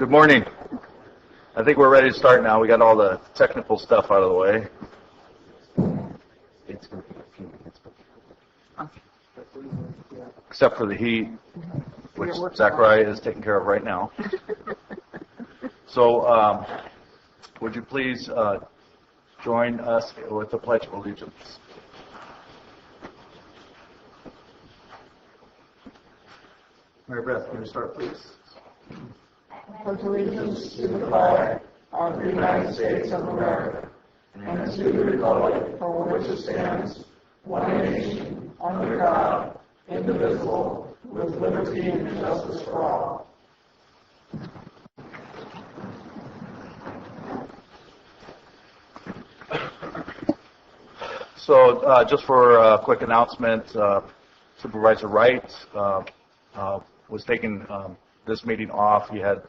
Good morning. I think we're ready to start now. We got all the technical stuff out of the way. Except for the heat, which Zachariah is taking care of right now. So, would you please join us with the Pledge of Allegiance? Mary Beth, can you start, please? Pledge allegiance to the flag of the United States of America and to the republic for which it stands, one nation, under God, indivisible, with liberty and justice for all. So, just for a quick announcement, Supervisor Wright was taking this meeting off. He had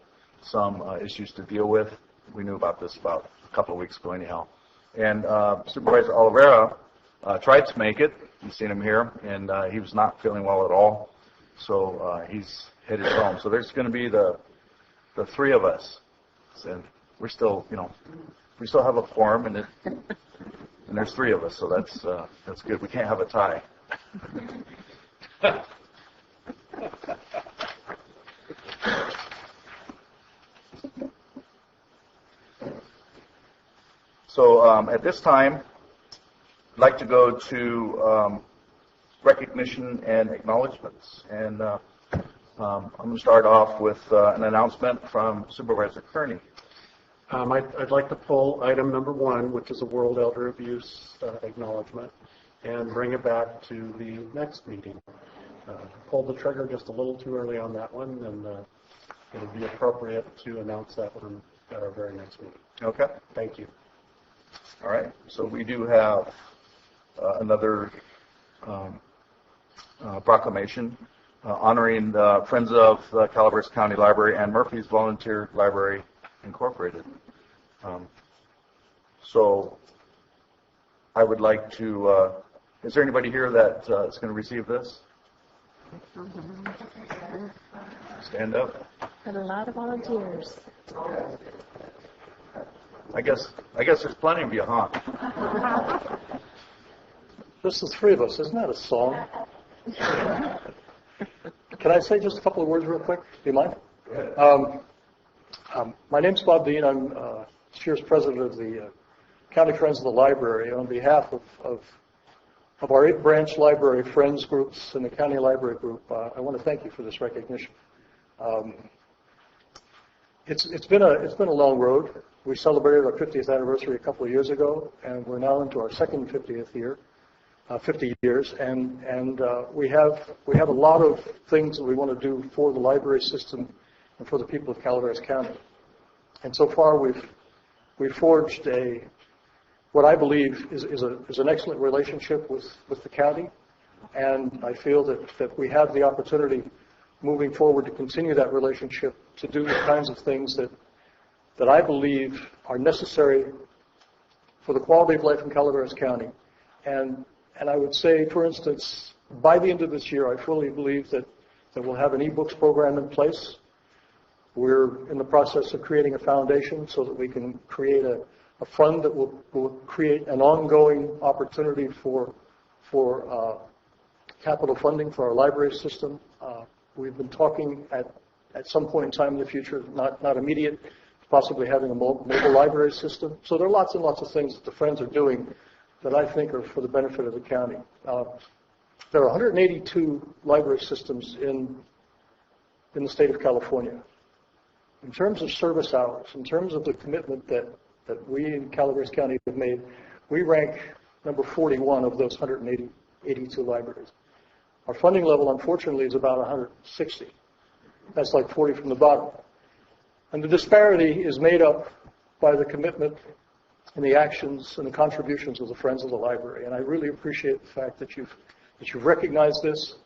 some issues to deal with. We knew about this about a couple of weeks ago anyhow. And Supervisor Calaveras tried to make it. You've seen him here, and he was not feeling well at all. So he's headed home. So there's going to be the three of us. And we're still, we still have a quorum, and there's three of us. So that's good. We can't have a tie. So at this time, I'd like to go to recognition and acknowledgments. And I'm going to start off with an announcement from Supervisor Kearney. I'd like to pull item number 1, which is a World Elder Abuse acknowledgement, and bring it back to the next meeting. Pulled the trigger just a little too early on that one, and it'll be appropriate to announce that one at our very next meeting. Okay. Thank you. All right. So we do have another proclamation honoring the Friends of the Calaveras County Library and Murphy's Volunteer Library Incorporated. So I would like to, is there anybody here that is going to receive this? Stand up. And a lot of volunteers. I guess there's plenty of you, huh? This is three of us. Isn't that a song? Can I say just a couple of words real quick? Do you mind? My name's Bob Dean. I'm this year's president of the County Friends of the Library. On behalf of our 8-branch library friends groups and the county library group, I want to thank you for this recognition. It's been a long road. We celebrated our 50th anniversary a couple of years ago, and we're now into our second 50 years, and we have a lot of things that we want to do for the library system and for the people of Calaveras County. And so far, we've forged what I believe is an excellent relationship with the county, and I feel that we have the opportunity moving forward to continue that relationship, to do the kinds of things that I believe are necessary for the quality of life in Calaveras County. And I would say, for instance, by the end of this year, I fully believe that we'll have an e-books program in place. We're in the process of creating a foundation so that we can create a fund that will create an ongoing opportunity for capital funding for our library system. We've been talking at some point in time in the future, not immediate, possibly having a mobile library system. So there are lots and lots of things that the Friends are doing that I think are for the benefit of the county. There are 182 library systems in the state of California. In terms of service hours, in terms of the commitment that we in Calaveras County have made, we rank number 41 of those 182 libraries. Our funding level, unfortunately, is about 160. That's like 40 from the bottom. And the disparity is made up by the commitment and the actions and the contributions of the Friends of the Library. And I really appreciate the fact that you've recognized this,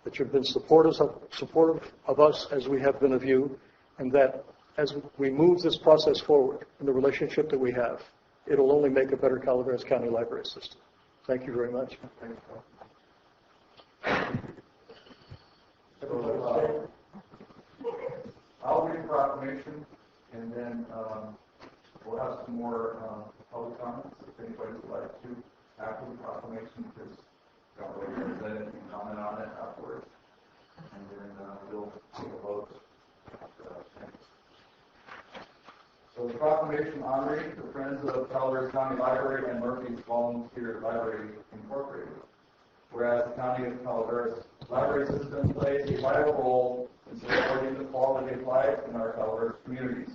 that you've been supportive of us as we have been of you, and that as we move this process forward in the relationship that we have, it'll only make a better Calaveras County library system. Thank you very much. I'll read proclamation, and then we'll have some more public comments if anybody would like to after the proclamation, because probably representative can comment on it afterwards, and then we'll take a vote. So the proclamation honoring the Friends of Calaveras County Library and Murphy's Volunteer Library Incorporated. Whereas the County of Calaveras library system plays a vital role in supporting the quality of life in our Calaveras communities.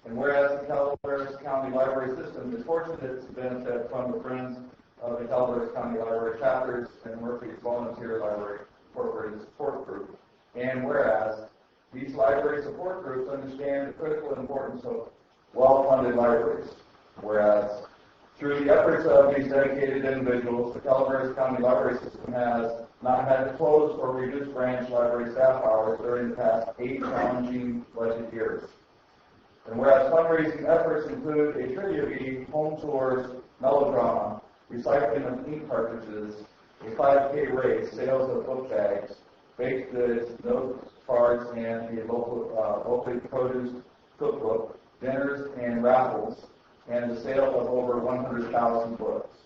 And whereas the Calaveras County Library System is fortunate to benefit from the Friends of the Calaveras County Library chapters and Murphy's Volunteer Library Incorporated support group. And whereas these library support groups understand the critical importance of well-funded libraries. Whereas through the efforts of these dedicated individuals, the Calaveras County Library System has not had to close or reduce branch library staff hours during the past 8 challenging budget years. And whereas fundraising efforts include a trivia bee, home tours, melodrama, recycling of ink cartridges, a 5K race, sales of book bags, baked goods, note cards, and a locally produced cookbook, dinners and raffles, and the sale of over 100,000 books.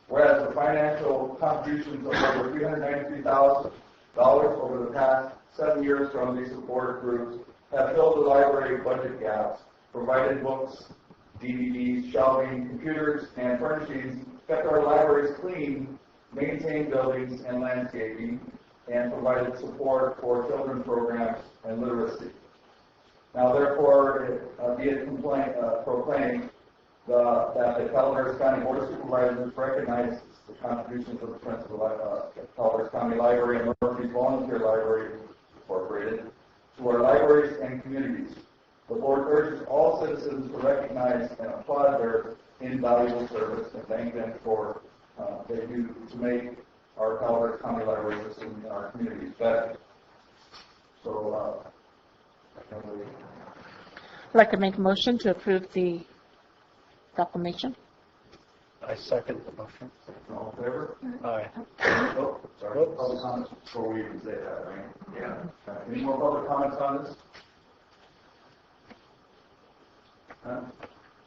Whereas the financial contributions of over $393,000 over the past 7 years from these support groups have filled the library budget gaps, provided books, DVDs, shelving, computers, and furnishings, kept our libraries clean, maintained buildings and landscaping, and provided support for children's programs and literacy. Now, therefore, be it proclaimed that the Calaveras County Board of Supervisors recognizes the contributions of the Friends of the Calaveras County Library and Murphy's Volunteer Library Incorporated to our libraries and communities. The Board urges all citizens to recognize and applaud their invaluable service and thank them for they do to make our Calaveras County Library System and our communities better. So, I'd like to make a motion to approve the proclamation. I second the motion. all in favor? Aye. Oh, sorry. Public comments before we even say that, right? Yeah. Any more public comments on this? Huh?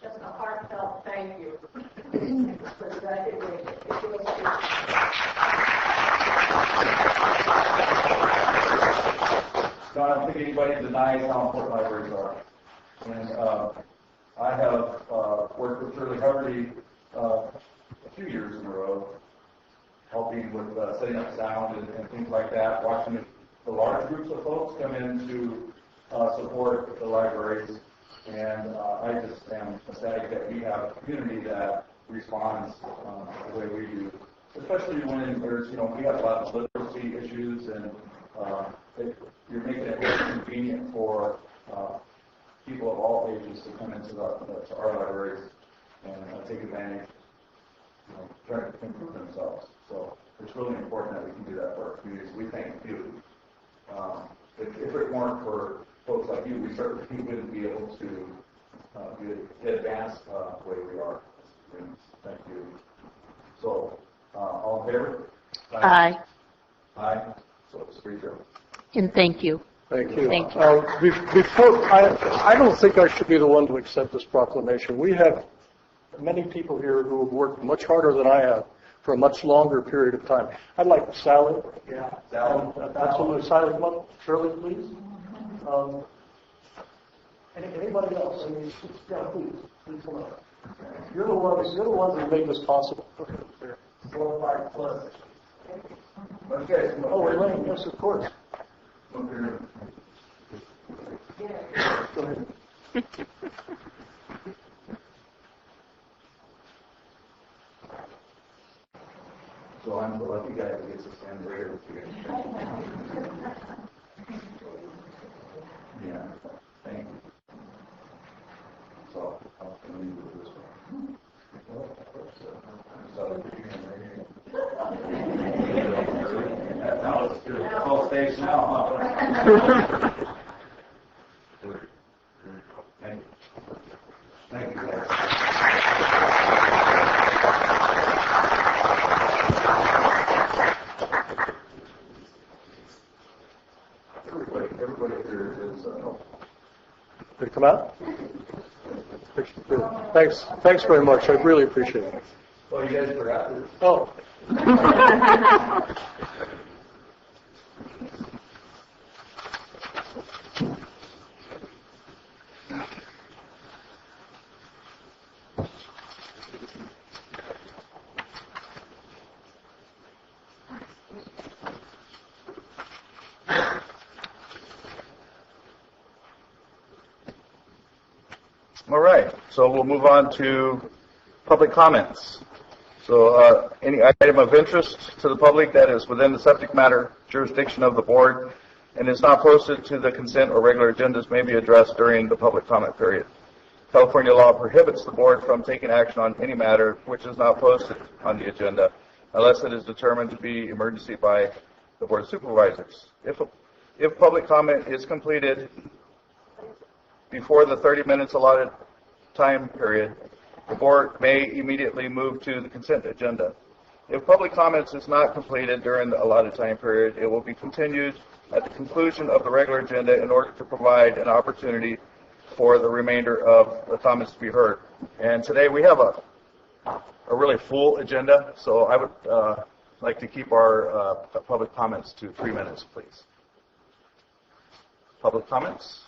Just a heartfelt thank you for the recognition. It feels good. So I don't think anybody denies how important libraries are. And I have worked with Shirley Hubbard a few years in a row, helping with setting up sound and things like that, watching the large groups of folks come in to support the libraries. And I just am ecstatic that we have a community that responds the way we do, especially when there's, we have a lot of literacy issues, and you're making it very convenient for people of all ages to come into to our libraries and take advantage, try to improve themselves. So it's really important that we can do that for our communities. We thank you. If it weren't for folks like you, we certainly wouldn't be able to get advanced the way we are. Thank you. So, all in favor? Aye. Aye. So it's 3-0. And thank you. Thank you. Thank you. Before, I don't think I should be the one to accept this proclamation. We have many people here who have worked much harder than I have for a much longer period of time. I'd like Sally. Yeah. Sally. Absolutely. Sally, come up. Shirley, please. Anybody else? Yeah, please come up. You're the ones that make this possible. 4 5 plus. Okay. Oh, Elaine, yes, of course. Okay. Go ahead. So I'm the lucky guy that gets to stand right here with you. Yeah. Thank you. So I'll leave you with this one. Now it's good. Full stage now, huh? Thank you. Thank you, guys. Everybody here Did it come out? Thanks very much. I really appreciate it. Well, you guys forgot. Oh. All right, so we'll move on to public comments. So any item of interest to the public that is within the subject matter jurisdiction of the board and is not posted to the consent or regular agendas may be addressed during the public comment period. California law prohibits the board from taking action on any matter which is not posted on the agenda unless it is determined to be emergency by the Board of Supervisors. If public comment is completed before the 30 minutes allotted time period, the board may immediately move to the consent agenda. If public comments is not completed during the allotted time period, it will be continued at the conclusion of the regular agenda in order to provide an opportunity for the remainder of the comments to be heard. And today we have a really full agenda, so I would like to keep our public comments to 3 minutes, please. Public comments?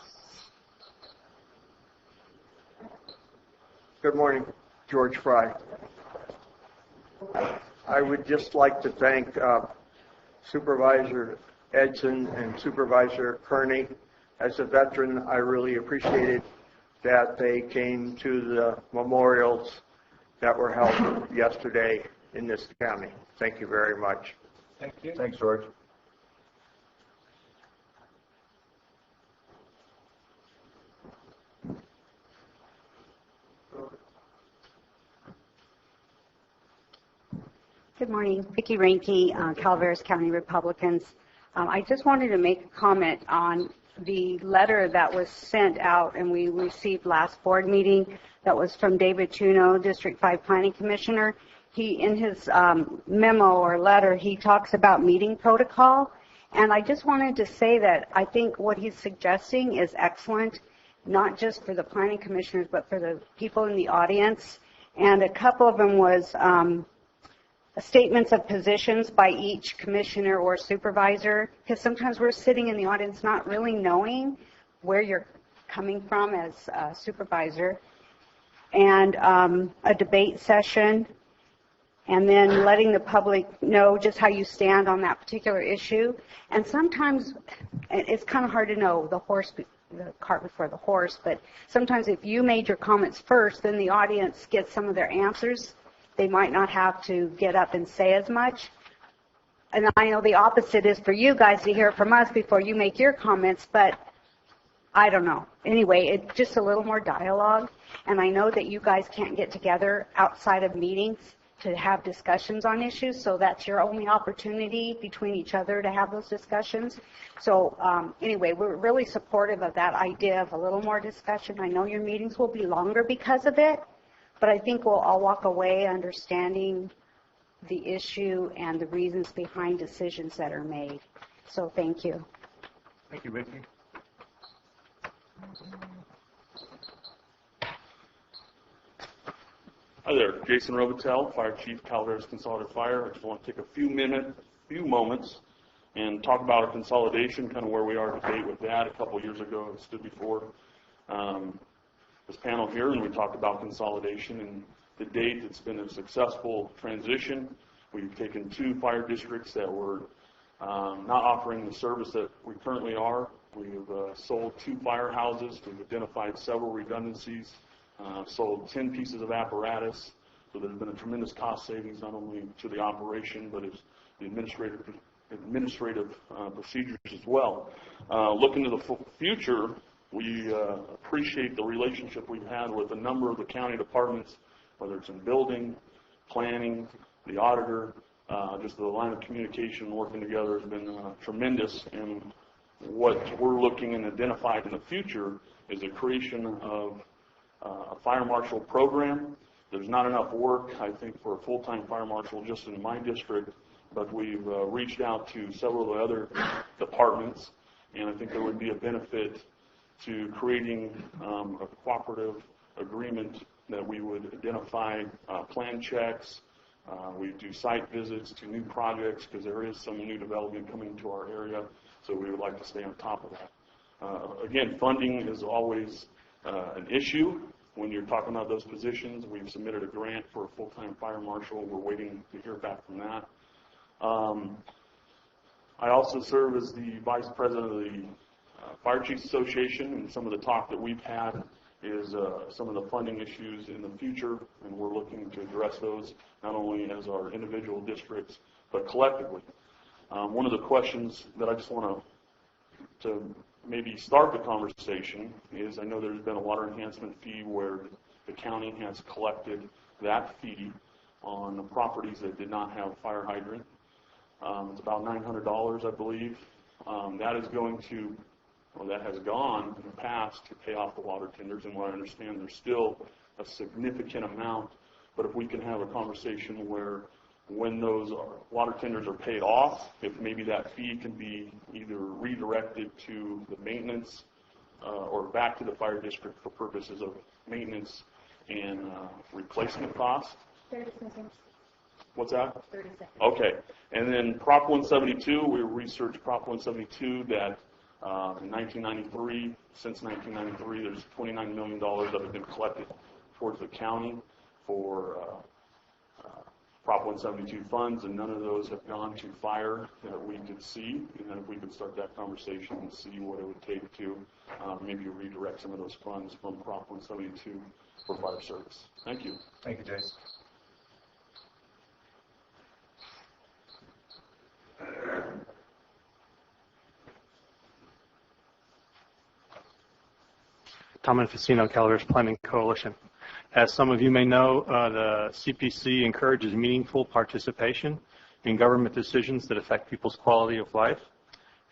Good morning, George Fry. I would just like to thank Supervisor Edson and Supervisor Kearney. As a veteran, I really appreciated that they came to the memorials that were held yesterday in this county. Thank you very much. Thank you. Thanks, George. Good morning. Vicki Reinke, Calaveras County Republicans. I just wanted to make a comment on the letter that was sent out and we received last board meeting that was from David Chuno, District 5 Planning Commissioner. He, in his memo or letter, he talks about meeting protocol. And I just wanted to say that I think what he's suggesting is excellent, not just for the planning commissioners, but for the people in the audience. And a couple of them was statements of positions by each commissioner or supervisor, because sometimes we're sitting in the audience not really knowing where you're coming from as a supervisor, and a debate session, and then letting the public know just how you stand on that particular issue. And sometimes it's kind of hard to know the cart before the horse, but sometimes if you made your comments first, then the audience gets some of their answers. They might not have to get up and say as much. And I know the opposite is for you guys to hear from us before you make your comments, but I don't know. Anyway, it's just a little more dialogue. And I know that you guys can't get together outside of meetings to have discussions on issues, so that's your only opportunity between each other to have those discussions. So anyway, we're really supportive of that idea of a little more discussion. I know your meetings will be longer because of it, but I think we'll all walk away understanding the issue and the reasons behind decisions that are made. So thank you. Thank you, Vicki. Hi there, Jason Robitel, Fire Chief, Calaveras Consolidated Fire. I just want to take a few moments and talk about our consolidation, kind of where we are today with that. A couple of years ago, I stood before this panel here, and we talked about consolidation. And to date, it's been a successful transition. We've taken 2 fire districts that were not offering the service that we currently are. We've sold 2 firehouses. We've identified several redundancies. Sold 10 pieces of apparatus, so there's been a tremendous cost savings not only to the operation but it's the administrative procedures as well. Looking to the future, we appreciate the relationship we've had with a number of the county departments, whether it's in building, planning, the auditor. Just the line of communication working together has been tremendous, and what we're looking and identified in the future is the creation of a fire marshal program. There's not enough work, I think, for a full-time fire marshal just in my district, but we've reached out to several of the other departments, and I think there would be a benefit to creating a cooperative agreement that we would identify plan checks. We do site visits to new projects because there is some new development coming to our area, so we would like to stay on top of that. Again, funding is always an issue when you're talking about those positions. We've submitted a grant for a full-time fire marshal. We're waiting to hear back from that. I also serve as the vice president of the Fire Chiefs Association, and some of the talk that we've had is some of the funding issues in the future, and we're looking to address those not only as our individual districts, but collectively. One of the questions that I just want to maybe start the conversation is, I know there's been a water enhancement fee where the county has collected that fee on the properties that did not have a fire hydrant. It's about $900, I believe. That is going to, or that has gone in the past to pay off the water tenders, and what I understand there's still a significant amount, but if we can have a conversation where when those water tenders are paid off, if maybe that fee can be either redirected to the maintenance or back to the fire district for purposes of maintenance and replacement costs. 30 seconds. What's that? 30 seconds. Okay. And then Prop 172, we researched Prop 172 that in 1993, since 1993, there's $29 million that have been collected towards the county for Prop 172 funds, and none of those have gone to fire that we could see. And then if we could start that conversation and see what it would take to maybe redirect some of those funds from Prop 172 for fire service. Thank you. Thank you, Jason. Tom Infacino, Calaveras Planning Coalition. As some of you may know, the CPC encourages meaningful participation in government decisions that affect people's quality of life,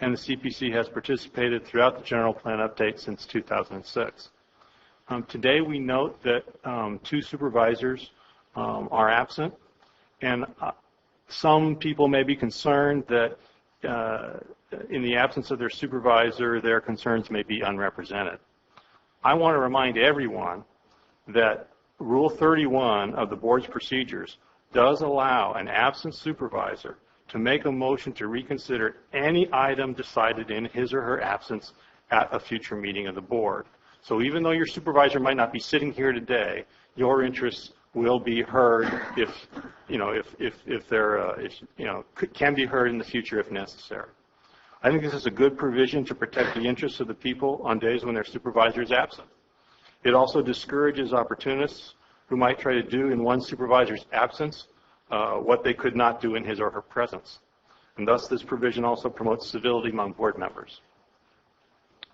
and the CPC has participated throughout the general plan update since 2006. Today we note that 2 supervisors are absent, and some people may be concerned that in the absence of their supervisor, their concerns may be unrepresented. I want to remind everyone that Rule 31 of the board's procedures does allow an absent supervisor to make a motion to reconsider any item decided in his or her absence at a future meeting of the board. So even though your supervisor might not be sitting here today, your interests will be heard can be heard in the future if necessary. I think this is a good provision to protect the interests of the people on days when their supervisor is absent. It also discourages opportunists who might try to do in one supervisor's absence what they could not do in his or her presence. And thus this provision also promotes civility among board members.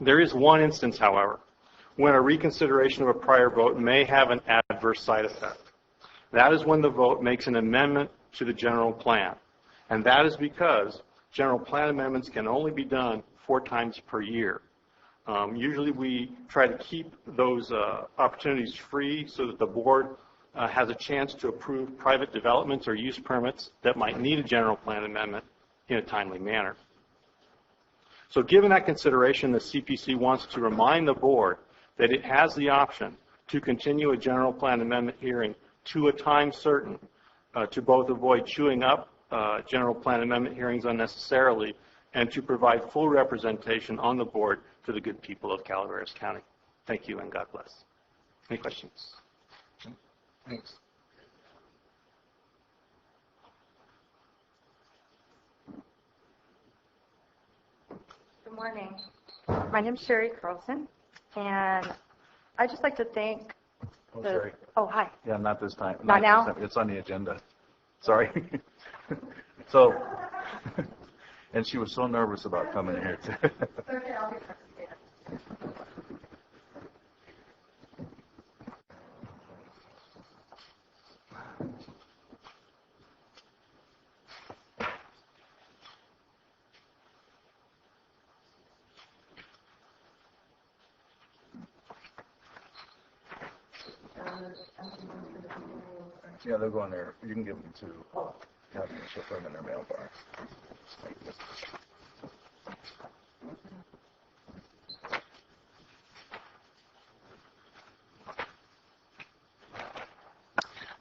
There is one instance, however, when a reconsideration of a prior vote may have an adverse side effect. That is when the vote makes an amendment to the general plan. And that is because general plan amendments can only be done 4 times per year. Usually we try to keep those opportunities free so that the board has a chance to approve private developments or use permits that might need a general plan amendment in a timely manner. So given that consideration, the CPC wants to remind the board that it has the option to continue a general plan amendment hearing to a time certain to both avoid chewing up general plan amendment hearings unnecessarily and to provide full representation on the board to the good people of Calaveras County. Thank you and God bless. Any questions? Thanks. Good morning. My name is Sherry Carlson, and I'd just like to thank Sherry. Oh, hi. Yeah, not this time. Not now? This time. It's on the agenda. Sorry. So, and she was so nervous about coming in here, too. Okay, I'll be back. Yeah, they'll go in there. You can give them to Catherine. She'll put them in their mailbox.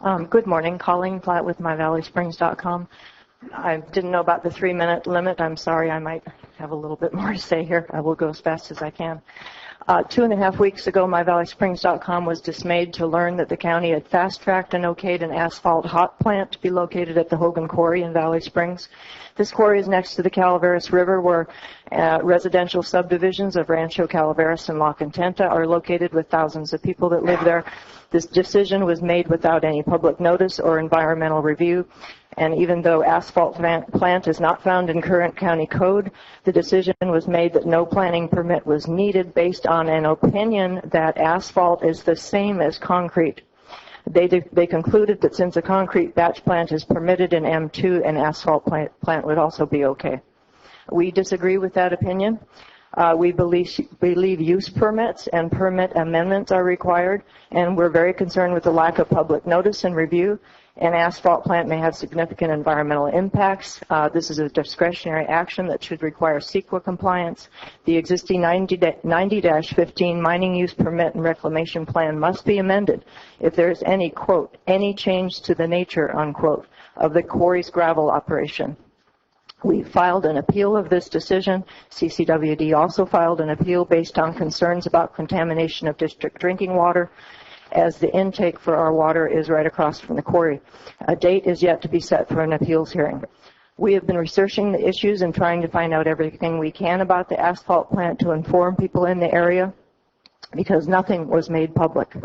Good morning. Colleen Platt with MyValleySprings.com. I didn't know about the 3-minute limit. I'm sorry. I might have a little bit more to say here. I will go as fast as I can. 2.5 weeks ago, MyValleySprings.com was dismayed to learn that the county had fast-tracked and okayed an asphalt hot plant to be located at the Hogan Quarry in Valley Springs. This quarry is next to the Calaveras River, where residential subdivisions of Rancho Calaveras and La Contenta are located with thousands of people that live there. This decision was made without any public notice or environmental review. And even though asphalt plant is not found in current county code, the decision was made that no planning permit was needed based on an opinion that asphalt is the same as concrete. They concluded that since a concrete batch plant is permitted in M2, an asphalt plant would also be okay. We disagree with that opinion. We believe use permits and permit amendments are required, and we're very concerned with the lack of public notice and review. An asphalt plant may have significant environmental impacts. This is a discretionary action that should require CEQA compliance. The existing 90-15 mining use permit and reclamation plan must be amended if there is any, quote, any change to the nature, unquote, of the quarry's gravel operation. We filed an appeal of this decision. CCWD also filed an appeal based on concerns about contamination of district drinking water, as the intake for our water is right across from the quarry. A date is yet to be set for an appeals hearing. We have been researching the issues and trying to find out everything we can about the asphalt plant to inform people in the area, because nothing was made public.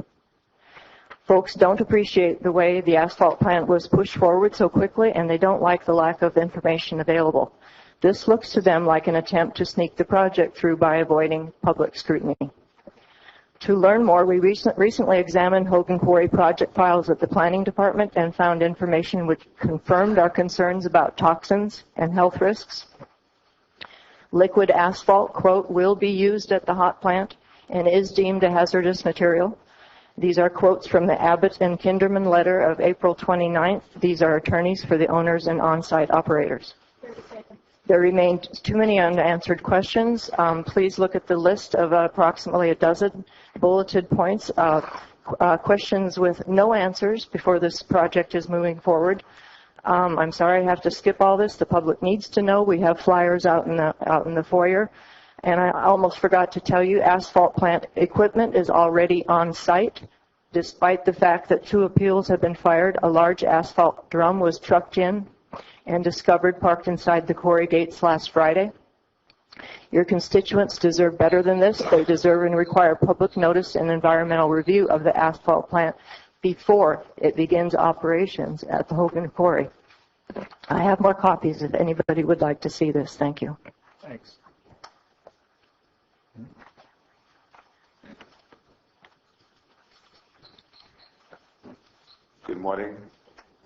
Folks don't appreciate the way the asphalt plant was pushed forward so quickly, and they don't like the lack of information available. This looks to them like an attempt to sneak the project through by avoiding public scrutiny. To learn more, we recently examined Hogan Quarry project files at the Planning Department and found information which confirmed our concerns about toxins and health risks. Liquid asphalt, quote, will be used at the hot plant and is deemed a hazardous material. These are quotes from the Abbott and Kinderman letter of April 29th. These are attorneys for the owners and on-site operators. There remain too many unanswered questions. Please look at the list of approximately a dozen bulleted points, questions with no answers before this project is moving forward. I'm sorry I have to skip all this. The public needs to know. We have flyers out in the foyer. And I almost forgot to tell you, asphalt plant equipment is already on site. Despite the fact that 2 appeals have been fired, a large asphalt drum was trucked in and discovered parked inside the quarry gates last Friday. Your constituents deserve better than this. They deserve and require public notice and environmental review of the asphalt plant before it begins operations at the Hogan Quarry. I have more copies if anybody would like to see this. Thank you. Thanks. Good morning.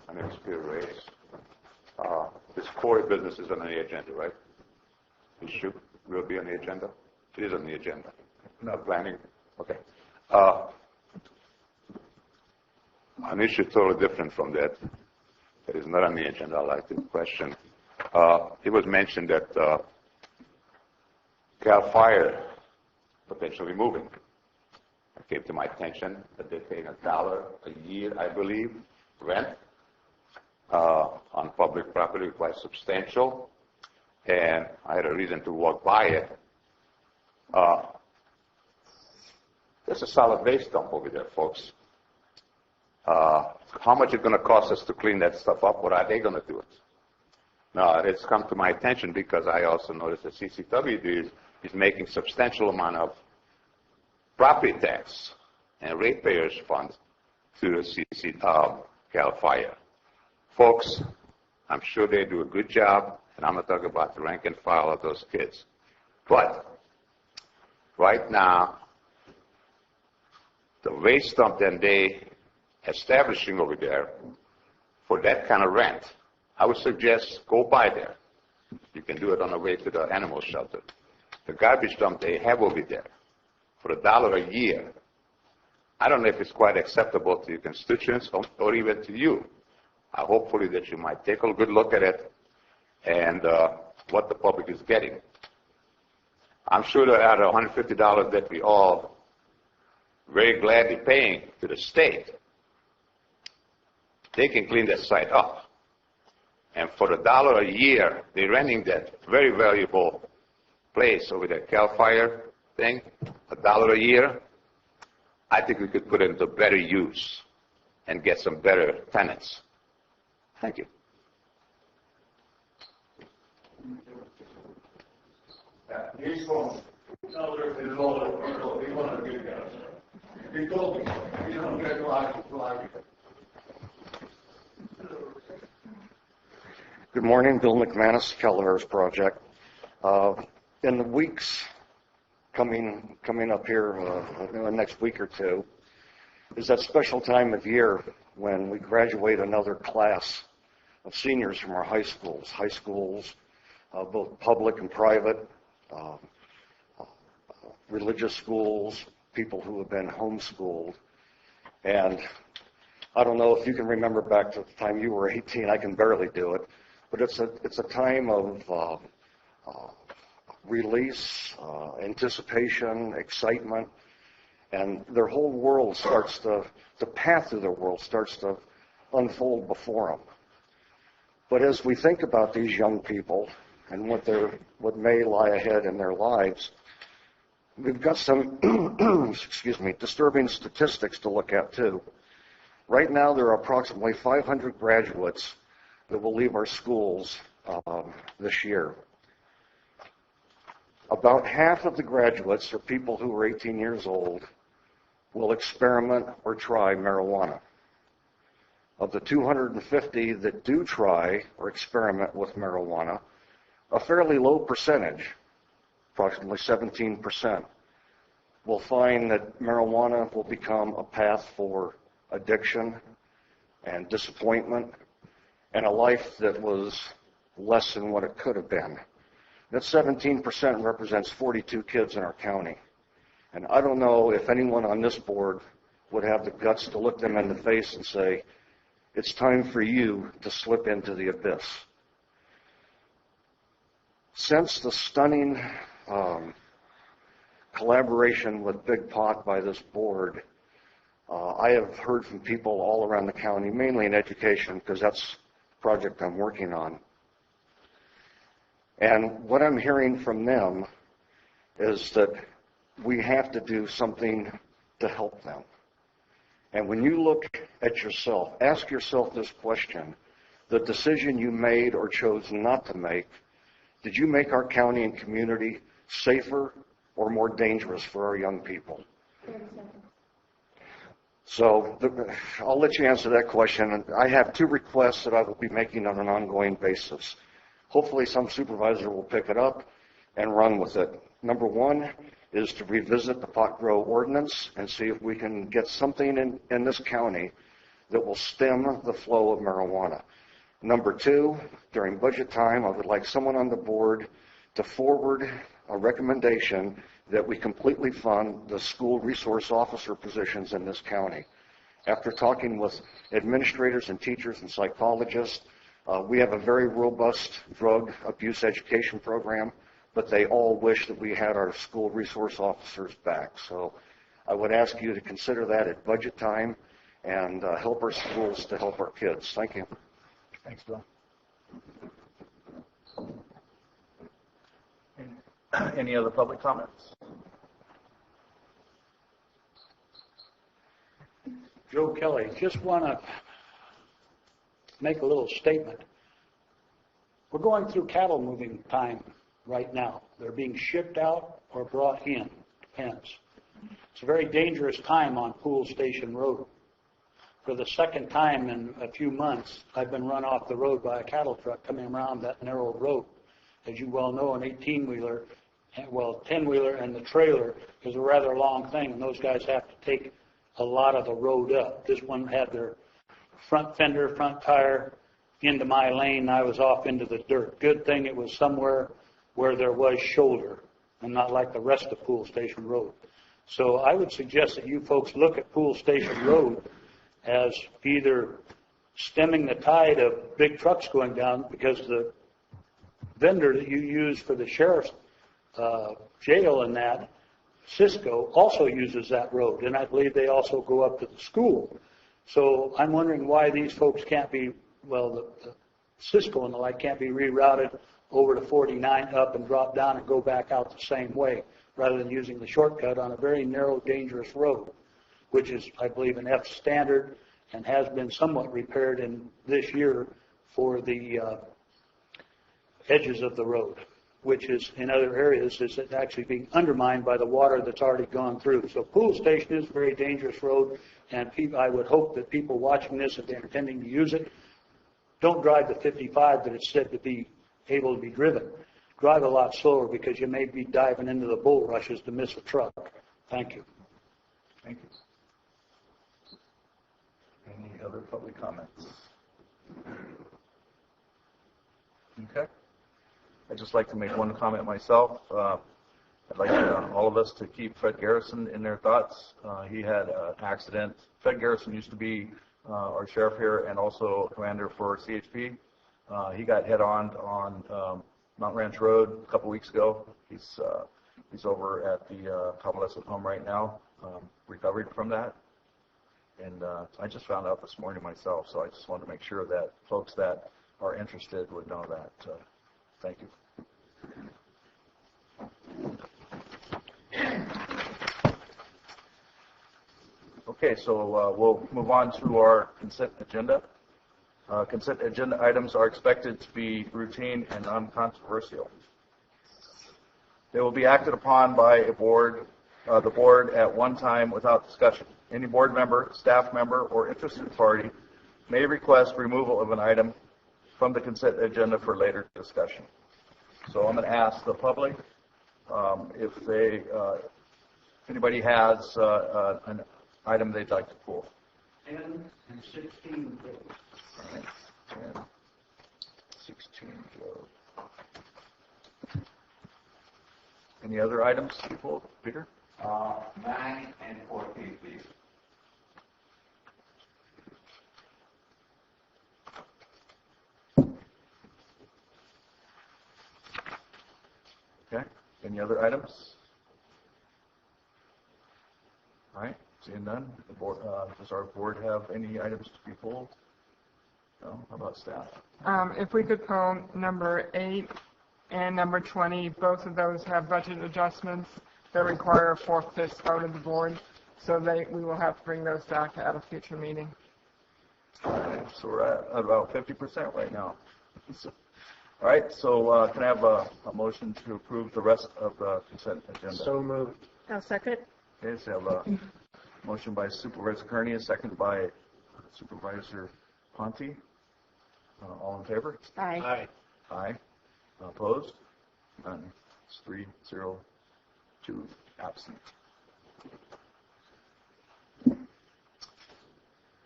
My name is Peter Reyes. This quarry business is on the agenda, right? It will be on the agenda? It is on the agenda. No planning? Okay. An issue totally different from that. That is not on the agenda. I'd like to question. It was mentioned that Cal Fire potentially moving. It came to my attention that they're paying $1 a year, I believe, rent on public property, quite substantial. And I had a reason to walk by it. There's a solid waste dump over there, folks. How much is it going to cost us to clean that stuff up? What are they going to do it? Now, it's come to my attention because I also noticed that CCWD is making substantial amount of property tax and ratepayers funds to Cal Fire. Folks, I'm sure they do a good job, and I'm not talking about the rank and file of those kids. But right now, the waste dump that they establishing over there for that kind of rent, I would suggest go by there. You can do it on the way to the animal shelter. The garbage dump they have over there for $1 a year, I don't know if it's quite acceptable to your constituents or even to you. Hopefully that you might take a good look at it and what the public is getting. I'm sure that out of $150 that we all very gladly paying to the state, they can clean that site up. And for $1 a year, they're renting that very valuable place over there, Cal Fire thing, $1 a year. I think we could put it into better use and get some better tenants. Thank you. Good morning, Bill McManus, Calaveras Project. In the weeks coming up here, in the next week or two, is that special time of year when we graduate another class of seniors from our high schools, both public and private, religious schools, people who have been homeschooled. And I don't know if you can remember back to the time you were 18, I can barely do it, but it's a time of release, anticipation, excitement, and their whole world starts to, the path of their world starts to unfold before them. But as we think about these young people and what may lie ahead in their lives, we've got some, disturbing statistics to look at too. Right now, there are approximately 500 graduates that will leave our schools this year. About half of the graduates are people who are 18 years old will experiment or try marijuana. Of the 250 that do try or experiment with marijuana, a fairly low percentage, approximately 17%, will find that marijuana will become a path for addiction and disappointment and a life that was less than what it could have been. That 17% represents 42 kids in our county. And I don't know if anyone on this board would have the guts to look them in the face and say, it's time for you to slip into the abyss. Since the stunning collaboration with Big Pot by this board, I have heard from people all around the county, mainly in education, because that's the project I'm working on. And what I'm hearing from them is that we have to do something to help them. And when you look at yourself, ask yourself this question: the decision you made or chose not to make, did you make our county and community safer or more dangerous for our young people? So I'll let you answer that question. I have two requests that I will be making on an ongoing basis. Hopefully some supervisor will pick it up and run with it. Number one is to revisit the pot grow ordinance and see if we can get something in this county that will stem the flow of marijuana. Number two, during budget time, I would like someone on the board to forward a recommendation that we completely fund the school resource officer positions in this county. After talking with administrators and teachers and psychologists, we have a very robust drug abuse education program, but they all wish that we had our school resource officers back. So I would ask you to consider that at budget time and help our schools to help our kids. Thank you. Thanks, Bill. Any other public comments? Joe Kelly, just want to make a little statement. We're going through cattle moving time right now. They're being shipped out or brought in, depends. It's a very dangerous time on Pool Station Road. For the second time in a few months, I've been run off the road by a cattle truck coming around that narrow road. As you well know, an 18-wheeler, well, 10-wheeler and the trailer is a rather long thing, and those guys have to take a lot of the road up. This one had their front fender, front tire into my lane, and I was off into the dirt. Good thing it was somewhere where there was shoulder and not like the rest of Pool Station Road. So I would suggest that you folks look at Pool Station Road as either stemming the tide of big trucks going down, because the vendor that you use for the sheriff's jail and that, Cisco, also uses that road, and I believe they also go up to the school. So I'm wondering why these folks can't be, well, the Cisco and the like can't be rerouted over to 49 up and drop down and go back out the same way, rather than using the shortcut on a very narrow, dangerous road, which is, I believe, an F standard and has been somewhat repaired in this year for the edges of the road, which is in other areas is actually being undermined by the water that's already gone through. So Pool Station is a very dangerous road, and I would hope that people watching this, if they're intending to use it, don't drive the 55 that it's said to be able to be driven. Drive a lot slower because you may be diving into the bulrushes to miss a truck. Thank you. Thank you. Any other public comments? Okay. I'd just like to make one comment myself. I'd like all of us to keep Fred Garrison in their thoughts. He had an accident. Fred Garrison used to be our sheriff here and also commander for CHP. He got head-on Mount Ranch Road a couple weeks ago. He's over at the convalescent home right now, recovered from that. And I just found out this morning myself, so I just wanted to make sure that folks that are interested would know that. Thank you. Okay, so we'll move on to our consent agenda. Consent agenda items are expected to be routine and non-controversial. They will be acted upon by the board at one time without discussion. Any board member, staff member, or interested party may request removal of an item from the consent agenda for later discussion. So I'm going to ask the public if anybody has an item they'd like to pull. 10 and 16. 10, 16, Joe. Any other items to be pulled? Peter? 9 and 14, please. Okay. Any other items? All right. Seeing none, the board, does our board have any items to be pulled? No? How about staff? If we could pull number 8 and number 20, both of those have budget adjustments that require a 4/5 vote of the board, so we will have to bring those back at a future meeting. All right, so we're at about 50% right now. All right, so can I have a motion to approve the rest of the consent agenda? So moved. I'll second. Okay, so I have a motion by Supervisor Kearney, a second by Supervisor Ponte. All in favor? Aye. Aye. Opposed? None. It's 3-0, 2 absent.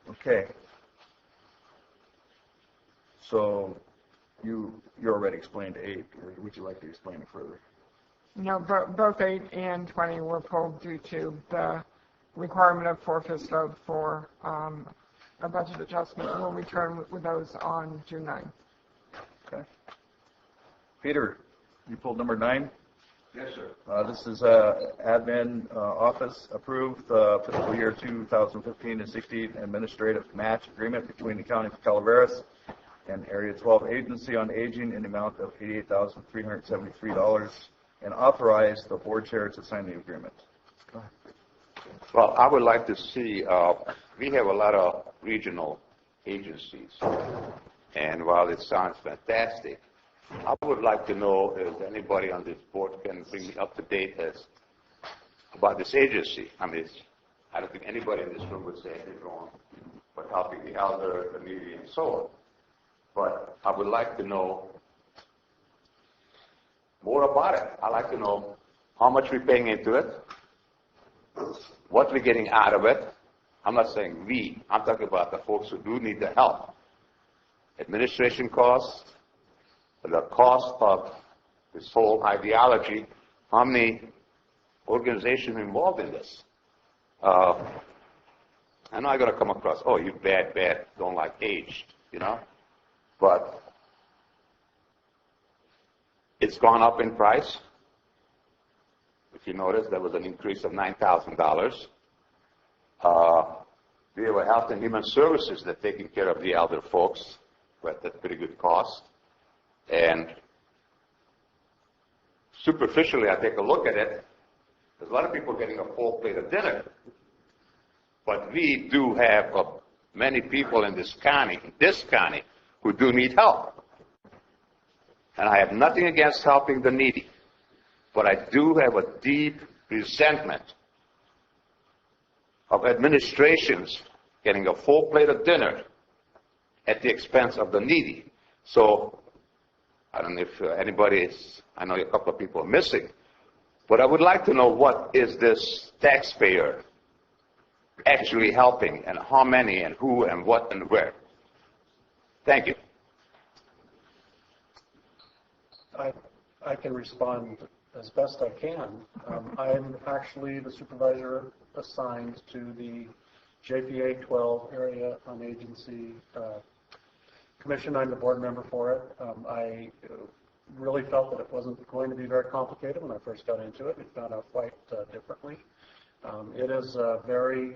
Okay. So you already explained 8, or would you like to explain it further? No, both 8 and 20 were pulled due to the requirement of 4/5 vote for a budget adjustment. We'll return with those on June 9th. Okay. Peter, you pulled number 9? Yes, sir. This is admin office approved fiscal year 2015 and 16 administrative match agreement between the County of Calaveras and Area 12 Agency on Aging in the amount of $88,373 and authorize the board chair to sign the agreement. Go ahead. Well, I would like to see, we have a lot of regional agencies, and while it sounds fantastic, I would like to know if anybody on this board can bring me up to date about this agency. I mean, I don't think anybody in this room would say anything wrong but helping the elder, the needy, and so on. But I would like to know more about it. I'd like to know how much we're paying into it, what we're getting out of it. I'm not saying we. I'm talking about the folks who do need the help. Administration costs, the cost of this whole ideology, how many organizations involved in this. I'm not going to come across, oh, you bad, don't like aged, But it's gone up in price. If you notice, there was an increase of $9,000. We have a Health and Human Services that's taking care of the elder folks, but at pretty good cost. And superficially, I take a look at it, there's a lot of people getting a full plate of dinner. But we do have many people in this county, who do need help. And I have nothing against helping the needy, but I do have a deep resentment of administrations getting a full plate of dinner at the expense of the needy. So, I don't know if anybody is, I know a couple of people are missing, but I would like to know what is this taxpayer actually helping, and how many, and who, and what, and where. Thank you. I can respond as best I can. I'm actually the supervisor assigned to the JPA 12 Area on Agency Commission. I'm the board member for it. I really felt that it wasn't going to be very complicated when I first got into it. We found out quite differently. It is a very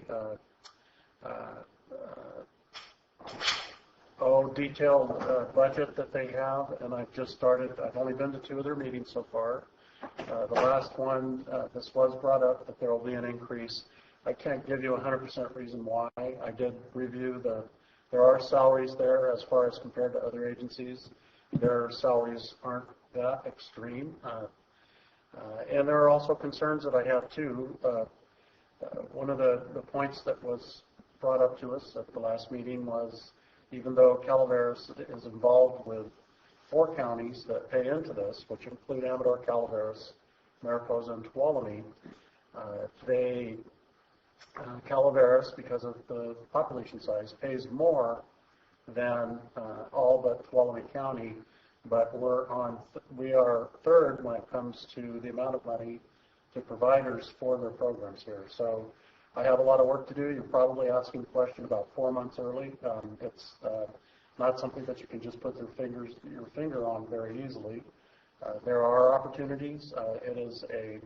detailed budget that they have, and I've just started. I've only been to 2 of their meetings so far. The last one, this was brought up that there will be an increase. I can't give you a 100% reason why. I did review there are salaries there as far as compared to other agencies. Their salaries aren't that extreme. And there are also concerns that I have too. One of the points that was brought up to us at the last meeting was, even though Calaveras is involved with 4 counties that pay into this, which include Amador, Calaveras, Mariposa, and Tuolumne, Calaveras, because of the population size, pays more than all but Tuolumne County, but we are third when it comes to the amount of money to providers for their programs here. So I have a lot of work to do. You're probably asking the question about 4 months early. It's not something that you can just put your finger on very easily. There are opportunities. It is a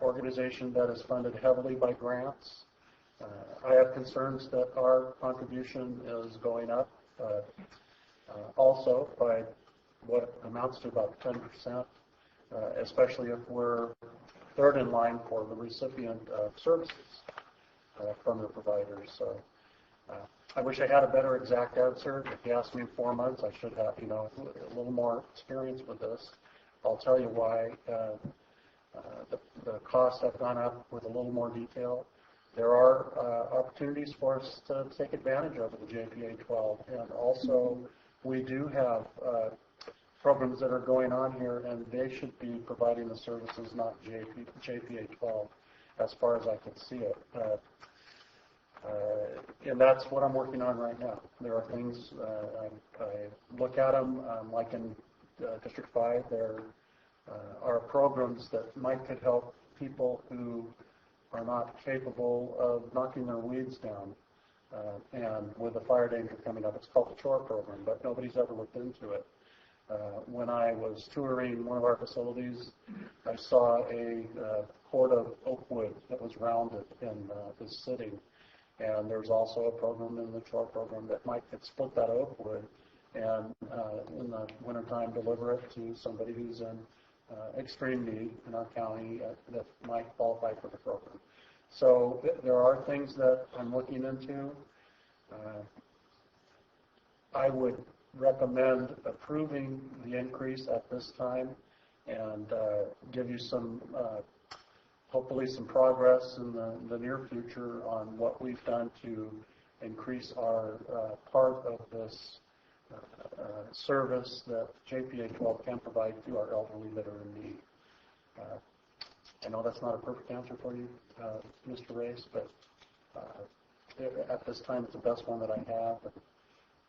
organization that is funded heavily by grants. I have concerns that our contribution is going up also by what amounts to about 10%, especially if we're third in line for the recipient of services from the providers. So I wish I had a better exact answer. If you asked me in 4 months, I should have, a little more experience with this. I'll tell you why the costs have gone up with a little more detail. There are opportunities for us to take advantage of the JPA 12, and also we do have programs that are going on here, and they should be providing the services, not JPA 12, as far as I can see it. And that's what I'm working on right now. There are things, I look at them, like in District 5, there are programs that could help people who are not capable of knocking their weeds down. And with the fire danger coming up, it's called the CHORE program, but nobody's ever looked into it. When I was touring one of our facilities, I saw a cord of oak wood that was rounded in this city. And there's also a program in the CHORE program that could split that oak wood and in the wintertime deliver it to somebody who's in extreme need in our county that might qualify for the program. So there are things that I'm looking into. I would recommend approving the increase at this time and give you some, hopefully some progress in the near future on what we've done to increase our part of this service that JPA 12 can provide to our elderly that are in need. I know that's not a perfect answer for you, Mr. Race, but at this time it's the best one that I have. But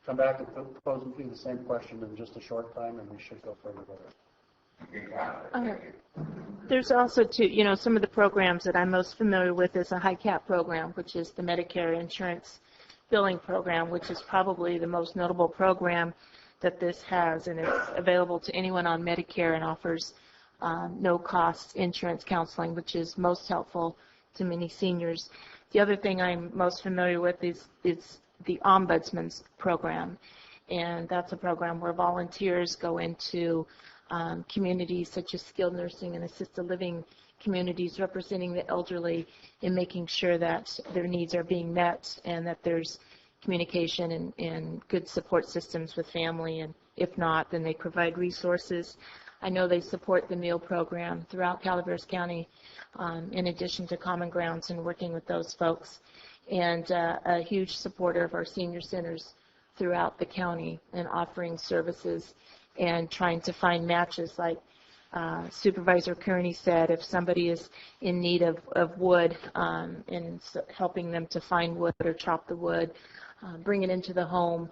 come back and pose me the same question in just a short time, and we should go further with it. There's also, too, some of the programs that I'm most familiar with is a high cap program, which is the Medicare insurance billing program, which is probably the most notable program that this has, and it's available to anyone on Medicare and offers no-cost insurance counseling, which is most helpful to many seniors. The other thing I'm most familiar with is the Ombudsman's program, and that's a program where volunteers go into communities such as skilled nursing and assisted living communities representing the elderly and making sure that their needs are being met and that there's communication and good support systems with family, and if not, then they provide resources. I know they support the meal program throughout Calaveras County, in addition to Common Grounds and working with those folks, and a huge supporter of our senior centers throughout the county and offering services and trying to find matches. Like Supervisor Kearney said, if somebody is in need of wood, and helping them to find wood or chop the wood, bring it into the home,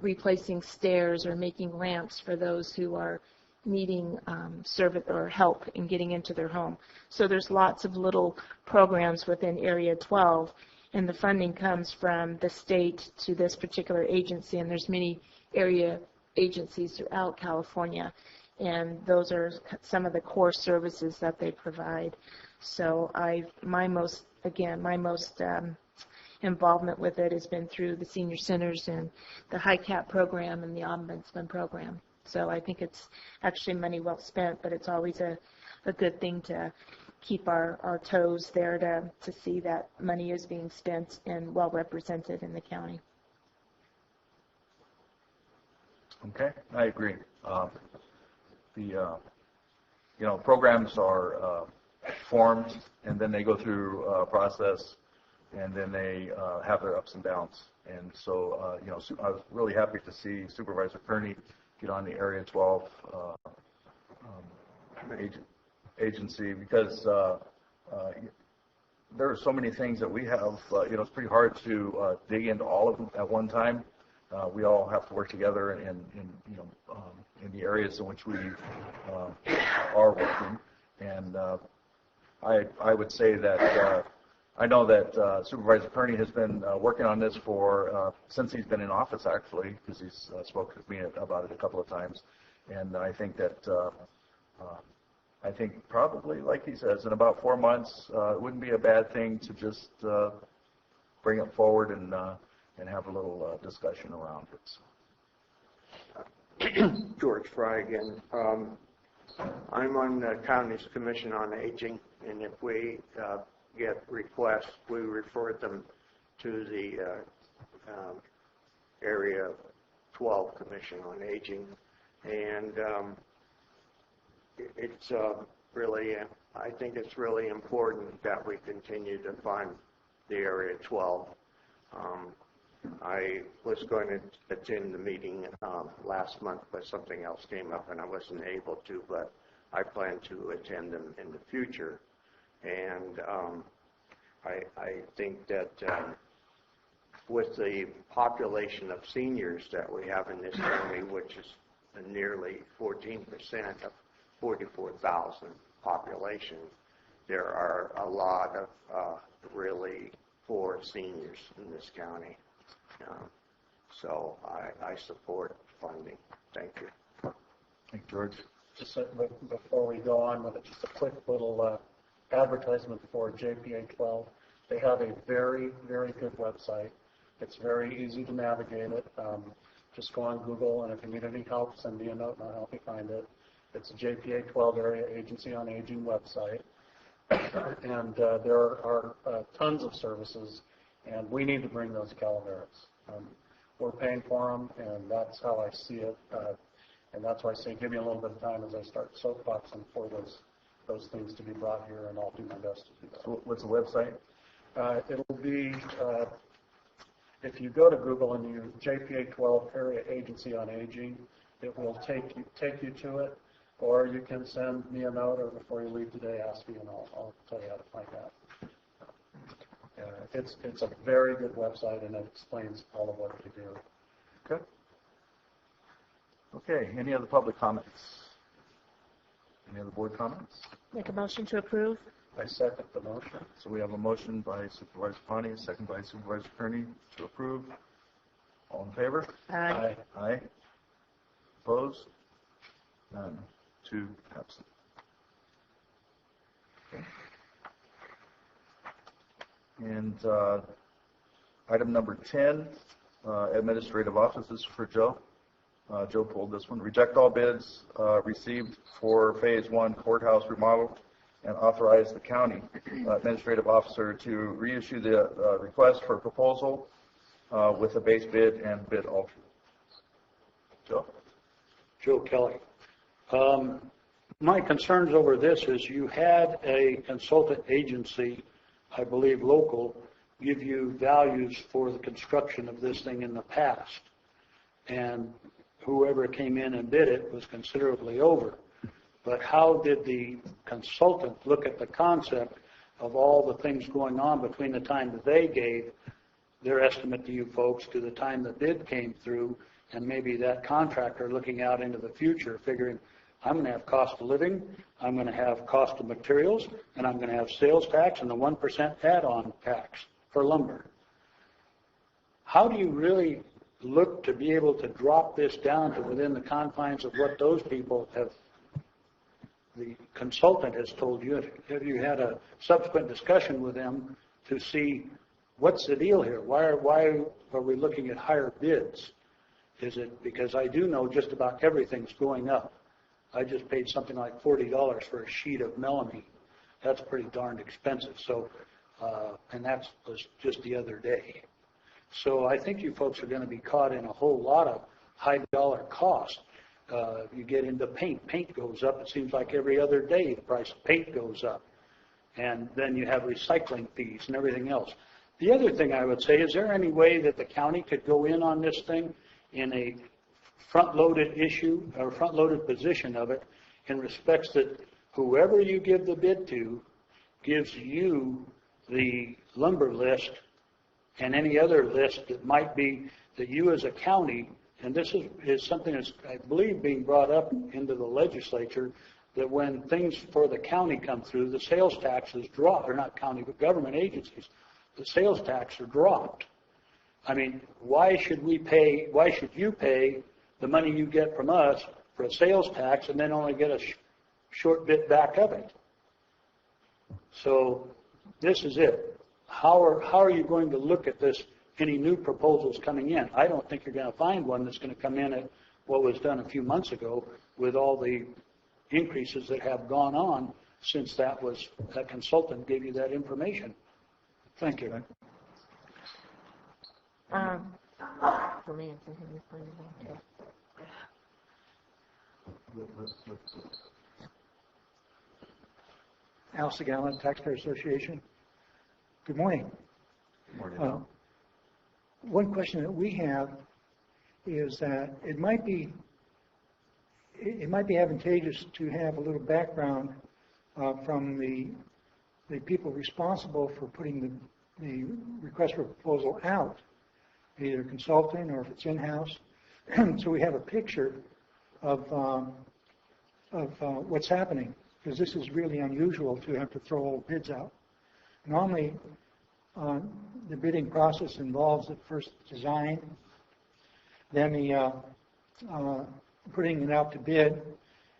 replacing stairs or making ramps for those who are needing service or help in getting into their home. So there's lots of little programs within Area 12, and the funding comes from the state to this particular agency, and there's many area agencies throughout California, and those are some of the core services that they provide. So my most involvement with it has been through the senior centers and the high cap program and the ombudsman program. So I think it's actually money well spent, but it's always a good thing to keep our toes there to see that money is being spent and well represented in the county. Okay, I agree. Programs are formed, and then they go through a process, and then they have their ups and downs. And so, I was really happy to see Supervisor Kearney get on the Area 12 agency, because there are so many things that we have. It's pretty hard to dig into all of them at one time. We all have to work together in the areas in which we are working. And I would say that I know that Supervisor Kearney has been working on this since he's been in office, actually, because he's spoken with me about it a couple of times. And I think that probably, like he says, in about 4 months, it wouldn't be a bad thing to just bring it forward and have a little discussion around it. George Fry again. I'm on the county's Commission on Aging, and if we get requests, we refer them to the Area 12 Commission on Aging. And it's really, I think it's really important that we continue to fund the Area 12. I was going to attend the meeting last month, but something else came up and I wasn't able to, but I plan to attend them in the future. And I think that with the population of seniors that we have in this county, which is nearly 14% of 44,000 population, there are a lot of really poor seniors in this county. So I support funding. Thank you. Thank you, George. Just before we go on with it, just a quick little advertisement for JPA 12. They have a very, very good website. It's very easy to navigate it. Just go on Google, and if you need any help, send me a note and I'll help you find it. It's a JPA 12 Area Agency on Aging website. And there are tons of services, and we need to bring those to Calaveras. We're paying for them, and that's how I see it. And that's why I say give me a little bit of time as I start soapboxing for those things to be brought here, and I'll do my best to do that. So what's the website? It'll be, if you go to Google and you JPA 12 Area Agency on Aging, it will take you to it, or you can send me a note, or before you leave today, ask me, and I'll tell you how to find that. It's a very good website, and it explains all of what we do. Okay. Okay. Any other public comments? Any other board comments? Make a motion to approve. I second the motion. So we have a motion by Supervisor Pawnee, a second by Supervisor Kearney to approve. All in favor? Aye. Aye. Opposed? None. 2 absent. Okay. And item number 10, administrative offices for Joe. Joe pulled this one. Reject all bids received for Phase 1 courthouse remodel and authorize the county administrative officer to reissue the request for proposal with a base bid and bid alternate. Joe? Joe Kelly. My concerns over this is you had a consultant agency, I believe local, give you values for the construction of this thing in the past. And whoever came in and bid it was considerably over. But how did the consultant look at the concept of all the things going on between the time that they gave their estimate to you folks to the time the bid came through, and maybe that contractor looking out into the future figuring, I'm going to have cost of living, I'm going to have cost of materials, and I'm going to have sales tax and the 1% add-on tax for lumber. How do you really look to be able to drop this down to within the confines of what those people have, the consultant has told you? Have you had a subsequent discussion with them to see what's the deal here? Why are we looking at higher bids? Is it because I do know just about everything's going up? I just paid something like $40 for a sheet of melamine. That's pretty darned expensive. So, and that was just the other day. So I think you folks are going to be caught in a whole lot of high dollar costs. You get into paint. Paint goes up. It seems like every other day the price of paint goes up. And then you have recycling fees and everything else. The other thing I would say, is there any way that the county could go in on this thing in a front-loaded issue or front-loaded position of it in respects that whoever you give the bid to gives you the lumber list and any other list that might be that you as a county, and this is something that's, I believe, being brought up into the legislature, that when things for the county come through, the sales taxes drop, or not county, but government agencies, the sales tax are dropped. I mean, why should you pay the money you get from us for a sales tax and then only get a short bit back of it? So this is it. How are you going to look at this, any new proposals coming in? I don't think you're going to find one that's going to come in at what was done a few months ago with all the increases that have gone on since that consultant gave you that information. Thank you. For me, it's in here. Al Segala, Taxpayer Association. Good morning. Good morning. One question that we have is that it might be advantageous to have a little background from the people responsible for putting the request for proposal out, either consulting or if it's in-house, so we have a picture of what's happening, because this is really unusual to have to throw old bids out. Normally, the bidding process involves the first design, then the putting it out to bid,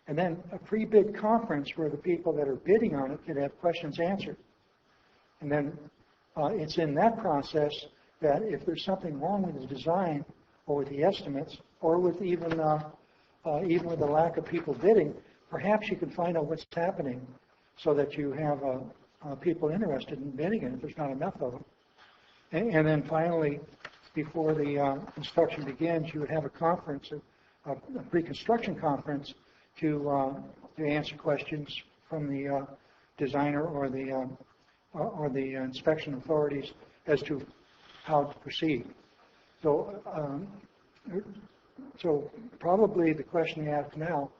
and then a pre-bid conference where the people that are bidding on it can have questions answered. And then it's in that process that if there's something wrong with the design or with the estimates or with even with the lack of people bidding, perhaps you can find out what's happening so that you have people interested in bidding it if there's not enough of them. And then finally, before the construction begins, you would have a conference, a pre-construction conference to answer questions from the designer or the inspection authorities as to how to proceed. So, so probably the question you ask now,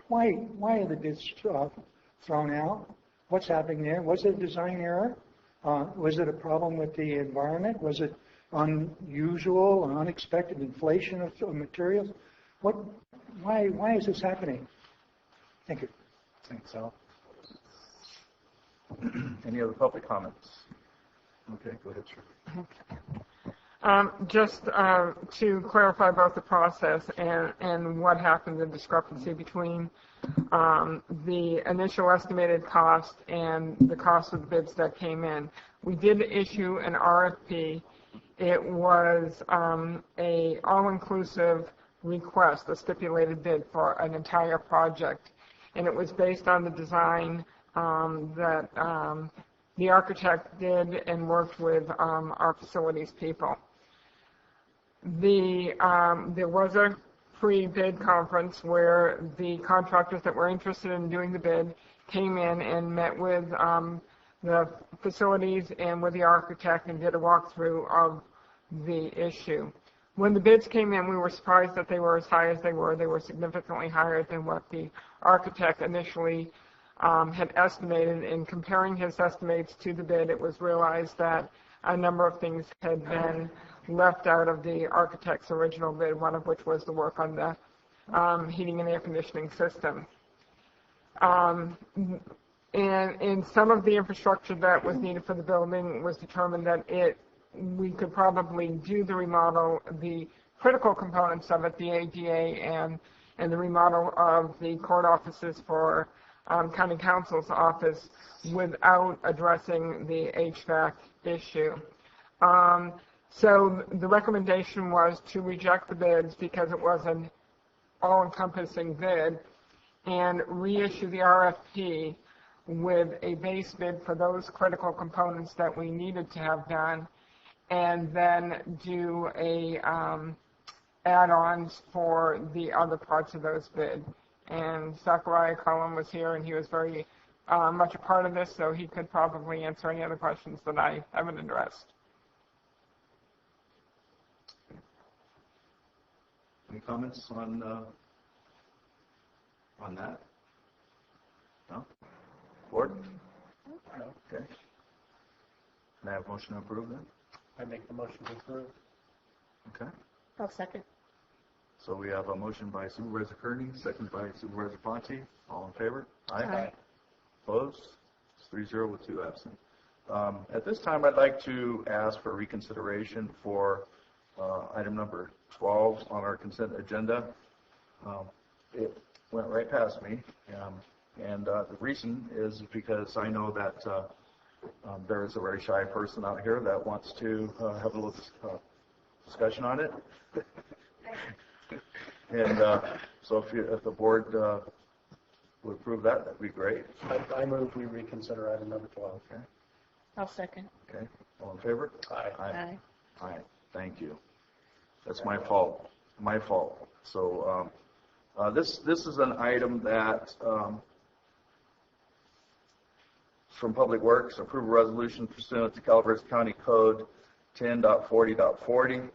why are the bids thrown out? What's happening there? Was it a design error? Was it a problem with the environment? Was it unusual or unexpected inflation of materials? Why is this happening? Thank you. Thanks, Al. Any other public comments? Okay, go ahead, sir. Just to clarify both the process and what happened, the discrepancy between the initial estimated cost and the cost of the bids that came in. We did issue an RFP. It was a all-inclusive request, a stipulated bid for an entire project, and it was based on the design that the architect did and worked with our facilities people. There was a pre-bid conference where the contractors that were interested in doing the bid came in and met with the facilities and with the architect and did a walkthrough of the issue. When the bids came in, we were surprised that they were as high as they were. They were significantly higher than what the architect initially had estimated. In comparing his estimates to the bid, it was realized that a number of things had been left out of the architect's original bid, one of which was the work on the heating and air conditioning system. And in some of the infrastructure that was needed for the building, it was determined that we could probably do the remodel, the critical components of it, the ADA and the remodel of the court offices for county counsel's office without addressing the HVAC issue. So the recommendation was to reject the bids because it was an all-encompassing bid and reissue the RFP with a base bid for those critical components that we needed to have done, and then do a add-ons for the other parts of those bids. And Zachariah Cullen was here, and he was very much a part of this, so he could probably answer any other questions that I haven't addressed. Any comments on that? No? Board? No. Okay. Can I have a motion to approve then? I make the motion to approve. Okay. I'll second. So we have a motion by Supervisor Kearney, second by Supervisor Fonte. All in favor? Aye. Opposed? It's 3-0 with 2 absent. At this time, I'd like to ask for reconsideration for item number 12 on our consent agenda. It went right past me, and the reason is because I know that there is a very shy person out here that wants to have a little discussion on it. And so if the board would approve that, that'd be great. I move we reconsider item number 12. Okay. I'll second. Okay. All in favor? Aye. Aye. Aye. Thank you. That's my fault. My fault. So this is an item that from Public Works, approve a resolution pursuant to Calaveras County Code 10.40.40,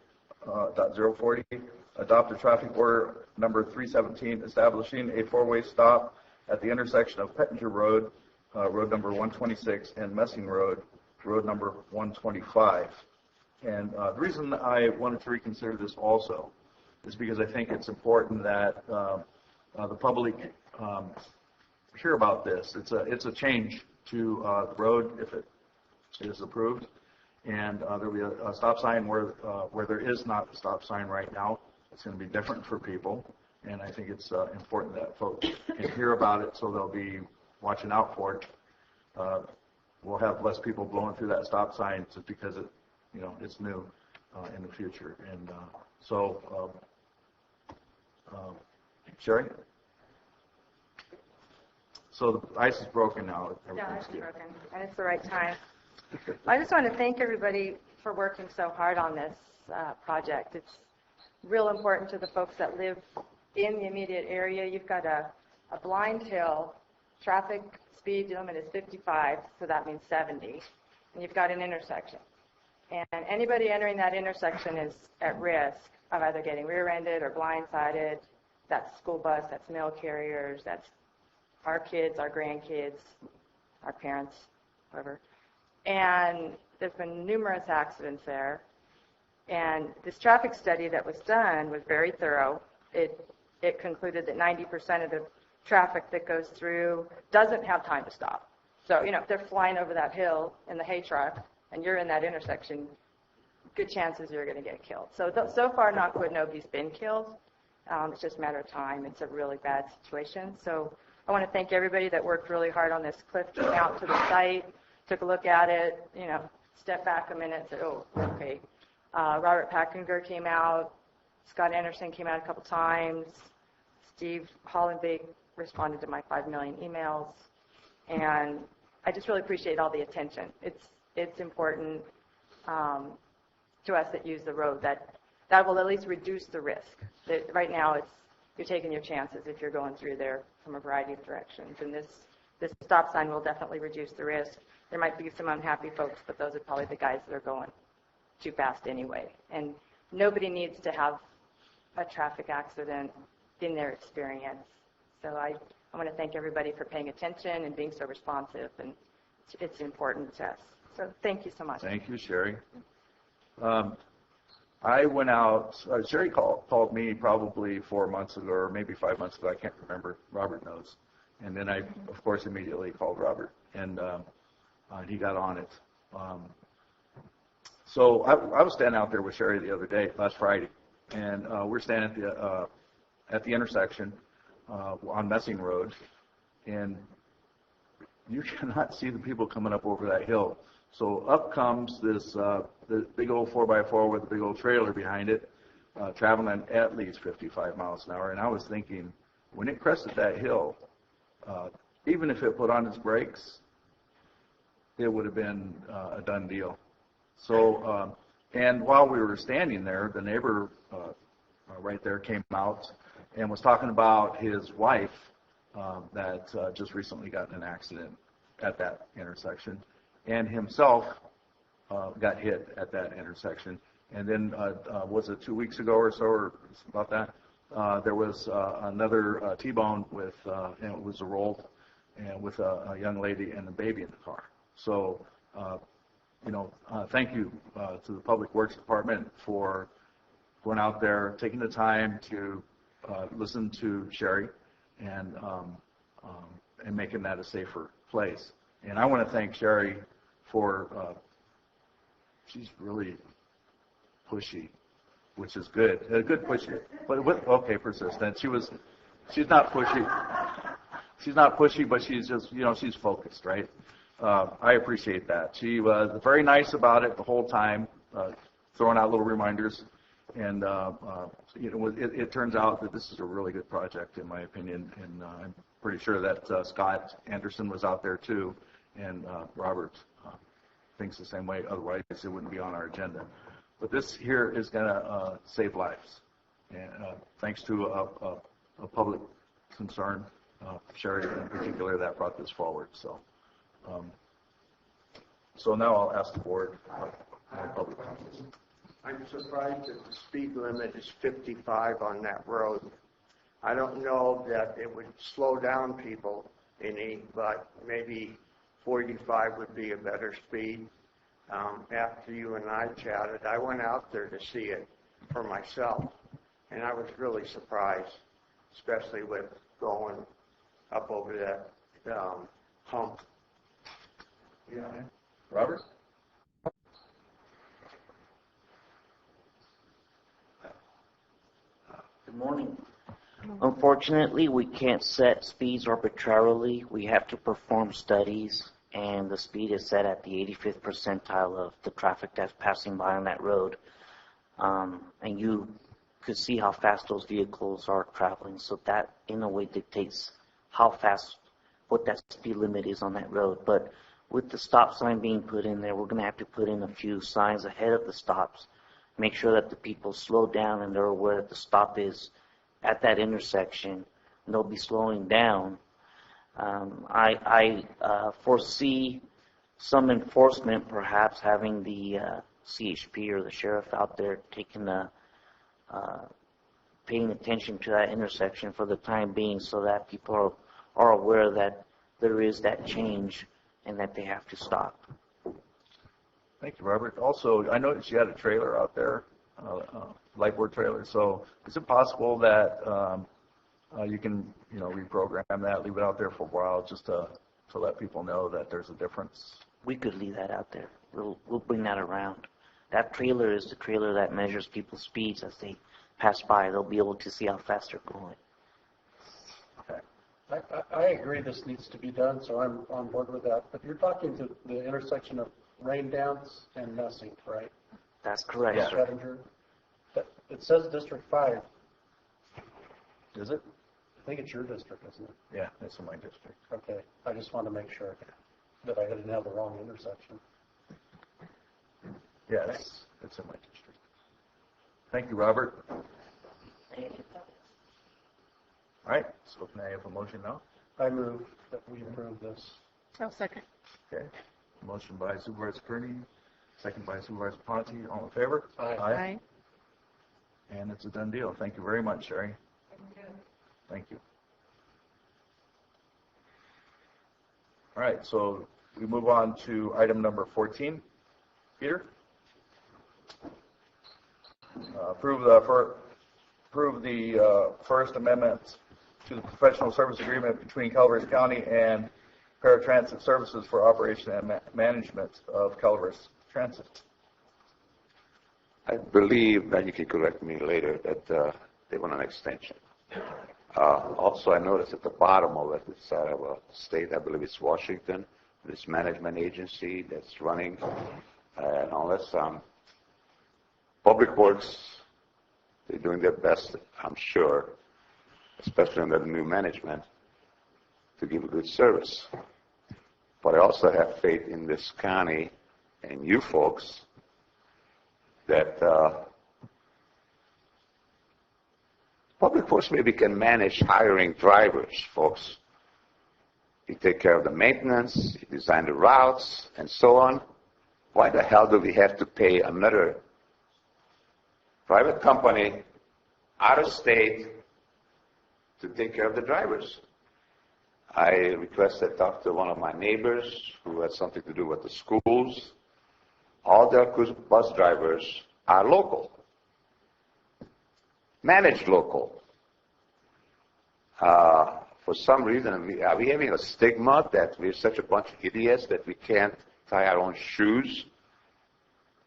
adopt a traffic order number 317, establishing a four-way stop at the intersection of Pettinger Road, road number 126, and Messing Road, road number 125. And the reason I wanted to reconsider this also is because I think it's important that the public hear about this. It's a change to the road if it is approved, and there will be a stop sign where there is not a stop sign right now. It's going to be different for people, and I think it's important that folks can hear about it so they'll be watching out for it. We'll have less people blowing through that stop sign just because it's new in the future. And so, Sherry? So the ice is broken now. Yeah, it's broken, and it's the right time. I just want to thank everybody for working so hard on this project. It's real important to the folks that live in the immediate area. You've got a blind hill. Traffic speed limit is 55, so that means 70. And you've got an intersection. And anybody entering that intersection is at risk of either getting rear-ended or blindsided. That's school bus, that's mail carriers, that's our kids, our grandkids, our parents, whoever. And there's been numerous accidents there. And this traffic study that was done was very thorough. It concluded that 90% of the traffic that goes through doesn't have time to stop. So, if they're flying over that hill in the hay truck and you're in that intersection, good chances you're going to get killed. So so far, knock wood, nobody's been killed. It's just a matter of time. It's a really bad situation. So I want to thank everybody that worked really hard on this. Cliff came out to the site, took a look at it, stepped back a minute, said, oh, okay. Robert Packinger came out. Scott Anderson came out a couple times. Steve Hollenbeek responded to my 5 million emails. And I just really appreciate all the attention. It's important to us that use the road that will at least reduce the risk. Right now, you're taking your chances if you're going through there from a variety of directions. And this stop sign will definitely reduce the risk. There might be some unhappy folks, but those are probably the guys that are going too fast anyway. And nobody needs to have a traffic accident in their experience. So I want to thank everybody for paying attention and being so responsive, and it's important to us. So thank you so much. Thank you, Sherry. I went out, Sherry called me probably 4 months ago, or maybe 5 months ago, I can't remember, Robert knows. And then I, of course, immediately called Robert, and he got on it. So I was standing out there with Sherry the other day, last Friday, and we're standing at the intersection on Messing Road, and you cannot see the people coming up over that hill. So up comes this the big old 4x4 with a big old trailer behind it, traveling at least 55 miles an hour. And I was thinking, when it crested that hill, even if it put on its brakes, it would have been a done deal. So, and while we were standing there, the neighbor right there came out and was talking about his wife that just recently got in an accident at that intersection, and himself got hit at that intersection. And then, was it 2 weeks ago or so, or about that, there was another T-bone with, and it was a roll, and with a young lady and a baby in the car. So, thank you to the Public Works Department for going out there, taking the time to listen to Sherry and making that a safer place. And I want to thank Sherry for, she's really pushy, which is good. A good pushy, but persistent. She's not pushy. She's not pushy, but she's just, she's focused, right? I appreciate that. She was very nice about it the whole time, throwing out little reminders. And, it turns out that this is a really good project, in my opinion. And I'm pretty sure that Scott Anderson was out there, too. And Robert thinks the same way. Otherwise, it wouldn't be on our agenda. But this here is going to save lives. And thanks to a public concern, Sherry in particular, that brought this forward. So now I'll ask the board public comments. I'm surprised that the speed limit is 55 on that road. I don't know that it would slow down people any, but maybe 45 would be a better speed. After you and I chatted, I went out there to see it for myself, and I was really surprised, especially with going up over that hump. Yeah. Robert? Good morning. Unfortunately, we can't set speeds arbitrarily. We have to perform studies, and the speed is set at the 85th percentile of the traffic that's passing by on that road. And you could see how fast those vehicles are traveling, so that in a way dictates how fast, what that speed limit is on that road. But with the stop sign being put in there, we're going to have to put in a few signs ahead of the stops, make sure that the people slow down and they're aware that the stop is at that intersection, and they'll be slowing down. I foresee some enforcement, perhaps having the CHP or the sheriff out there taking paying attention to that intersection for the time being, so that people are aware that there is that change and that they have to stop. Thank you, Robert. Also, I noticed you had a trailer out there, lightboard trailer. So is it possible that you can, reprogram that, leave it out there for a while, just to let people know that there's a difference? We could leave that out there. We'll bring that around. That trailer is the trailer that measures people's speeds as they pass by. They'll be able to see how fast they're going. I agree this needs to be done, so I'm on board with that. But you're talking to the intersection of Rain Dance and Messing, right? That's correct. Yeah. Schrodinger. It says District 5. Is it? I think it's your district, isn't it? Yeah, it's in my district. Okay. I just want to make sure that I didn't have the wrong intersection. Yes, it's in my district. Thank you, Robert. All right, so can I have a motion now? I move that we approve this. I'll second. Okay. Motion by Supervisor Kearney, second by Supervisor Ponte. All in favor? Aye. And it's a done deal. Thank you very much, Sherry. Thank you. All right, so we move on to item number 14. Peter? Approve the First Amendment to the Professional Service Agreement between Calaveras County and Paratransit Services for operation and management of Calaveras Transit. I believe, and you can correct me later, that they want an extension. Also, I noticed at the bottom of it, it's out of a state, I believe it's Washington, this management agency that's running, and unless Public Works, they're doing their best, I'm sure, especially under the new management, to give a good service. But I also have faith in this county and you folks that Public Works maybe can manage hiring drivers, folks. You take care of the maintenance, you design the routes, and so on. Why the hell do we have to pay another private company out of state to take care of the drivers? I requested talk to one of my neighbors who had something to do with the schools. All their bus drivers are local, managed local. For some reason, are we having a stigma that we're such a bunch of idiots that we can't tie our own shoes,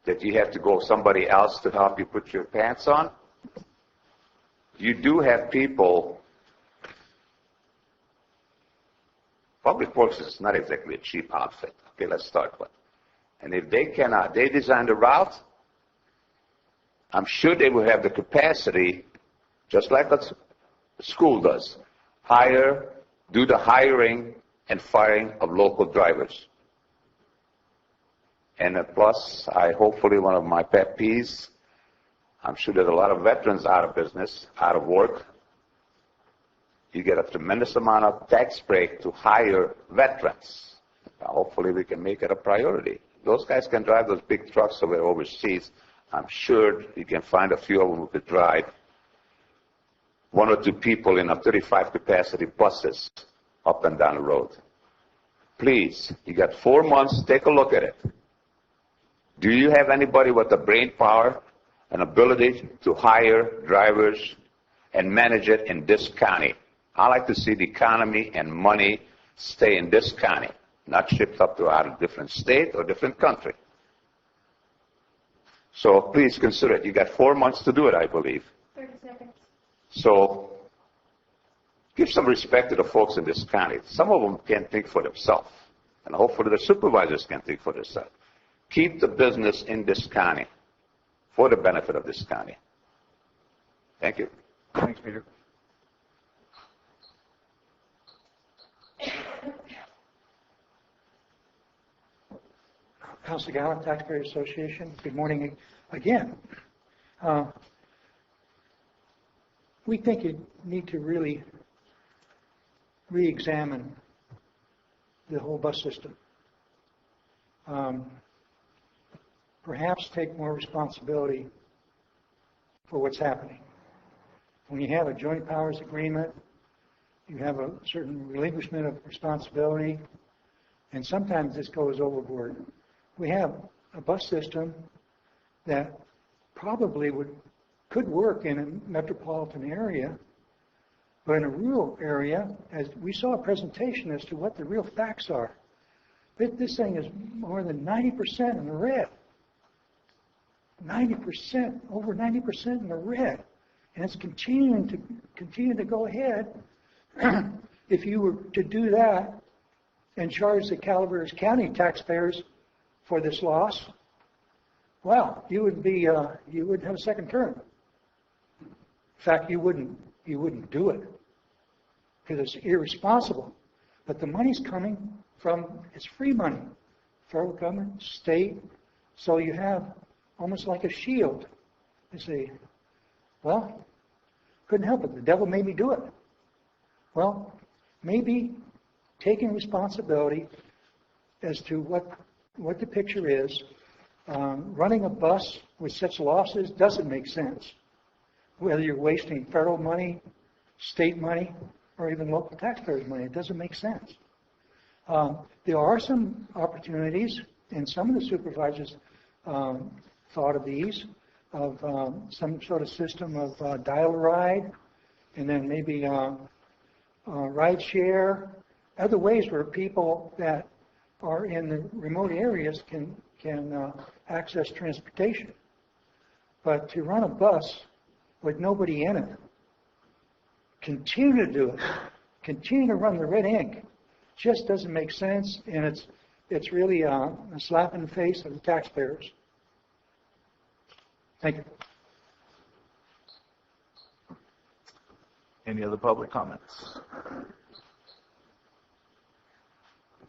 that you have to go somebody else to help you put your pants on? You do have people. Public Works is not exactly a cheap outfit. Okay, let's start with. And if they cannot, they design the route, I'm sure they will have the capacity, just like a school does, do the hiring and firing of local drivers. And plus, hopefully one of my pet peeves, I'm sure there's a lot of veterans out of business, out of work. You get a tremendous amount of tax break to hire veterans. Hopefully we can make it a priority. Those guys can drive those big trucks away overseas. I'm sure you can find a few of them who could drive one or two people in a 35 capacity buses up and down the road. Please, you got 4 months, take a look at it. Do you have anybody with the brain power and ability to hire drivers and manage it in this county? I like to see the economy and money stay in this county, not shipped up to a different state or different country. So please consider it. You got 4 months to do it, I believe. 30 seconds. So give some respect to the folks in this county. Some of them can't think for themselves, and hopefully the supervisors can think for themselves. Keep the business in this county for the benefit of this county. Thank you. Thanks, Peter. Council Gallup, Taxpayer Association. Good morning again. We think you need to really re-examine the whole bus system. Perhaps take more responsibility for what's happening. When you have a joint powers agreement, you have a certain relinquishment of responsibility, and sometimes this goes overboard. We have a bus system that probably could work in a metropolitan area, but in a rural area, as we saw a presentation as to what the real facts are. This thing is more than 90% in the red. 90%, over 90% in the red, and it's continuing to go ahead. If you were to do that and charge the Calaveras County taxpayers for this loss, well, you wouldn't have a second term. In fact, you wouldn't do it because it's irresponsible. But the money's coming from, it's free money, federal government, state, so you have almost like a shield. You say, well, couldn't help it. The devil made me do it. Well, maybe taking responsibility as to what the picture is, running a bus with such losses doesn't make sense. Whether you're wasting federal money, state money, or even local taxpayers' money, it doesn't make sense. There are some opportunities, and some of the supervisors thought of these, of some sort of system of dial-a-ride, and then maybe ride share, other ways where people that are in the remote areas can access transportation. But to run a bus with nobody in it, continue to do it, continue to run the red ink, just doesn't make sense, and it's really a slap in the face of the taxpayers. Thank you. Any other public comments?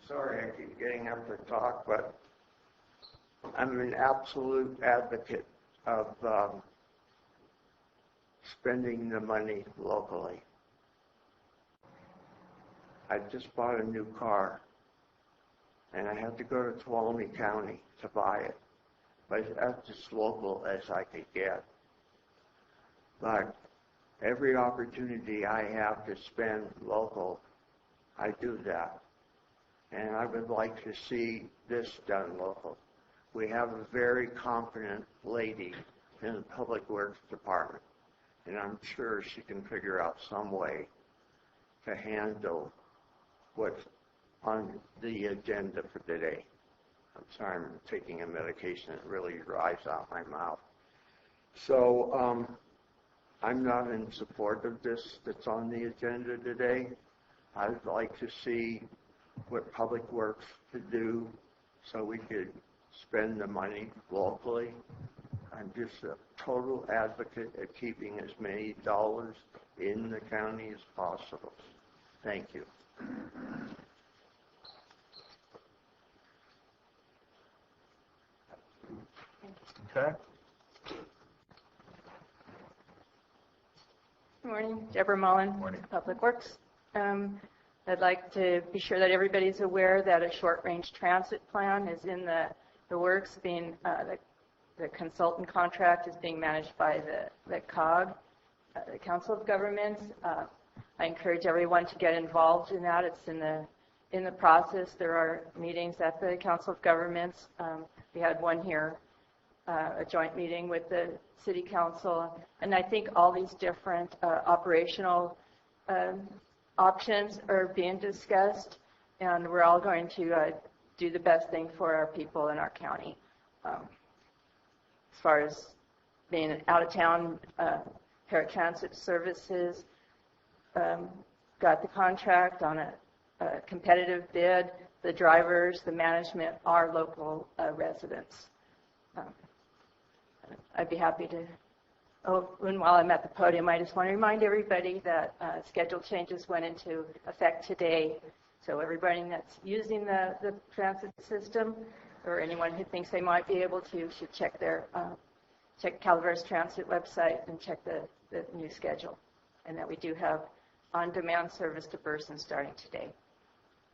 Sorry I keep getting up to talk, but I'm an absolute advocate of spending the money locally. I just bought a new car, and I had to go to Tuolumne County to buy it, but that's as local as I could get. But every opportunity I have to spend local, I do that. And I would like to see this done local. We have a very competent lady in the Public Works Department, and I'm sure she can figure out some way to handle what's on the agenda for today. I'm sorry, I'm taking a medication that really dries out my mouth. So I'm not in support of this that's on the agenda today. I'd like to see what Public Works could do so we could spend the money locally. I'm just a total advocate of keeping as many dollars in the county as possible. Thank you. Okay. Good morning, Deborah Mullen, Public Works. I'd like to be sure that everybody's aware that a short-range transit plan is in the works. Being the consultant contract is being managed by the COG, the Council of Governments. I encourage everyone to get involved in that. It's in the process. There are meetings at the Council of Governments. We had one here, a joint meeting with the City Council, and I think all these different operational options are being discussed, and we're all going to do the best thing for our people in our county. As far as being out-of-town paratransit services, got the contract on a competitive bid. The drivers, the management are local residents. I'd be happy to. Oh, and while I'm at the podium, I just want to remind everybody that schedule changes went into effect today. So everybody that's using the transit system, or anyone who thinks they might be able to, should check check Calaveras Transit website and check the new schedule. And that we do have on-demand service to Burson starting today.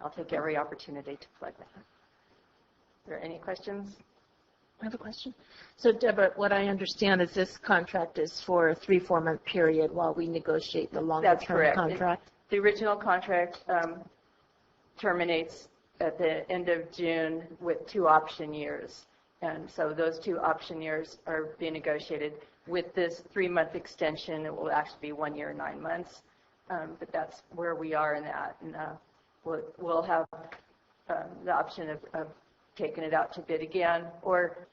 I'll take every opportunity to plug that. Are there any questions? I have a question. So, Deborah, what I understand is this contract is for a 3-4 month period while we negotiate the longer-term contract? The original contract terminates at the end of June with 2 option years. And so those 2 option years are being negotiated. With this 3-month extension, it will actually be 1 year, 9 months. But that's where we are in that. And we'll have the option of taking it out to bid again, or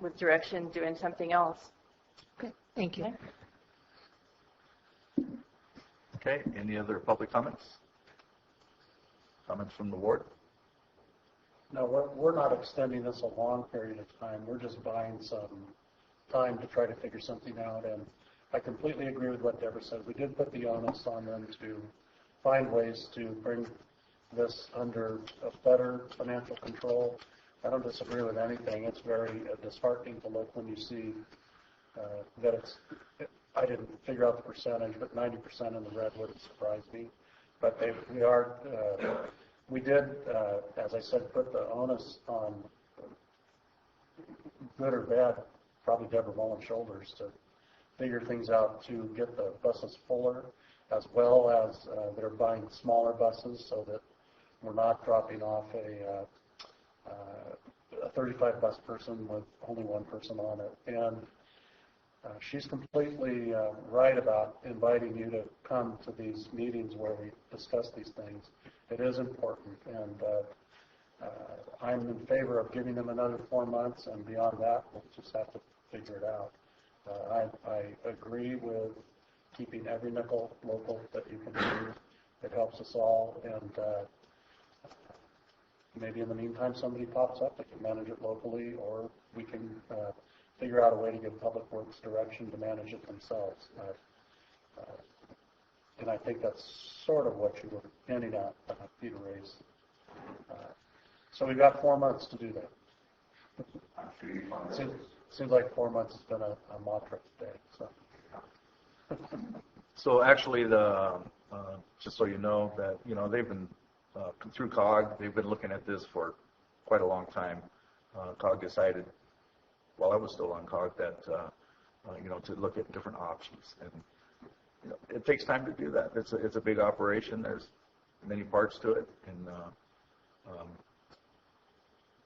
with direction doing something else. Okay, thank you. Okay, any other public comments? Comments from the ward? No, we're not extending this a long period of time. We're just buying some time to try to figure something out. And I completely agree with what Deborah said. We did put the onus on them to find ways to bring this under a better financial control. I don't disagree with anything. It's very disheartening to look when you see that I didn't figure out the percentage, but 90% in the red wouldn't surprise me. But we did, as I said, put the onus on, good or bad, probably Deborah Mullen's shoulders to figure things out to get the buses fuller, as well as they're buying smaller buses so that we're not dropping off a 35 bus person with only one person on it. And she's completely right about inviting you to come to these meetings where we discuss these things. It is important, and I'm in favor of giving them another 4 months, and beyond that, we'll just have to figure it out. I agree with keeping every nickel local that you can do. It helps us all, and maybe in the meantime somebody pops up that can manage it locally, or we can figure out a way to give Public Works direction to manage it themselves. And I think that's sort of what you were hinting at, Peter Ray's. So we've got 4 months to do that. Seems like 4 months has been a mantra today. So actually, just so you know, that they've been through COG. They've been looking at this for quite a long time. COG decided, while I was still on COG, that to look at different options, and it takes time to do that. It's a big operation. There's many parts to it, and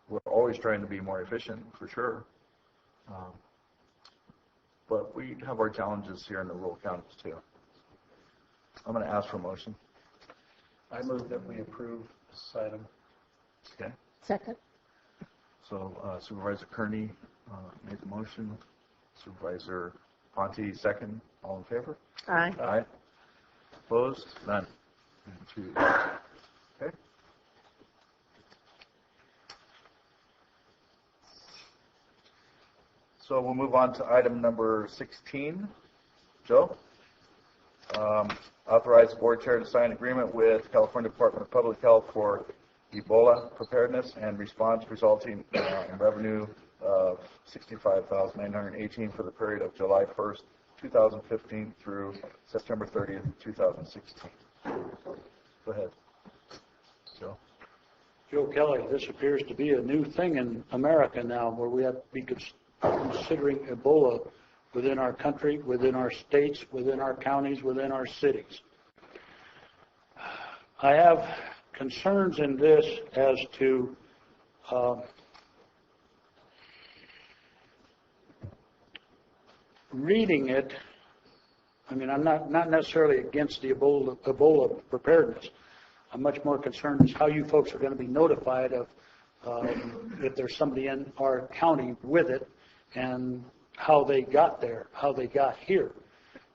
we're always trying to be more efficient, for sure. But we have our challenges here in the rural counties too. I'm going to ask for a motion. I move that we approve this item. Okay. Second. So Supervisor Kearney made the motion. Supervisor Ponte, second. All in favor? Aye. Aye. Opposed? None. 2. Okay. So we'll move on to item number 16. Joe? Authorize board chair to sign agreement with California Department of Public Health for Ebola preparedness and response, resulting in revenue of $65,918 for the period of July 1st, 2015 through September 30th, 2016. Go ahead, Joe. Joe Kelly, this appears to be a new thing in America now, where we have to be considering Ebola within our country, within our states, within our counties, within our cities. I have concerns in this as to reading it. I mean, I'm not necessarily against the Ebola preparedness. I'm much more concerned as how you folks are going to be notified of if there's somebody in our county with it, and how they got there, how they got here,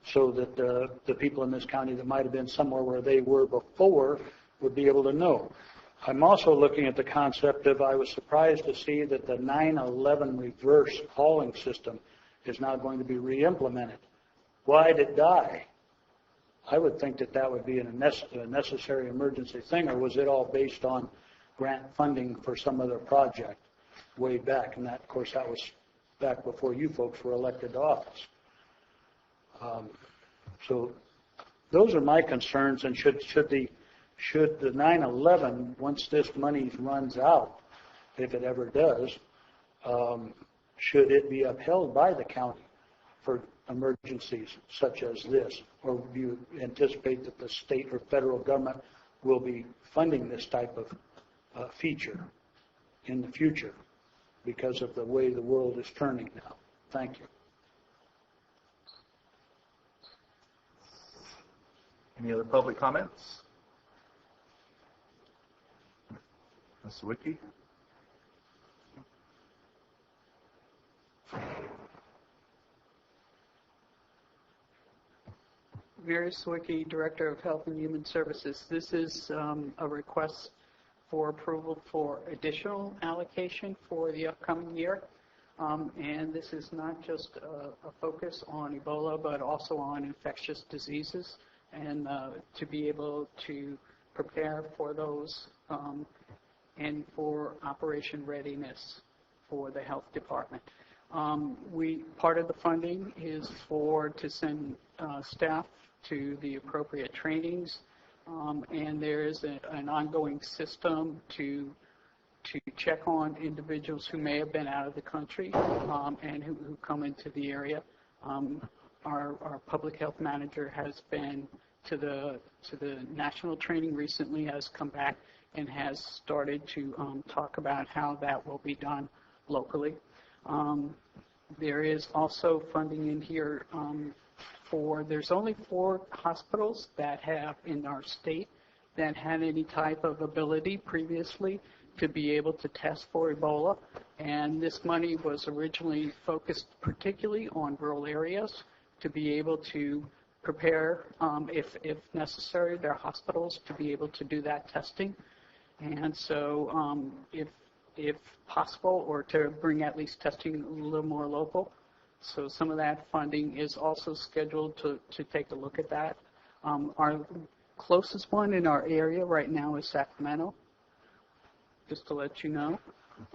so that the people in this county that might have been somewhere where they were before would be able to know. I'm also looking at the concept of, I was surprised to see that the 9/11 reverse calling system is now going to be re-implemented. Why'd it die? I would think that that would be a necessary emergency thing, or was it all based on grant funding for some other project way back? And that, of course, that was back before you folks were elected to office. So those are my concerns, and should the 9/11, once this money runs out, if it ever does, should it be upheld by the county for emergencies such as this? Or do you anticipate that the state or federal government will be funding this type of feature in the future because of the way the world is turning now? Thank you. Any other public comments? Ms. Wicki? Mary Sawicki, Director of Health and Human Services. This is a request for approval for additional allocation for the upcoming year. And this is not just a focus on Ebola, but also on infectious diseases, and to be able to prepare for those and for operation readiness for the health department. Part of the funding is to send staff to the appropriate trainings, and there is an ongoing system to check on individuals who may have been out of the country and who come into the area. Our public health manager has been to the national training recently, has come back and has started to talk about how that will be done locally. There is also funding in here there's only 4 hospitals that have in our state that had any type of ability previously to be able to test for Ebola, and this money was originally focused particularly on rural areas to be able to prepare, if necessary, their hospitals to be able to do that testing. And so if possible, or to bring at least testing a little more local. So some of that funding is also scheduled to take a look at that. Our closest one in our area right now is Sacramento, just to let you know.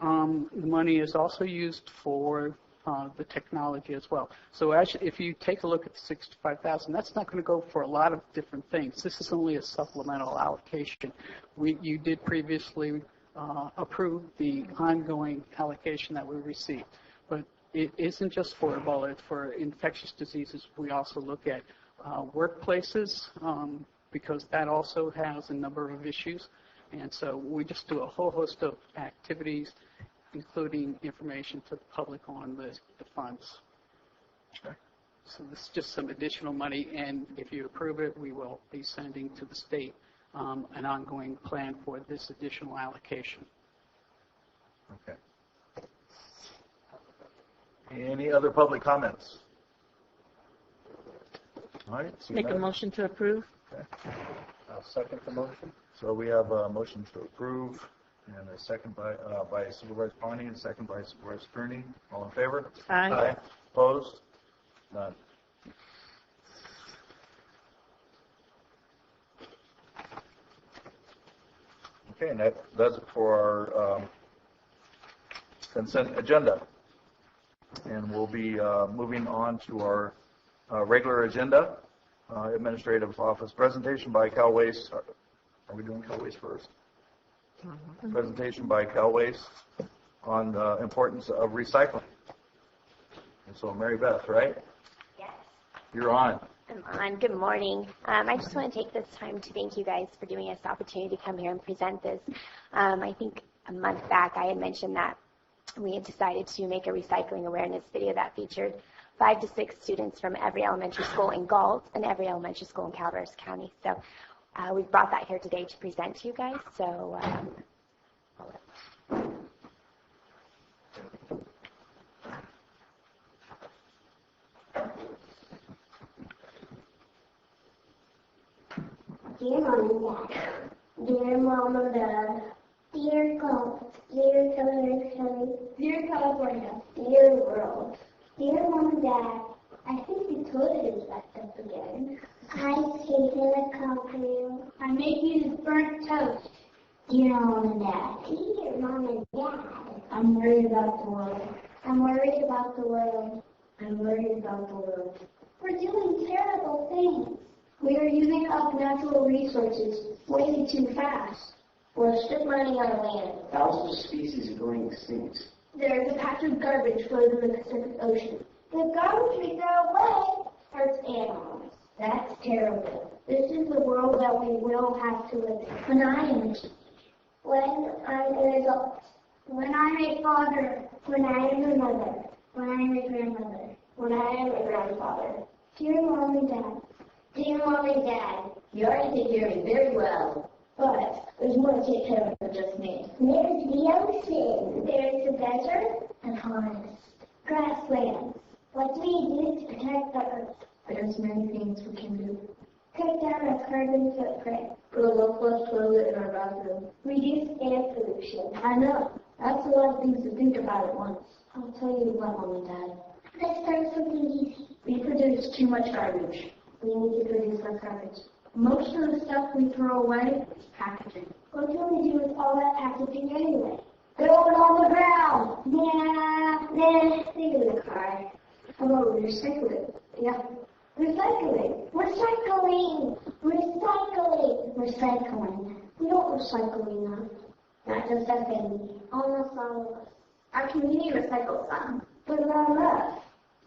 The money is also used for the technology as well. So actually, if you take a look at the $65,000, that's not going to go for a lot of different things. This is only a supplemental allocation. You did previously approve the ongoing allocation that we received, but it isn't just for Ebola, it's for infectious diseases. We also look at workplaces because that also has a number of issues. And so we just do a whole host of activities, including information to the public on the funds. Okay. So this is just some additional money, and if you approve it, we will be sending to the state an ongoing plan for this additional allocation. Okay. Any other public comments? All right. Make a motion to approve. Okay. I'll second the motion. So we have a motion to approve and a second by Supervisor Pawnee and a second by Supervisor Kearney. All in favor? Aye. Aye. Opposed? None. Okay, and that does it for our consent agenda. And we'll be moving on to our regular agenda. Administrative office presentation by Cal Waste. Are we doing Cal Waste first? Mm-hmm. Presentation by Cal Waste on the importance of recycling. And so Mary Beth, right? Yes. You're on. I'm on. Good morning. I just want to take this time to thank you guys for giving us the opportunity to come here and present this. I think a month back I had mentioned that we had decided to make a recycling awareness video that featured 5 to 6 students from every elementary school in Galt and every elementary school in Calaveras County. So we brought that here today to present to you guys. So Dear Mom and Dad, dear Mom and Dad, dear Galt, dear Calaveras County, dear California, dear world, dear Mom and Dad, I think the toilet is backed up again. I skate in the concrete. I'm making burnt toast. Dear Mom and Dad, dear Mom and Dad, I'm worried about the world. I'm worried about the world. I'm worried about the world. We're doing terrible things. We are using up natural resources way too fast. We're strip mining our land. Thousands of species are going extinct. There's a patch of garbage floating in the Pacific Ocean. The garbage we throw away hurts animals. That's terrible. This is the world that we will have to live in. When I am a kid. When I'm an adult. When I'm a father. When I am a mother. When I am a grandmother. When I am a grandfather. Dear Mom and Dad. Dear Mom and Dad, you already take care of me very well. But there's more to take care of than just me. There's the ocean. There's the desert and forest. Grasslands. What do we do to protect the earth? There's many things we can do. Cut down our carbon footprint. Put a low-flush toilet in our bathroom. Reduce air pollution. I know. That's a lot of things to think about at once. I'll tell you what, Mom and Dad. Let's start something easy. We produce too much garbage. We need to produce less garbage. Most of the stuff we throw away is packaging. What can we do with all that packaging anyway? Throw it on the ground. Nah, leave it in the car. How about we recycle it? Yeah. Recycling. Recycling. Recycling. Recycling. We don't recycle enough. Not just us, baby. Almost all of us. Our community recycles some, but not enough.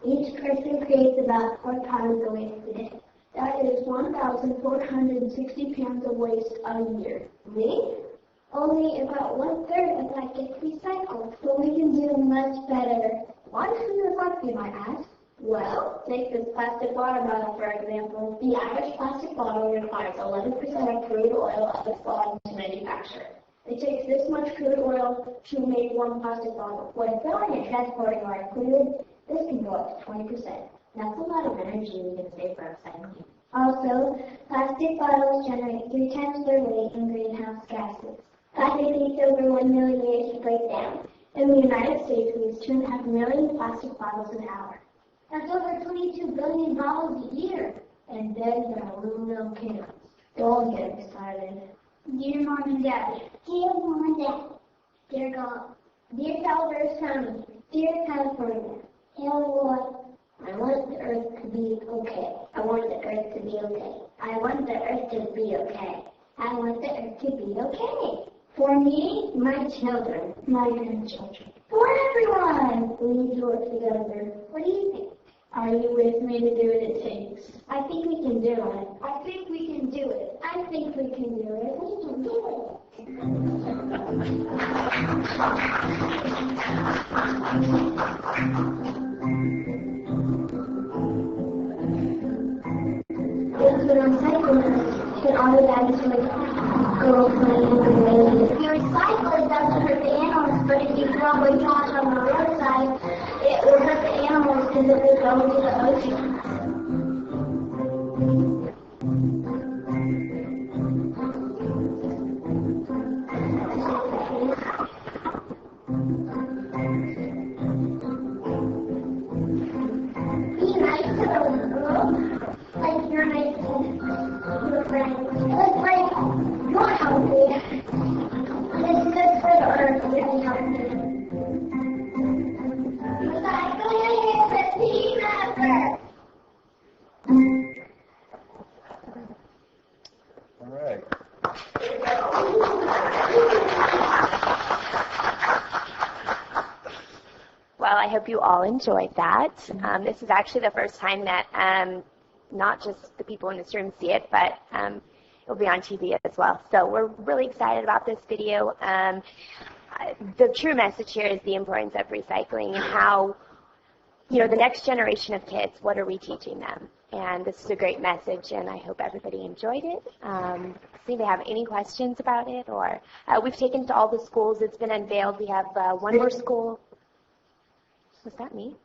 Each person creates about 4 pounds of waste a day. That is 1,460 pounds of waste a year. Me? Only about 1/3 of that gets recycled, but we can do much better. Why do we recycle, you might ask? Well, take this plastic water bottle, for example. The average plastic bottle requires 11% of crude oil of its volume to manufacture. It takes this much crude oil to make one plastic bottle. When filling and transporting are included, this can go up to 20%. That's a lot of energy we can save for recycling. Also, plastic bottles generate 3 times their weight in greenhouse gases. Plastic takes over 1 million years to break down. In the United States, we use 2.5 million plastic bottles an hour. That's over 22 billion bottles a year. And then there are aluminum cans. Don't get me started. Dear Mom and Dad. Dear Mom and Dad. Dear God. Dear Calaveras County. Dear California. Tell me what. I want the earth to be okay. I want the earth to be okay. I want the earth to be okay. I want the earth to be okay. For me, my children, my grandchildren. For everyone. We need to work together. What do you think? Are you with me to do what it takes? I think we can do it. I think we can do it. I think we can do it. We can do it. That's what I'm saying. But all of that is like girlfriend. If you recycle, it doesn't hurt the animals, but if you throw away trash on the roadside, it will hurt the animals because it will go into the ocean. Be nice to the world, like you're nice to your friends. It's like you're healthy. It's good for the earth to be healthy. All right. Well, I hope you all enjoyed that. This is actually the first time that not just the people in this room see it, but it'll be on TV as well. So we're really excited about this video. The true message here is the importance of recycling and how, you know, the next generation of kids, what are we teaching them? And this is a great message, and I hope everybody enjoyed it. See if they have any questions about it, or we've taken it to all the schools. It's been unveiled. We have one more school. Was that me?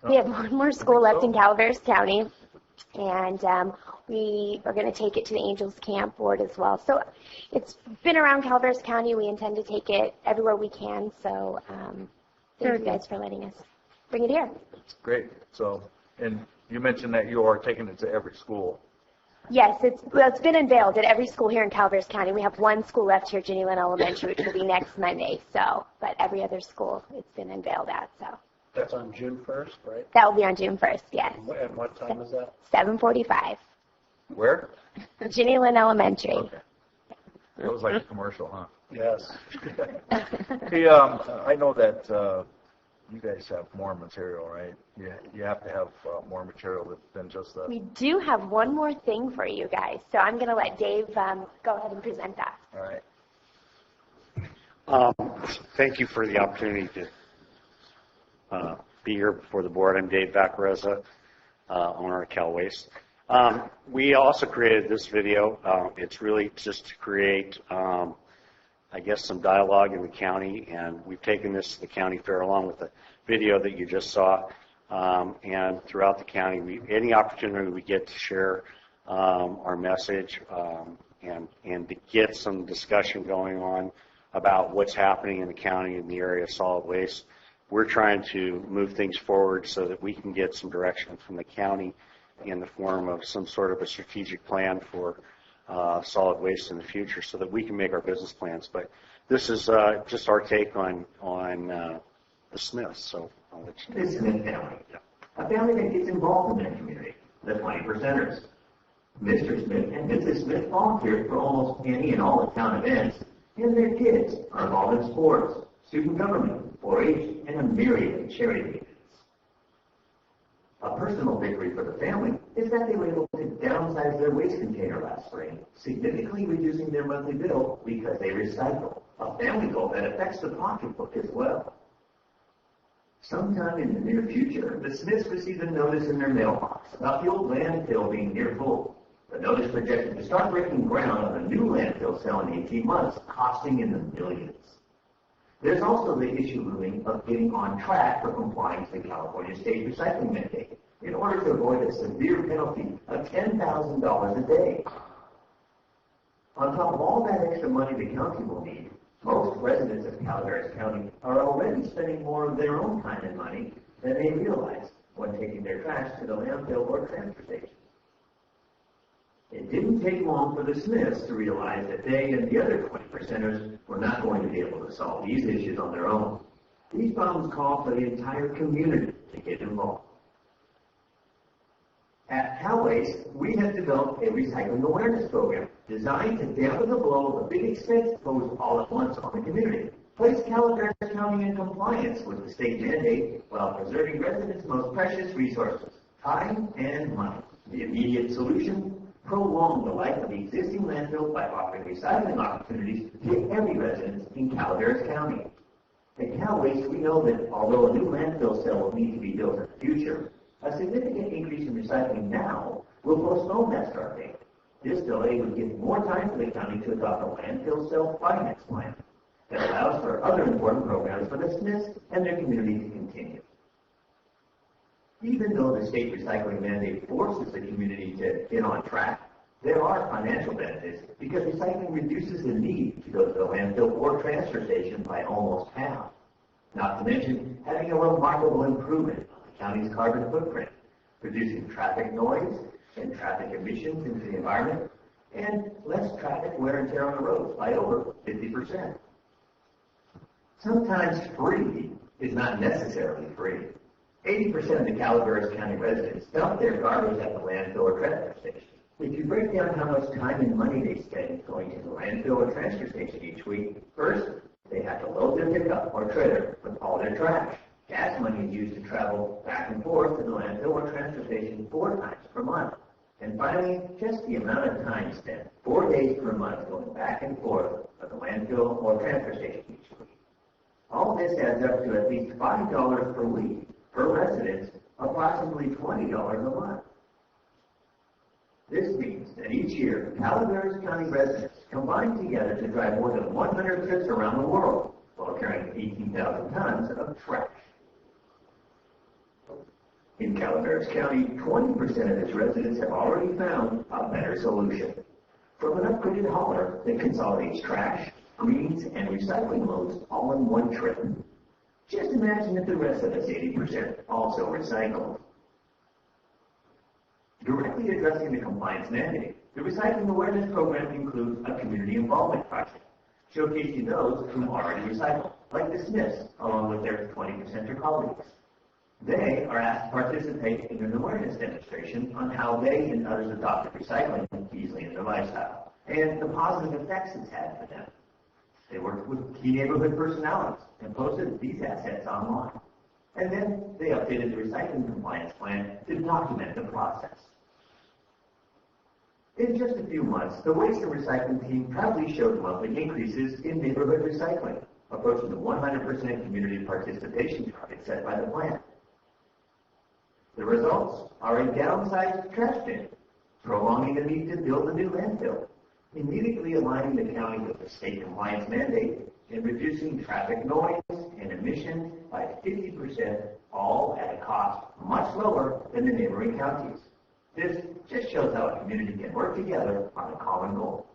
We have one more school left in Calaveras County, and we are going to take it to the Angels Camp Board as well. So it's been around Calaveras County. We intend to take it everywhere we can. So thank you guys for letting us bring it here. Great. So, and you mentioned that you are taking it to every school. Yes, it's been unveiled at every school here in Calaveras County. We have one school left here, Jenny Lynn Elementary, which will be next Monday. So, but every other school it's been unveiled at. So. That's on June 1st, right? That will be on June 1st, yes. And what time is that? 7:45. Where? Jenny Lynn Elementary. Okay. That was like a commercial, huh? Yes. Hey, I know that you guys have more material, right? You have to have more material than just the... We do have one more thing for you guys, so I'm going to let Dave go ahead and present that. All right. Thank you for the opportunity to be here before the board. I'm Dave Vaccarezza, owner of Cal Waste. We also created this video. It's really just to create, I guess, some dialogue in the county, and we've taken this to the county fair along with the video that you just saw. And throughout the county, any opportunity we get to share our message and to get some discussion going on about what's happening in the county in the area of solid waste. We're trying to move things forward so that we can get some direction from the county in the form of some sort of a strategic plan for solid waste in the future so that we can make our business plans. But this is just our take on the Smiths. So I'll let you The Smith family. A family that gets involved in their community, the 20%ers. Mr. Smith and Mrs. Smith volunteered for almost any and all the town events, and their kids are involved in sports, student government, 4-H, and a myriad of charity events. A personal victory for the family is that they were able to downsize their waste container last spring, significantly reducing their monthly bill because they recycle, a family goal that affects the pocketbook as well. Sometime in the near future, the Smiths received a notice in their mailbox about the old landfill being near full. The notice projected to start breaking ground on a new landfill cell in 18 months, costing in the millions. There's also the issue looming of getting on track for complying with the California state recycling mandate in order to avoid a severe penalty of $10,000 a day. On top of all that extra money the county will need, most residents of Calaveras County are already spending more of their own time and money than they realize when taking their trash to the landfill or transfer station. It didn't take long for the Smiths to realize that they and the other 20%ers were not going to be able to solve these issues on their own. These problems call for the entire community to get involved. At Calaveras, we have developed a recycling awareness program designed to dampen the blow of a big expense posed all at once on the community. Place Calaveras County in compliance with the state mandate while preserving residents' most precious resources, time and money. The immediate solution: prolong the life of the existing landfill by offering recycling opportunities to every resident in Calaveras County. At Cal Waste, we know that although a new landfill cell will need to be built in the future, a significant increase in recycling now will postpone that start date. This delay would give more time for the county to adopt a landfill cell finance plan that allows for other important programs for the Smiths and their community to continue. Even though the state recycling mandate forces the community to get on track, there are financial benefits because recycling reduces the need to go to the landfill or transfer station by almost half. Not to mention having a remarkable improvement on the county's carbon footprint, reducing traffic noise and traffic emissions into the environment, and less traffic wear and tear on the roads by over 50%. Sometimes free is not necessarily free. 80% of the Calaveras County residents dump their garbage at the landfill or transfer station. If you break down how much time and money they spend going to the landfill or transfer station each week, first, they have to load their pickup or trailer with all their trash. Gas money is used to travel back and forth to the landfill or transfer station 4 times per month. And finally, just the amount of time spent, 4 days per month going back and forth to the landfill or transfer station each week. All this adds up to at least $5 per week per resident, approximately $20 a month. This means that each year, Calaveras County residents combine together to drive more than 100 trips around the world while carrying 18,000 tons of trash. In Calaveras County, 20% of its residents have already found a better solution. From an upgraded hauler that consolidates trash, greens, and recycling loads all in one trip. Just imagine if the rest of us 80% also recycled. Directly addressing the compliance mandate, the Recycling Awareness Program includes a community involvement project, showcasing those who already recycle, like the Smiths, along with their 20%er colleagues. They are asked to participate in an awareness demonstration on how they and others adopted recycling easily in their lifestyle, and the positive effects it's had for them. They worked with key neighborhood personalities and posted these assets online. And then they updated the recycling compliance plan to document the process. In just a few months, the waste and recycling team proudly showed monthly increases in neighborhood recycling, approaching the 100% community participation target set by the plan. The results are a downsized trash bin, prolonging the need to build a new landfill, immediately aligning the county with the state compliance mandate and reducing traffic noise and emissions by 50%, all at a cost much lower than the neighboring counties. This just shows how a community can work together on a common goal.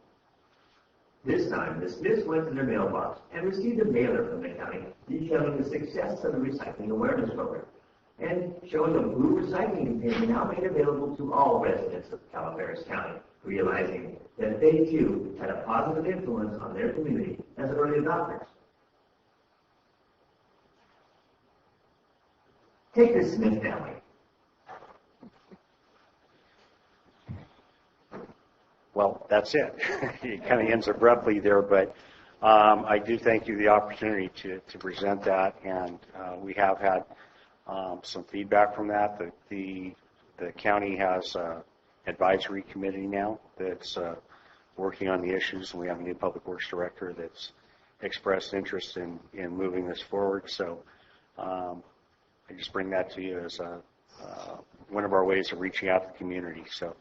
This time, the Smiths went to their mailbox and received a mailer from the county detailing the success of the Recycling Awareness Program and showing a blue recycling container now made available to all residents of Calaveras County, realizing that they too had a positive influence on their community as early adopters. Take the Smith family. Well, that's it. It kind of ends abruptly there, but I do thank you the opportunity to present that, and we have had some feedback from that. The county has an advisory committee now that's working on the issues, and we have a new public works director that's expressed interest in moving this forward. So I just bring that to you as one of our ways of reaching out to the community. So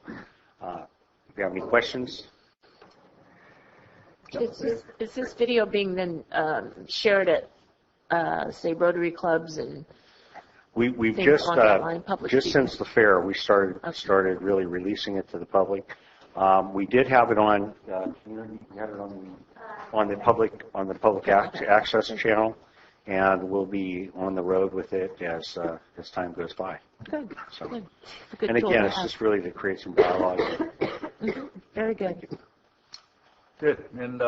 if you have any questions. Is this video being then shared at, say, Rotary clubs and We've things just on online, public just speaking? since the fair we started really releasing it to the public. We did have it on we had it on the public access channel, and we'll be on the road with it as time goes by. Good. So, Good. It's a good and tool again, to it's have. just really to create some dialogue. Very good. Good, and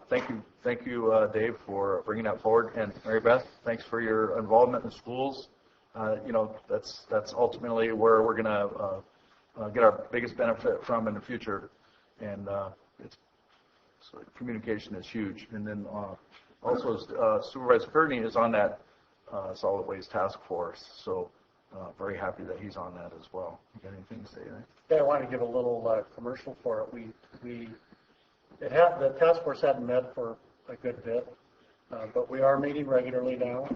thank you, Dave, for bringing that forward, and Mary Beth, thanks for your involvement in the schools. That's ultimately where we're going to get our biggest benefit from in the future, and so communication is huge. And then also Supervisor Kearney is on that solid waste task force, so very happy that he's on that as well. You got anything to say there? Yeah, I wanted to give a little commercial for it. The task force hadn't met for a good bit, but we are meeting regularly now.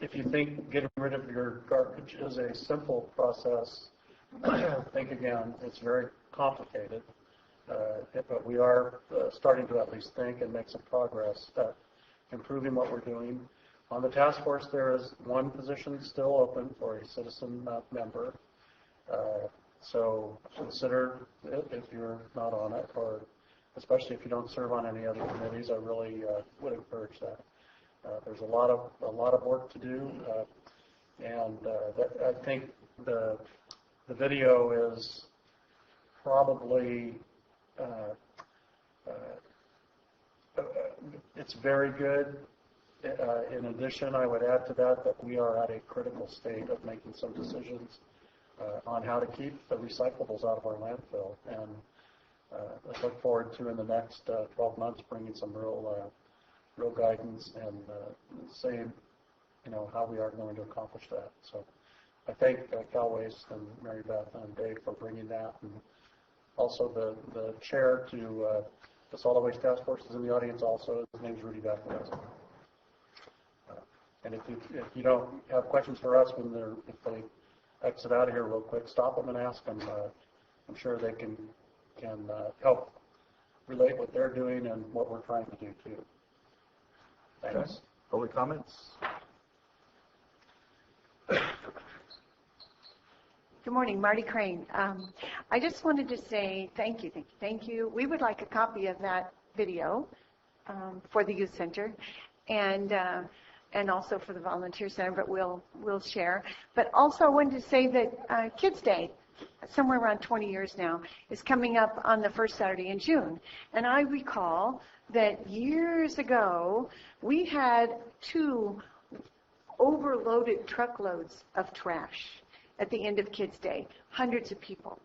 If you think getting rid of your garbage is a simple process, think again. It's very complicated, but we are starting to at least think and make some progress at improving what we're doing. On the task force, there is one position still open for a citizen member. So consider it if you're not on it, or especially if you don't serve on any other committees. I really would encourage that. There's a lot of work to do, and I think the video is probably it's very good. In addition, I would add to that we are at a critical state of making some decisions on how to keep the recyclables out of our landfill, and I look forward to in the next 12 months bringing some real guidance and saying, how we are going to accomplish that. So I thank Cal Waste and Mary Beth and Dave for bringing that, and also the chair to the Solid Waste Task Force is in the audience also. His name is Rudy Bethel. And if you don't have questions for us if they exit out of here real quick, stop them and ask them. I'm sure they can help relate what they're doing and what we're trying to do too. Thanks. Okay. Public comments? Good morning, Marty Crane. I just wanted to say thank you. We would like a copy of that video for the youth center, and also for the volunteer center, but we'll share. But also I wanted to say that Kids Day, somewhere around 20 years now, is coming up on the first Saturday in June. And I recall that years ago, we had 2 overloaded truckloads of trash at the end of Kids Day, hundreds of people.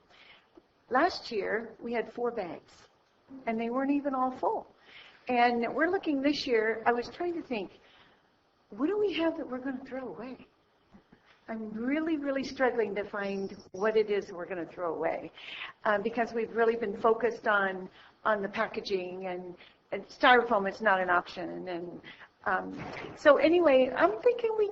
Last year, we had 4 bags, and they weren't even all full. And we're looking this year, I was trying to think, what do we have that we're going to throw away? I'm really, really struggling to find what it is we're going to throw away, because we've really been focused on the packaging, and styrofoam is not an option. And so anyway, I'm thinking we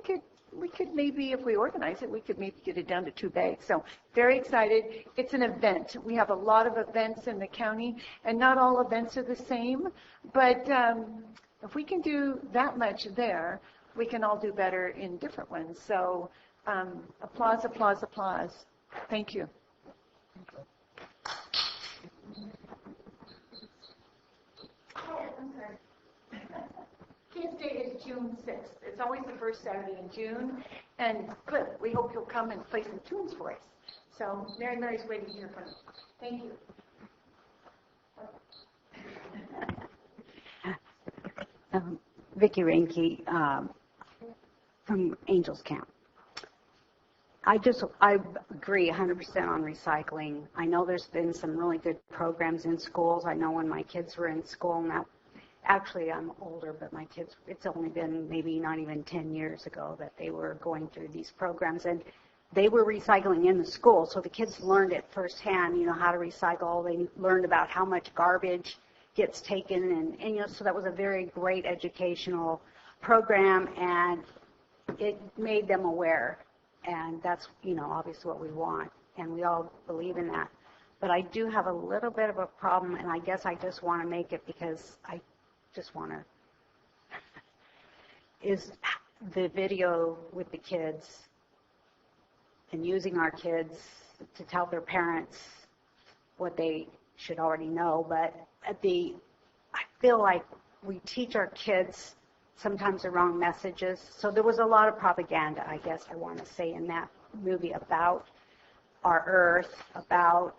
could maybe, if we organize it, we could maybe get it down to 2 bags. So very excited. It's an event. We have a lot of events in the county, and not all events are the same. But if we can do that much there, we can all do better in different ones. So Applause, applause, applause. Thank you. I'm sorry. Kids Day is June 6th. It's always the first Saturday in June. And good, we hope you'll come and play some tunes for us. So Mary's waiting to hear from you. Thank you. Vicki Reinke from Angels Camp. I agree 100% on recycling. I know there's been some really good programs in schools. I know when my kids were in school, now actually I'm older, but my kids, it's only been maybe not even 10 years ago that they were going through these programs, and they were recycling in the school, so the kids learned it firsthand, how to recycle. They learned about how much garbage gets taken, and so that was a very great educational program, and it made them aware, and that's, obviously what we want, and we all believe in that. But I do have a little bit of a problem, and I guess I just want to make it because I just want to, is the video with the kids and using our kids to tell their parents what they should already know, but I feel like we teach our kids sometimes the wrong messages. So there was a lot of propaganda, I guess I want to say, in that movie about our earth, about,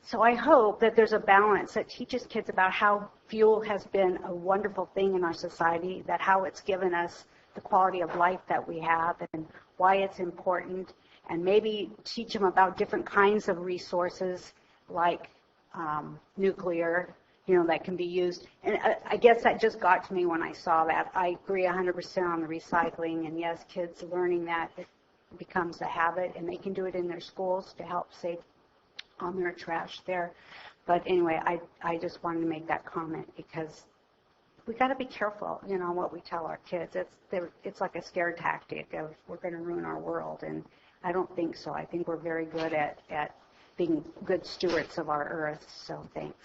so I hope that there's a balance that teaches kids about how fuel has been a wonderful thing in our society, that how it's given us the quality of life that we have and why it's important, and maybe teach them about different kinds of resources like nuclear, that can be used. And I guess that just got to me when I saw that. I agree 100% on the recycling, and yes, kids learning that it becomes a habit, and they can do it in their schools to help save on their trash there. But anyway, I just wanted to make that comment because we got to be careful, what we tell our kids. It's like a scare tactic of we're going to ruin our world, and I don't think so. I think we're very good at being good stewards of our earth. So thanks.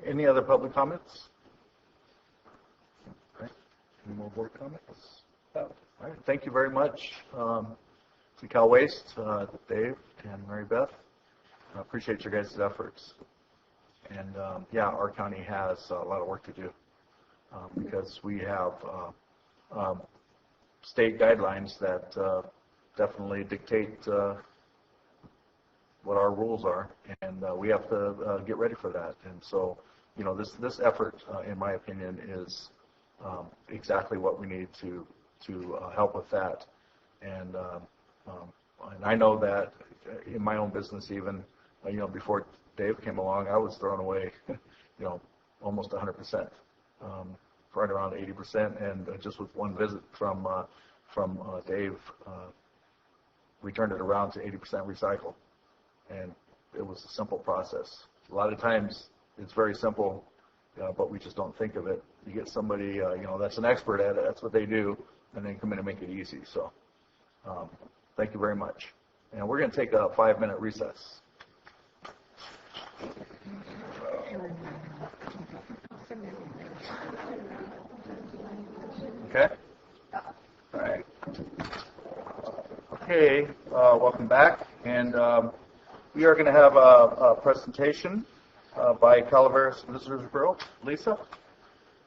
Any other public comments? Okay. Any more board comments? All right. Thank you very much to Cal Waste, Dave, and Mary Beth. I appreciate your guys' efforts. And our county has a lot of work to do because we have state guidelines that definitely dictate what our rules are, and we have to get ready for that. And so, this effort, in my opinion, is exactly what we need to help with that. And I know that in my own business, even before Dave came along, I was throwing away, almost 100%, right around 80%, and just with one visit from Dave, we turned it around to 80% recycle. And it was a simple process. A lot of times it's very simple, but we just don't think of it. You get somebody, that's an expert at it, that's what they do, and then come in and make it easy. So thank you very much. And we're going to take a 5-minute recess. Okay? All right. Okay, welcome back. And we are going to have a presentation by Calaveras Visitors Bureau. Lisa?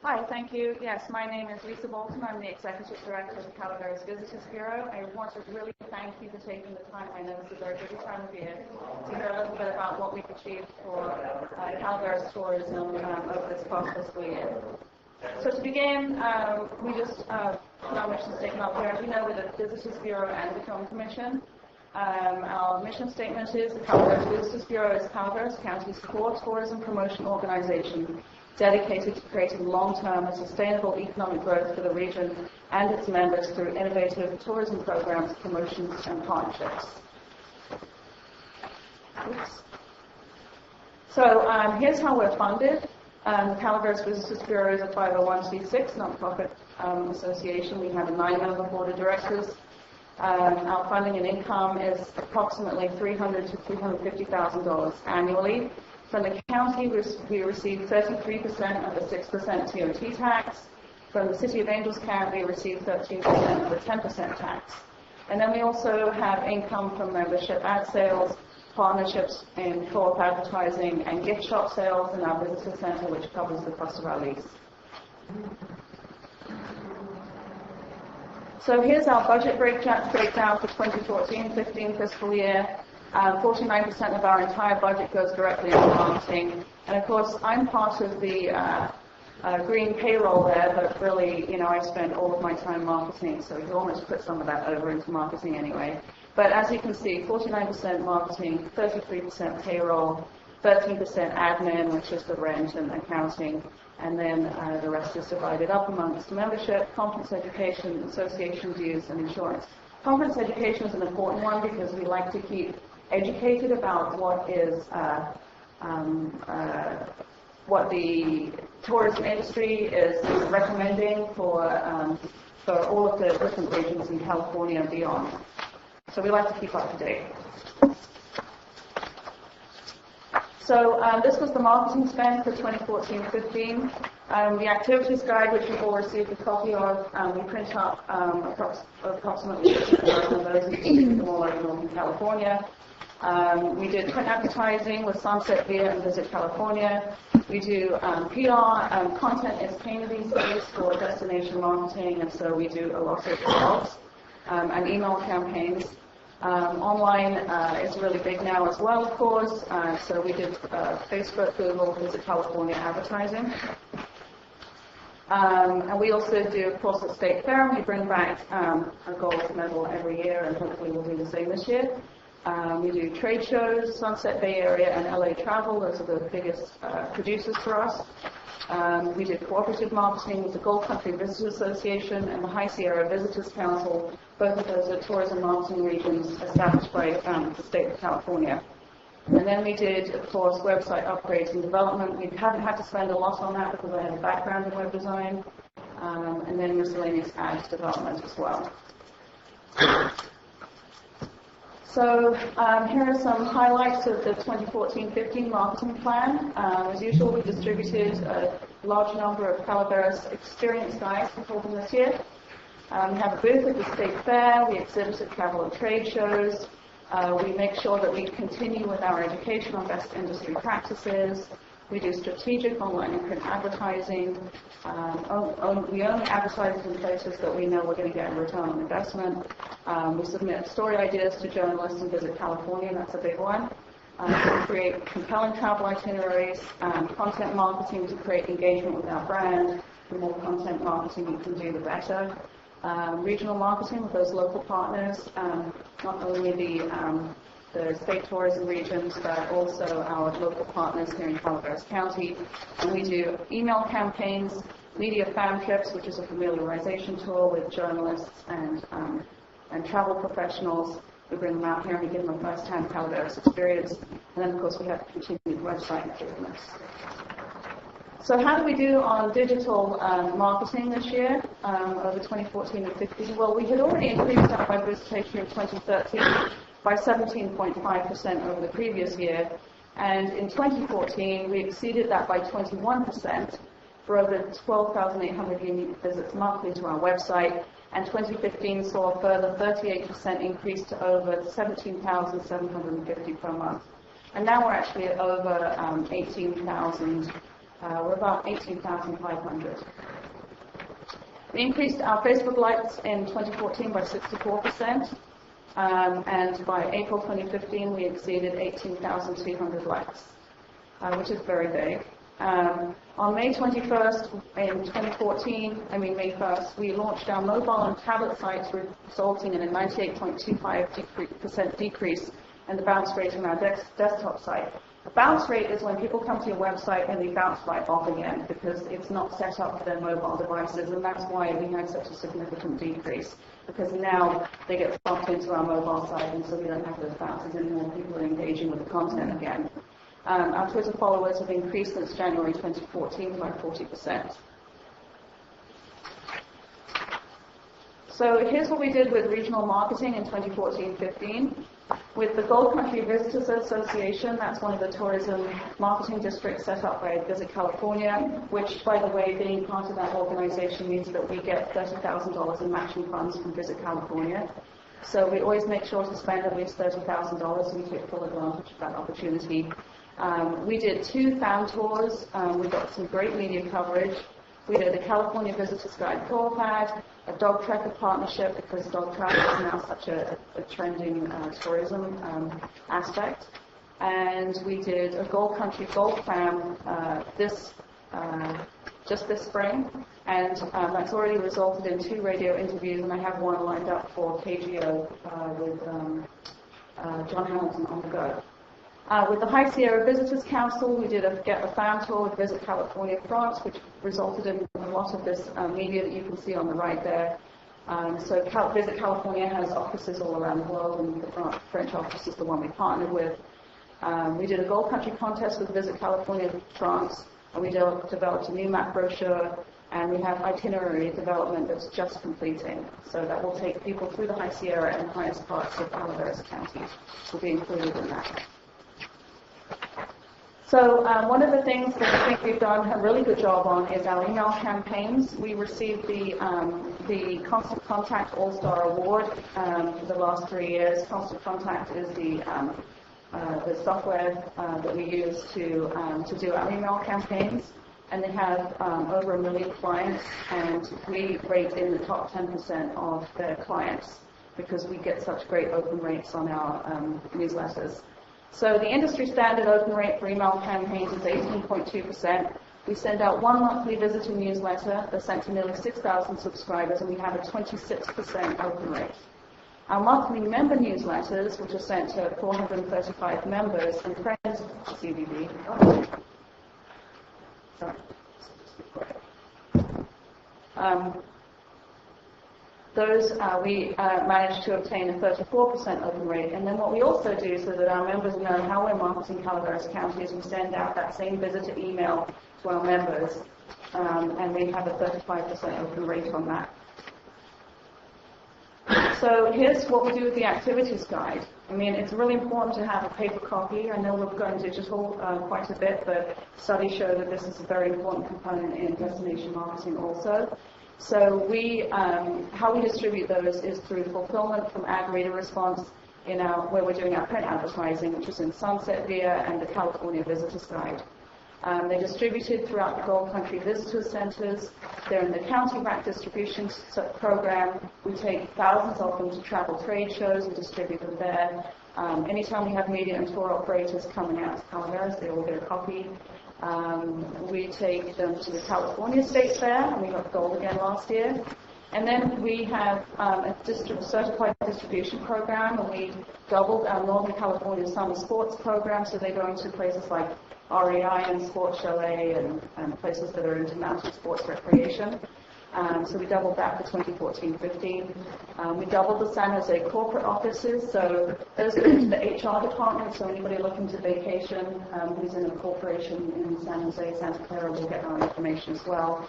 Hi, thank you. Yes, my name is Lisa Bolton. I'm the Executive Director of the Calaveras Visitors Bureau. I want to really thank you for taking the time. I know this is a very busy time of year to hear a little bit about what we've achieved for Calaveras tourism over this past fiscal year. So to begin, we just put our mission statement up here. As you know, we're the Visitors Bureau and the Film Commission. Our mission statement is the Calaveras Visitors Bureau is Calaveras County's core tourism promotion organization dedicated to creating long-term and sustainable economic growth for the region and its members through innovative tourism programs, promotions, and partnerships. Oops. So here's how we're funded. The Calaveras Visitors Bureau is a 501c6 nonprofit association. We have a 9-member board of directors. Our funding and income is approximately $300,000 to $350,000 annually. From the county, we received 33% of the 6% TOT tax. From the City of Angels Camp, we received 13% of the 10% tax. And then we also have income from membership ad sales, partnerships in co-op advertising, and gift shop sales in our visitor center, which covers the cost of our lease. So here's our budget breakdown for 2014-15 fiscal year. 49% of our entire budget goes directly into marketing. And of course, I'm part of the green payroll there, but really, I spend all of my time marketing, so you almost put some of that over into marketing anyway. But as you can see, 49% marketing, 33% payroll, 13% admin, which is the rent and accounting, and then the rest is divided up amongst membership, conference education, association dues, and insurance. Conference education is an important one because we like to keep educated about what is what the tourism industry is recommending for all of the different regions in California and beyond. So we like to keep up to date. So this was the marketing spend for 2014-15. The activities guide, which you've all received a copy of, we print up approximately 50,000 of those in all over Northern California. We did print advertising with Sunset Via and Visit California. We do PR. Content is king these days for destination marketing, and so we do a lot of blogs and email campaigns. Online is really big now as well, of course. So we did Facebook, Google, Visit California advertising. And we also do, of course, the State Fair, and we bring back a gold medal every year, and hopefully we'll do the same this year. We do trade shows, Sunset Bay Area and LA Travel. Those are the biggest producers for us. We did cooperative marketing with the Gold Country Visitors Association and the High Sierra Visitors Council. Both of those are tourism marketing regions established by the state of California. And then we did, of course, website upgrades and development. We haven't had to spend a lot on that because I have a background in web design. And then miscellaneous ads development as well. So here are some highlights of the 2014-15 marketing plan. As usual, we distributed a large number of Calaveras experience guides for them this year. We have a booth at the State Fair. We exhibit at travel and trade shows. We make sure that we continue with our education on best industry practices. We do strategic online and print advertising. We only advertise in places that we know we're going to get a return on investment. We submit story ideas to journalists and Visit California. That's a big one. We create compelling travel itineraries, content marketing to create engagement with our brand. The more content marketing you can do, the better. Regional marketing with those local partners, not only the state tourism regions, but also our local partners here in Calaveras County. And we do email campaigns, media fan trips, which is a familiarization tool with journalists and travel professionals. We bring them out here and we give them a first-hand Calaveras experience. And then, of course, we have continued website improvements. So how do we do on digital marketing this year, over 2014 and 15? Well, we had already increased our web visitation in 2013 by 17.5% over the previous year. And in 2014, we exceeded that by 21% for over 12,800 unique visits monthly to our website. And 2015 saw a further 38% increase to over 17,750 per month. And now we're actually at over 18,000. We're about 18,500. We increased our Facebook likes in 2014 by 64%. And by April 2015, we exceeded 18,200 likes, which is very big. On May 21st in 2014, May 1st, we launched our mobile and tablet sites, resulting in a 98.25% decrease in the bounce rate on our desktop site. A bounce rate is when people come to your website and they bounce right off again because it's not set up for their mobile devices, and that's why we had such a significant decrease, because now they get bumped into our mobile site and so we don't have those bounces anymore. People are engaging with the content again. Our Twitter followers have increased since January 2014 by 40%. So here's what we did with regional marketing in 2014-15. With the Gold Country Visitors Association, that's one of the tourism marketing districts set up by Visit California, which, by the way, being part of that organization means that we get $30,000 in matching funds from Visit California. So we always make sure to spend at least $30,000 and we take full advantage of that opportunity. We did 2 fan tours. We got some great media coverage. We did a California Visitors Guide tour pad, a dog tracker partnership because dog traffic is now such a trending tourism aspect. And we did a Gold Country Golf Fam just this spring. And that's already resulted in 2 radio interviews, and I have one lined up for KGO with John Hamilton on the go. With the High Sierra Visitors Council, we did a fan tour with Visit California France, which resulted in a lot of this media that you can see on the right there. So Visit California has offices all around the world, and the French office is the one we partnered with. We did a Gold Country contest with Visit California France, and we developed a new map brochure, and we have itinerary development that's just completing. So that will take people through the High Sierra and the highest parts of Calaveras County. Will be included in that. So one of the things that I think we've done a really good job on is our email campaigns. We received the Constant Contact All-Star Award for the last 3 years. Constant Contact is the software that we use to do our email campaigns. And they have over 1 million clients, and we rate in the top 10% of their clients because we get such great open rates on our newsletters. So the industry standard open rate for email campaigns is 18.2%. We send out 1 monthly visitor newsletter that's sent to nearly 6,000 subscribers, and we have a 26% open rate. Our monthly member newsletters, which are sent to 435 members and friends of CVB. Those we managed to obtain a 34% open rate. And then what we also do so that our members know how we're marketing Calaveras County is we send out that same visitor email to our members, and we have a 35% open rate on that. So here's what we do with the activities guide. I mean, it's really important to have a paper copy. I know we're going digital quite a bit, but studies show that this is a very important component in destination marketing also. So how we distribute those is through fulfillment from ad reader response where we're doing our print advertising, which is in Sunset Via and the California Visitors Guide. They're distributed throughout the Gold Country Visitor Centers. They're in the County Back Distribution Program. We take thousands of them to travel trade shows and distribute them there. Anytime we have media and tour operators coming out to Calaveras, they all get a copy. We take them to the California State Fair, and we got gold again last year. And then we have a certified distribution program, and we doubled our Northern California Summer Sports program, so they go into places like REI and Sports Chalet and places that are into mountain sports recreation. So we doubled that for 2014-15. We doubled the San Jose corporate offices, so those go into the HR department, so anybody looking to vacation who's in a corporation in San Jose, Santa Clara will get our information as well.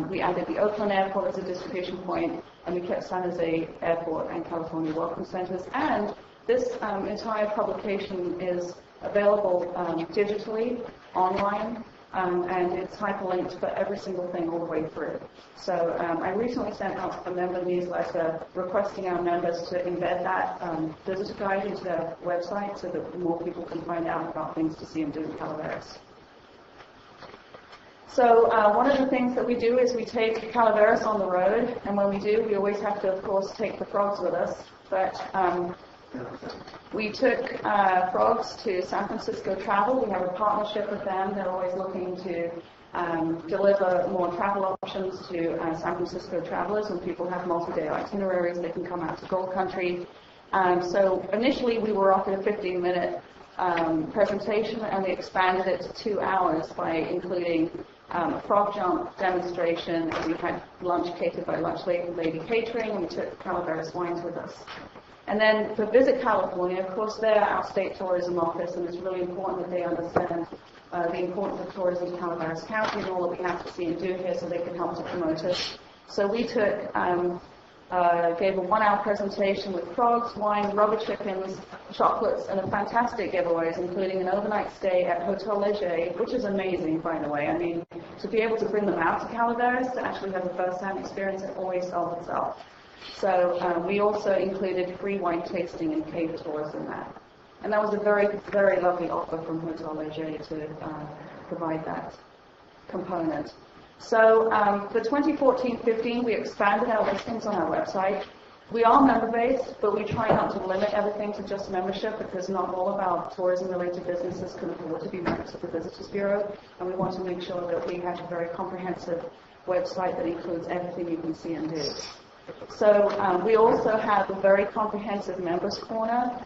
We added the Oakland Airport as a distribution point, and we kept San Jose Airport and California Welcome Centers. And this entire publication is available digitally, online, and it's hyperlinked for every single thing all the way through. So I recently sent out a member newsletter requesting our members to embed that visitor guide into their website so that more people can find out about things to see and do in Calaveras. So one of the things that we do is we take Calaveras on the road, and when we do, we always have to, of course, take the frogs with us. But we took frogs to San Francisco Travel. We have a partnership with them. They're always looking to deliver more travel options to San Francisco travelers. When people have multi-day itineraries, they can come out to Gold Country. So initially, we were offered a 15-minute presentation, and we expanded it to 2 hours by including a frog jump demonstration. We had lunch catered by Lunch Lady Catering, and we took Calaveras wines with us. And then for Visit California, of course, they're our state tourism office, and it's really important that they understand the importance of tourism in Calaveras County and all that we have to see and do here so they can help to promote it. So we took gave a 1-hour presentation with frogs, wine, rubber chickens, chocolates, and a fantastic giveaways, including an overnight stay at Hotel Leger, which is amazing, by the way. I mean, to be able to bring them out to Calaveras to actually have a first-hand experience, it always sells itself. So we also included free wine tasting and cave tours in that. And that was a very, very lovely offer from Hotel Leger to provide that component. So for 2014-15, we expanded our listings on our website. We are member-based, but we try not to limit everything to just membership, because not all of our tourism-related businesses can afford to be members of the Visitors Bureau, and we want to make sure that we have a very comprehensive website that includes everything you can see and do. So we also have a very comprehensive members corner.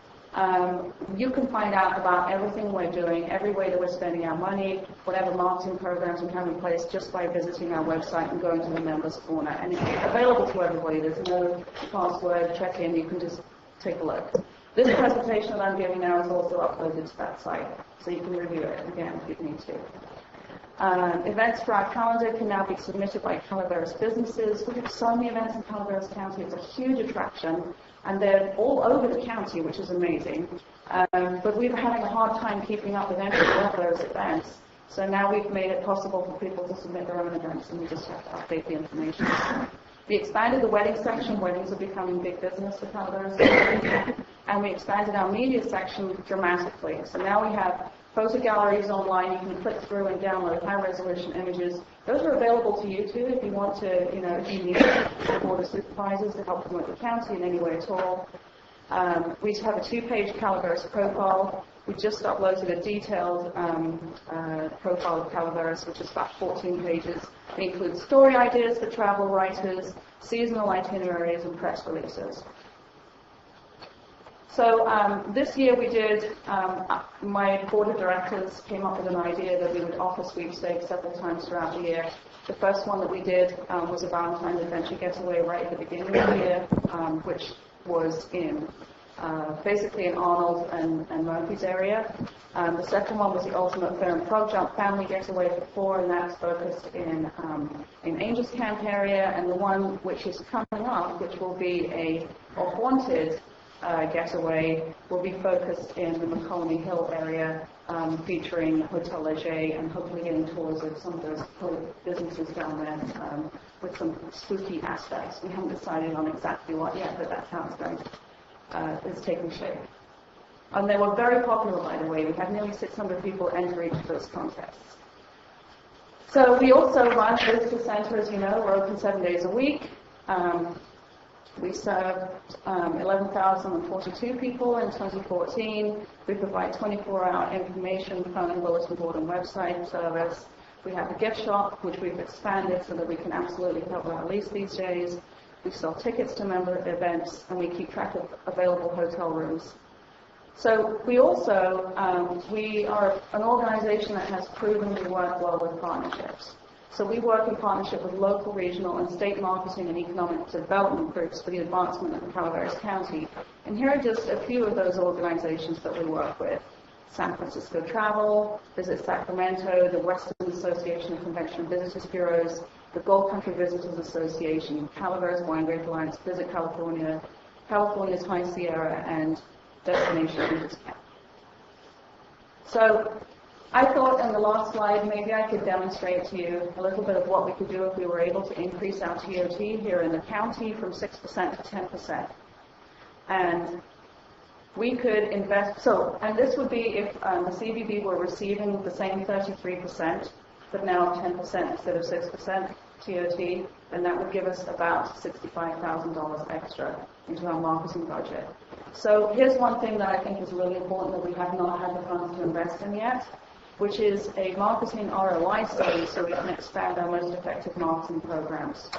You can find out about everything we're doing, every way that we're spending our money, whatever marketing programs we have in place, just by visiting our website and going to the members corner. And it's available to everybody. There's no password, check in, you can just take a look. This presentation that I'm giving now is also uploaded to that site, so you can review it again if you need to. Events for our calendar can now be submitted by Calaveras businesses. We have so many events in Calaveras County. It's a huge attraction, and they're all over the county, which is amazing. But we've been having a hard time keeping up with any of those events. So now we've made it possible for people to submit their own events, and we just have to update the information. We expanded the wedding section. Weddings are becoming big business for Calaveras County. And we expanded our media section dramatically. So now we have photo galleries online. You can click through and download high-resolution images. Those are available to you, too, if you want to, if you need the Board of Supervisors to help promote the county in any way at all. We have a 2-page Calaveras profile. We just uploaded a detailed profile of Calaveras, which is about 14 pages. It includes story ideas for travel writers, seasonal itineraries, and press releases. So this year we did, my board of directors came up with an idea that we would offer sweepstakes several times throughout the year. The first one that we did was a Valentine's Adventure Getaway right at the beginning of the year, which was in basically in Arnold and Murphy's area. The second one was the Ultimate Fair and Frog Jump Family Getaway for 4, and that's focused in Angels Camp area. And the one which is coming up, which will be a haunted getaway, will be focused in the McColney Hill area, featuring Hotel Leger and hopefully getting tours of some of those businesses down there with some spooky aspects. We haven't decided on exactly what yet, but that's how it's going. It's taking shape. And they were very popular, by the way. We had nearly 600 people enter each of those contests. So we also run a visitor center, as you know. We're open 7 days a week. We served 11,042 people in 2014. We provide 24-hour information, phone, bulletin board, and website service. We have a gift shop, which we've expanded so that we can absolutely cover our lease these days. We sell tickets to member events, and we keep track of available hotel rooms. So we also, we are an organization that has proven to work well with partnerships. So we work in partnership with local, regional, and state marketing and economic development groups for the advancement of Calaveras County. And here are just a few of those organizations that we work with. San Francisco Travel, Visit Sacramento, the Western Association of Convention and Visitors Bureaus, the Gold Country Visitors Association, Calaveras Wine Grape Alliance, Visit California, California's High Sierra, and Destination Angels Camp. So I thought in the last slide maybe I could demonstrate to you a little bit of what we could do if we were able to increase our TOT here in the county from 6% to 10%. And we could invest, and this would be if the CVB were receiving the same 33%, but now 10% instead of 6% TOT, and that would give us about $65,000 extra into our marketing budget. So here's one thing that I think is really important that we have not had the funds to invest in yet, which is a marketing ROI study so we can expand our most effective marketing programs.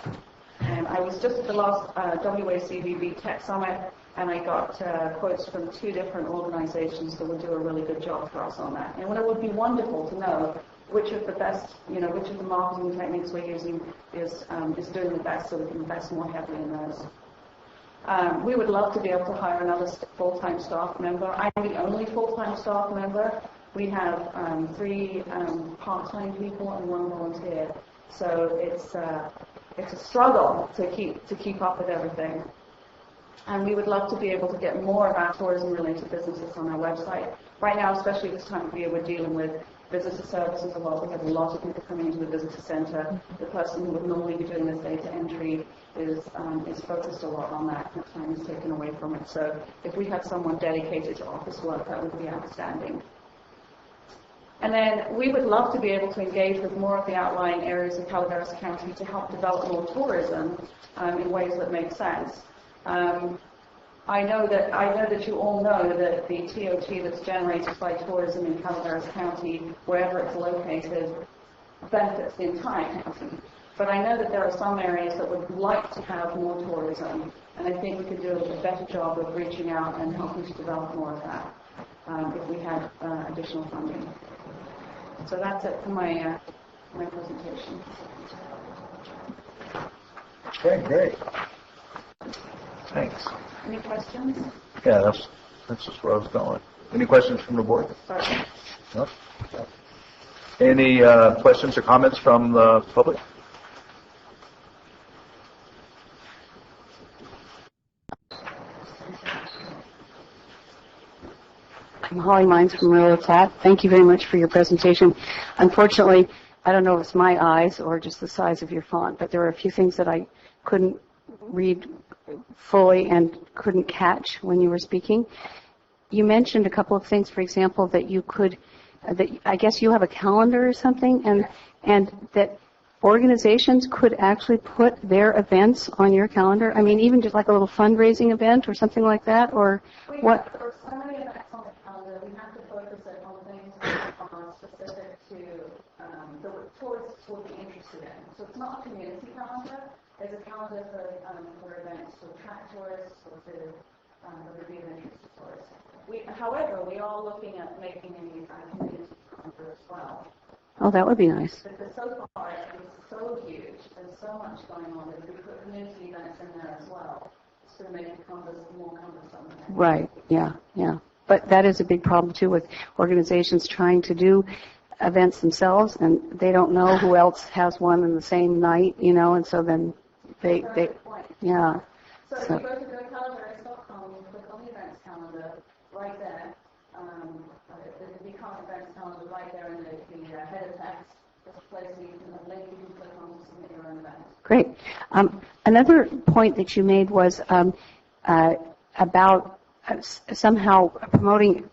And I was just at the last WACVB Tech Summit, and I got quotes from 2 different organizations that would do a really good job for us on that. And it would be wonderful to know which of the best, which of the marketing techniques we're using is doing the best so we can invest more heavily in those. We would love to be able to hire another full-time staff member. I'm the only full-time staff member. We have 3 part-time people and 1 volunteer. So it's a struggle to keep up with everything. And we would love to be able to get more of our tourism-related businesses on our website. Right now, especially this time of year, we're dealing with visitor services a lot. We have a lot of people coming into the visitor center. The person who would normally be doing this data entry is focused a lot on that. The time is taken away from it. So if we had someone dedicated to office work, that would be outstanding. And then we would love to be able to engage with more of the outlying areas of Calaveras County to help develop more tourism in ways that make sense. I know that you all know that the TOT that's generated by tourism in Calaveras County, wherever it's located, benefits the entire county. But I know that there are some areas that would like to have more tourism, and I think we could do a better job of reaching out and helping to develop more of that if we had additional funding. So that's it for my presentation. Okay, great. Thanks. Any questions? Yeah, that's just where I was going. Any questions from the board? Sorry. No? Any questions or comments from the public? I'm Holly Mines from Railroad Flat. Thank you very much for your presentation. Unfortunately, I don't know if it's my eyes or just the size of your font, but there were a few things that I couldn't read fully and couldn't catch when you were speaking. You mentioned a couple of things, for example, that you could, that I guess you have a calendar or something, and that organizations could actually put their events on your calendar. I mean, even just like a little fundraising event or something like that, or what? For so many events on the calendar, we have to focus it on things that are specific to the tourists will be interested in. So it's not a community calendar. There's a calendar for events to attract tourists or that would be of interest to tourists. However, we are looking at making a community calendar as well. Oh, that would be nice. But so far, it's so huge. There's so much going on that if we put community events in there as well, it's going to make it more cumbersome. Right, yeah. But that is a big problem, too, with organizations trying to do events themselves, and they don't know who else has one in the same night, and so then they yeah. So if you go to Calaveras.com, you click on the events calendar right there. The current events calendar right there in the header text. There's a place where you can link you can click on to submit your own event. Great. Another point that you made was about somehow promoting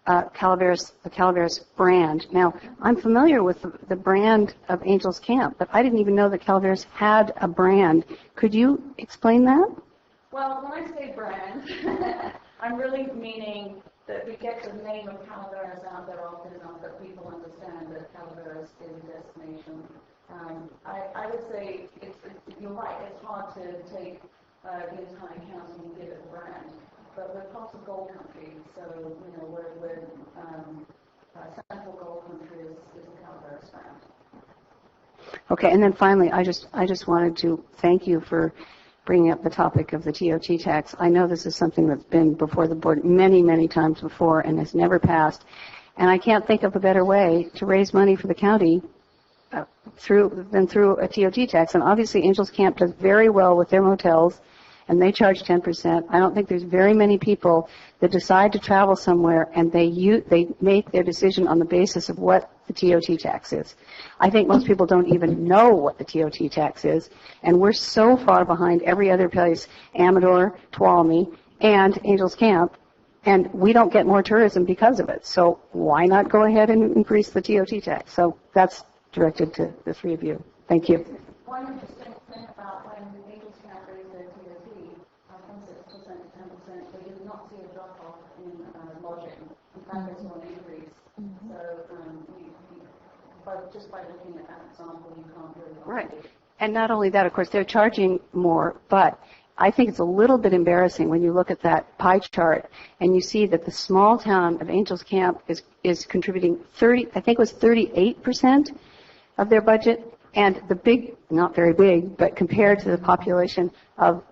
the Calaveras brand. Now, I'm familiar with the brand of Angels Camp, but I didn't even know that Calaveras had a brand. Could you explain that? Well, when I say brand, I'm really meaning that we get the name of Calaveras out there often enough that people understand that Calaveras is a destination. I would say, you're right, it's hard to take the entire county and give it a brand. But we're part of Gold Country, so we're Central Gold Country is the Calaveras brand. Okay, and then finally, I just wanted to thank you for bringing up the topic of the TOT tax. I know this is something that's been before the board many, many times before and has never passed, and I can't think of a better way to raise money for the county through a TOT tax. And obviously, Angels Camp does very well with their motels, and they charge 10%. I don't think there's very many people that decide to travel somewhere and they make their decision on the basis of what the TOT tax is. I think most people don't even know what the TOT tax is, and we're so far behind every other place, Amador, Tuolumne, and Angels Camp, and we don't get more tourism because of it. So why not go ahead and increase the TOT tax? So that's directed to the three of you. Thank you. One interesting thing about when Angels Camp raised their TOT from 6% to 10%, they did not see a drop-off in lodging. In fact, they saw an increase. So but just by looking at that example, you can't really... Right. And not only that, of course, they're charging more, but I think it's a little bit embarrassing when you look at that pie chart and you see that the small town of Angels Camp is contributing 38% of their budget, and the big, not very big, but compared to the population of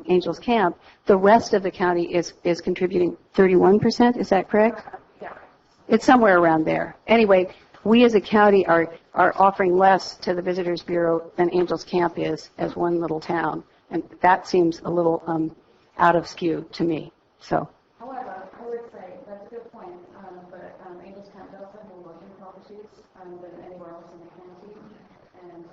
Angels Camp, the rest of the county is contributing 31%. Is that correct? Yeah. It's somewhere around there. Anyway, we as a county are offering less to the Visitors Bureau than Angels Camp is as one little town. And that seems a little out of skew to me. So. However, I would say that's a good point, but Angels Camp does have more lodging properties than anywhere else in the county, and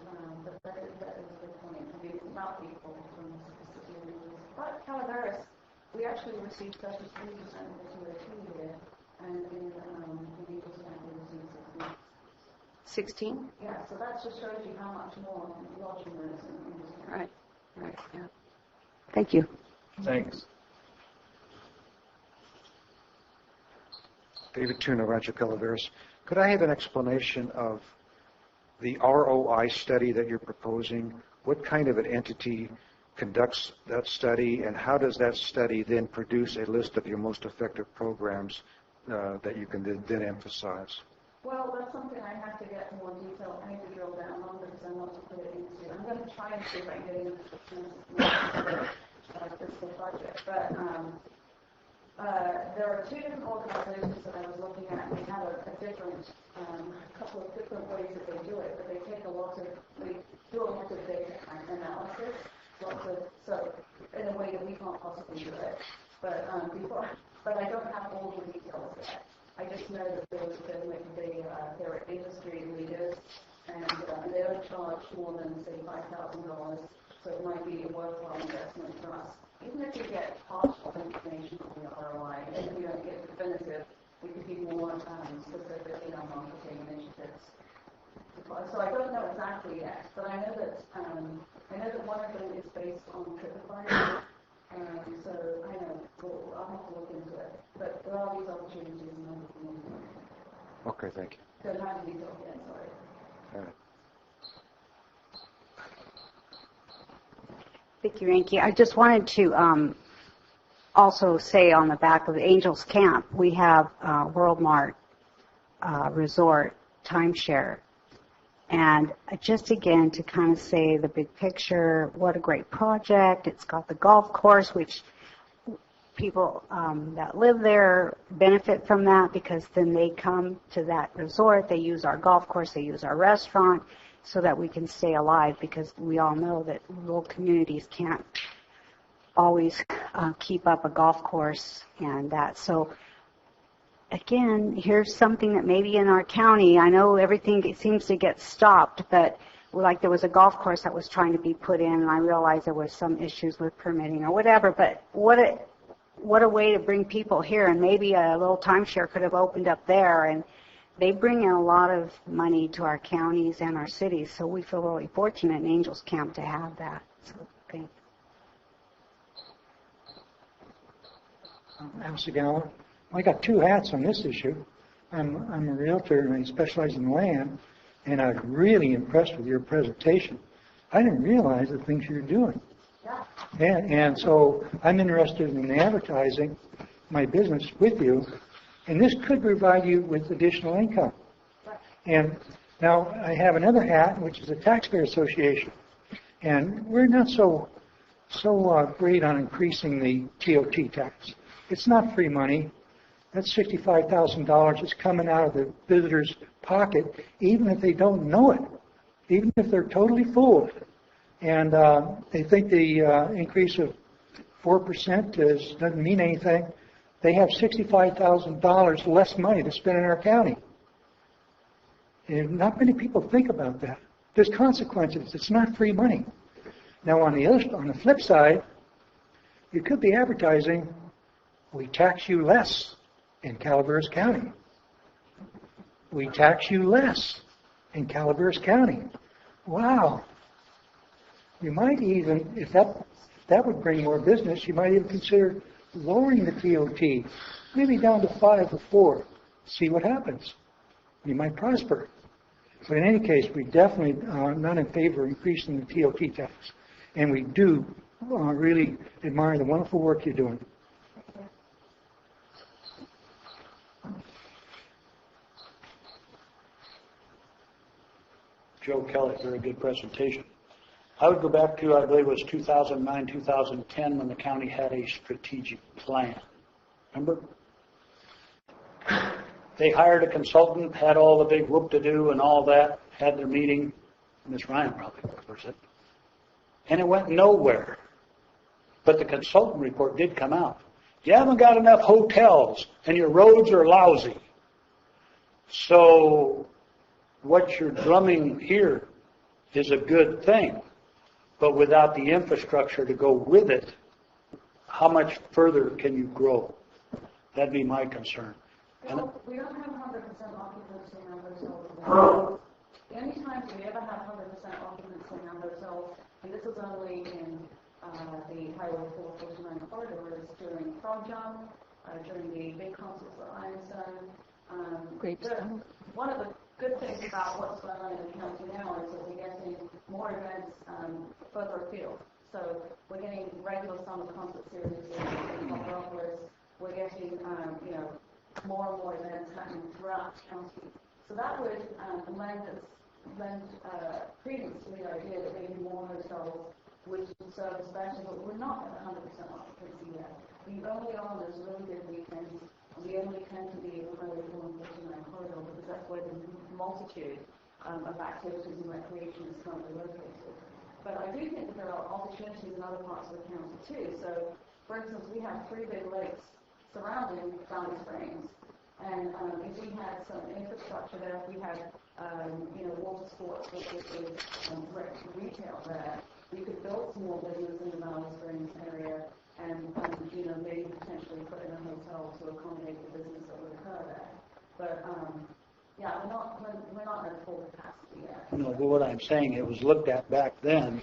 but that is a good point. I mean, it's about people from the city of Angels. But Calaveras, we actually received 33% of the TOT here, and in Angels Camp we received 16. 16? Yeah, so that just shows you how much more lodging there is in Angels Camp. Right, right, yeah. Thank you. Thanks. David Tuna, Rancho Calaveras. Could I have an explanation of the ROI study that you're proposing? What kind of an entity conducts that study, and how does that study then produce a list of your most effective programs that you can then emphasize? Well, that's something I have to get more detail. I need to drill down on because I'm not to put it into. I'm going to try and see if I can get into the fiscal budget. But there are two different organizations that I was looking at, and they have a different, couple of different ways that they do it. But they take they do a lot of data analysis, so in a way that we can't possibly do it. But I don't have all the details yet. I just know that they're industry leaders, and they don't charge more than, say, $5,000, so it might be a worthwhile investment for us. Even if we get partial information on the ROI, and we don't get definitive, we can be more specific in our marketing initiatives. So I don't know exactly yet, but I know that one of them is based on TripAdvisor. So I know I'll have to look into it. But there are these opportunities, and I'm looking into them. Okay, thank you. Don't have the details yet, sorry. All right. Thank you, Ranky. I just wanted to also say on the back of the Angels Camp, we have World Mart Resort timeshare. And just again, to kind of say the big picture, what a great project. It's got the golf course, which people that live there benefit from that because then they come to that resort, they use our golf course, they use our restaurant so that we can stay alive because we all know that rural communities can't always keep up a golf course and that. So again, here's something that maybe in our county, I know everything seems to get stopped, but like there was a golf course that was trying to be put in, and I realized there was some issues with permitting or whatever, but what a way to bring people here, and maybe a little timeshare could have opened up there, and they bring in a lot of money to our counties and our cities, so we feel really fortunate in Angels Camp to have that. So, thank you. Alice Gallo. I got two hats on this issue. I'm a realtor and I specialize in land, and I'm really impressed with your presentation. I didn't realize the things you're doing. And so I'm interested in advertising my business with you, and this could provide you with additional income. And now I have another hat, which is the Taxpayer Association, and we're not so great on increasing the TOT tax. It's not free money. That's $65,000 that's coming out of the visitor's pocket, even if they don't know it, even if they're totally fooled. And they think the increase of 4% doesn't mean anything. They have $65,000 less money to spend in our county. And not many people think about that. There's consequences. It's not free money. Now, on the flip side, you could be advertising, we tax you less in Calaveras County. We tax you less in Calaveras County. Wow. You might even, if that would bring more business, you might even consider lowering the TOT, maybe down to 5 or 4. See what happens. You might prosper. But in any case, we definitely are not in favor of increasing the TOT tax. And we do really admire the wonderful work you're doing. Joe Kelly, very good presentation. I would go back to, I believe it was 2009, 2010, when the county had a strategic plan. Remember? They hired a consultant, had all the big whoop-to-do and all that, had their meeting. Miss Ryan probably remembers it. And it went nowhere. But the consultant report did come out. You haven't got enough hotels, and your roads are lousy. So what you're drumming here is a good thing. But without the infrastructure to go with it, how much further can you grow? That'd be my concern. Well, we don't have 100% occupancy in our hotels. The only times we ever have 100% occupancy in our hotels, and this is only in the Highway 449 corridor, is during Frog Jump, during the big concerts at Ironstone. One of the good things about what's going on in the county now is that we're getting more events further afield. So we're getting regular summer concert series in Calaveras. We're getting, more and more events happening throughout the county. So that would lend credence to the idea that maybe more hotels would serve as better, but we're not at 100% occupancy yet. We only are on those really good weekends, and we only tend to be in the Highway 449 corridor because that's where the multitude of activities and recreation is currently located. But I do think that there are opportunities in other parts of the county too. So, for instance, we have 3 big lakes surrounding Valley Springs, and if we had some infrastructure there, if we had water sports, which is retail there, we could build some more business in the Valley Springs area, and maybe potentially put in a hotel to accommodate the business that would occur there. But we're not at full capacity yet. No, but what I'm saying, it was looked at back then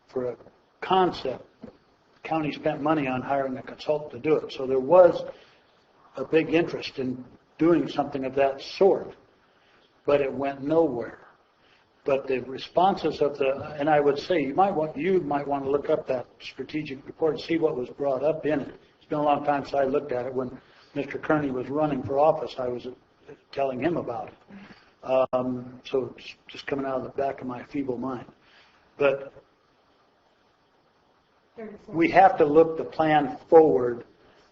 for a concept. The county spent money on hiring a consultant to do it. So there was a big interest in doing something of that sort, but it went nowhere. But the responses of and I would say you might want to look up that strategic report and see what was brought up in it. It's been a long time since I looked at it. When Mr. Kearney was running for office, I was telling him about it. So it's just coming out of the back of my feeble mind. But we have to look the plan forward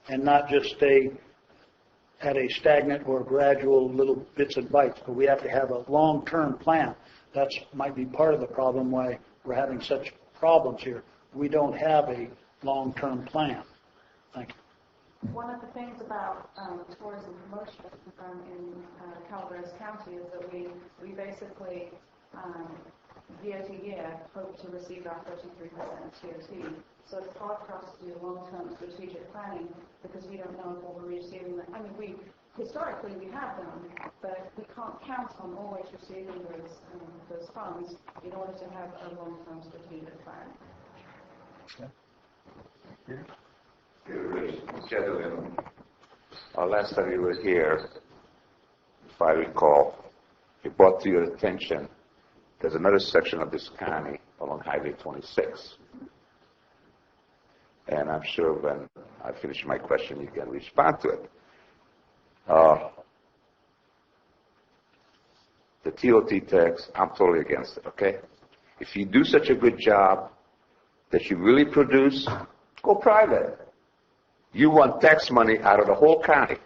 and not just stay at a stagnant or gradual little bits and bites, but we have to have a long-term plan. That might be part of the problem why we're having such problems here. We don't have a long-term plan. Thank you. One of the things about tourism promotion in Calaveras County is that we basically, year to year, hope to receive our 33% TOT. So it's hard for us to do long-term strategic planning because we don't know if we'll be receiving that. I mean, historically we have done, but we can't count on always receiving those funds in order to have a long-term strategic plan. Gentlemen, last time you were here, if I recall, it brought to your attention there's another section of this county along Highway 26. And I'm sure when I finish my question, you can respond to it. The TOT tax, I'm totally against it, okay? If you do such a good job that you really produce, go private. You want tax money out of the whole county.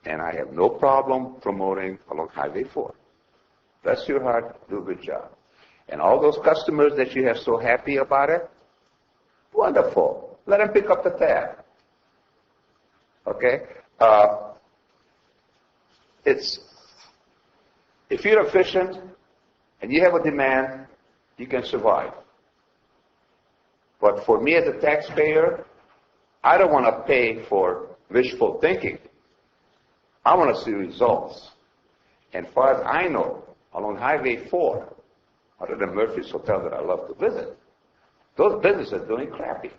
And I have no problem promoting along Highway 4. Bless your heart, do a good job. And all those customers that you have so happy about it, wonderful. Let them pick up the tab. Okay? If you're efficient and you have a demand, you can survive. But for me as a taxpayer, I don't want to pay for wishful thinking. I want to see results. And far as I know, along Highway 4, other than Murphy's Hotel that I love to visit, those businesses are doing crappy.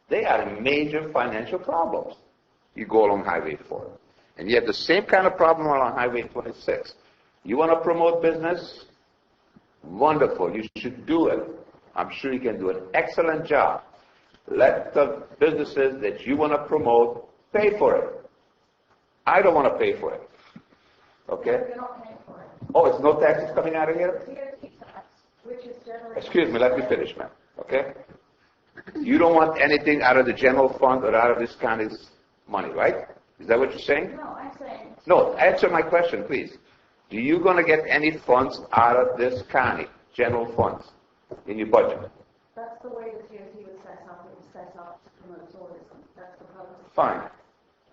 They are in major financial problems. You go along Highway 4. And you have the same kind of problem along Highway 26. You want to promote business? Wonderful. You should do it. I'm sure you can do an excellent job. Let the businesses that you want to promote pay for it. I don't want to pay for it. Okay? You're not paying for it. Oh, it's no taxes coming out of here? TOT tax, which is generated. Excuse me, let me finish, ma'am. Okay? You don't want anything out of the general fund or out of this county's money, right? Is that what you're saying? No, I'm saying. No, answer my question, please. Do you going to get any funds out of this county, general funds, in your budget? That's the way the TOT was set up. It was set up to promote tourism. That's the purpose. Fine.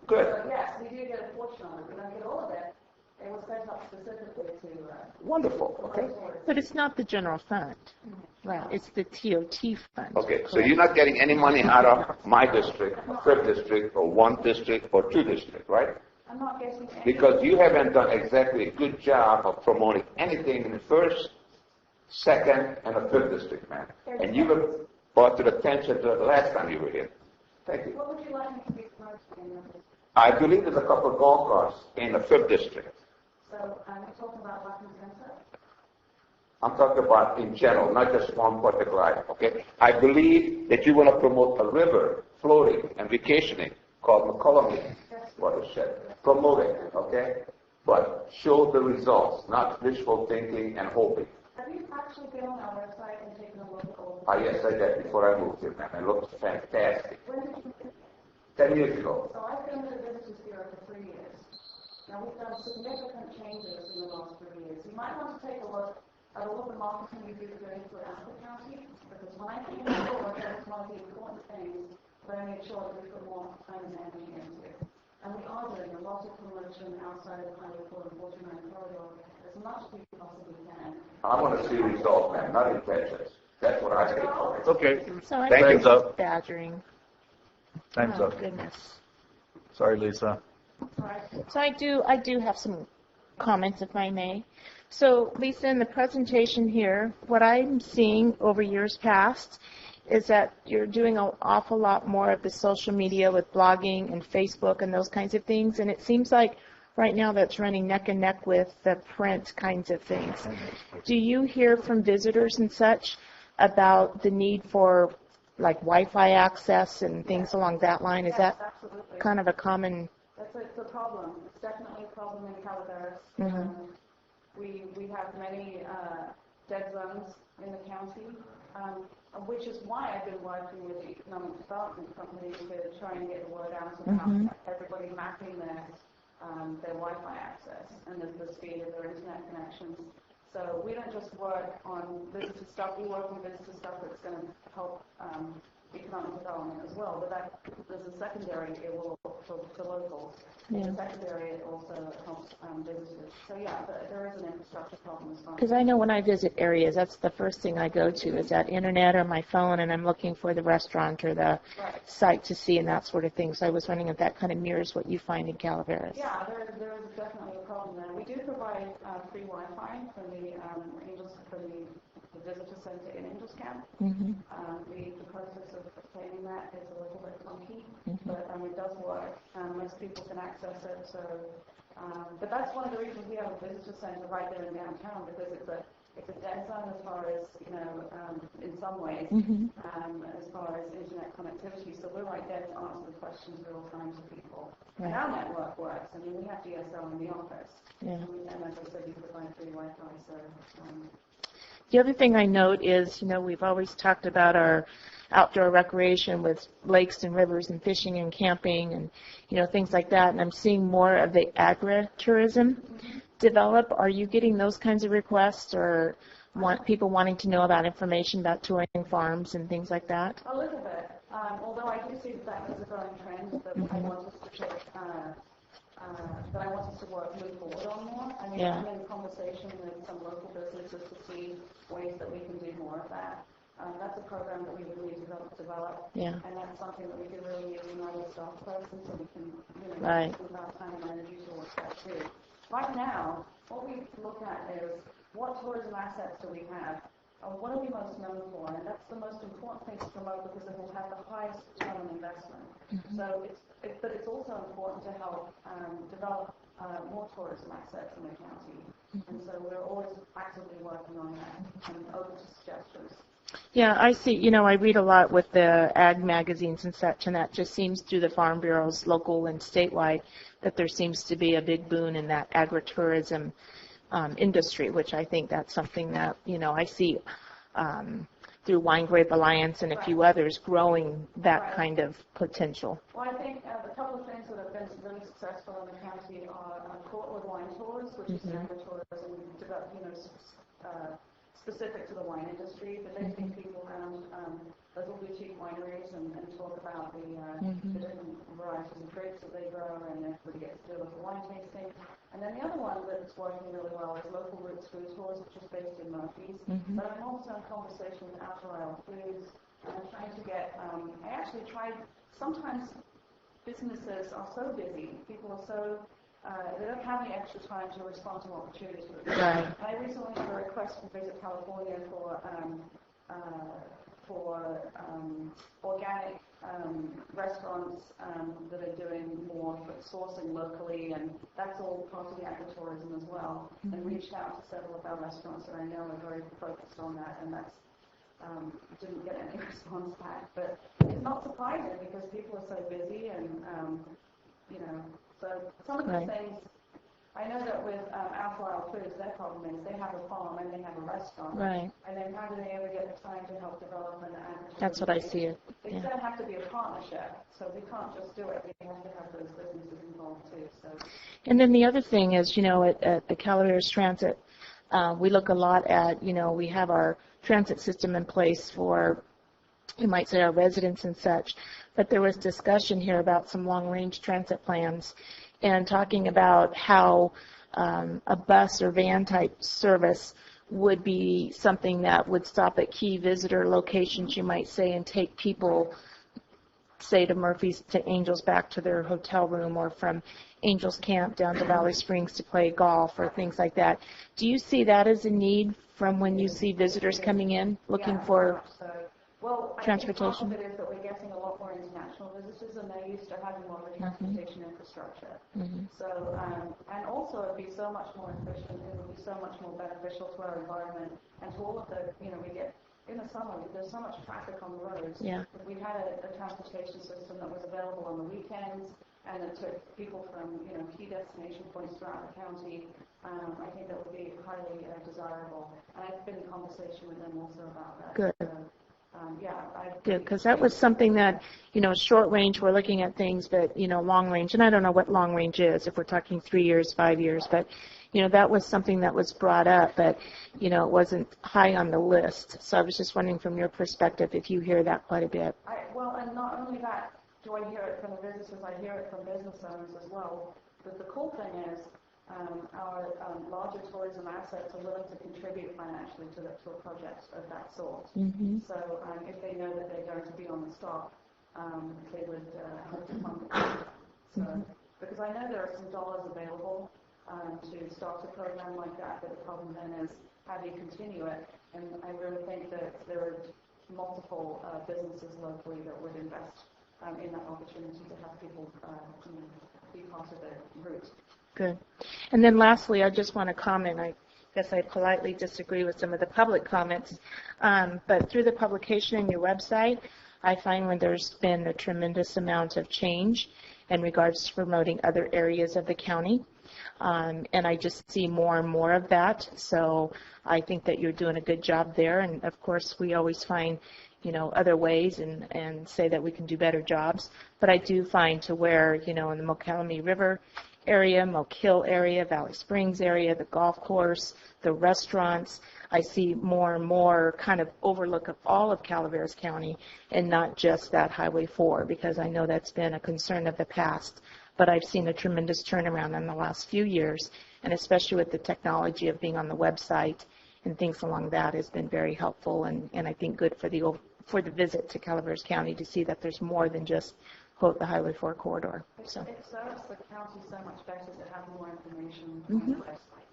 Good. So, yes, we do get a portion of it. We don't get all of it. It was set up specifically to Wonderful. Okay. But it's not the general fund. Right. It's the TOT fund. Okay, so you're not getting any money out of my district, or 5th district, or 1 district, or 2 district, right? I'm not getting any. Because you haven't done exactly a good job of promoting anything in the 1st, 2nd, and the 5th district, man. And you were brought to the attention the last time you were here. Thank you. What would you like me to be promoted in? I believe there's a couple of golf carts in the 5th district. So I'm talking about Latin Center. I'm talking about in general, not just one particular item, okay? I believe that you want to promote a river floating and vacationing called McCollum Watershed. Promote it, okay? But show the results, not wishful thinking and hoping. Have you actually been on our website and taken a look at all the... Yes, I did before I moved here, man. It looks fantastic. When did you... 10 years ago. So I've been to the Visitors Bureau for 3 years. Now we've done significant changes in the last 3 years. You might want to take a look at all of the marketing we've been doing for Aspen County, because when I came on board, that was one of the important things that I made sure that we put more time and energy into. And we are doing a lot of promotion outside of Highway 4 and 49 corridor, as much as we possibly can. I want to see results, man, not intentions. That's what I think. Okay. So I Thank think you. it's badgering. Time's Oh, up. goodness. Sorry, Lisa. So I do have some comments, if I may. So, Lisa, in the presentation here, what I'm seeing over years past is that you're doing an awful lot more of the social media with blogging and Facebook and those kinds of things, and it seems like right now that's running neck and neck with the print kinds of things. Do you hear from visitors and such about the need for like Wi-Fi access and things along that line? Is that absolutely. kind of a common... It's a problem. It's definitely a problem in Calaveras. We have many dead zones in the county, which is why I've been working with the economic development companies to try and get the word out about everybody mapping their Wi-Fi access and the speed of their internet connections. So we don't just work on visitor stuff, we work on visitor stuff that's going to help economic development as well, but there's a secondary, it will to locals. Yeah. The secondary, it also helps visitors. So yeah, there is an infrastructure problem as well. Because I know when I visit areas, that's the first thing I go to is that internet or my phone, and I'm looking for the restaurant or the site to see and that sort of thing. So I was wondering if that kind of mirrors what you find in Calaveras. Yeah, there is definitely a problem there. We do provide free Wi-Fi for the Angels, for the visitor center in Angels Camp. The process of obtaining that is a little bit funky, but it does work. Most people can access it. So, but that's one of the reasons we have a visitor center right there in downtown, because it's a dead zone as far as in some ways, as far as internet connectivity. So we're right there to answer the questions real time to people. And our network works. I mean, we have DSL in the office, and as I said, you provide free Wi-Fi. So. The other thing I note is, we've always talked about our outdoor recreation with lakes and rivers and fishing and camping and, things like that. And I'm seeing more of the agritourism develop. Are you getting those kinds of requests or people wanting to know about information about touring farms and things like that? A little bit. Although I do see that as a growing trend that I want us to take, that I want us to move forward on more. I mean, I'm in conversation with some local businesses to see ways that we can do more of that. That's a program that we would need to develop, and that's something that we could really use another staff person so we can, spend our time and energy towards that too. Right now, what we look at is what tourism assets do we have? What are we most known for? And that's the most important thing to promote because it will have the highest return on investment. So but it's also important to help develop more tourism assets in the county. And so we're always actively working on that and open to suggestions. Yeah, I see. I read a lot with the ag magazines and such, and that just seems through the farm bureaus, local and statewide, that there seems to be a big boon in that agritourism industry, which I think that's something that, I see through Wine Grape Alliance and a few others, growing that kind of potential. Well, I think a couple of things that have been really successful in the county are courtwood wine tours, which is tourism developed, specific to the wine industry, but they take people around little boutique wineries and talk about the different varieties of grapes that they grow, and everybody gets to do a little wine tasting. And then the other one that's working really well is Local Roots Food Tours, which is based in Murphy's. But I'm also in conversation with Outer Isle Foods, and I'm trying to get, I actually tried, sometimes businesses are so busy, people are so they don't have any extra time to respond to opportunities. Right. I recently had a request from Visit California for organic restaurants that are doing more sourcing locally, and that's all part of the agritourism as well. And reached out to several of our restaurants that I know are very focused on that, and that's didn't get any response back. But it's not surprising because people are so busy, and so some of the things, I know that with Outer Isle Foods, their problem is they have a farm and they have a restaurant. Right. And then how do they ever get the time to help develop an agriculture? That's what I see it. It's going to have to be a partnership, so we can't just do it. We have to have those businesses involved too. So. And then the other thing is, at the Calaveras Transit, we look a lot at, we have our transit system in place for, you might say, our residents and such. But there was discussion here about some long-range transit plans and talking about how a bus or van type service would be something that would stop at key visitor locations, you might say, and take people, say, to Murphy's, to Angels back to their hotel room, or from Angels Camp down to Valley Springs to play golf or things like that. Do you see that as a need from when you see visitors coming in looking for transportation? I think part of it is that we're getting a lot more international visitors, and they're used to having more of a transportation infrastructure. So, and also it'd be so much more efficient, it would be so much more beneficial to our environment and to all of the, we get, in the summer, there's so much traffic on the roads. Yeah. If we had a transportation system that was available on the weekends and it took people from, key destination points throughout the county, I think that would be highly desirable. And I've been in conversation with them also about that. Good. So, Good, because that was something that, short range, we're looking at things, but, long range, and I don't know what long range is, if we're talking 3 years, 5 years, but, that was something that was brought up, but, it wasn't high on the list. So I was just wondering from your perspective if you hear that quite a bit. Well, and not only that, do I hear it from the visitors, I hear it from business owners as well. But the cool thing is, our larger tourism assets are willing to contribute financially to a project of that sort. So if they know that they're going to be on the stop, they would help to fund the project. So, because I know there are some dollars available to start a program like that, but the problem then is how do you continue it? And I really think that there are multiple businesses locally that would invest in that opportunity to have people be part of the route. Good. And then lastly, I just want to comment. I guess I politely disagree with some of the public comments, but through the publication in your website, I find when there's been a tremendous amount of change in regards to promoting other areas of the county, and I just see more and more of that. So I think that you're doing a good job there, and of course we always find other ways and say that we can do better jobs. But I do find to where, in the Mokelumne River area, Moke Hill area, Valley Springs area, the golf course, the restaurants, I see more and more kind of overlook of all of Calaveras County and not just that Highway 4, because I know that's been a concern of the past. But I've seen a tremendous turnaround in the last few years, and especially with the technology of being on the website and things along that has been very helpful and I think good for the visit to Calaveras County to see that there's more than just, quote, the Highway 4 corridor. So. It serves the county so much better to have more information on the website.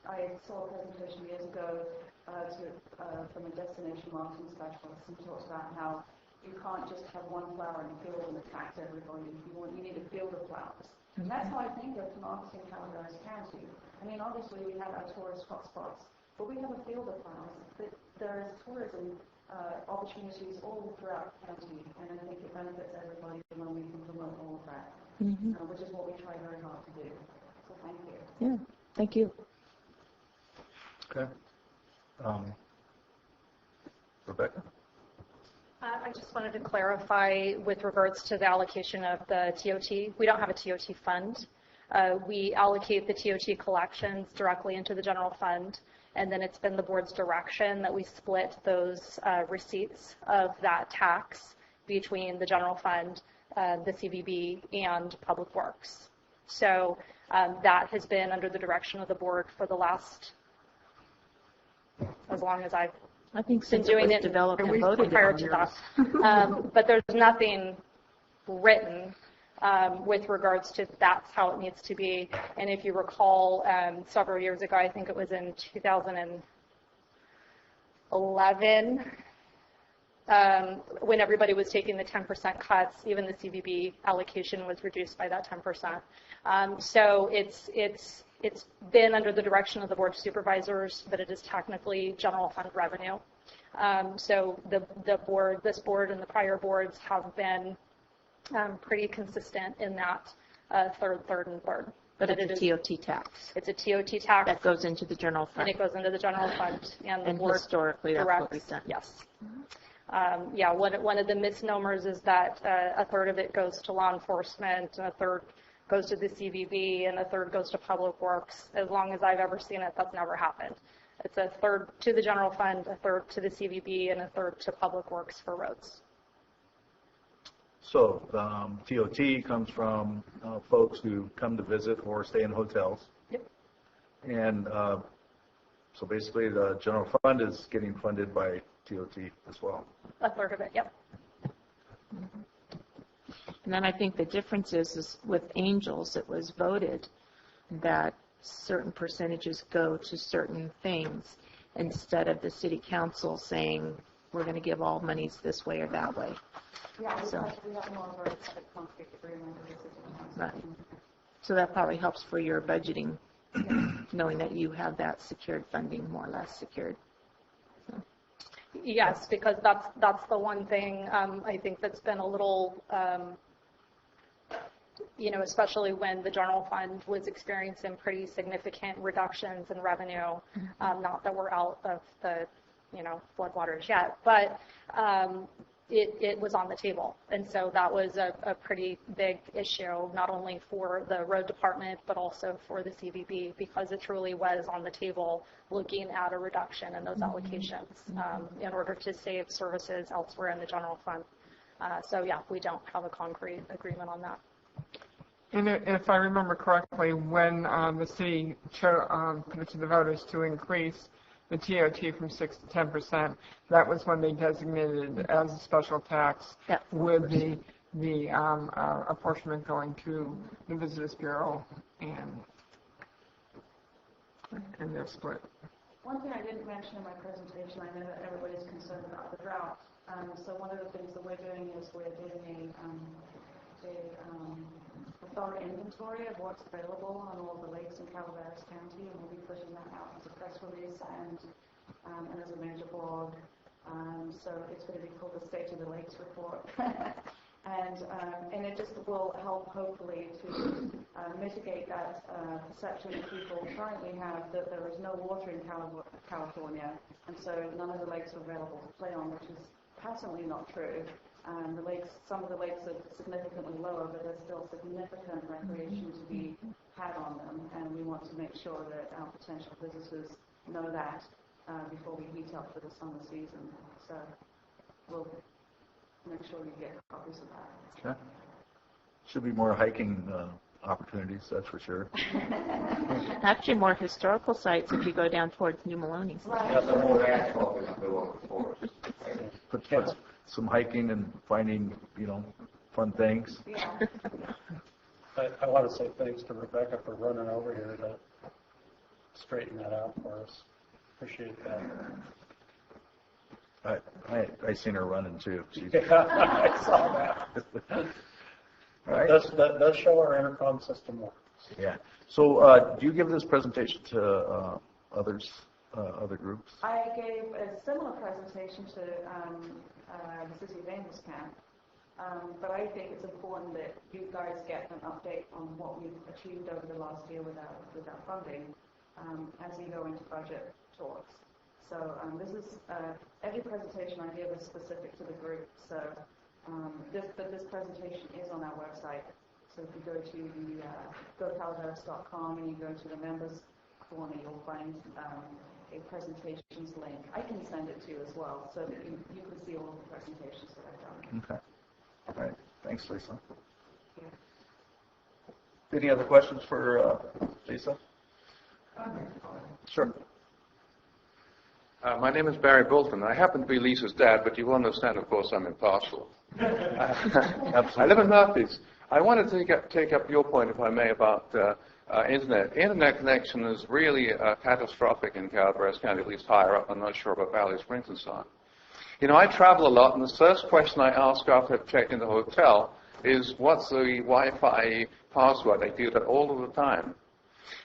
I saw a presentation years ago from a destination marketing specialist who talks about how you can't just have one flower in the field and attract everybody. You need a field of flowers. And that's how I think of marketing Calaveras County. I mean, obviously we have our tourist hotspots, but we have a field of flowers. There is tourism opportunities all throughout the county, and I think it benefits everybody when we can promote all of that, which is what we try very hard to do. So thank you. Yeah, thank you. Okay. Rebecca? I just wanted to clarify with regards to the allocation of the TOT. We don't have a TOT fund. We allocate the TOT collections directly into the general fund, and then it's been the board's direction that we split those receipts of that tax between the general fund, the CVB, and Public Works. So that has been under the direction of the board for the last, as long as I've been doing it, developed and voted prior on to yours. that. But there's nothing written with regards to that's how it needs to be. And if you recall, several years ago, I think it was in 2011, when everybody was taking the 10% cuts, even the CVB allocation was reduced by that 10%. So it's been under the direction of the board of supervisors, but it is technically general fund revenue. So the board, this board, and the prior boards have been pretty consistent in that third, and third. But it's a TOT tax. It's a TOT tax. That goes into the general fund. And it goes into the general fund. And the board historically, that's what we've done. Yes. Yeah, one of the misnomers is that a third of it goes to law enforcement, and a third goes to the CVB, and a third goes to Public Works. As long as I've ever seen it, that's never happened. It's a third to the general fund, a third to the CVB, and a third to Public Works for roads. So TOT comes from folks who come to visit or stay in hotels. Yep. And so basically the general fund is getting funded by TOT as well. A third of it, yep. And then I think the difference is with Angels, it was voted that certain percentages go to certain things instead of the city council saying we're going to give all monies this way or that way. Yeah, So, we have more of a concrete agreement with the city council. right. So that probably helps for your budgeting, knowing that you have that secured funding more or less secured. Yes, because that's the one thing I think that's been a little, especially when the general fund was experiencing pretty significant reductions in revenue. Not that we're out of the, floodwaters yet, but it was on the table. And so that was a pretty big issue, not only for the road department, but also for the CVB, because it truly was on the table looking at a reduction in those allocations in order to save services elsewhere in the general fund. So yeah, we don't have a concrete agreement on that. And if I remember correctly, when the city put it to the voters to increase the TOT from 6 to 10%, that was when they designated it as a special tax, with the apportionment going to the Visitors Bureau and their split. One thing I didn't mention in my presentation, I know that everybody's concerned about the drought. So one of the things that we're doing is we're doing a thorough inventory of what's available on all the lakes in Calaveras County, and we'll be pushing that out as a press release and as a major blog. So it's going to be called the State of the Lakes Report. And it just will help, hopefully, to mitigate that perception that people currently have that there is no water in California, and so none of the lakes are available to play on, which is patently not true. The lakes, some of the lakes are significantly lower, but there's still significant recreation to be had on them, and we want to make sure that our potential visitors know that before we heat up for the summer season. So we'll make sure you get copies of that. Okay. Should be more hiking opportunities, that's for sure. Actually, more historical sites if you go down towards New Maloney. Put some hiking and finding, fun things. Yeah. I want to say thanks to Rebecca for running over here to straighten that out for us. Appreciate that. I seen her running too. Yeah, I saw that. All right. That does show our intercom system works. Yeah. So do you give this presentation to other groups? I gave a similar presentation to the City of Angels Camp, but I think it's important that you guys get an update on what we've achieved over the last year with our funding as we go into budget talks. So this is, every presentation I give is specific to the group. So this presentation is on our website. So if you go to Calaveras.com and you go to the members corner, you'll find a presentations link. I can send it to you as well, so that you can see all of the presentations that I've done. Okay. All right. Thanks, Lisa. Any other questions for Lisa? Sure. My name is Barry Bolton. I happen to be Lisa's dad, but you will understand, of course, I'm impartial. I live in Murphy's. I want to take up your point, if I may, about Internet. Internet connection is really catastrophic in Calaveras County, at least higher up. I'm not sure about Valley Springs and so on. You know, I travel a lot, and the first question I ask after I've checked in the hotel is, what's the Wi-Fi password? I do that all of the time.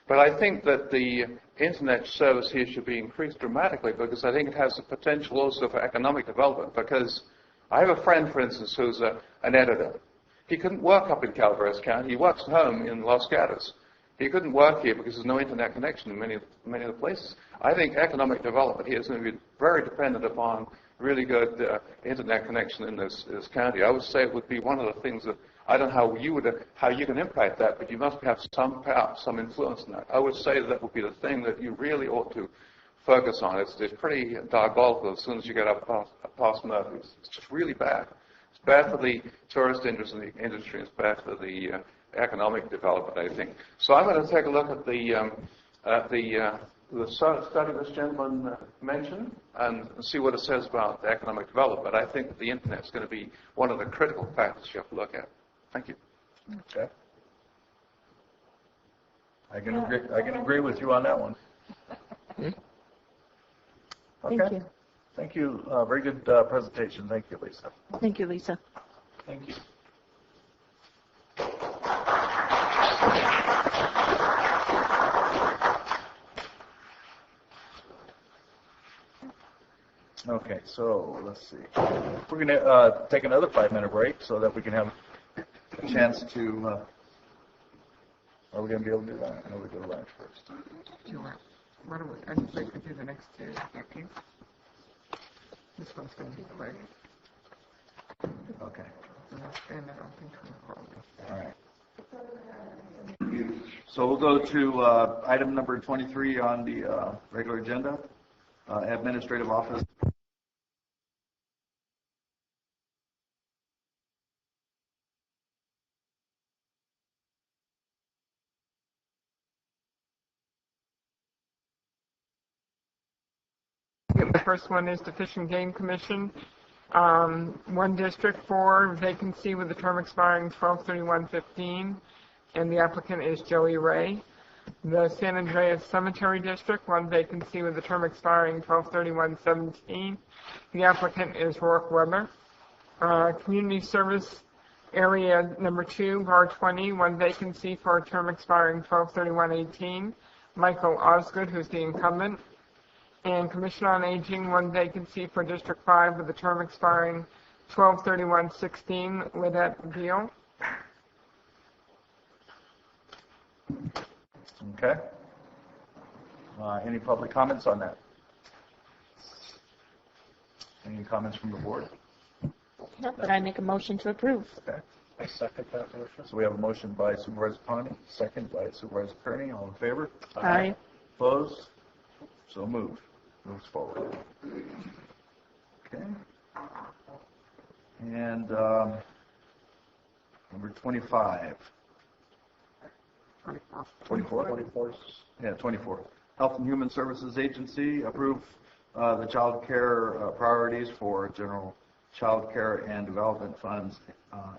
But I think that the Internet service here should be increased dramatically, because I think it has the potential also for economic development. Because I have a friend, for instance, who's an editor. He couldn't work up in Calaveras County. He works at home in Los Gatos. He couldn't work here because there's no Internet connection in many of the places. I think economic development here is going to be very dependent upon really good Internet connection in this county. I would say it would be one of the things that, I don't know how you can impact that, but you must have some power, some influence in that. I would say that would be the thing that you really ought to focus on. It's pretty diabolical as soon as you get up past Murphy's. It's just really bad. It's bad for the tourist industry, it's bad for the economic development, I think. So I'm going to take a look at the study this gentleman mentioned and see what it says about the economic development. I think that the Internet is going to be one of the critical factors you have to look at. Thank you. Okay. I can agree with you on that one. Okay. Thank you. Thank you. Very good presentation. Thank you, Lisa. Thank you, Lisa. Thank you. Okay, so let's see. We're going to take another 5-minute break so that we can have a chance to. Are we going to be able to do that? I know we go to lunch first. Sure. Why don't we? I think we could do the next two. Okay. This one's going to be quick. Okay. And I don't think we'll probably. All right. So we'll go to item number 23 on the regular agenda, Administrative Office. The first one is the Fish and Game Commission. One district, 4 vacancy with the term expiring 12/31/15, and the applicant is Joey Ray. The San Andreas Cemetery District, 1 vacancy with the term expiring 12/31/17. The applicant is Rourke Weber. Community Service Area number 2, Bar 20, 1 vacancy for a term expiring 12/31/18. Michael Osgood, who's the incumbent. And Commission on Aging, 1 vacancy for District 5 with a term expiring 12/31/16, Lydette Beal. Okay. Any public comments on that? Any comments from the board? No, but I make a motion to approve. Okay. I second that motion. So we have a motion by Supervisor Pawnee, second by Supervisor Kearney. All in favor? Aye. Opposed? So moved. Moves forward. Okay. And number 25. 24? Yeah, 24. Health and Human Services Agency, approve the child care priorities for general child care and development funds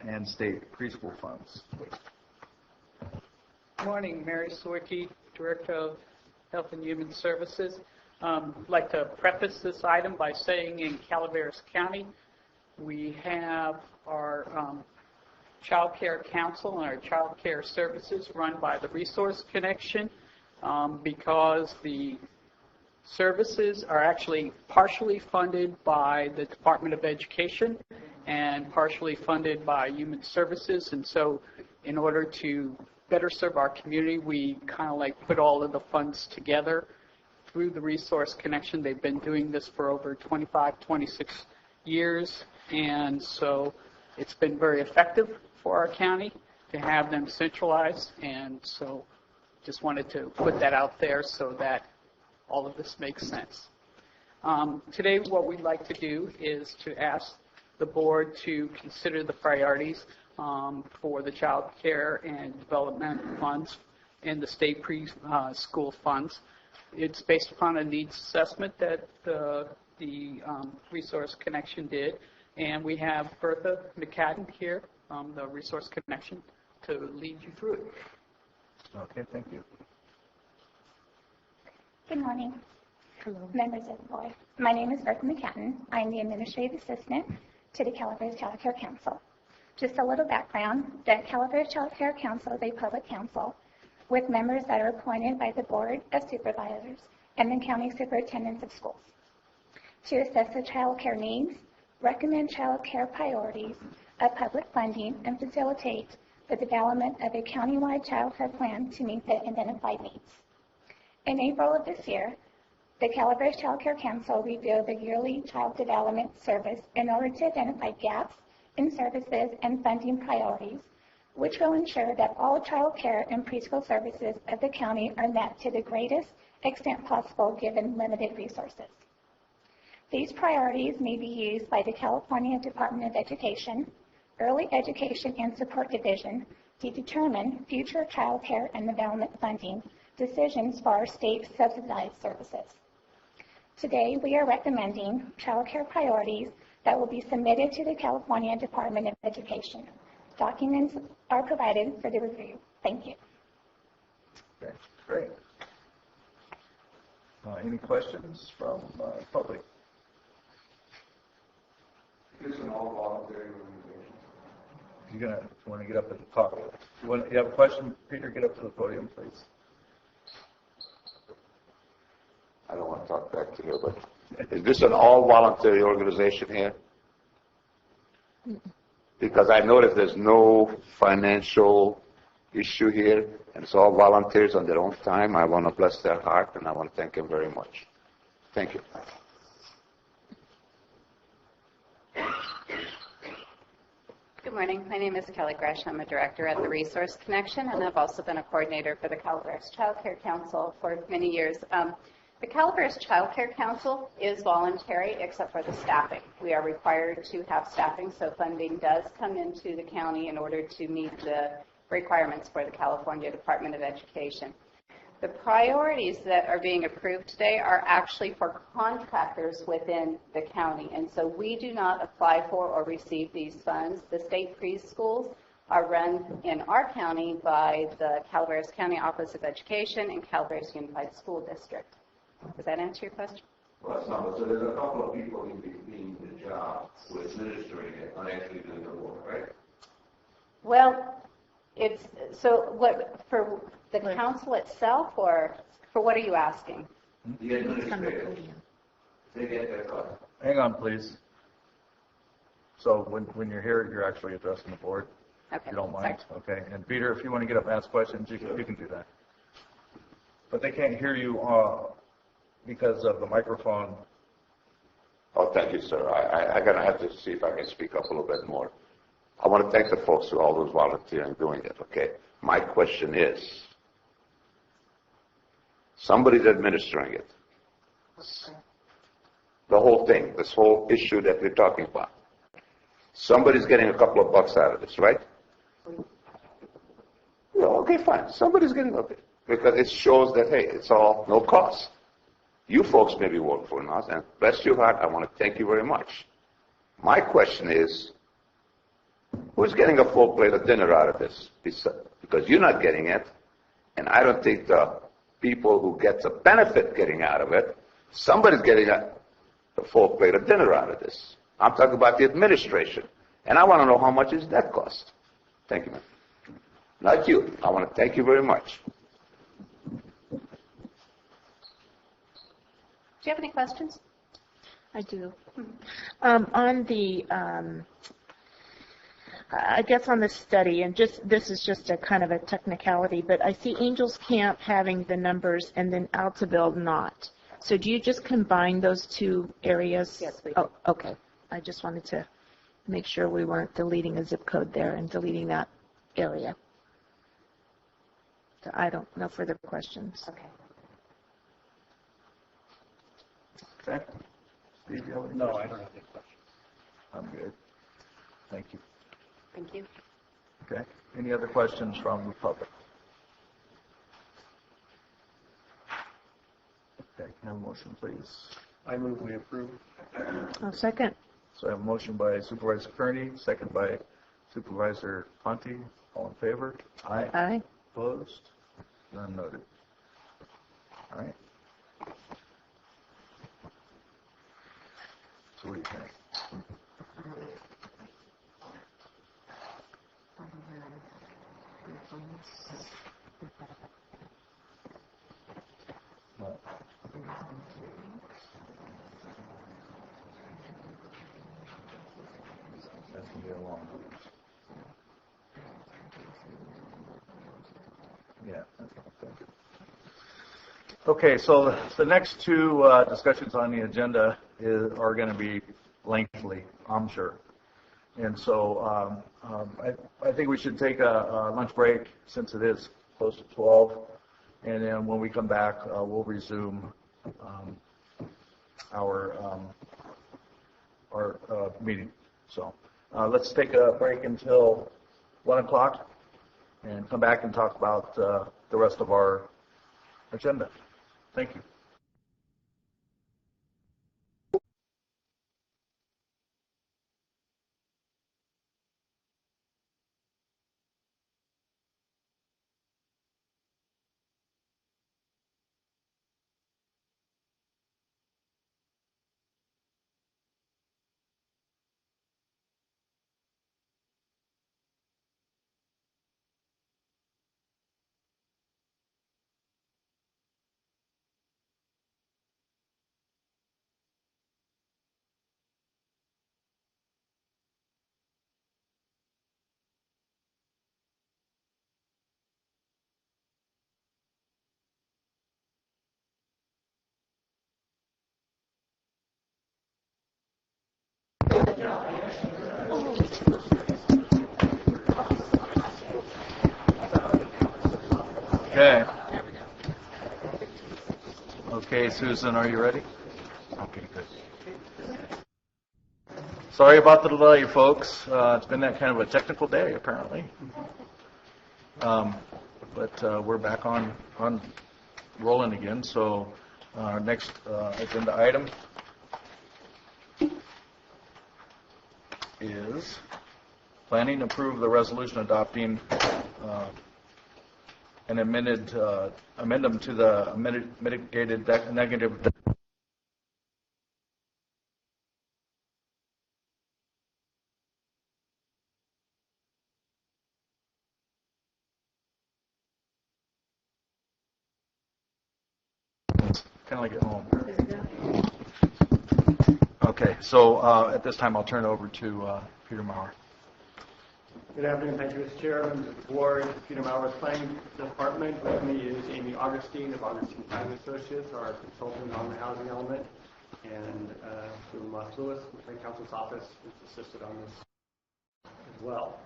and state preschool funds. Morning, Mary Sawicki, Director of Health and Human Services. I'd like to preface this item by saying in Calaveras County, we have our Child Care Council and our Child Care Services run by the Resource Connection because the services are actually partially funded by the Department of Education and partially funded by Human Services. And so in order to better serve our community, we kind of like put all of the funds together through the Resource Connection. They've been doing this for over 25, 26 years, and so it's been very effective for our county to have them centralized, and so just wanted to put that out there so that all of this makes sense. Today, what we'd like to do is to ask the board to consider the priorities for the child care and development funds and the state preschool funds. It's based upon a needs assessment that the Resource Connection did, and we have Bertha McCadden here, the Resource Connection, to lead you through it. Okay, thank you. Good morning. Hello. Members of the board. My name is Bertha McCatton. I'm the Administrative Assistant to the Calaveras Child Care Council. Just a little background, the Calaveras Child Care Council is a public council with members that are appointed by the Board of Supervisors and the County Superintendents of Schools to assess the child care needs, recommend child care priorities of public funding, and facilitate the development of a countywide child care plan to meet the identified needs. In April of this year, the Calaveras Child Care Council reviewed the yearly child development service in order to identify gaps in services and funding priorities, which will ensure that all child care and preschool services of the county are met to the greatest extent possible given limited resources. These priorities may be used by the California Department of Education, Early Education and Support Division to determine future child care and development funding decisions for our state subsidized services. Today, we are recommending child care priorities that will be submitted to the California Department of Education. Documents are provided for the review. Thank you. Okay, great. Any questions from the public? This is an all-voluntary organization. You want to get up at the top? You have a question, Peter? Get up to the podium, please. I don't want to talk back to you, but is this an all-voluntary organization here? Because I noticed there's no financial issue here, and it's all volunteers on their own time. I want to bless their heart, and I want to thank them very much. Thank you. Good morning. My name is Kelly Gresh. I'm a director at the Resource Connection, and I've also been a coordinator for the Calaveras Child Care Council for many years. The Calaveras Child Care Council is voluntary except for the staffing. We are required to have staffing, so funding does come into the county in order to meet the requirements for the California Department of Education. The priorities that are being approved today are actually for contractors within the county, and so we do not apply for or receive these funds. The state preschools are run in our county by the Calaveras County Office of Education and Calaveras Unified School District. Does that answer your question? Well, that's not, so there's a couple of people in between the job who are administering it, not actually doing the work, right? Well, it's, so what, for the council itself, or for what are you asking? The administrators, they get their cut. Hang on, please. So when you're here, you're actually addressing the board. Okay. If you don't mind. Okay. And Peter, if you want to get up and ask questions, you can do that. But they can't hear you because of the microphone. Oh, thank you, sir. I'm going to have to see if I can speak up a little bit more. I want to thank the folks who are always volunteering doing it, okay? My question is, somebody's administering it. The whole thing, this whole issue that we're talking about. Somebody's getting a couple of bucks out of this, right? Yeah, okay, fine. Somebody's getting a bit. Because it shows that, hey, it's all no cost. You folks maybe work for us, and bless your heart, I want to thank you very much. My question is, who's getting a full plate of dinner out of this? Because you're not getting it, and I don't think the people who get the benefit getting out of it, somebody's getting a full plate of dinner out of this. I'm talking about the administration, and I want to know how much does that cost. Thank you, ma'am. Not you. I want to thank you very much. Do you have any questions? I do. On the, I guess on the study, and this is just a kind of a technicality, but I see Angels Camp having the numbers and then Altaville not. So do you just combine those two areas? Yes, we do. Oh, okay. I just wanted to make sure we weren't deleting a zip code there and deleting that area. So I don't know further questions. Okay. Okay. Steve, you have any No, I questions? don't have any questions. I'm good. Thank you. Thank you. Okay. Any other questions from the public? Okay. Can I have a motion, please? I move we approve. Oh, second. So I have a motion by Supervisor Kearney, second by Supervisor Ponte. All in favor? Aye. Aye. Opposed? None noted. All right. So what do you think? What? That's going to be a long one. Yeah, that's what I'm thinking. Okay, so the next two discussions on the agenda are going to be lengthy, I'm sure. And so I think we should take a lunch break since it is close to 12. And then when we come back, we'll resume our meeting. So let's take a break until 1 o'clock and come back and talk about the rest of our agenda. Thank you. Okay. Okay, Susan, are you ready? Okay, good. Sorry about the delay, folks. It's been that kind of a technical day, apparently. But we're back on rolling again. So our next agenda item is planning to approve the resolution adopting an amendment to the mitigated negative. Kind of like at home. Okay, so at this time I'll turn it over to Peter Maurer. Good afternoon. Thank you, Mr. Chair, members of the board. Peter Maurer, Planning Department. With me is Amy Augustine of Augustine Planning Associates, our consultant on the housing element, and from Lewis, from the Council's office, who's assisted on this as well.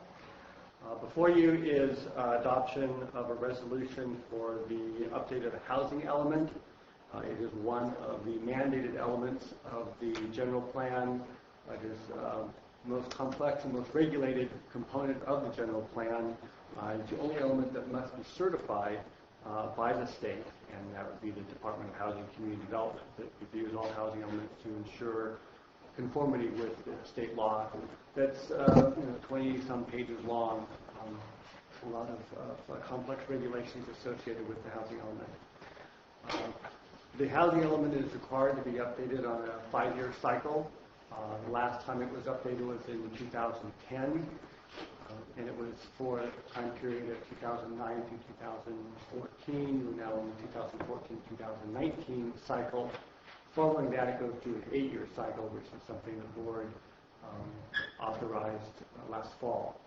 Before you is adoption of a resolution for the updated housing element. It is one of the mandated elements of the general plan. It is most complex and most regulated component of the general plan. It's the only element that must be certified by the state, and that would be the Department of Housing and Community Development, that reviews all housing elements to ensure conformity with the state law. That's 20-some pages long. A lot of complex regulations associated with the housing element. The housing element is required to be updated on a 5-year cycle. The last time it was updated was in 2010, and it was for a time period of 2009 to 2014. We're now in the 2014-2019 cycle. Following that, it goes to an 8-year cycle, which is something the board authorized last fall.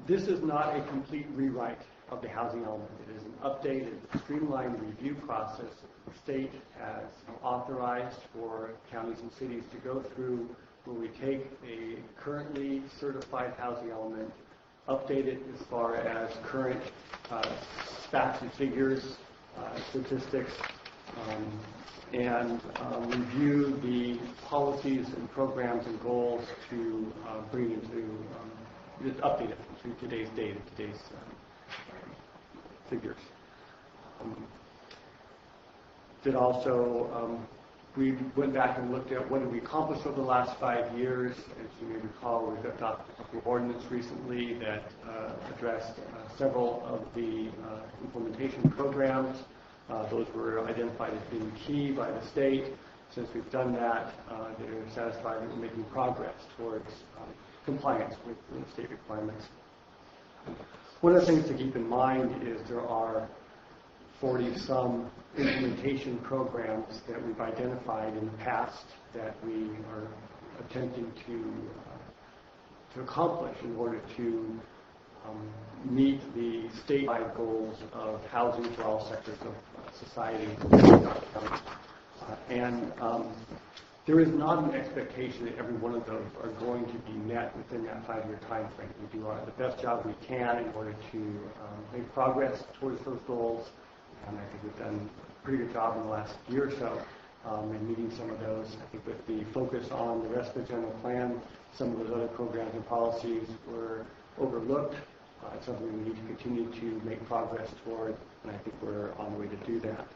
This is not a complete rewrite of the housing element. It is an updated, streamlined review process the state has authorized for counties and cities to go through, where we take a currently certified housing element, update it as far as current facts and figures, statistics, and review the policies and programs and goals to bring into just update it to today's data, today's figures. Did also, we went back and looked at what did we accomplish over the last 5 years. As you may recall, we've adopted a couple of ordinance recently that addressed several of the implementation programs. Those were identified as being key by the state. Since we've done that, they're satisfied that we're making progress towards compliance with the state requirements. One of the things to keep in mind is there are 40-some implementation programs that we've identified in the past that we are attempting to accomplish in order to meet the statewide goals of housing for all sectors of society. There is not an expectation that every one of those are going to be met within that 5-year time frame. We do the best job we can in order to make progress towards those goals, and I think we've done a pretty good job in the last year or so in meeting some of those. I think with the focus on the rest of the general plan, some of those other programs and policies were overlooked. It's something we need to continue to make progress toward, and I think we're on the way to do that.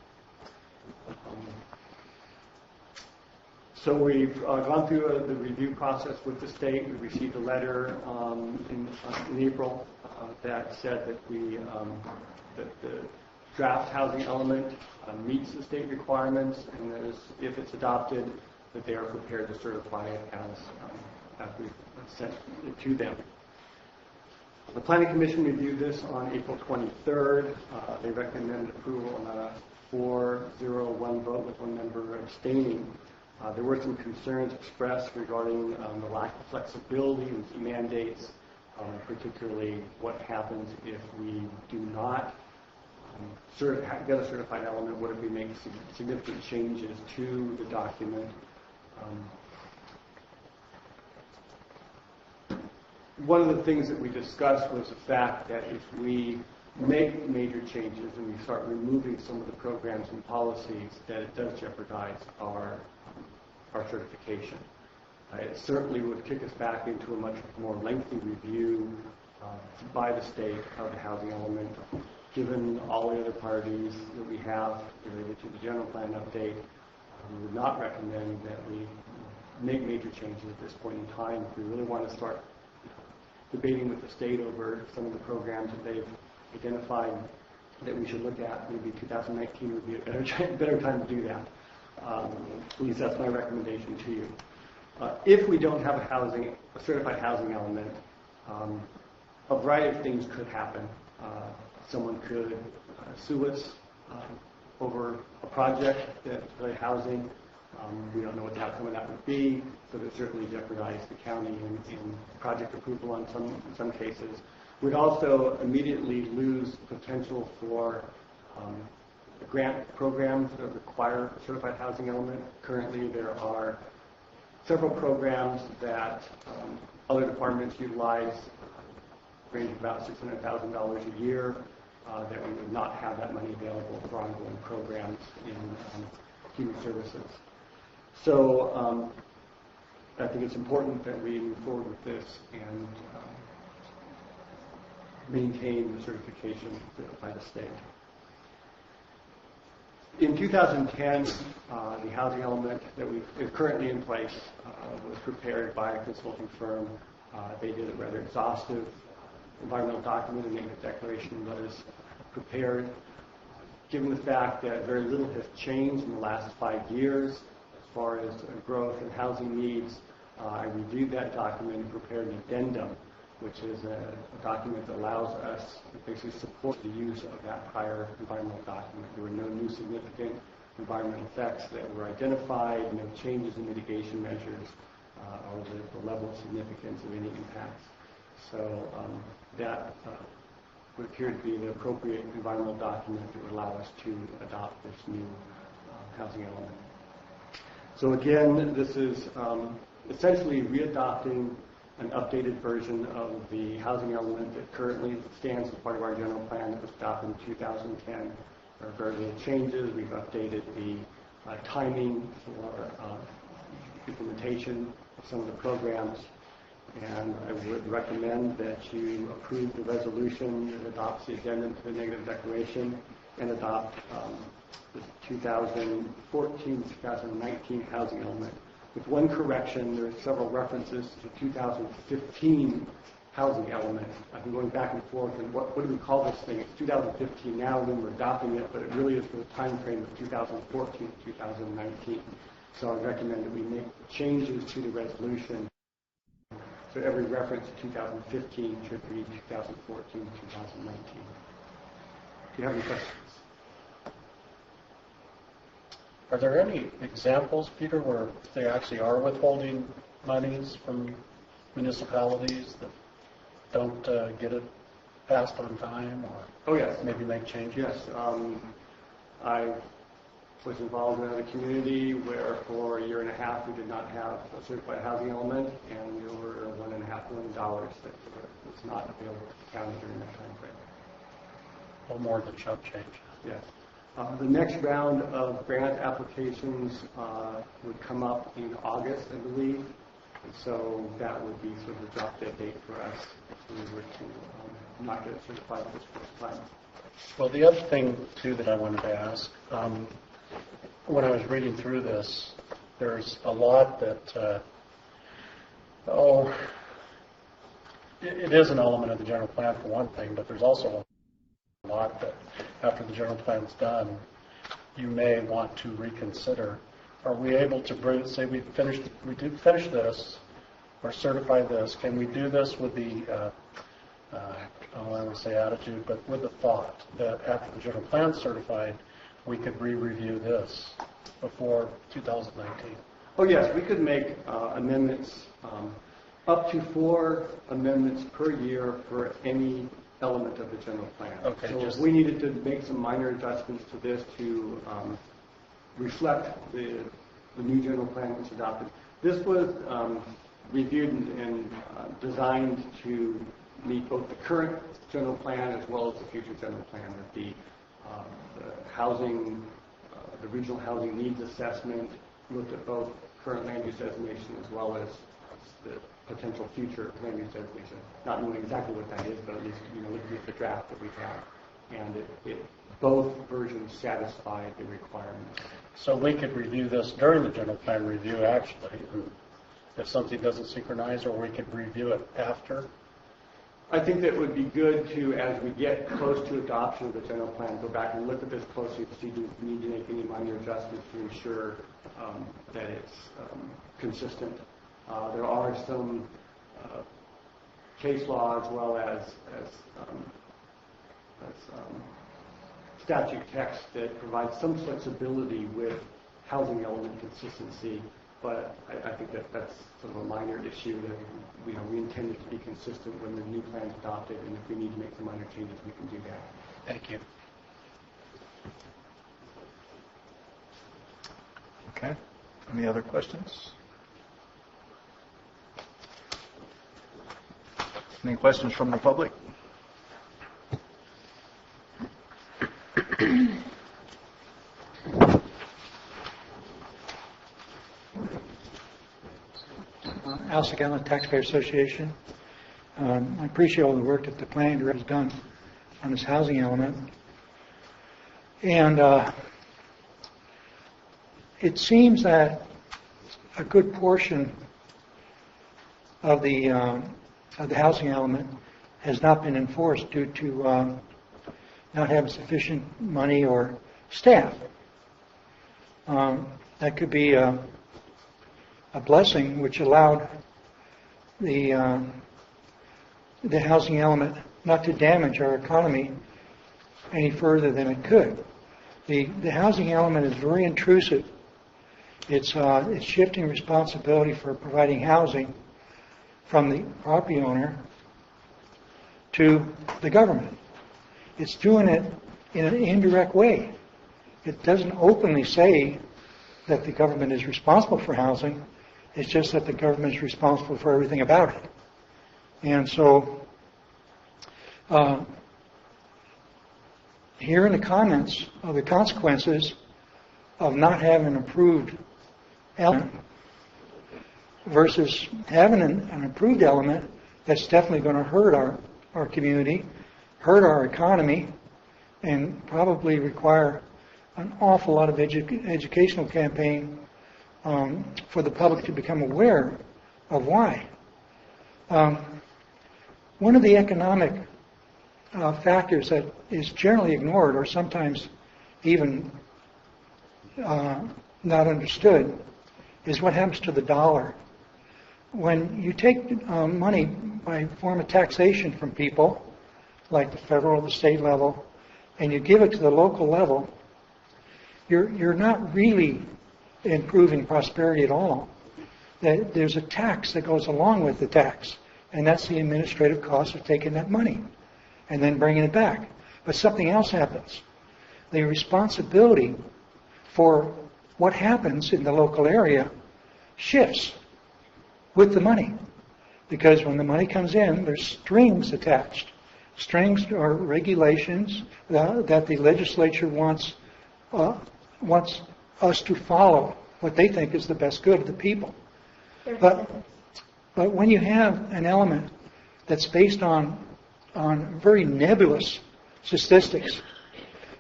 So we've gone through the review process with the state. We received a letter in April that said that that the draft housing element meets the state requirements, and that if it's adopted, that they are prepared to certify it as we've sent it to them. The Planning Commission reviewed this on April 23rd. They recommended approval on a 4-0-1 vote with one member abstaining. There were some concerns expressed regarding the lack of flexibility with mandates, particularly what happens if we do not get a certified element. What if we make significant changes to the document? One of the things that we discussed was the fact that if we make major changes and we start removing some of the programs and policies, that it does jeopardize our certification. It certainly would kick us back into a much more lengthy review by the state of the housing element. Given all the other parties that we have related to the general plan update, we would not recommend that we make major changes at this point in time. If we really want to start debating with the state over some of the programs that they've identified that we should look at, maybe 2019 would be a better time to do that. At least that's my recommendation to you. If we don't have a certified housing element, a variety of things could happen. Someone could sue us over a project that's housing. We don't know what the outcome of that would be, so that certainly jeopardize the county in project approval in some cases. We'd also immediately lose potential for grant programs that require a certified housing element. Currently, there are several programs that other departments utilize, range of about $600,000 a year, that we would not have that money available for ongoing programs in human services. So I think it's important that we move forward with this and maintain the certification by the state. In 2010, the housing element that is currently in place was prepared by a consulting firm. They did a rather exhaustive environmental document, and the declaration was prepared. Given the fact that very little has changed in the last 5 years as far as growth and housing needs, I reviewed that document and prepared an addendum, which is a document that allows us to basically support the use of that prior environmental document. There were no new significant environmental effects that were identified, no changes in mitigation measures, or the level of significance of any impacts. So that would appear to be the appropriate environmental document that would allow us to adopt this new housing element. So again, this is essentially readopting an updated version of the housing element that currently stands as part of our general plan that was adopted in 2010. There are very little changes. We've updated the timing for implementation of some of the programs. And I would recommend that you approve the resolution that adopts the addendum to the negative declaration and adopt the 2014-2019 housing element. With one correction, there are several references to 2015 housing element. I've been going back and forth, and what do we call this thing? It's 2015 now when we're adopting it, but it really is for the time frame of 2014 to 2019. So I recommend that we make changes to the resolution. So every reference to 2015 should read 2014 to 2019. Do you have any questions? Are there any examples, Peter, where they actually are withholding monies from municipalities that don't get it passed on time, or maybe make changes? Yes. I was involved in a community where for a year and a half we did not have a certified housing element, and there were $1.5 million that was not available to the county during that time frame. A little more than chump change. Yes. The next round of grant applications would come up in August, I believe. And so that would be sort of the drop dead date for us if we were to not get it certified this first time. Well, the other thing, too, that I wanted to ask, when I was reading through this, there's a lot that, it is an element of the general plan for one thing, but there's also a lot that after the general plan's done, you may want to reconsider. Are we able to say we did finish this or certify this? Can we do this with the, I don't want to say attitude, but with the thought that after the general plan's certified, we could re-review this before 2019? Oh yes, we could make amendments, up to 4 amendments per year for any element of the general plan. Okay, so if we needed to make some minor adjustments to this to reflect the new general plan that was adopted. This was reviewed and designed to meet both the current general plan as well as the future general plan. That the housing, the regional housing needs assessment looked at both current land use designation as well as the potential future land use designation. Not knowing exactly what that is, but at least looking at the draft that we have, and both versions satisfy the requirements. So we could review this during the general plan review, actually, if something doesn't synchronize, or we could review it after. I think that would be good to, as we get close to adoption of the general plan, go back and look at this closely to see do we need to make any minor adjustments to ensure that it's consistent. There are some case law as well as statute text that provides some flexibility with housing element consistency, but I think that that's sort of a minor issue that we intend it to be consistent when the new plan is adopted, and if we need to make some minor changes, we can do that. Thank you. Okay. Any other questions? Any questions from the public? Alice Allen Taxpayer Association. I appreciate all the work that the planning director has done on this housing element. And it seems that a good portion of the housing element has not been enforced due to not having sufficient money or staff. That could be a blessing which allowed the housing element not to damage our economy any further than it could. The housing element is very intrusive. It's shifting responsibility for providing housing from the property owner to the government. It's doing it in an indirect way. It doesn't openly say that the government is responsible for housing. It's just that the government is responsible for everything about it. And so, here in the comments of the consequences of not having an approved element versus having an approved element that's definitely going to hurt our community, hurt our economy, and probably require an awful lot of educational campaign for the public to become aware of why. One of the economic factors that is generally ignored or sometimes even not understood is what happens to the dollar. When you take money by form of taxation from people, like the federal or the state level, and you give it to the local level, you're not really improving prosperity at all. There's a tax that goes along with the tax, and that's the administrative cost of taking that money and then bringing it back. But something else happens. The responsibility for what happens in the local area shifts with the money. Because when the money comes in, there's strings attached. Strings are regulations that the legislature wants us to follow what they think is the best good of the people. But when you have an element that's based on very nebulous statistics,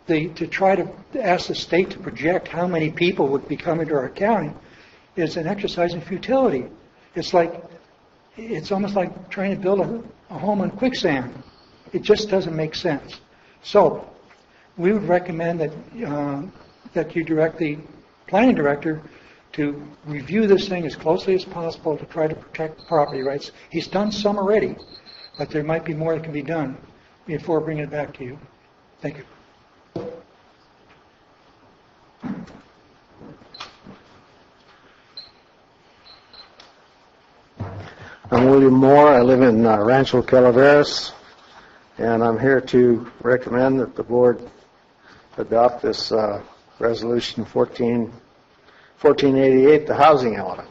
to try to ask the state to project how many people would be coming to our county is an exercise in futility. It's almost like trying to build a home on quicksand. It just doesn't make sense. So we would recommend that you direct the planning director to review this thing as closely as possible to try to protect property rights. He's done some already, but there might be more that can be done before bringing it back to you. Thank you. I'm William Moore. I live in Rancho Calaveras, and I'm here to recommend that the board adopt this resolution 1488, the housing element.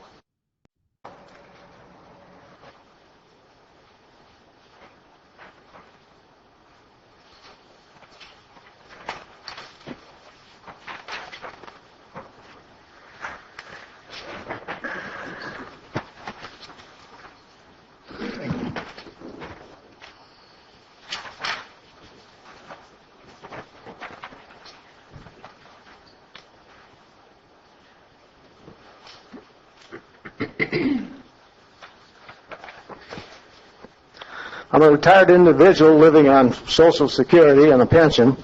I'm a retired individual living on Social Security and a pension.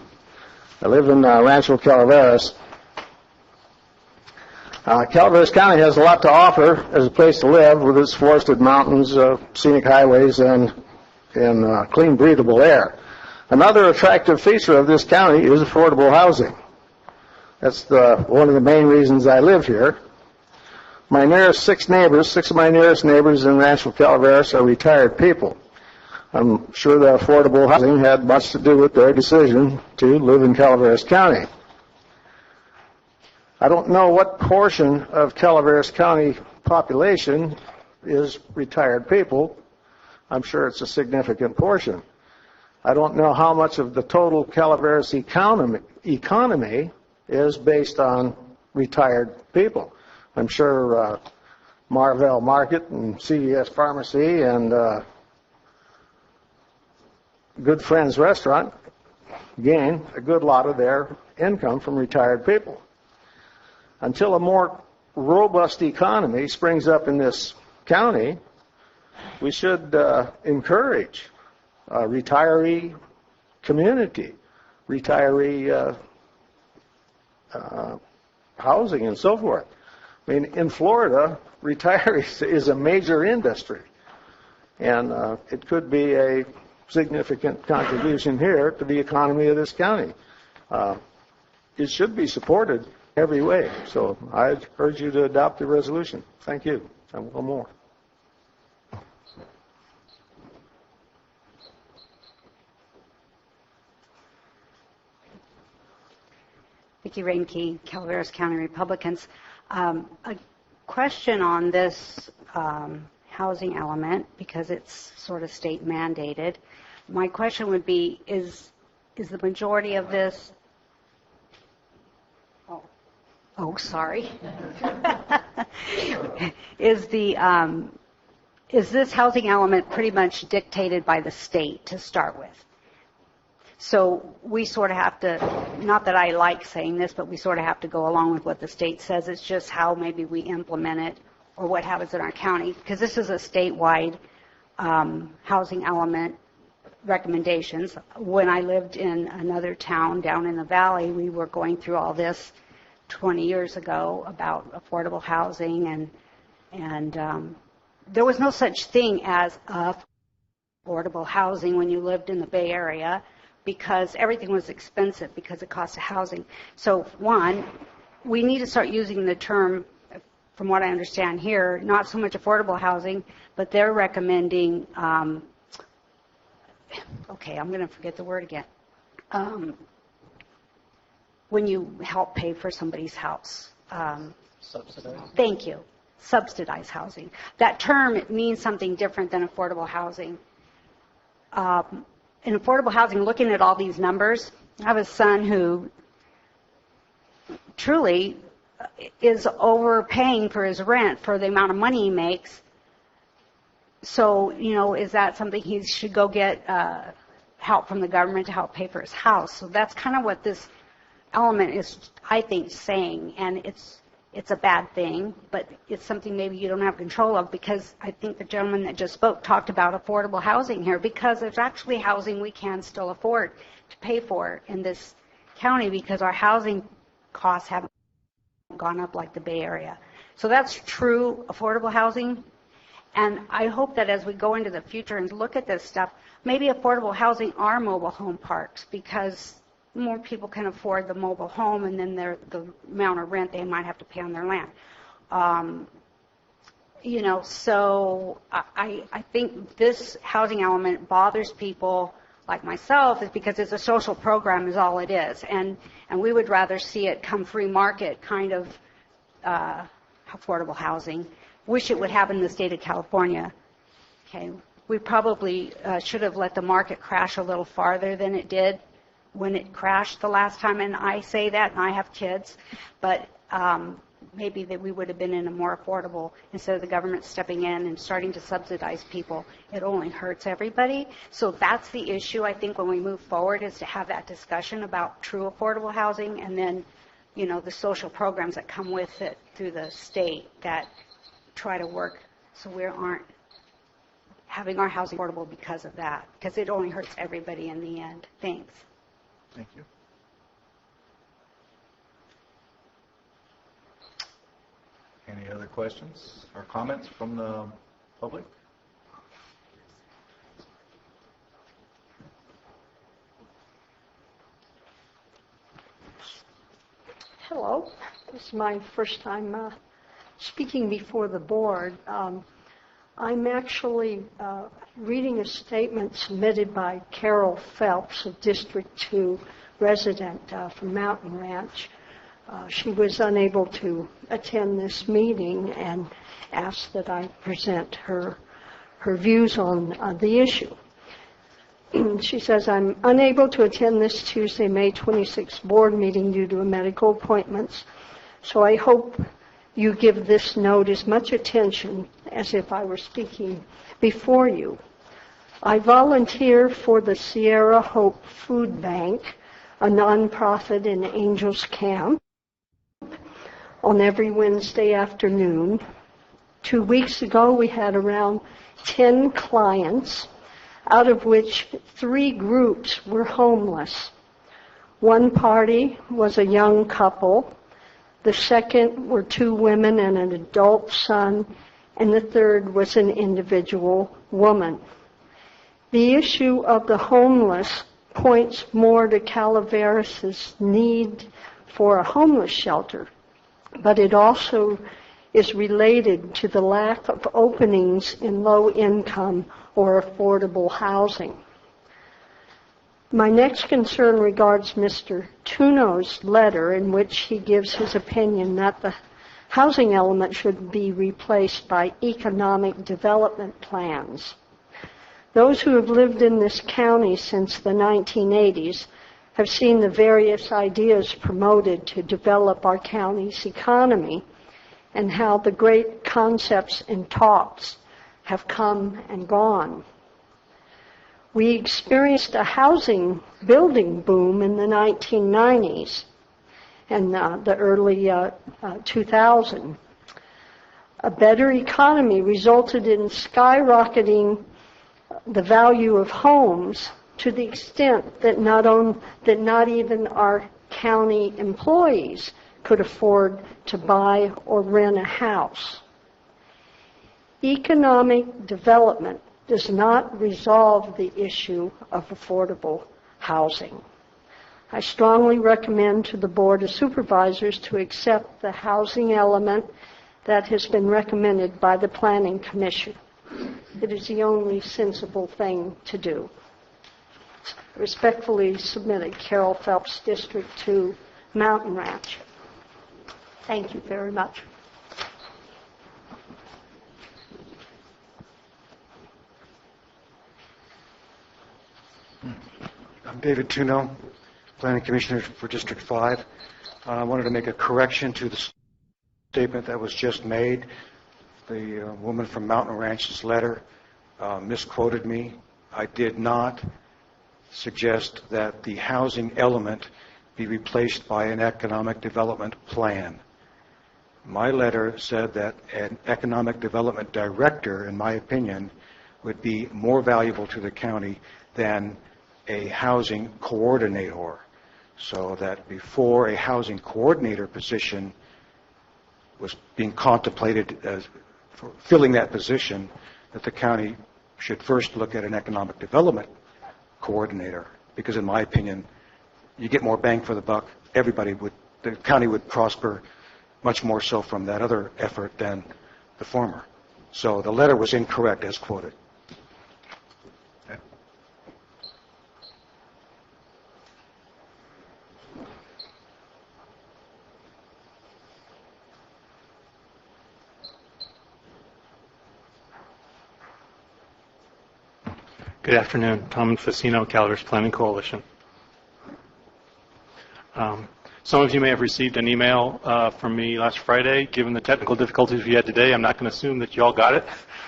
I live in Rancho Calaveras. Calaveras County has a lot to offer as a place to live with its forested mountains, scenic highways, and clean, breathable air. Another attractive feature of this county is affordable housing. That's one of the main reasons I live here. My nearest six of my nearest neighbors in Rancho Calaveras are retired people. I'm sure that affordable housing had much to do with their decision to live in Calaveras County. I don't know what portion of Calaveras County population is retired people. I'm sure it's a significant portion. I don't know how much of the total Calaveras economy is based on retired people. I'm sure Marvell Market and CVS Pharmacy and Good Friends Restaurant gain a good lot of their income from retired people. Until a more robust economy springs up in this county, we should encourage retiree community, retiree housing and so forth. I mean, in Florida, retirees is a major industry, and it could be a significant contribution here to the economy of this county. It should be supported every way. So I urge you to adopt the resolution. Thank you. And one more. Vicki Reinke, Calaveras County Republicans. A question on this housing element, because it's sort of state mandated. My question would be, is the majority of this... Oh, sorry. Is this housing element pretty much dictated by the state to start with? So we sort of have to, not that I like saying this, but we sort of have to go along with what the state says. It's just how maybe we implement it or what happens in our county, because this is a statewide housing element recommendations. When I lived in another town down in the valley, we were going through all this 20 years ago about affordable housing, and there was no such thing as affordable housing when you lived in the Bay Area, because everything was expensive because of cost of housing. So one, we need to start using the term, from what I understand here, not so much affordable housing, but they're recommending, okay, I'm going to forget the word again. When you help pay for somebody's house. Subsidized? Thank you. Subsidized housing. That term means something different than affordable housing. In affordable housing, looking at all these numbers, I have a son who truly is overpaying for his rent for the amount of money he makes. So, is that something he should go get help from the government to help pay for his house? So that's kind of what this element is, I think, saying. And it's a bad thing, but it's something maybe you don't have control of, because I think the gentleman that just spoke talked about affordable housing here, because there's actually housing we can still afford to pay for in this county, because our housing costs haven't gone up like the Bay Area. So that's true affordable housing. And I hope that as we go into the future and look at this stuff, maybe affordable housing are mobile home parks, because more people can afford the mobile home, and then the amount of rent they might have to pay on their land. So I think this housing element bothers people like myself is because it's a social program is all it is. And we would rather see it come free market kind of affordable housing. Wish it would happen in the state of California. Okay, we probably should have let the market crash a little farther than it did when it crashed the last time, and I say that, and I have kids, but maybe that we would have been in a more affordable, instead of the government stepping in and starting to subsidize people. It only hurts everybody. So that's the issue, I think, when we move forward, is to have that discussion about true affordable housing, and then, the social programs that come with it through the state that try to work so we aren't having our housing affordable because of that, because it only hurts everybody in the end. Thanks. Thank you. Any other questions or comments from the public? Hello. This is my first time speaking before the board. I'm actually reading a statement submitted by Carol Phelps, a District 2 resident from Mountain Ranch. She was unable to attend this meeting and asked that I present her views on the issue. She says, I'm unable to attend this Tuesday, May 26th board meeting due to medical appointments, so I hope you give this note as much attention as if I were speaking before you. I volunteer for the Sierra Hope Food Bank, a nonprofit in Angels Camp, on every Wednesday afternoon. 2 weeks ago, we had around 10 clients, out of which 3 groups were homeless. One party was a young couple. The second were 2 women and an adult son, and the third was an individual woman. The issue of the homeless points more to Calaveras' need for a homeless shelter, but it also is related to the lack of openings in low-income or affordable housing. My next concern regards Mr. Tuno's letter, in which he gives his opinion that the housing element should be replaced by economic development plans. Those who have lived in this county since the 1980s have seen the various ideas promoted to develop our county's economy and how the great concepts and talks have come and gone. We experienced a housing building boom in the 1990s and the early 2000s. A better economy resulted in skyrocketing the value of homes to the extent that not even our county employees could afford to buy or rent a house. Economic development does not resolve the issue of affordable housing. I strongly recommend to the Board of Supervisors to accept the housing element that has been recommended by the Planning Commission. It is the only sensible thing to do. Respectfully submitted, Carroll Phelps, District 2, Mountain Ranch. Thank you very much. I'm David Tuno, Planning Commissioner for District 5. I wanted to make a correction to the statement that was just made. The woman from Mountain Ranch's letter misquoted me. I did not suggest that the housing element be replaced by an economic development plan. My letter said that an economic development director, in my opinion, would be more valuable to the county than a housing coordinator, so that before a housing coordinator position was being contemplated as for filling that position, that the county should first look at an economic development coordinator, because in my opinion, you get more bang for the buck. The county would prosper much more so from that other effort than the former. So the letter was incorrect as quoted. Good afternoon. Tom Facino, Calaveras Planning Coalition. Some of you may have received an email from me last Friday. Given the technical difficulties we had today, I'm not going to assume that you all got it,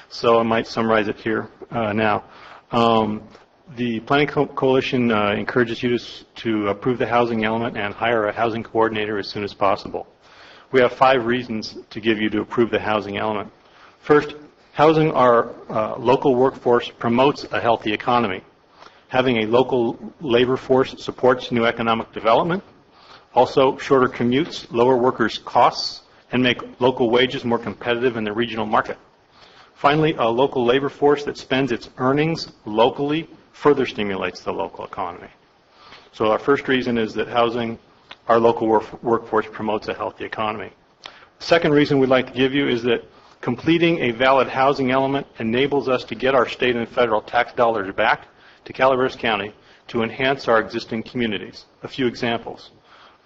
so I might summarize it here now. The Planning Coalition encourages you to approve the housing element and hire a housing coordinator as soon as possible. We have 5 reasons to give you to approve the housing element. First, housing our local workforce promotes a healthy economy. Having a local labor force supports new economic development. Also, shorter commutes lower workers' costs and make local wages more competitive in the regional market. Finally, a local labor force that spends its earnings locally further stimulates the local economy. So our first reason is that housing our local workforce promotes a healthy economy. The second reason we'd like to give you is that completing a valid housing element enables us to get our state and federal tax dollars back to Calaveras County to enhance our existing communities. A few examples.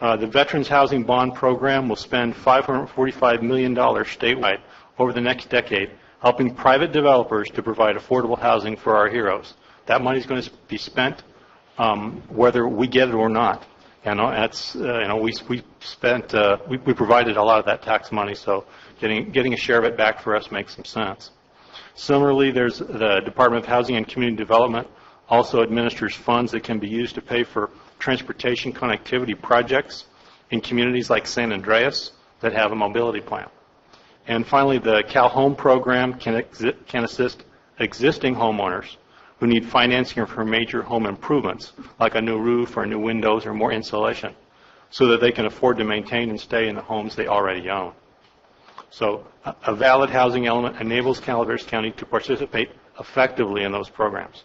The Veterans Housing Bond Program will spend $545 million statewide over the next decade, helping private developers to provide affordable housing for our heroes. That money is going to be spent whether we get it or not. We provided a lot of that tax money, so getting a share of it back for us makes some sense. Similarly, there's the Department of Housing and Community Development also administers funds that can be used to pay for transportation connectivity projects in communities like San Andreas that have a mobility plan. And finally, the Cal Home program can assist existing homeowners who need financing for major home improvements, like a new roof or new windows or more insulation, so that they can afford to maintain and stay in the homes they already own. So a valid housing element enables Calaveras County to participate effectively in those programs.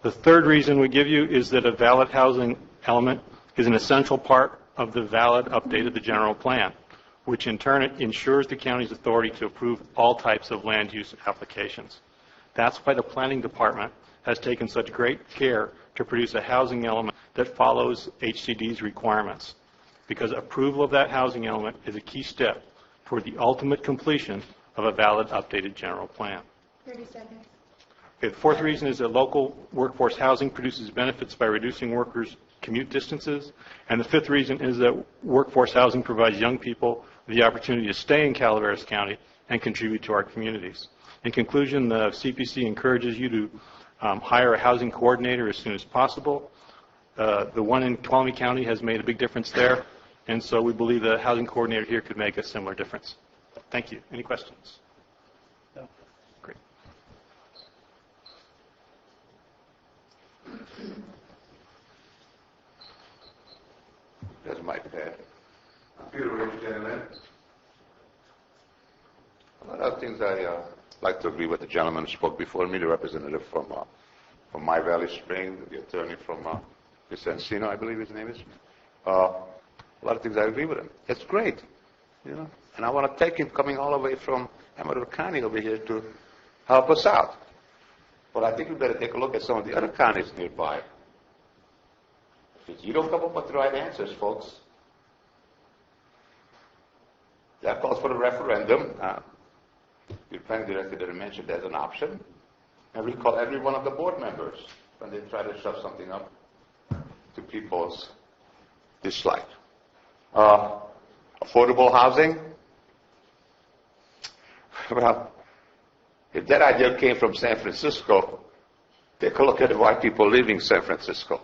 The third reason we give you is that a valid housing element is an essential part of the valid update of the general plan, which in turn ensures the county's authority to approve all types of land use applications. That's why the planning department has taken such great care to produce a housing element that follows HCD's requirements, because approval of that housing element is a key step toward the ultimate completion of a valid updated general plan. 30 seconds. Okay, the fourth reason is that local workforce housing produces benefits by reducing workers' commute distances. And the fifth reason is that workforce housing provides young people the opportunity to stay in Calaveras County and contribute to our communities. In conclusion, the CPC encourages you to hire a housing coordinator as soon as possible. The one in Tuolumne County has made a big difference there, and so we believe the housing coordinator here could make a similar difference. Thank you. Any questions? No. Great. There's my pad. Peter Rich, gentlemen. A lot of things I like to agree with the gentleman who spoke before me, the representative from My Valley Spring, the attorney from Mr. Encino, I believe his name is. A lot of things I agree with him. It's great, you know. And I want to thank him coming all the way from Amador County over here to help us out. But I think we better take a look at some of the other counties nearby. If you don't come up with the right answers, folks, that calls for a referendum. Your planning director didn't mention there's an option. And recall every one of the board members when they try to shove something up to people's dislike. Affordable housing. Well, if that idea came from San Francisco, take a look at the white people leaving San Francisco.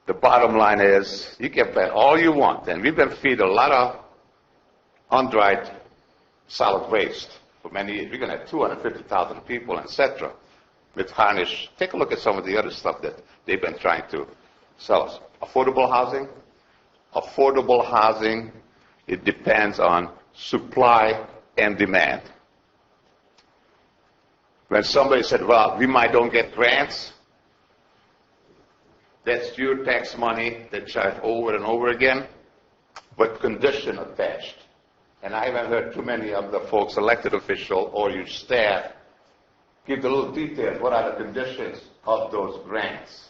The bottom line is, you can bet all you want, and we've been feeding a lot of undried solid waste for many years. We're going to have 250,000 people, etc. with harnish. Take a look at some of the other stuff that they've been trying to sell us. Affordable housing. Affordable housing, it depends on supply and demand. When somebody said, well, we might don't get grants, that's your tax money that charged over and over again, but condition attached. And I haven't heard too many of the folks, elected official or your staff, give the little details. What are the conditions of those grants?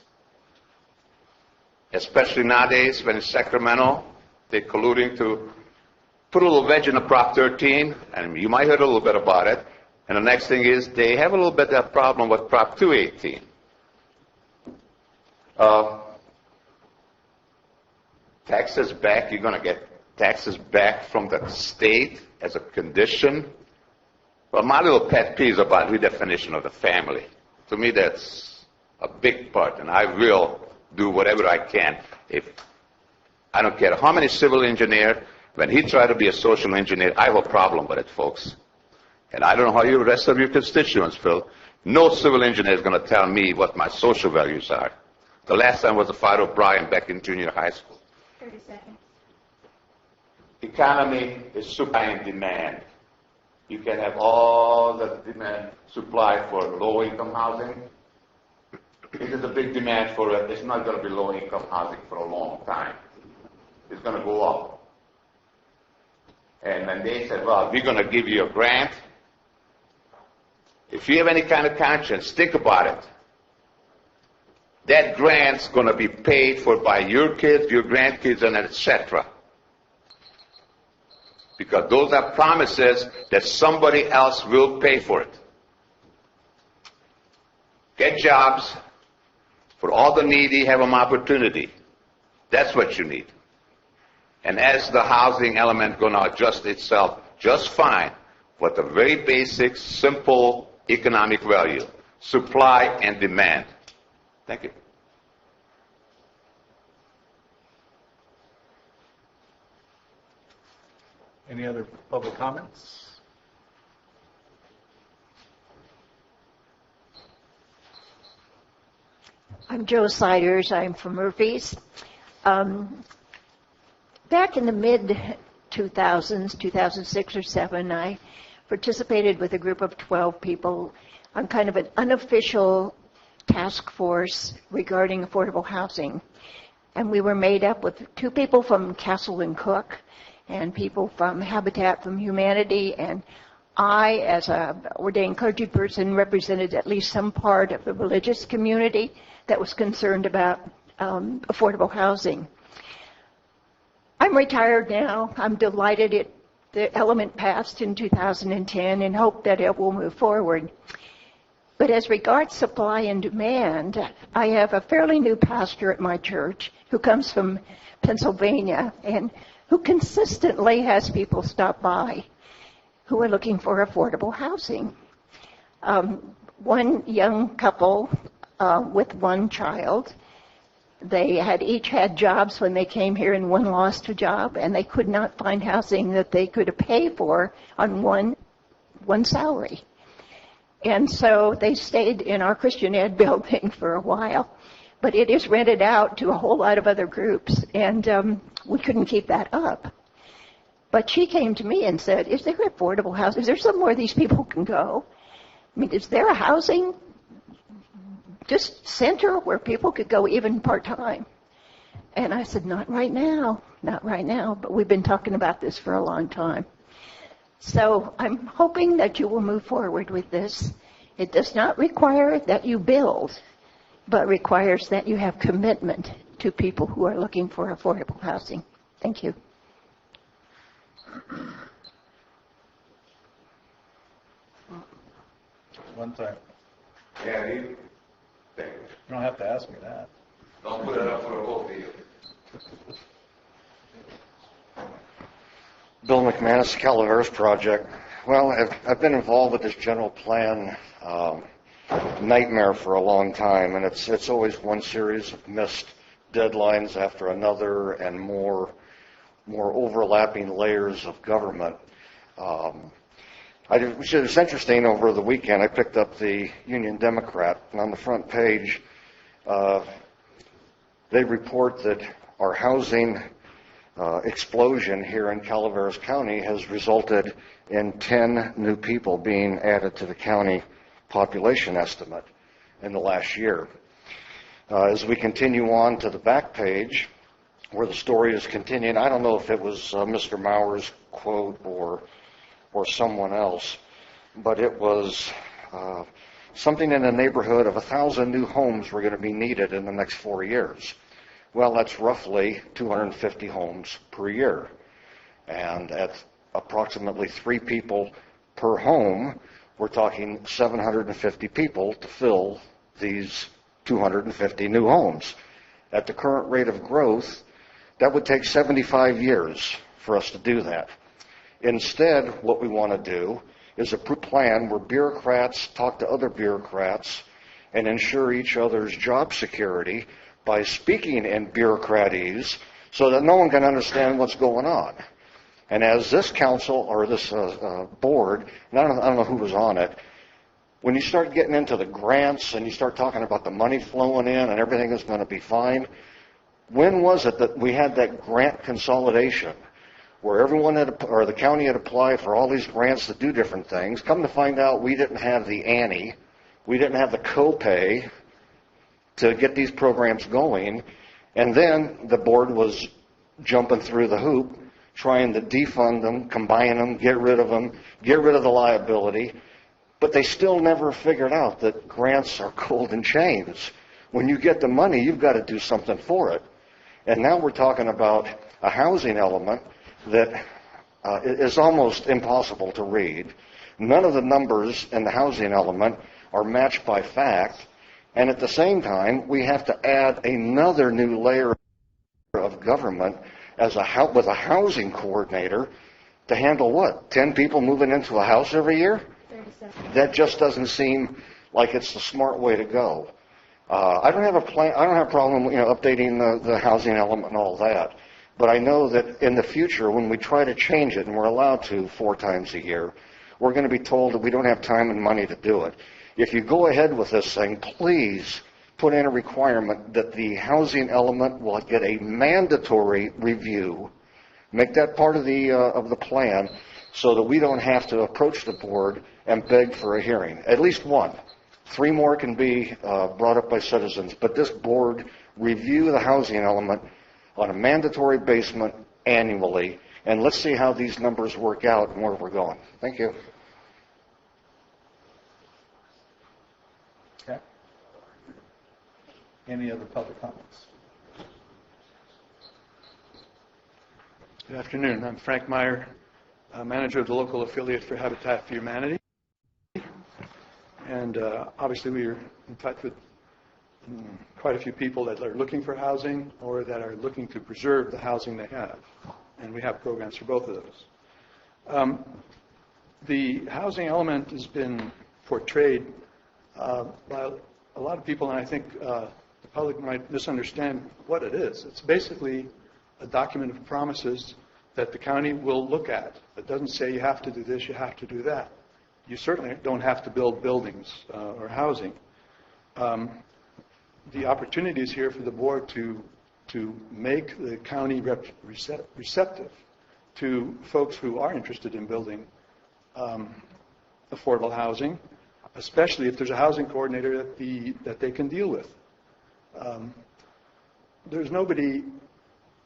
Especially nowadays when in Sacramento, they're colluding to put a little wedge in the Prop 13, and you might heard a little bit about it. And the next thing is they have a little bit of that problem with Prop 218. Taxes back, you're going to get taxes back from the state as a condition. Well, my little pet peeve is about redefinition of the family. To me, that's a big part, and I will do whatever I can. If I don't care how many civil engineer, when he tried to be a social engineer, I have a problem with it, folks. And I don't know how you rest of your constituents feel. No civil engineer is going to tell me what my social values are. The last time was a Father O'Brien back in junior high school. 30 seconds. Economy is supply and demand. You can have all the demand supply for low-income housing. If there's a big demand for it, it's not going to be low-income housing for a long time. It's going to go up. And when they said, well, we're going to give you a grant, if you have any kind of conscience, think about it. That grant's going to be paid for by your kids, your grandkids, and etc. Because those are promises that somebody else will pay for it. Get jobs. For all the needy, have an opportunity. That's what you need. And as the housing element going to adjust itself just fine with a very basic, simple economic value, supply and demand. Thank you. Any other public comments? I'm Joe Siders. I'm from Murphy's. Back in the mid-2000s, 2006 or 7, I participated with a group of 12 people on kind of an unofficial task force regarding affordable housing. And we were made up with 2 people from Castle and Cook and people from Habitat for Humanity. And I, as an ordained clergy person, represented at least some part of the religious community that was concerned about affordable housing. I'm retired now. I'm delighted the element passed in 2010 and hope that it will move forward. But as regards supply and demand, I have a fairly new pastor at my church who comes from Pennsylvania and who consistently has people stop by who are looking for affordable housing. One young couple with one child, they had each had jobs when they came here and one lost a job, and they could not find housing that they could pay for on one salary. And so they stayed in our Christian Ed building for a while. But it is rented out to a whole lot of other groups, and we couldn't keep that up. But she came to me and said, is there affordable housing? Is there somewhere these people can go? I mean, is there a housing just center where people could go even part-time? And I said, not right now, but we've been talking about this for a long time. So I'm hoping that you will move forward with this. It does not require that you build, but requires that you have commitment to people who are looking for affordable housing. Thank you. One time. Yeah, you don't have to ask me that. don't put it up for a vote, do you? Bill McManus, Calaveras Project. Well, I've been involved with this general plan nightmare for a long time, and it's always one series of missed deadlines after another and more overlapping layers of government. Which is interesting, over the weekend I picked up the Union Democrat, and on the front page they report that our housing explosion here in Calaveras County has resulted in 10 new people being added to the county population estimate in the last year. As we continue on to the back page, where the story is continuing, I don't know if it was Mr. Mauer's quote or someone else, but it was something in the neighborhood of 1,000 new homes were going to be needed in the next 4 years. Well, that's roughly 250 homes per year. And at approximately 3 people per home, we're talking 750 people to fill these 250 new homes. At the current rate of growth, that would take 75 years for us to do that. Instead, what we want to do is a plan where bureaucrats talk to other bureaucrats and ensure each other's job security by speaking in bureaucratese so that no one can understand what's going on. And as this council or this board, and I don't know who was on it, when you start getting into the grants and you start talking about the money flowing in and everything is going to be fine, when was it that we had that grant consolidation where everyone or the county had applied for all these grants to do different things? Come to find out, we didn't have the ante, we didn't have the copay to get these programs going, and then the board was jumping through the hoop, trying to defund them, combine them, get rid of the liability, but they still never figured out that grants are golden chains. When you get the money, you've got to do something for it. And now we're talking about a housing element that is almost impossible to read. None of the numbers in the housing element are matched by fact, and at the same time, we have to add another new layer of government with a housing coordinator to handle what? 10 people moving into a house every year? 37. That just doesn't seem like it's the smart way to go. I don't have a plan. I don't have a problem, updating the housing element and all that. But I know that in the future, when we try to change it, and we're allowed to 4 times a year, we're going to be told that we don't have time and money to do it. If you go ahead with this thing, please put in a requirement that the housing element will get a mandatory review. Make that part of the plan so that we don't have to approach the board and beg for a hearing. At least one. 3 more can be brought up by citizens, but this board review the housing element on a mandatory basis annually, and let's see how these numbers work out and where we're going. Thank you. Okay. Any other public comments? Good afternoon. I'm Frank Meyer, manager of the local affiliate for Habitat for Humanity. And obviously we are in touch with quite a few people that are looking for housing or that are looking to preserve the housing they have. And we have programs for both of those. The housing element has been portrayed by a lot of people, and I think the public might misunderstand what it is. It's basically a document of promises that the county will look at. It doesn't say you have to do this, you have to do that. You certainly don't have to build buildings or housing. The opportunity is here for the board to make the county receptive to folks who are interested in building affordable housing, especially if there's a housing coordinator that they can deal with. There's nobody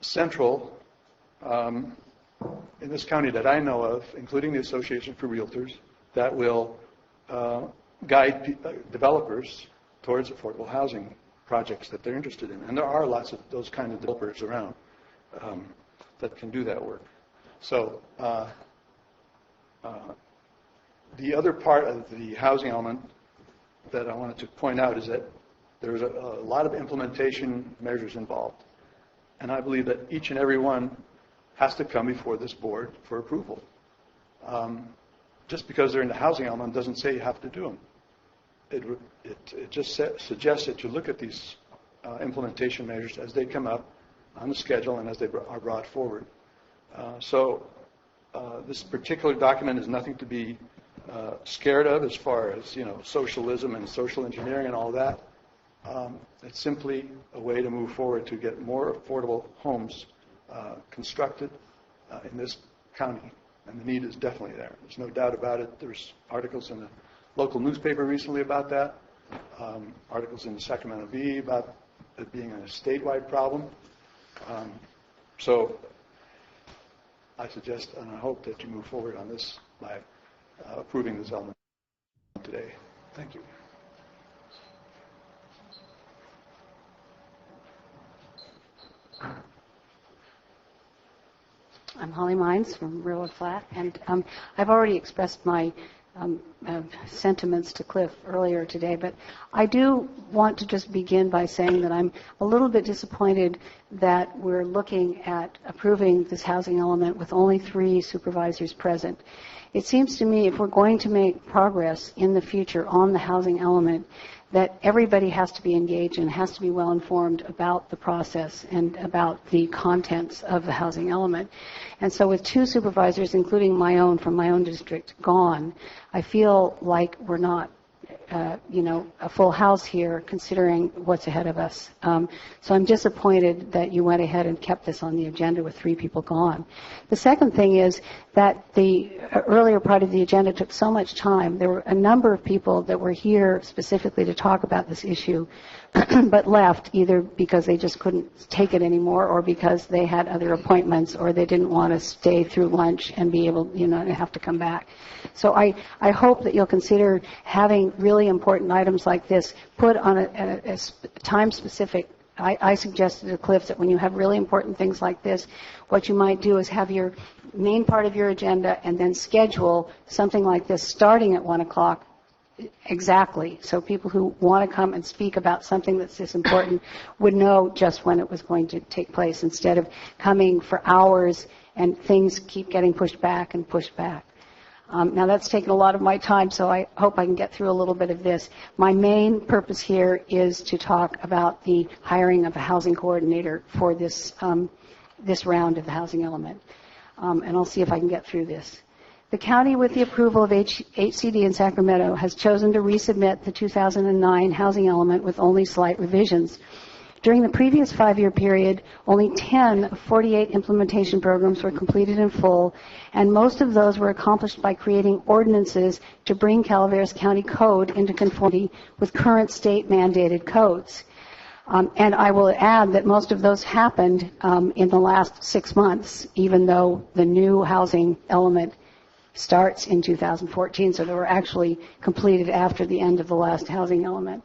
central in this county that I know of, including the Association for Realtors, that will guide developers towards affordable housing projects that they're interested in. And there are lots of those kind of developers around that can do that work. So the other part of the housing element that I wanted to point out is that there's a lot of implementation measures involved. And I believe that each and every one has to come before this board for approval. Just because they're in the housing element doesn't say you have to do them. It just suggests that you look at these implementation measures as they come up on the schedule and as they are brought forward. So this particular document is nothing to be scared of as far as, socialism and social engineering and all that. It's simply a way to move forward to get more affordable homes constructed in this county. And the need is definitely there. There's no doubt about it. There's articles in the local newspaper recently about that, articles in the Sacramento Bee about it being a statewide problem. So I suggest and I hope that you move forward on this by approving this element today. Thank you. I'm Holly Mines from Railroad Flat, and I've already expressed my sentiments to Cliff earlier today, but I do want to just begin by saying that I'm a little bit disappointed that we're looking at approving this housing element with only 3 supervisors present. It seems to me if we're going to make progress in the future on the housing element, that everybody has to be engaged and has to be well informed about the process and about the contents of the housing element. And so with 2 supervisors, including my own from my own district, gone, I feel like we're not a full house here considering what's ahead of us. So I'm disappointed that you went ahead and kept this on the agenda with 3 people gone. The second thing is that the earlier part of the agenda took so much time. There were a number of people that were here specifically to talk about this issue but left either because they just couldn't take it anymore or because they had other appointments or they didn't want to stay through lunch and be able, to have to come back. So I hope that you'll consider having really important items like this put on a time-specific. I suggested to Cliff that when you have really important things like this, what you might do is have your main part of your agenda and then schedule something like this starting at 1 o'clock exactly, so people who want to come and speak about something that's this important would know just when it was going to take place instead of coming for hours and things keep getting pushed back and pushed back. Now that's taken a lot of my time, so I hope I can get through a little bit of this. My main purpose here is to talk about the hiring of a housing coordinator for this round of the housing element, and I'll see if I can get through this. The county, with the approval of HCD in Sacramento, has chosen to resubmit the 2009 housing element with only slight revisions. During the previous 5-year period, only 10 of 48 implementation programs were completed in full, and most of those were accomplished by creating ordinances to bring Calaveras County Code into conformity with current state-mandated codes. And I will add that most of those happened in the last 6 months, even though the new housing element starts in 2014, so they were actually completed after the end of the last housing element.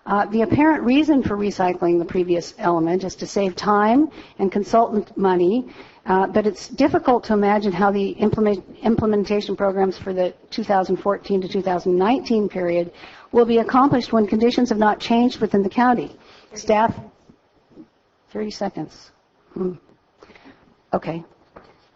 The apparent reason for recycling the previous element is to save time and consultant money, but it's difficult to imagine how the implementation programs for the 2014 to 2019 period will be accomplished when conditions have not changed within the county. Staff, 30 seconds. Okay.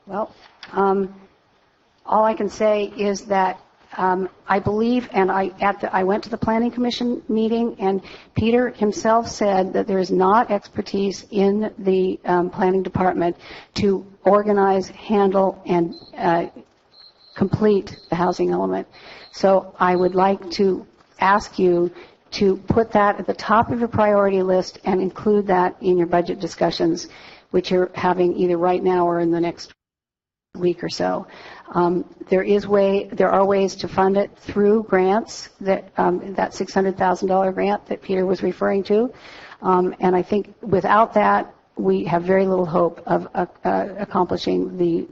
Well, all I can say is that I believe, and I went to the Planning Commission meeting, and Peter himself said that there is not expertise in the Planning Department to organize, handle, and complete the housing element. So I would like to ask you to put that at the top of your priority list and include that in your budget discussions, which you're having either right now or in the next week or so. There are ways to fund it through grants, that $600,000 grant that Peter was referring to, and I think without that we have very little hope of accomplishing the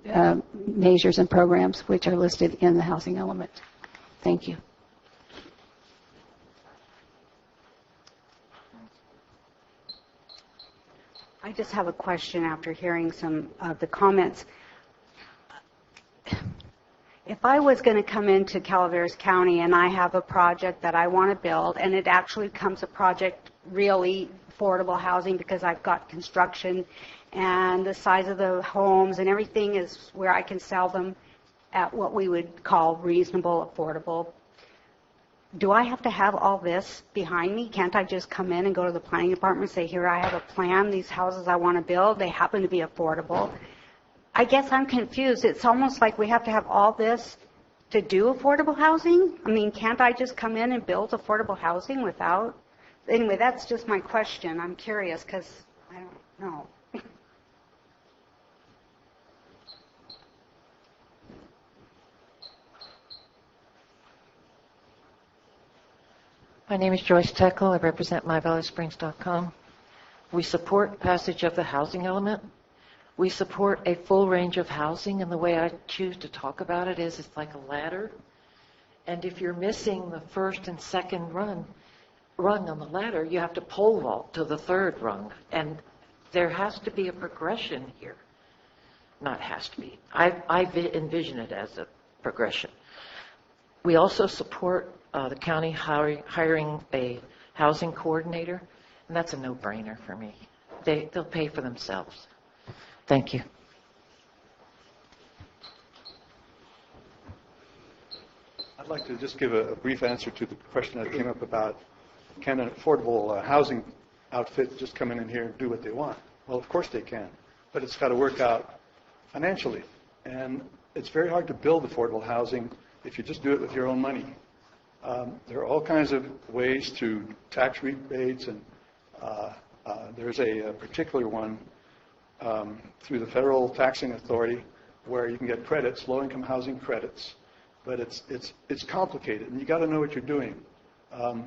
measures and programs which are listed in the housing element. Thank you. I just have a question after hearing some of the comments. If I was going to come into Calaveras County and I have a project that I want to build, and it actually becomes a project really affordable housing because I've got construction and the size of the homes and everything is where I can sell them at what we would call reasonable, affordable, do I have to have all this behind me? Can't I just come in and go to the planning department and say, here, I have a plan, these houses I want to build, they happen to be affordable? I guess I'm confused. It's almost like we have to have all this to do affordable housing? I mean, can't I just come in and build affordable housing without? Anyway, that's just my question. I'm curious because I don't know. My name is Joyce Teckle. I represent MyValleySprings.com. We support passage of the housing element. We support a full range of housing, and the way I choose to talk about it is it's like a ladder. And if you're missing the first and second rung on the ladder, you have to pole vault to the third rung. And there has to be a progression here. Not has to be. I envision it as a progression. We also support the county hiring a housing coordinator, and that's a no-brainer for me. They'll pay for themselves. Thank you. I'd like to just give a brief answer to the question that came up about, can an affordable housing outfit just come in here and do what they want? Well, of course they can, but it's got to work out financially. And it's very hard to build affordable housing if you just do it with your own money. There are all kinds of ways to tax rebates, and there's a particular one through the Federal Taxing Authority where you can get credits, low-income housing credits, but it's complicated, and you got to know what you're doing.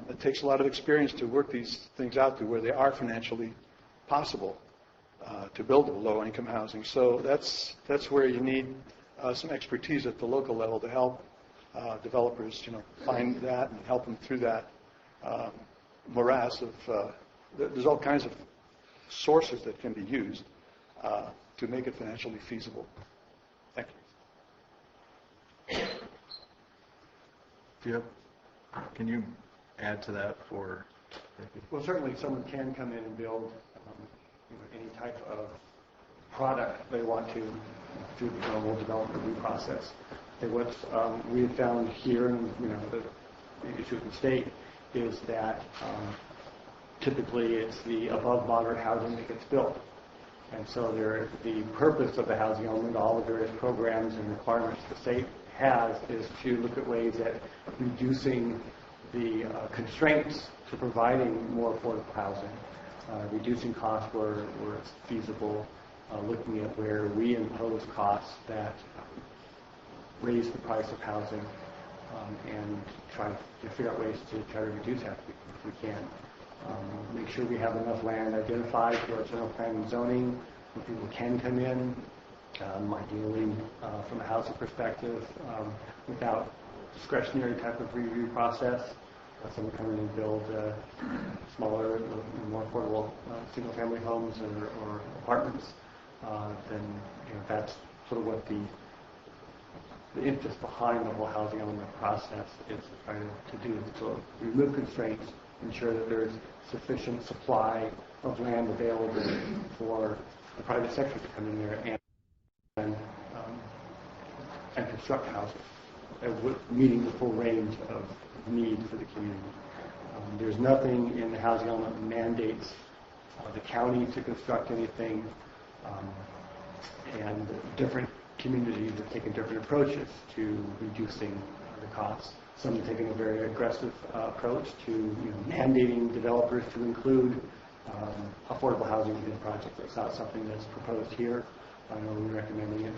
It takes a lot of experience to work these things out to where they are financially possible to build low-income housing. So that's where you need some expertise at the local level to help developers, find that and help them through that morass of. There's all kinds of sources that can be used to make it financially feasible. Thank you. Can you add to that for? Well, certainly someone can come in and build any type of product they want to through the normal development review process. And what we have found here, and the issue with the state, is that typically it's the above moderate housing that gets built. And so the purpose of the housing element, all the various programs and requirements the state has, is to look at ways at reducing the constraints to providing more affordable housing, reducing costs where it's feasible, looking at where we impose costs that raise the price of housing, and try to figure out ways to try to reduce that if we can. Make sure we have enough land identified for our general plan and zoning where people can come in, ideally from a housing perspective, without discretionary type of review process. Someone come in and build smaller, more affordable single-family homes or apartments, then that's sort of what the interest behind the whole housing element process is trying to do, to remove constraints, ensure that there's sufficient supply of land available for the private sector to come in there and construct houses, meeting the full range of needs for the community. There's nothing in the housing element that mandates the county to construct anything, and different communities have taken different approaches to reducing the costs. Some have taken a very aggressive approach to mandating developers to include affordable housing within projects. It's not something that's proposed here. I know we're recommending it,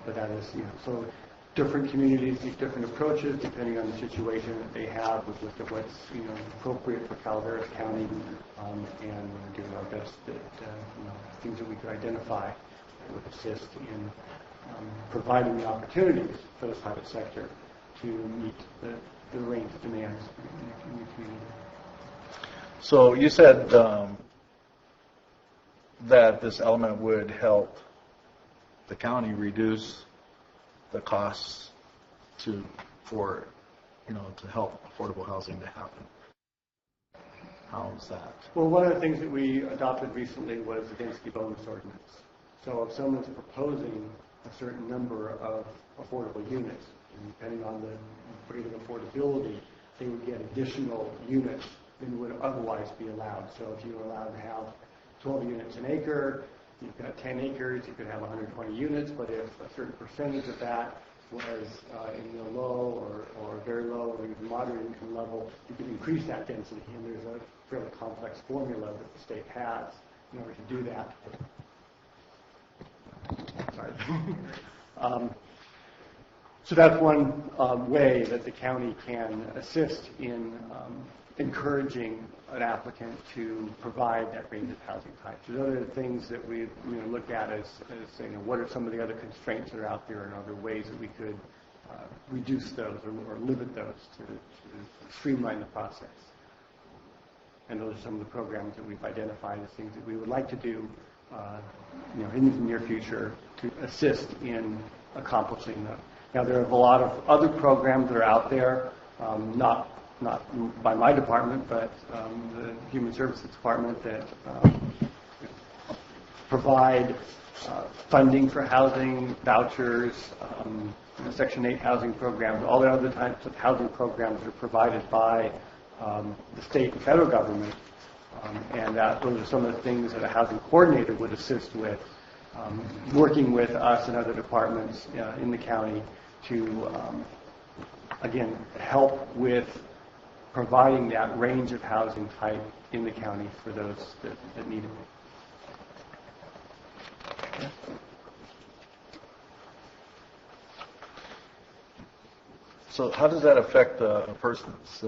but that is, so different communities take different approaches depending on the situation that they have with what's appropriate for Calaveras County, and we're doing our best that things that we could identify that would assist in providing the opportunities for the private sector to meet the range of demands in the community. So you said that this element would help the county reduce the costs to help affordable housing to happen. How is that? Well, one of the things that we adopted recently was the density bonus ordinance. So if someone's proposing a certain number of affordable units, and depending on the rate of affordability, they would get additional units than would otherwise be allowed. So if you were allowed to have 12 units an acre, you've got 10 acres, you could have 120 units, but if a certain percentage of that was in the low or very low or even moderate income level, you could increase that density. And there's a fairly complex formula that the state has in order to do that. Sorry. So that's one way that the county can assist in encouraging an applicant to provide that range of housing types. There's other things that we look at as saying, what are some of the other constraints that are out there, and other ways that we could reduce those or limit those to streamline the process. And those are some of the programs that we've identified as things that we would like to do in the near future to assist in accomplishing them. Now, there are a lot of other programs that are out there, not by my department, but the Human Services Department, that provide funding for housing, vouchers, Section 8 housing programs, all the other types of housing programs that are provided by the state and federal government. And those are some of the things that a housing coordinator would assist with, working with us and other departments in the county to, again, help with providing that range of housing type in the county for those that need it. Okay. So how does that affect a person's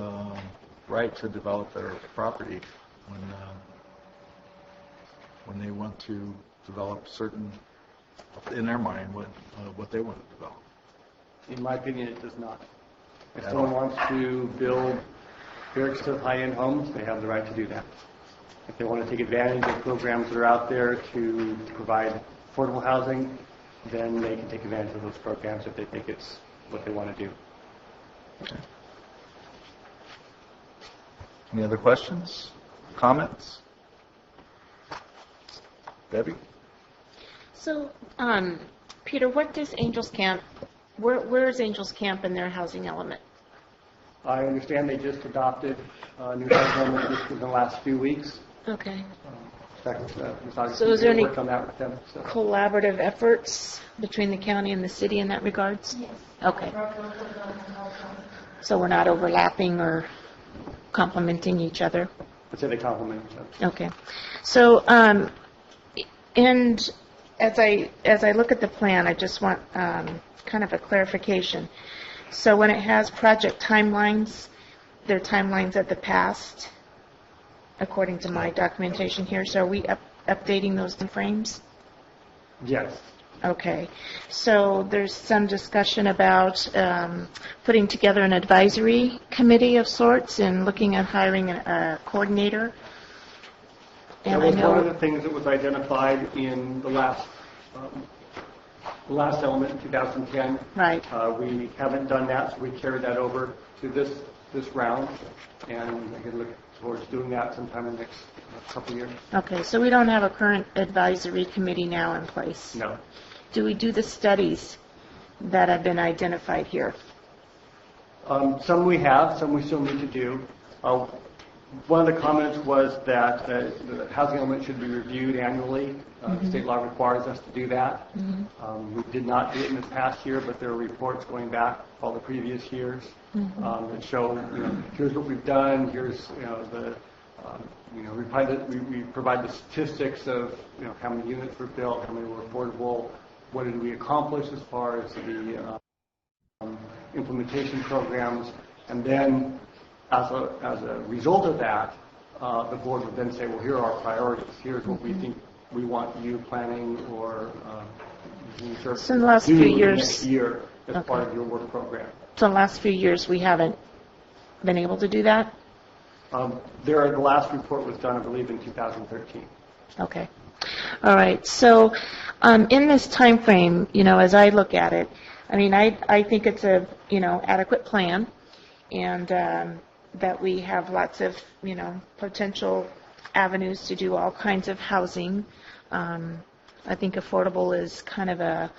right to develop their property when they want to develop certain, in their mind, what they want to develop? In my opinion, it does not. If someone wants to build very expensive high-end homes, they have the right to do that. If they want to take advantage of programs that are out there to provide affordable housing, then they can take advantage of those programs if they think it's what they want to do. Okay. Any other questions? Comments? Debbie? So, Peter, what does Angels Camp, where is Angels Camp in their housing element? I understand they just adopted a new housing element just in the last few weeks. Okay. So is there any work on that with them, collaborative efforts between the county and the city in that regards? Yes. Okay. So we're not overlapping or complementing each other? I'd say they complement each other. Okay. So, and as I look at the plan, I just want kind of a clarification. So when it has project timelines, they're timelines of the past, according to my documentation here. So are we updating those frames? Yes. Okay. So there's some discussion about putting together an advisory committee of sorts and looking at hiring a coordinator. That And was I know one of the things that was identified in the last element in 2010. Right. We haven't done that, so we carried that over to this round, and I can look towards doing that sometime in the next couple of years. Okay, so we don't have a current advisory committee now in place. No. Do we do the studies that have been identified here? Some we have, some we still need to do. One of the comments was that the housing element should be reviewed annually. State law requires us to do that. We did not do it in this past year, but there are reports going back all the previous years that show, here's what we've done. Here's, we provide the statistics of, how many units were built, how many were affordable, what did we accomplish as far as the implementation programs, and then as a result of that, the board would then say, well, here are our priorities. Here's what we think we want you planning or so in the last few years, next year as part of your work program. So in the last few years, we haven't been able to do that? The last report was done, I believe, in 2013. Okay. All right. So in this time frame, as I look at it, I think it's a, adequate plan, and that we have lots of, potential avenues to do all kinds of housing. I think affordable is kind of a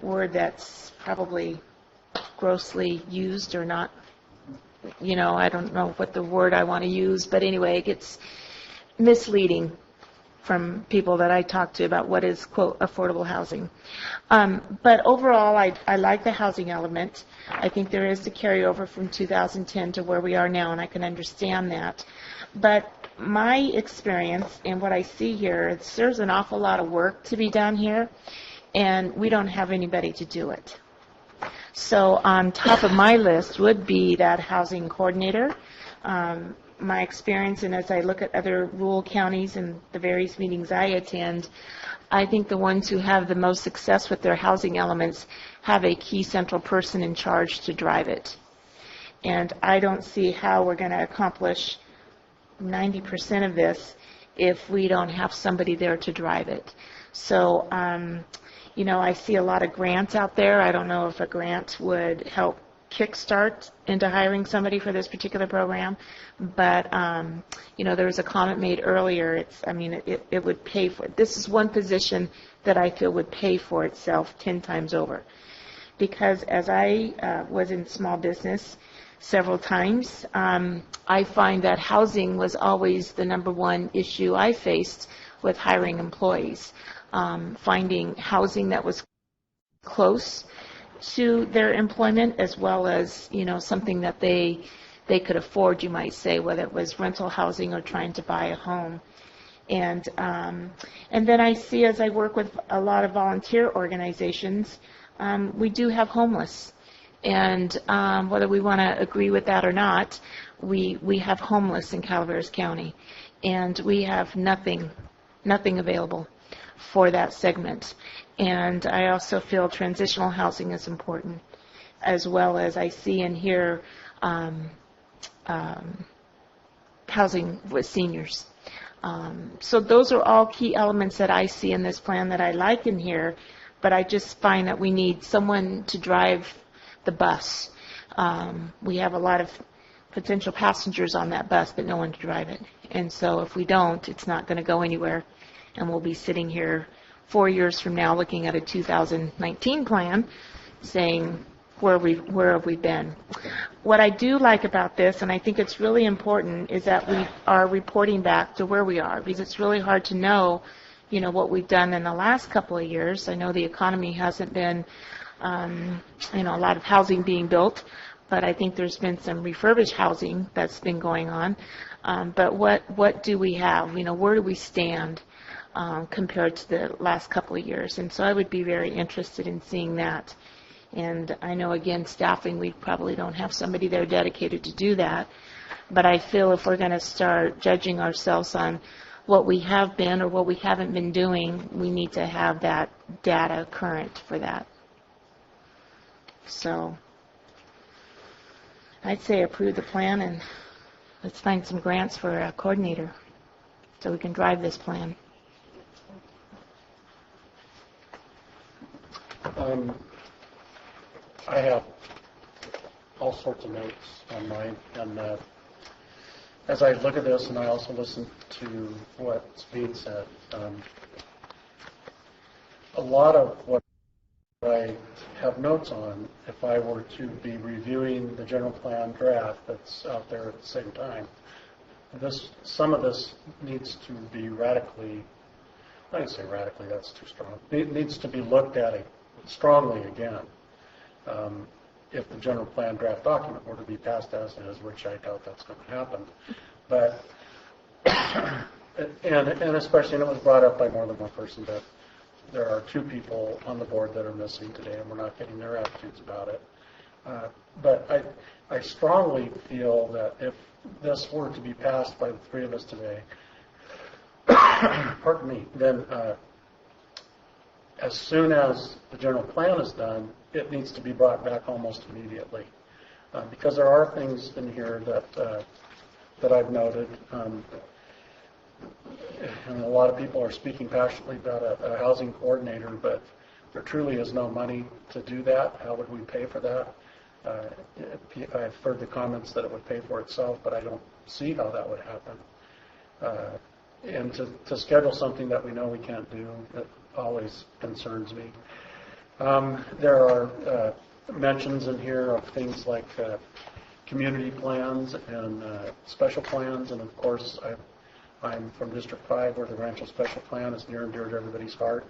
word that's probably grossly used or not, I don't know what the word I want to use, but anyway, it gets misleading from people that I talk to about what is, quote, affordable housing. But overall, I like the housing element. I think there is the carryover from 2010 to where we are now, and I can understand that. But my experience and what I see here, there's an awful lot of work to be done here, and we don't have anybody to do it. So on top of my list would be that housing coordinator. My experience, and as I look at other rural counties and the various meetings I attend, I think the ones who have the most success with their housing elements have a key central person in charge to drive it. And I don't see how we're going to accomplish 90% of this if we don't have somebody there to drive it. So, I see a lot of grants out there. I don't know if a grant would help kickstart into hiring somebody for this particular program, but there was a comment made earlier. It would pay for it. This is one position that I feel would pay for itself 10 times over, because as I was in small business several times, I find that housing was always the number one issue I faced with hiring employees. Finding housing that was close to their employment, as well as something that they could afford, you might say, whether it was rental housing or trying to buy a home. And then I see, as I work with a lot of volunteer organizations, we do have homeless, and whether we want to agree with that or not, we have homeless in Calaveras County, and we have nothing available for that segment. And I also feel transitional housing is important, as well as I see and hear housing with seniors. So those are all key elements that I see in this plan that I like in here, but I just find that we need someone to drive the bus. We have a lot of potential passengers on that bus, but no one to drive it. And so if we don't, it's not going to go anywhere, and we'll be sitting here 4 years from now looking at a 2019 plan saying, where have we been? What I do like about this, and I think it's really important, is that we are reporting back to where we are, because it's really hard to know, what we've done in the last couple of years. I know the economy hasn't been, a lot of housing being built, but I think there's been some refurbished housing that's been going on. But what do we have? Where do we stand compared to the last couple of years? And so I would be very interested in seeing that. And I know, again, staffing, we probably don't have somebody there dedicated to do that. But I feel if we're going to start judging ourselves on what we have been or what we haven't been doing, we need to have that data current for that. So I'd say approve the plan and let's find some grants for a coordinator so we can drive this plan. I have all sorts of notes on mine, and as I look at this, and I also listen to what's being said, a lot of what I have notes on, if I were to be reviewing the general plan draft that's out there at the same time, some of this needs to be radically, I didn't say radically, that's too strong. It needs to be looked at strongly again. If the general plan draft document were to be passed as is, which I doubt that's going to happen. But, and especially, and it was brought up by more than one person, that there are 2 people on the board that are missing today, and we're not getting their attitudes about it. But I strongly feel that if this were to be passed by the 3 of us today, pardon me, then as soon as the general plan is done, it needs to be brought back almost immediately. Because there are things in here that I've noted. And a lot of people are speaking passionately about a housing coordinator, but there truly is no money to do that. How would we pay for that? I've heard the comments that it would pay for itself, but I don't see how that would happen. And to schedule something that we know we can't do, that always concerns me. There are mentions in here of things like community plans and special plans, and of course I'm from District 5, where the Rancho Special Plan is near and dear to everybody's heart.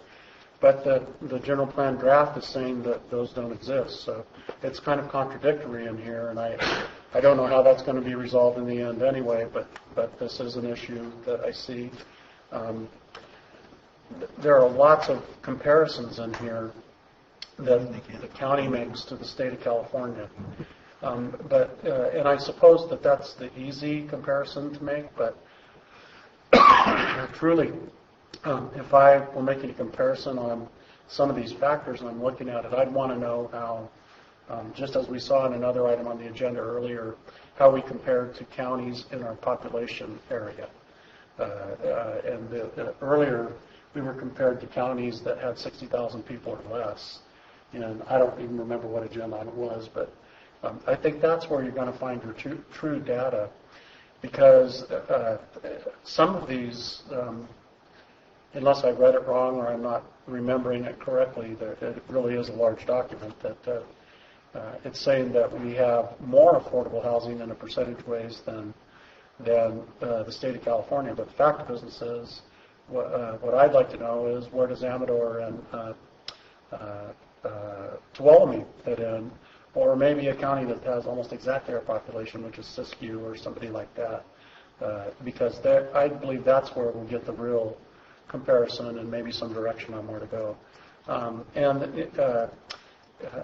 But the general plan draft is saying that those don't exist, so it's kind of contradictory in here, and I don't know how that's going to be resolved in the end anyway, but this is an issue that I see. There are lots of comparisons in here that the county makes to the state of California. And I suppose that that's the easy comparison to make, but truly, if I were making a comparison on some of these factors and I'm looking at it, I'd want to know how, just as we saw in another item on the agenda earlier, how we compared to counties in our population area. Earlier, we were compared to counties that had 60,000 people or less. And I don't even remember what agenda item it was, but I think that's where you're going to find your true data, because some of these, unless I read it wrong or I'm not remembering it correctly, it really is a large document that it's saying that we have more affordable housing in a percentage ways than the state of California. But the fact of the business is, what I'd like to know is, where does Amador and Tuolumne fit in, or maybe a county that has almost exactly our population, which is Siskiyou or somebody like that, because I believe that's where we'll get the real comparison and maybe some direction on where to go.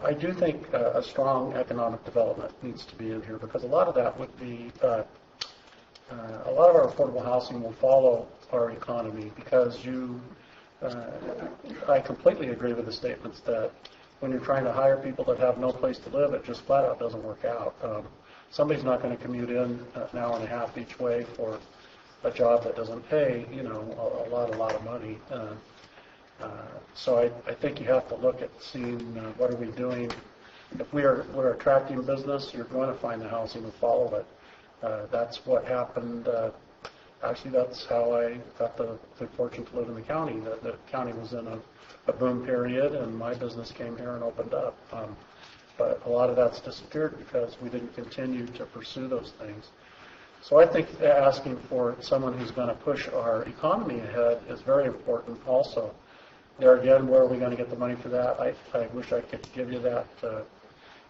I do think a strong economic development needs to be in here, because a lot of that would be, a lot of our affordable housing will follow our economy, because I completely agree with the statements that when you're trying to hire people that have no place to live, it just flat out doesn't work out. Somebody's not going to commute in an hour and a half each way for a job that doesn't pay, a lot of money. So I think you have to look at seeing what are we doing. If we're attracting business, you're going to find the housing to follow it. That's what happened. Actually, that's how I got the good fortune to live in the county. The county was in a boom period, and my business came here and opened up. But a lot of that's disappeared because we didn't continue to pursue those things. So I think asking for someone who's going to push our economy ahead is very important also. There again, where are we going to get the money for that? I wish I could give you that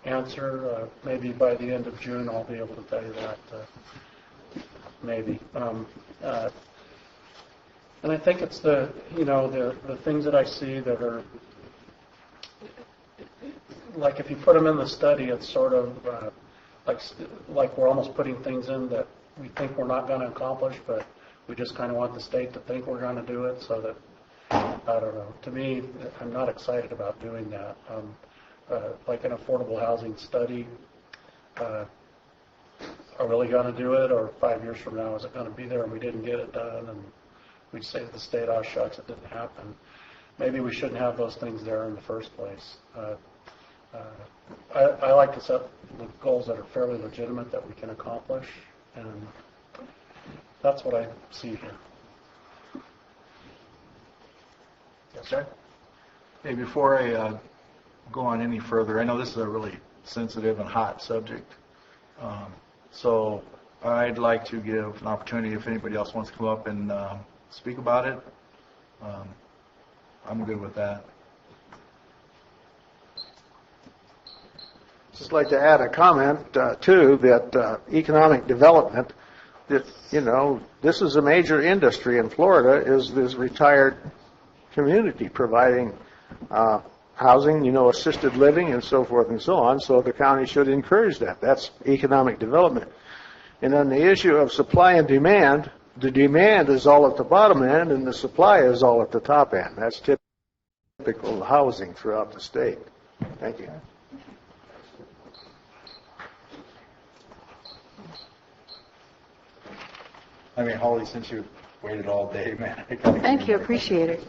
answer. Maybe by the end of June I'll be able to tell you that. Maybe. And I think it's the things that I see that are, like if you put them in the study, it's sort of like we're almost putting things in that we think we're not going to accomplish, but we just kind of want the state to think we're going to do it so that, I don't know. To me, I'm not excited about doing that. Like an affordable housing study, are we really going to do it, or 5 years from now is it going to be there and we didn't get it done and we say to the state, oh shucks, it didn't happen. Maybe we shouldn't have those things there in the first place. I like to set goals that are fairly legitimate that we can accomplish, and that's what I see here. Yes, sir. Hey, before I go on any further, I know this is a really sensitive and hot subject, so I'd like to give an opportunity if anybody else wants to come up and speak about it. I'm good with that. Just like to add a comment, too, that economic development, that, this is a major industry in Florida, is this retired community providing housing, assisted living and so forth and so on, so the county should encourage that. That's economic development. And on the issue of supply and demand, the demand is all at the bottom end and the supply is all at the top end. That's typical housing throughout the state. Thank you. Holly, since you waited all day, man. Thank you, appreciate it.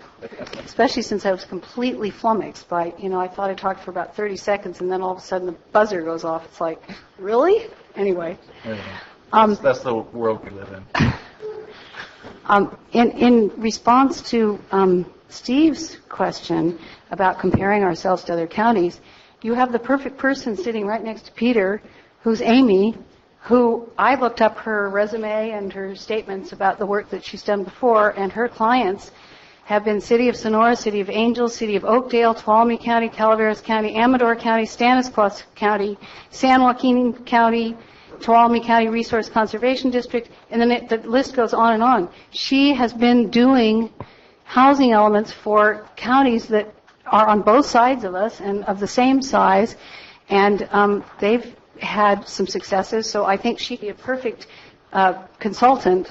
Especially since I was completely flummoxed by, I thought I talked for about 30 seconds and then all of a sudden the buzzer goes off. It's like, really? Anyway. That's the world we live in. In response to Steve's question about comparing ourselves to other counties, you have the perfect person sitting right next to Peter, who's Amy, who I looked up her resume and her statements about the work that she's done before, and her clients have been City of Sonora, City of Angels, City of Oakdale, Tuolumne County, Calaveras County, Amador County, Stanislaus County, San Joaquin County, Tuolumne County Resource Conservation District, and then the list goes on and on. She has been doing housing elements for counties that are on both sides of us and of the same size, and they've had some successes, so I think she'd be a perfect consultant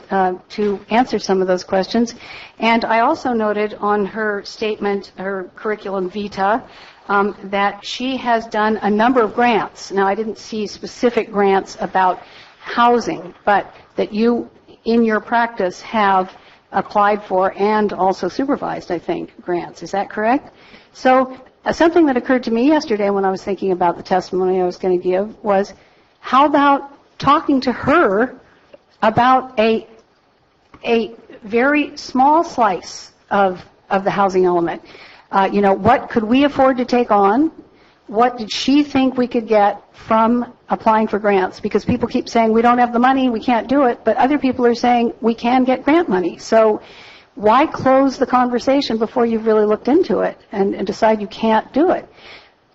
to answer some of those questions. And I also noted on her statement, her curriculum vitae, that she has done a number of grants. Now, I didn't see specific grants about housing, but that you, in your practice, have applied for and also supervised, I think, grants. Is that correct? So something that occurred to me yesterday when I was thinking about the testimony I was going to give was, how about talking to her about a very small slice of the housing element? What could we afford to take on? What did she think we could get from applying for grants? Because people keep saying, we don't have the money, we can't do it, but other people are saying, we can get grant money. So why close the conversation before you've really looked into it and decide you can't do it?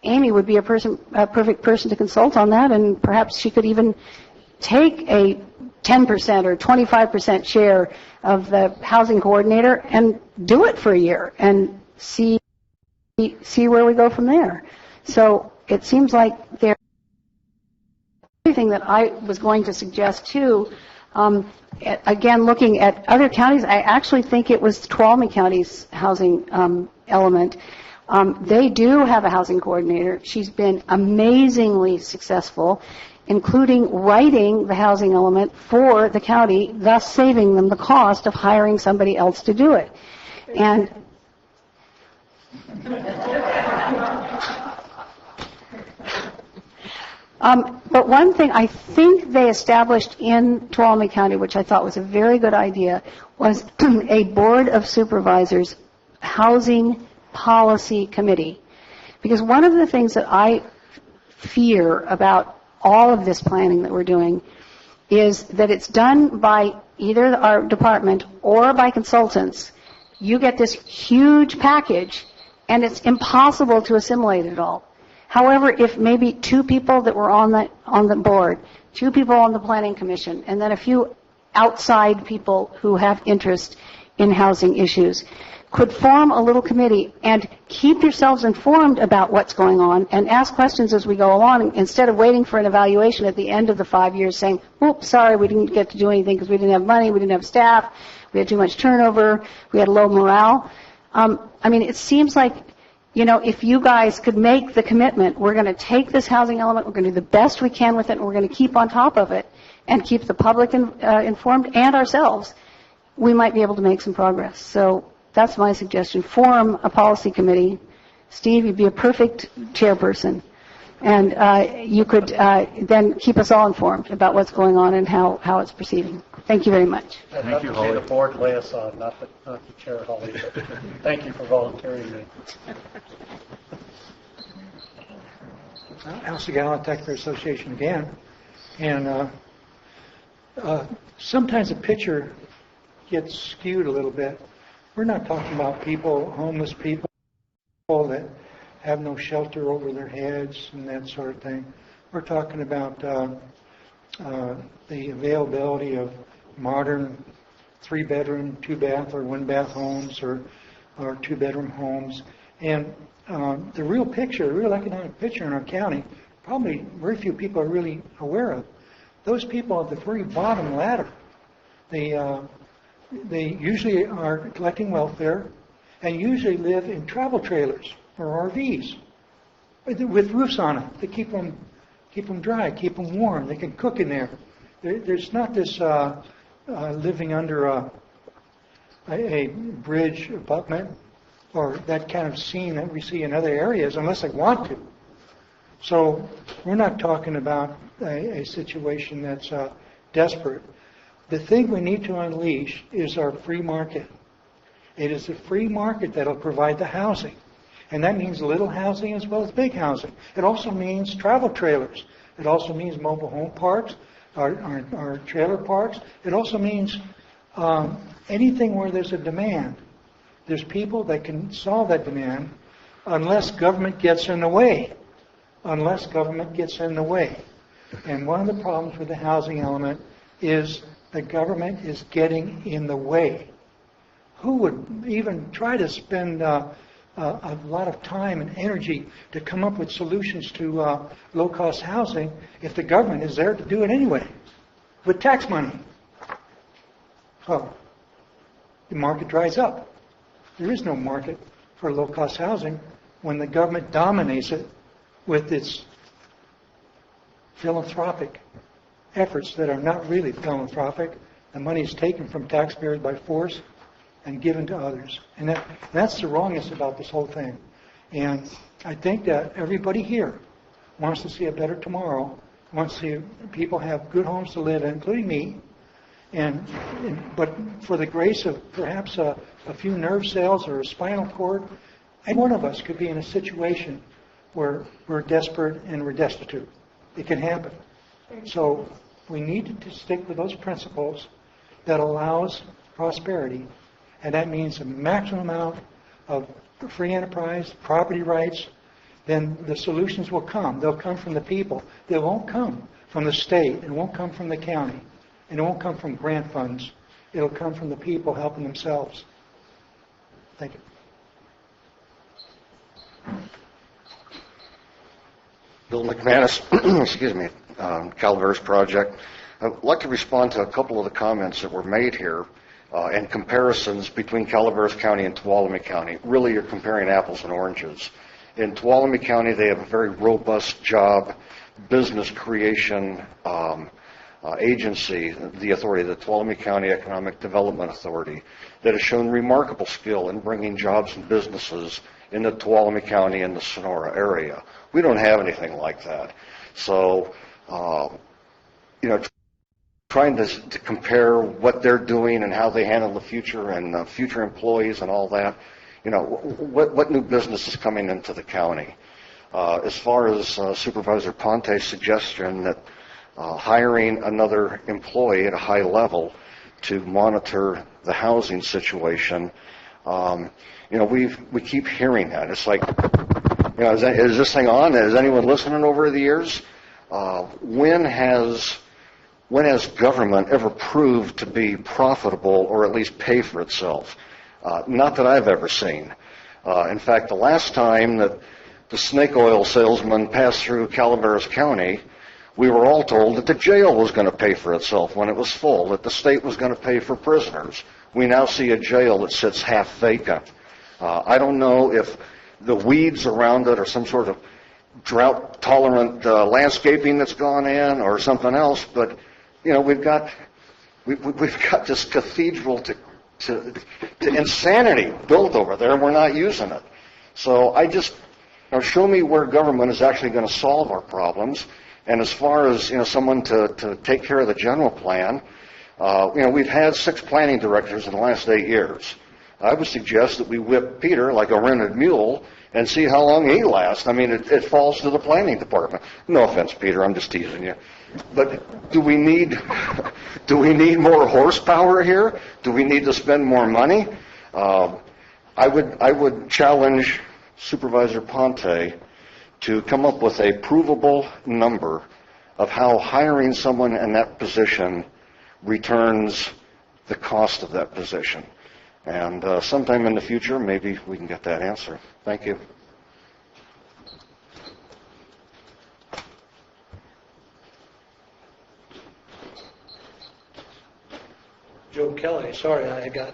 Amy would be a perfect person to consult on that, and perhaps she could even take a 10% or 25% share of the housing coordinator and do it for a year and see where we go from there. So it seems like there's everything that I was going to suggest too. Again, looking at other counties, I actually think it was Tuolumne County's housing element. They do have a housing coordinator. She's been amazingly successful, including writing the housing element for the county, thus saving them the cost of hiring somebody else to do it. And but one thing I think they established in Tuolumne County, which I thought was a very good idea, was a Board of Supervisors housing policy committee. Because one of the things that I fear about all of this planning that we're doing is that it's done by either our department or by consultants. You get this huge package, and it's impossible to assimilate it all. However, if maybe two people that were on the board, two people on the planning commission, and then a few outside people who have interest in housing issues could form a little committee and keep yourselves informed about what's going on and ask questions as we go along, instead of waiting for an evaluation at the end of the 5 years saying, oops, sorry, we didn't get to do anything because we didn't have money, we didn't have staff, we had too much turnover, we had low morale. I mean, it seems like, you know, if you guys could make the commitment, we're going to take this housing element, we're going to do the best we can with it, and we're going to keep on top of it and keep the public informed and ourselves, we might be able to make some progress. So that's my suggestion. Form a policy committee. Steve, you'd be a perfect chairperson. And you could then keep us all informed about what's going on and how it's proceeding. Thank you very much. Thank you, Holly. The board lay us on, not the chair, Holly. But thank you for volunteering me. House of Gallant Taxpayer Association again. And sometimes the picture gets skewed a little bit. We're not talking about people, homeless people that have no shelter over their heads and that sort of thing. We're talking about the availability of modern 3-bedroom, 2-bath, or 1-bath homes or 2-bedroom homes. And the real picture, the real economic picture in our county, probably very few people are really aware of. Those people at the very bottom ladder, they usually are collecting welfare and usually live in travel trailers or RVs with roofs on it to keep them dry, keep them warm. They can cook in there. There's not this living under a bridge abutment or that kind of scene that we see in other areas unless they want to. So we're not talking about a situation that's desperate. The thing we need to unleash is our free market. It is the free market that will provide the housing. And that means little housing as well as big housing. It also means travel trailers. It also means mobile home parks, our trailer parks. It also means anything where there's a demand. There's people that can solve that demand unless government gets in the way. Unless government gets in the way. And one of the problems with the housing element is the government is getting in the way. Who would even try to spend a lot of time and energy to come up with solutions to low-cost housing if the government is there to do it anyway with tax money? Well, the market dries up. There is no market for low-cost housing when the government dominates it with its philanthropic efforts that are not really philanthropic. The money is taken from taxpayers by force and given to others. And that's the wrongness about this whole thing. And I think that everybody here wants to see a better tomorrow, wants to see people have good homes to live in, including me. But for the grace of perhaps a few nerve cells or a spinal cord, any one of us could be in a situation where we're desperate and we're destitute. It can happen. So we need to stick with those principles that allows prosperity. And that means a maximum amount of free enterprise, property rights. Then the solutions will come. They'll come from the people. They won't come from the state. It won't come from the county. And it won't come from grant funds. It'll come from the people helping themselves. Thank you. Bill McManus, excuse me, Calaveras Project. I'd like to respond to a couple of the comments that were made here and comparisons between Calaveras County and Tuolumne County. Really, you're comparing apples and oranges. In Tuolumne County, they have a very robust job business creation agency, the authority, the Tuolumne County Economic Development Authority, that has shown remarkable skill in bringing jobs and businesses in the Tuolumne County and the Sonora area. We don't have anything like that. So, trying to compare what they're doing and how they handle the future and future employees and all that, what new business is coming into the county. As far as Supervisor Ponte's suggestion that hiring another employee at a high level to monitor the housing situation, we keep hearing that. It's like, is this thing on? Is anyone listening over the years? When has government ever proved to be profitable or at least pay for itself? Not that I've ever seen. In fact, the last time that the snake oil salesman passed through Calaveras County, we were all told that the jail was going to pay for itself when it was full, that the state was going to pay for prisoners. we now see a jail that sits half vacant. I don't know if the weeds around it are some sort of drought-tolerant landscaping that's gone in or something else, but, you know, we've got this cathedral to insanity built over there, and we're not using it. So show me where government is actually going to solve our problems. And as far as, someone to take care of the general plan, we've had 6 planning directors in the last 8 years. I would suggest that we whip Peter like a rented mule and see how long he lasts. I mean, it falls to the planning department. No offense, Peter, I'm just teasing you. But do we need more horsepower here? Do we need to spend more money? I would challenge Supervisor Ponte to come up with a provable number of how hiring someone in that position returns the cost of that position. And sometime in the future, maybe we can get that answer. Thank you. Joe Kelly, sorry I got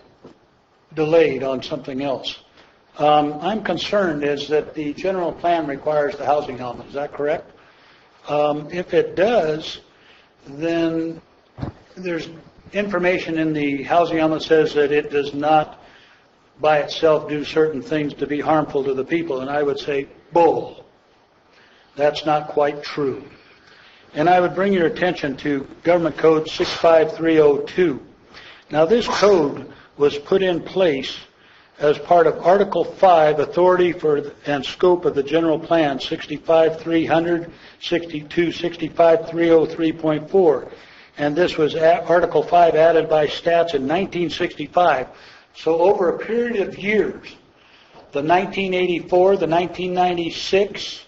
delayed on something else. I'm concerned is that the general plan requires the housing element. Is that correct? If it does, then there's information in the housing element says that it does not by itself do certain things to be harmful to the people. And I would say, bull. That's not quite true. And I would bring your attention to Government Code 65302. Now, this code was put in place as part of Article 5, Authority for and Scope of the General Plan, 65300, 62, 65303.4. And this was Article 5 added by Stats in 1965. So over a period of years, the 1984, the 1996,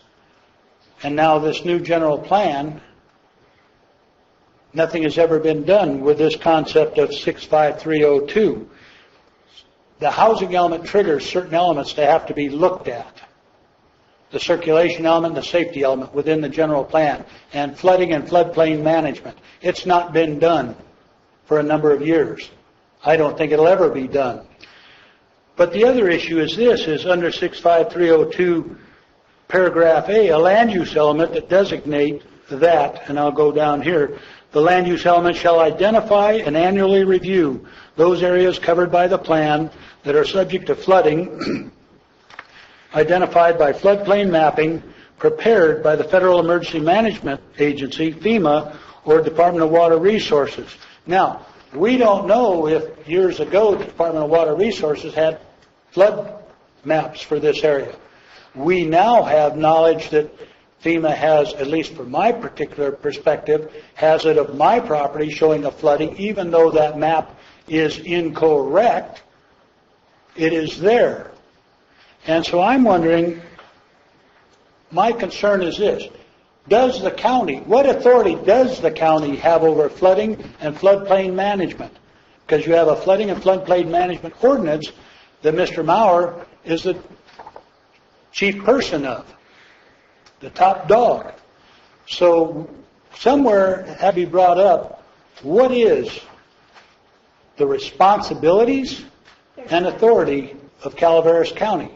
and now this new general plan, nothing has ever been done with this concept of 65302. The housing element triggers certain elements that have to be looked at. The circulation element and the safety element within the general plan, and flooding and floodplain management. It's not been done for a number of years. I don't think it'll ever be done. But the other issue is this, is under 65302 paragraph A, a land use element that designate that, and I'll go down here, the land use element shall identify and annually review those areas covered by the plan that are subject to flooding identified by floodplain mapping prepared by the Federal Emergency Management Agency, FEMA, or Department of Water Resources. Now, we don't know if years ago the Department of Water Resources had flood maps for this area. We now have knowledge that FEMA has, at least from my particular perspective, has it of my property showing a flooding, even though that map is incorrect, it is there. And so I'm wondering, my concern is this, does the county, what authority does the county have over flooding and floodplain management? Because you have a flooding and floodplain management ordinance that Mr. Maurer is the chief person of, the top dog. So somewhere have you brought up what is the responsibilities and authority of Calaveras County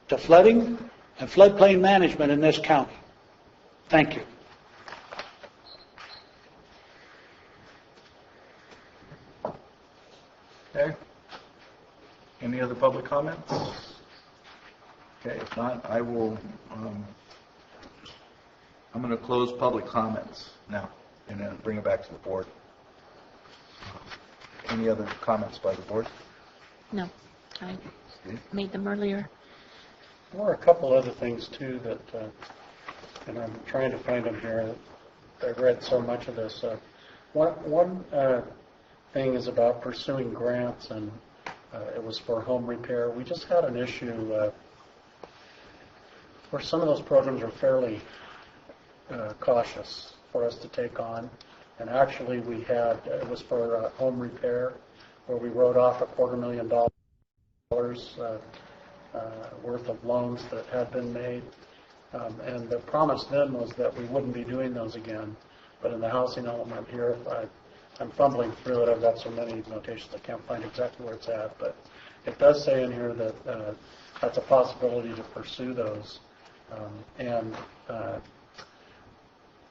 to flooding and floodplain management in this county? Thank you. Okay. Any other public comments? Okay, if not, I will, I'm going to close public comments now and then bring it back to the board. Any other comments by the board? No, I made them earlier. There were a couple other things too that, and I'm trying to find them here. I've read so much of this. One thing is about pursuing grants, and it was for home repair. We just had an issue where some of those programs are fairly cautious for us to take on. And actually we had, it was for home repair, where we wrote off $250,000 worth of loans that had been made. And the promise then was that we wouldn't be doing those again. But in the housing element here, I'm fumbling through it. I've got so many notations I can't find exactly where it's at, but it does say in here that that's a possibility to pursue those. And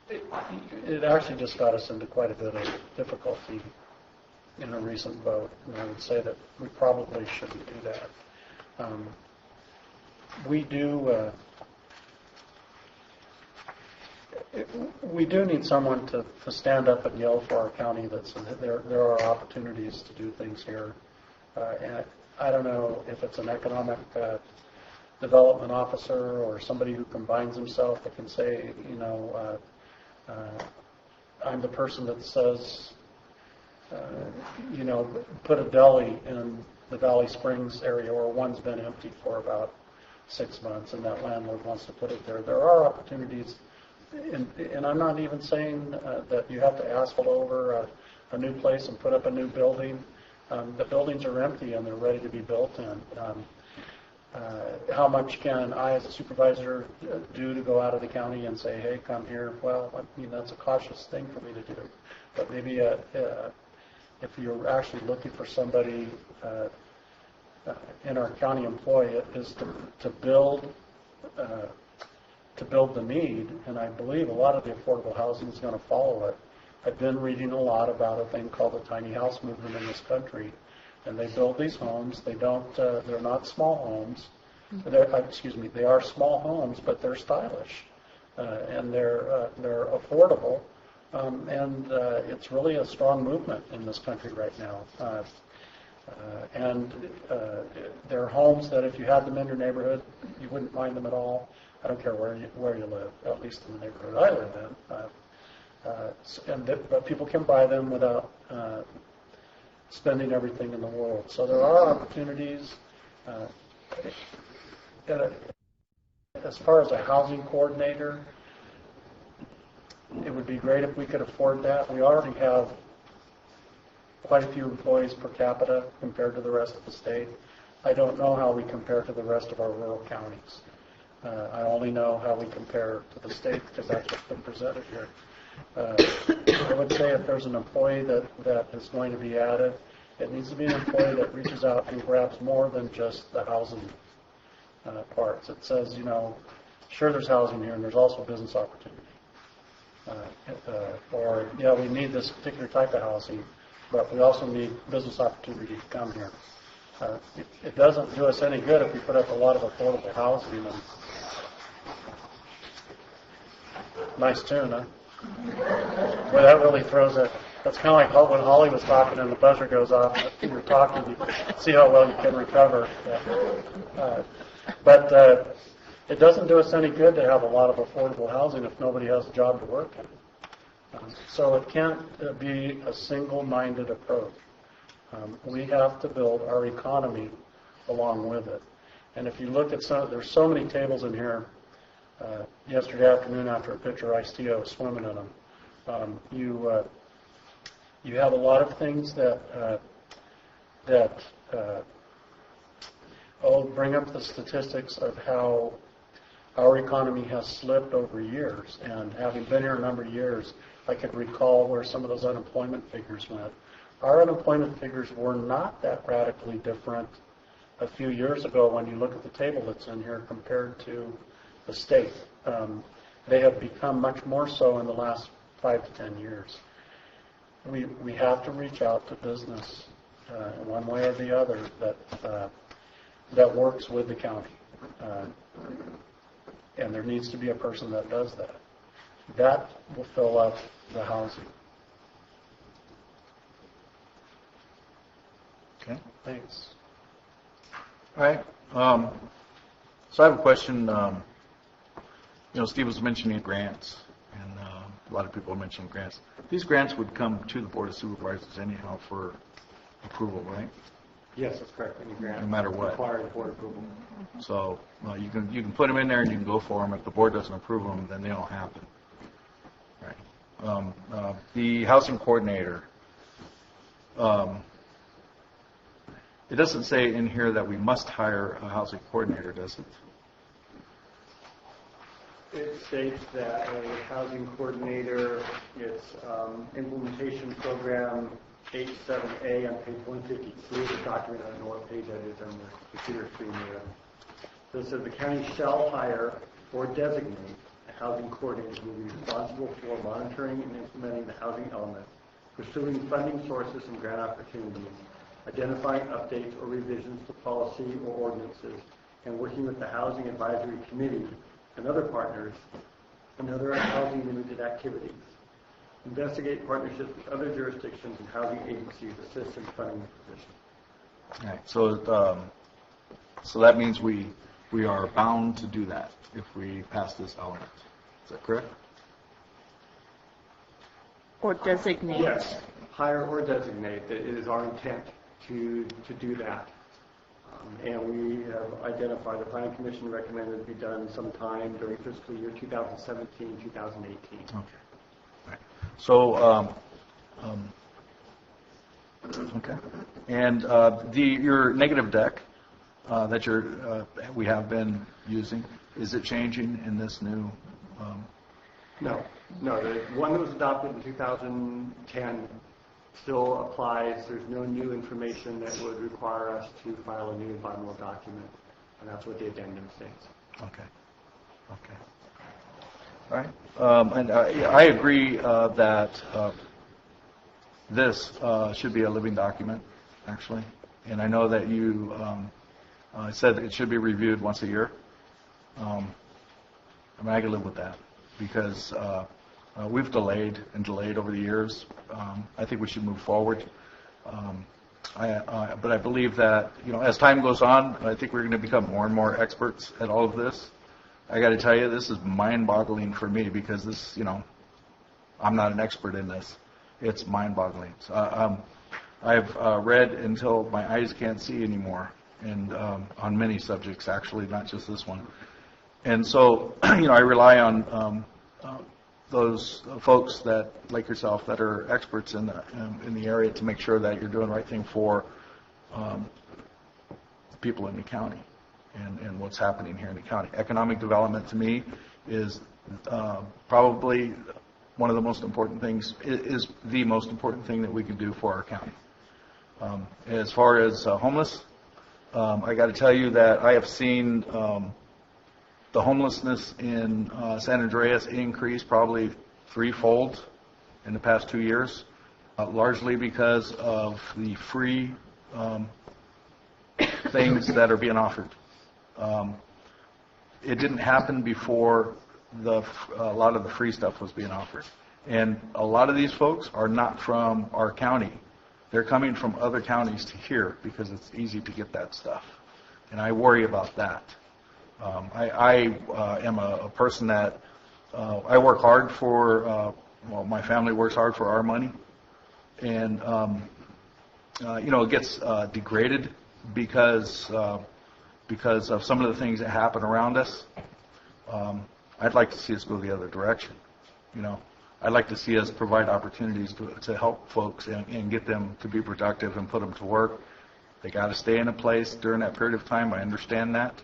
it actually just got us into quite a bit of difficulty in a recent vote, and I would say that we probably shouldn't do that. We do need someone to stand up and yell for our county that there are opportunities to do things here. And I don't know if it's an economic development officer or somebody who combines himself that can say, I'm the person that says, put a deli in the Valley Springs area where one's been empty for about 6 months and that landlord wants to put it there. There are opportunities, and I'm not even saying that you have to asphalt over a new place and put up a new building. The buildings are empty and they're ready to be built in. How much can I, as a supervisor, do to go out of the county and say, hey, come here? Well, that's a cautious thing for me to do. But maybe if you're actually looking for somebody in our county employee, it is to build the need, and I believe a lot of the affordable housing is going to follow it. I've been reading a lot about a thing called the tiny house movement in this country, and they build these homes. They're not small homes. They are small homes, but they're stylish, and they're affordable, and it's really a strong movement in this country right now. And they're homes that if you had them in your neighborhood, you wouldn't mind them at all. I don't care where you live, at least in the neighborhood I live in. But people can buy them without spending everything in the world. So there are opportunities. As far as a housing coordinator, it would be great if we could afford that. We already have quite a few employees per capita compared to the rest of the state. I don't know how we compare to the rest of our rural counties. I only know how we compare to the state because that's what's been presented here. I would say if there's an employee that is going to be added, it needs to be an employee that reaches out and grabs more than just the housing parts. It says, sure, there's housing here and there's also business opportunity. We need this particular type of housing, but we also need business opportunity to come here. It doesn't do us any good if we put up a lot of affordable housing. Nice tune, huh? Boy, that really throws it. That's kind of like when Holly was talking and the buzzer goes off. You're talking, you see how well you can recover. But it doesn't do us any good to have a lot of affordable housing if nobody has a job to work in. So it can't be a single-minded approach. We have to build our economy along with it. And if you look at there's so many tables in here. Yesterday afternoon, after a pitcher of iced tea, I was swimming in them. You have a lot of things that bring up the statistics of how our economy has slipped over years. And having been here a number of years, I could recall where some of those unemployment figures went. Our unemployment figures were not that radically different a few years ago when you look at the table that's in here compared to the state. They have become much more so in the last 5 to 10 years. We have to reach out to business in one way or the other that works with the county. And there needs to be a person that does that. That will fill up the housing. Okay. Thanks. All right. So I have a question. Steve was mentioning grants, and a lot of people are mentioning grants. These grants would come to the Board of Supervisors anyhow for approval, right? Yes, that's correct. Any grant, no matter what, requires board approval. So you can put them in there and you can go for them. If the board doesn't approve them, then they don't happen. Right. The housing coordinator. It doesn't say in here that we must hire a housing coordinator, does it? It states that a housing coordinator, its implementation program 87A on page 153 of the document, I don't know what page that is on the computer screen there. So it says the county shall hire or designate a housing coordinator who will be responsible for monitoring and implementing the housing element, pursuing funding sources and grant opportunities, identifying updates or revisions to policy or ordinances, and working with the Housing Advisory Committee and other partners and other housing-limited activities. Investigate partnerships with other jurisdictions and housing agencies, assist in funding the position. All right. So that means we are bound to do that if we pass this element. Is that correct? Or designate. Yes, hire or designate. It is our intent to do that. And we have identified, the Planning Commission recommended it be done sometime during fiscal year 2017, 2018. Okay. Right. So, okay. And your negative deck that we have been using, is it changing in this new? No. The one that was adopted in 2010 still applies. There's no new information that would require us to file a new environmental document, and that's what the addendum states. Okay. All right. And I agree that this should be a living document, actually. And I know that you said that it should be reviewed once a year. I can live with that because we've delayed over the years. I think we should move forward. But I believe that, as time goes on, I think we're going to become more and more experts at all of this. I got to tell you, this is mind-boggling for me because this, I'm not an expert in this. It's mind-boggling. So, I've read until my eyes can't see anymore, and on many subjects, actually, not just this one. And so, I rely on those folks that, like yourself, that are experts in the area to make sure that you're doing the right thing for people in the county and what's happening here in the county. Economic development, to me, is probably one of the most important things, is the most important thing that we can do for our county. As far as homeless, I got to tell you that I have seen the homelessness in San Andreas increase probably threefold in the past 2 years, largely because of the free things that are being offered. It didn't happen before a lot of the free stuff was being offered. And a lot of these folks are not from our county. They're coming from other counties to here because it's easy to get that stuff. And I worry about that. I am a person that I work hard for, my family works hard for our money. And, it gets degraded because of some of the things that happen around us. I'd like to see us go the other direction. I'd like to see us provide opportunities to help folks and get them to be productive and put them to work. They got to stay in a place during that period of time. I understand that.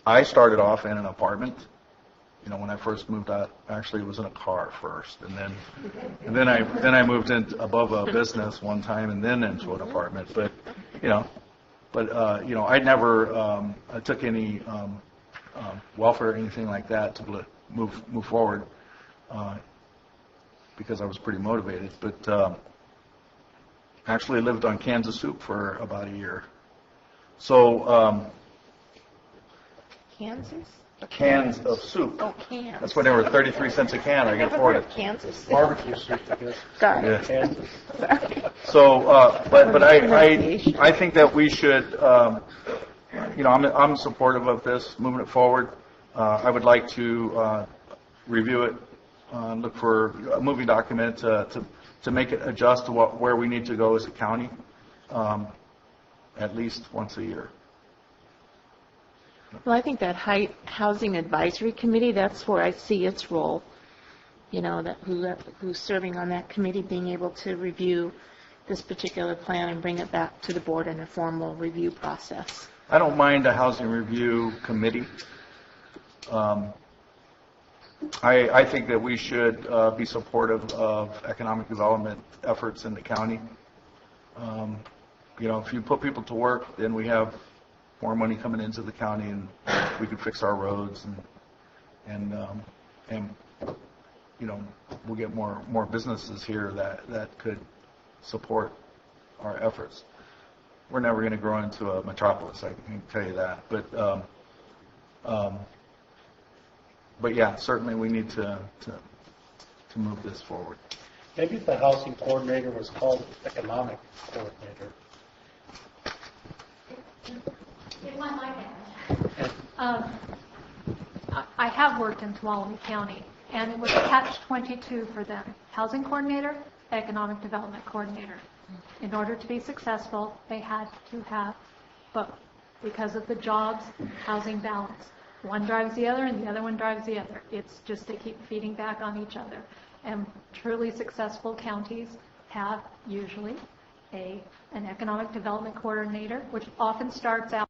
I started off in an apartment. When I first moved out, actually it was in a car first, and then I moved in above a business one time, and then into an apartment. But I never took any welfare or anything like that to move forward because I was pretty motivated. But actually lived on cans of soup for about a year. So. Kansas? Cans of soup. Oh, cans. That's when they were 33 cents a can. I can afford it. Kansas. Barbecue soup, I guess. Sorry. Yeah. So, but I think that we should, I'm supportive of this, moving it forward. I would like to review it, look for a moving document to make it adjust to where we need to go as a county, at least once a year. Well, I think that Housing Advisory Committee, that's where I see its role, who's serving on that committee, being able to review this particular plan and bring it back to the board in a formal review process. I don't mind a housing review committee. I think that we should be supportive of economic development efforts in the county. If you put people to work, then we have more money coming into the county, and we can fix our roads, and we'll get more businesses here that could support our efforts. We're never going to grow into a metropolis, I can tell you that. But yeah, certainly we need to move this forward. Maybe if the housing coordinator was called economic coordinator. It went like that. I have worked in Tuolumne County, and it was a catch-22 for them. Housing coordinator, economic development coordinator. In order to be successful, they had to have both because of the jobs, housing balance. One drives the other, and the other one drives the other. It's just they keep feeding back on each other. And truly successful counties have usually an economic development coordinator, which often starts out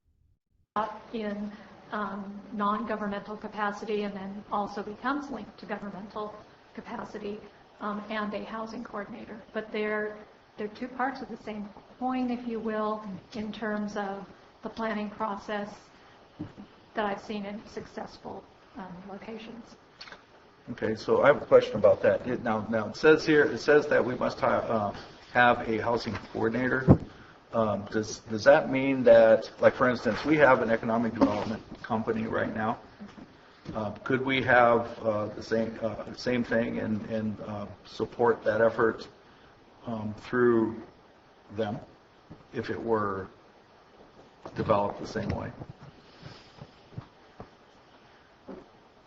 in non-governmental capacity and then also becomes linked to governmental capacity, and a housing coordinator. But they're two parts of the same coin, if you will, in terms of the planning process that I've seen in successful locations. Okay, so I have a question about that. Now it says that we must have a housing coordinator. Does that mean that, like for instance, we have an economic development company right now? Could we have the same thing and support that effort through them if it were developed the same way?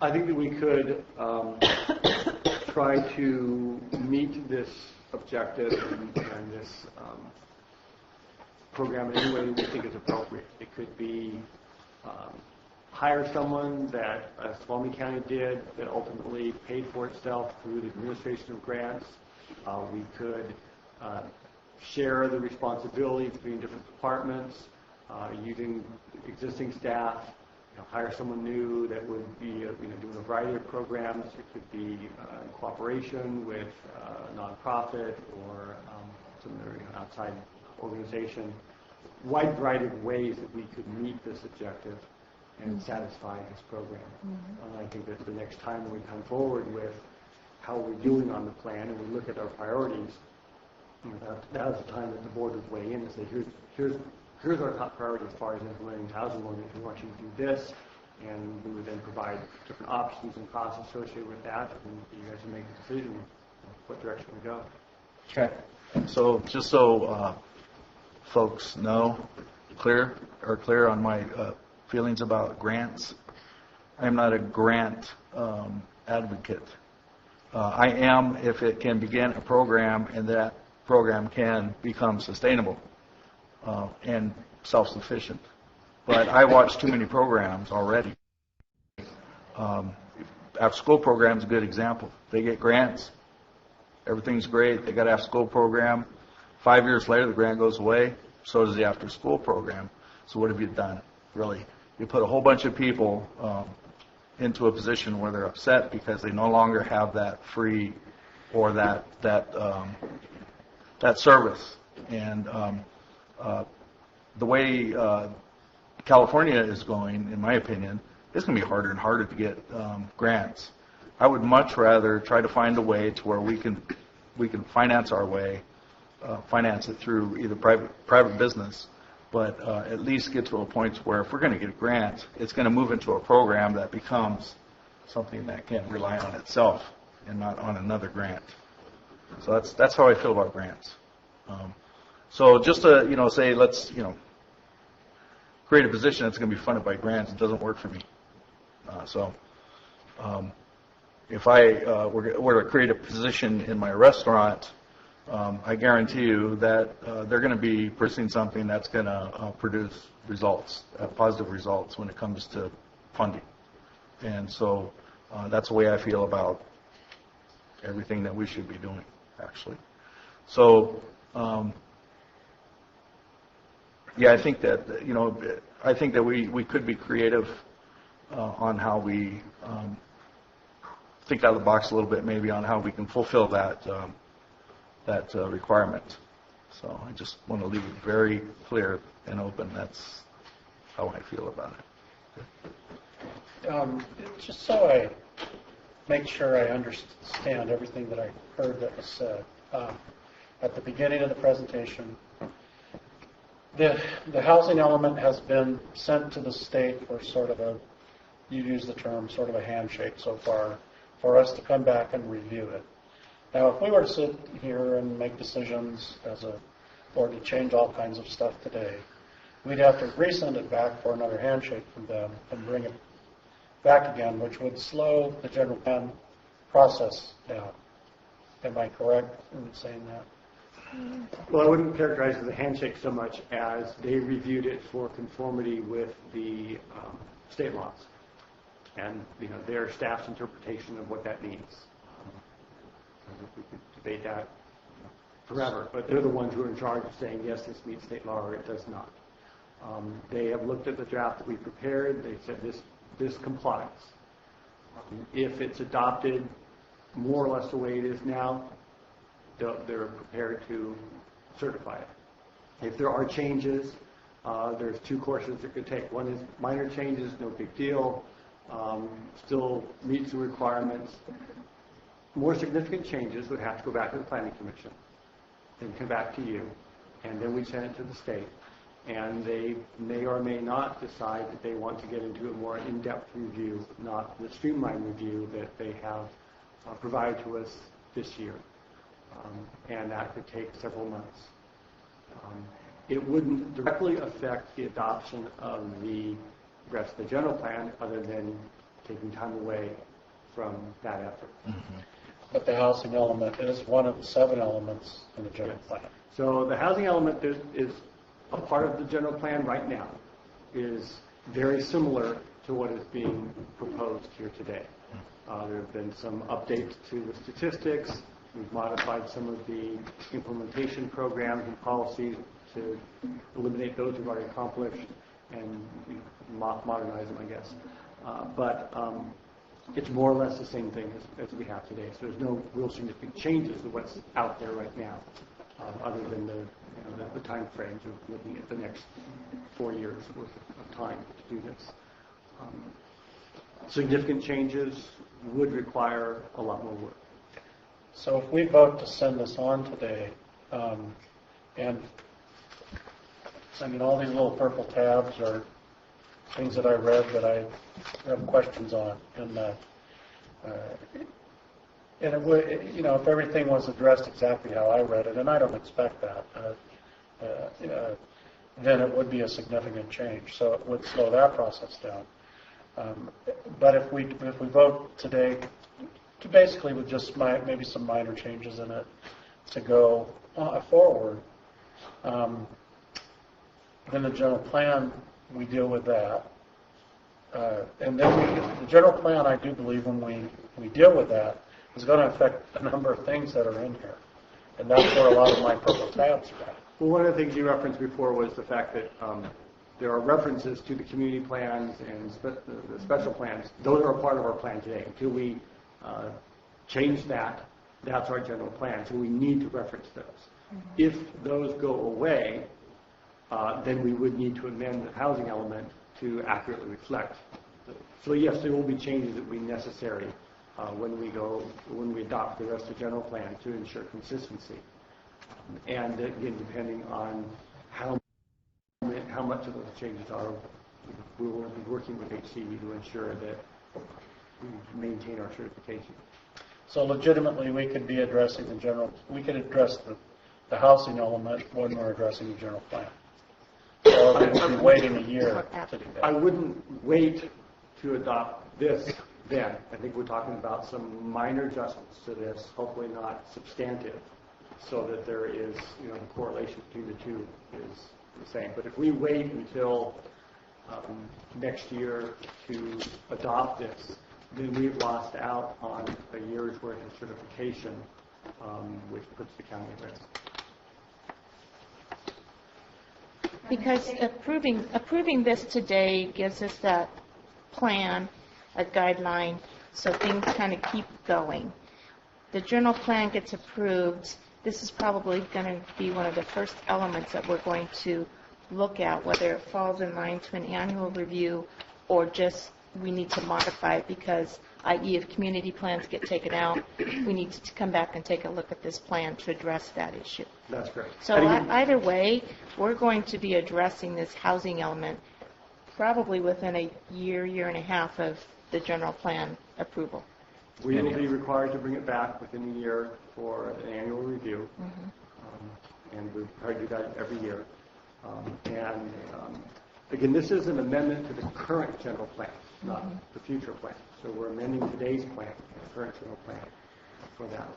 I think that we could try to meet this objective and this program in any way that we think is appropriate. It could be hire someone that, as Tuolumne County did, that ultimately paid for itself through the administration of grants. We could share the responsibility between different departments using existing staff. Hire someone new that would be doing a variety of programs. It could be in cooperation with a nonprofit or some other outside organization. Wide variety of ways that we could meet this objective and satisfy this program. And I think that the next time we come forward with how we're doing on the plan and we look at our priorities, that is the time that the board would weigh in and say, here's our top priority as far as implementing housing ordinance. We want you to do this, and we would then provide different options and costs associated with that, and you guys would make a decision what direction we go. Okay. So just so folks know, clear on my feelings about grants, I'm not a grant advocate. I am if it can begin a program and that program can become sustainable and self-sufficient. But I watch too many programs already. After-school program is a good example. They get grants. Everything's great. They got an after-school program. 5 years later, the grant goes away. So does the after-school program. So what have you done, really? You put a whole bunch of people into a position where they're upset because they no longer have that free or that service. And the way California is going, in my opinion, it's going to be harder and harder to get grants. I would much rather try to find a way to where we can finance our way, finance it through either private business, but at least get to a point where if we're going to get a grant, it's going to move into a program that becomes something that can rely on itself and not on another grant. So that's how I feel about grants. So just to say let's create a position that's going to be funded by grants, it doesn't work for me. If I were to create a position in my restaurant, I guarantee you that they're going to be pursuing something that's going to produce results, positive results when it comes to funding. And so that's the way I feel about everything that we should be doing, actually. So, I think that we could be creative on how we think out of the box a little bit maybe on how we can fulfill that requirement. So I just want to leave it very clear and open. That's how I feel about it. Just so I make sure I understand everything that I heard that was said. At the beginning of the presentation, the housing element has been sent to the state for sort of a, you use the term, sort of a handshake so far, for us to come back and review it. Now, if we were to sit here and make decisions or to change all kinds of stuff today, we'd have to resend it back for another handshake from them and bring it back again, which would slow the general plan process down. Am I correct in saying that? Well, I wouldn't characterize it as a handshake so much as they reviewed it for conformity with the state laws and their staff's interpretation of what that means. We could debate that forever, but they're the ones who are in charge of saying, yes, this meets state law or it does not. They have looked at the draft that we prepared. They said this complies. If it's adopted more or less the way it is now, they're prepared to certify it. If there are changes, there's two courses it could take. One is minor changes, no big deal, still meets the requirements. More significant changes would have to go back to the Planning Commission, then come back to you, and then we send it to the state. And they may or may not decide that they want to get into a more in-depth review, not the streamlined review that they have provided to us this year. And that could take several months. It wouldn't directly affect the adoption of the rest of the general plan other than taking time away from that effort. Mm-hmm. But the housing element is one of the 7 elements in the general plan. So the housing element is a part of the general plan right now, is very similar to what is being proposed here today. There have been some updates to the statistics. We've modified some of the implementation programs and policies to eliminate those we've already accomplished and modernize them, I guess. But it's more or less the same thing as we have today. So there's no real significant changes to what's out there right now, other than the time frames of looking at the next 4 years worth of time to do this. Significant changes would require a lot more work. So if we vote to send this on today, and I mean all these little purple tabs are things that I read that I have questions on, and it would, if everything was addressed exactly how I read it, and I don't expect that, then it would be a significant change. So it would slow that process down. But if we vote today to basically with just maybe some minor changes in it to go forward, then the general plan, we deal with that. And then the general plan, I do believe when we deal with that, is going to affect a number of things that are in here. And that's where a lot of my purple tabs are at. Well, one of the things you referenced before was the fact that there are references to the community plans and the special plans. Those are a part of our plan today. Until we change that, that's our general plan. So we need to reference those. Mm-hmm. If those go away, then we would need to amend the housing element to accurately reflect. So yes, there will be changes that will be necessary when we adopt the rest of the general plan to ensure consistency. And again, depending on how much of those changes are, we will be working with HCE to ensure that we maintain our certification. So legitimately, we could be addressing we could address the housing element when we're addressing the general plan. Or we'd be waiting a year to do that. I wouldn't wait to adopt this then. I think we're talking about some minor adjustments to this, hopefully not substantive, so that there is, the correlation between the two is the same. But if we wait until next year to adopt this, then we've lost out on a year's worth of certification, which puts the county at risk. Because approving this today gives us that plan, a guideline So things kind of keep going. The general plan gets approved. This is probably going to be one of the first elements that we're going to look at, whether it falls in line to an annual review or just we need to modify it because, i.e., if community plans get taken out, we need to come back and take a look at this plan to address that issue. That's great. So either way, we're going to be addressing this housing element probably within a year and a half of the general plan approval. We will be required to bring it back within a year for an annual review, and we try to do that every year. Again, this is an amendment to the current general plan, not the future plan. So we're amending today's plan, the current general plan, for that.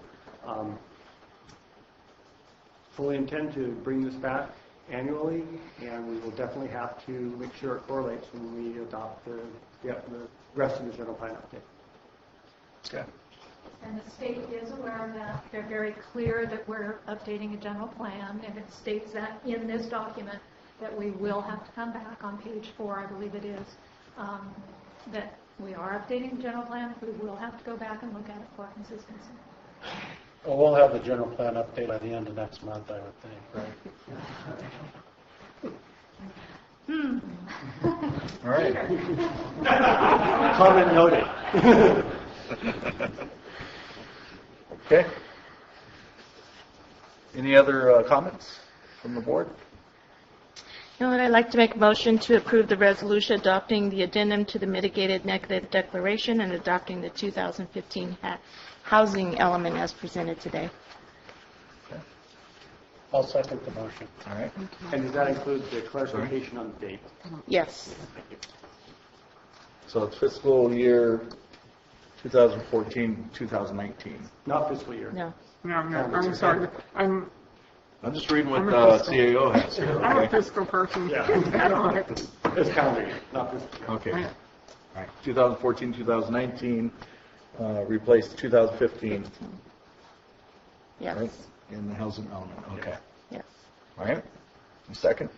Fully intend to bring this back annually, and we will definitely have to make sure it correlates when we adopt the rest of the general plan update. Okay. And the state is aware of that. They're very clear that we're updating a general plan, and it states that in this document that we will have to come back on page 4, I believe it is, that we are updating the general plan. We will have to go back and look at it for consistency. Well, we'll have the general plan update by the end of next month, I would think, right? All right. Comment noted. Okay. Any other comments from the board? You know what, I'd like to make a motion to approve the resolution adopting the addendum to the mitigated negative declaration and adopting the 2015 housing element as presented today. Okay. I'll second the motion. All right. And does that include the clarification on the date? Yes. So it's fiscal year 2014, 2019. Not fiscal year. No. I'm sorry. I'm just reading what CAO has here. I'm a Okay. fiscal person. Yeah. I don't like it. It's calendar year, not fiscal year. Okay. All right. 2014, 2019, replace 2015. Yes. Right? In the housing element. Okay. Yes. All right. A second?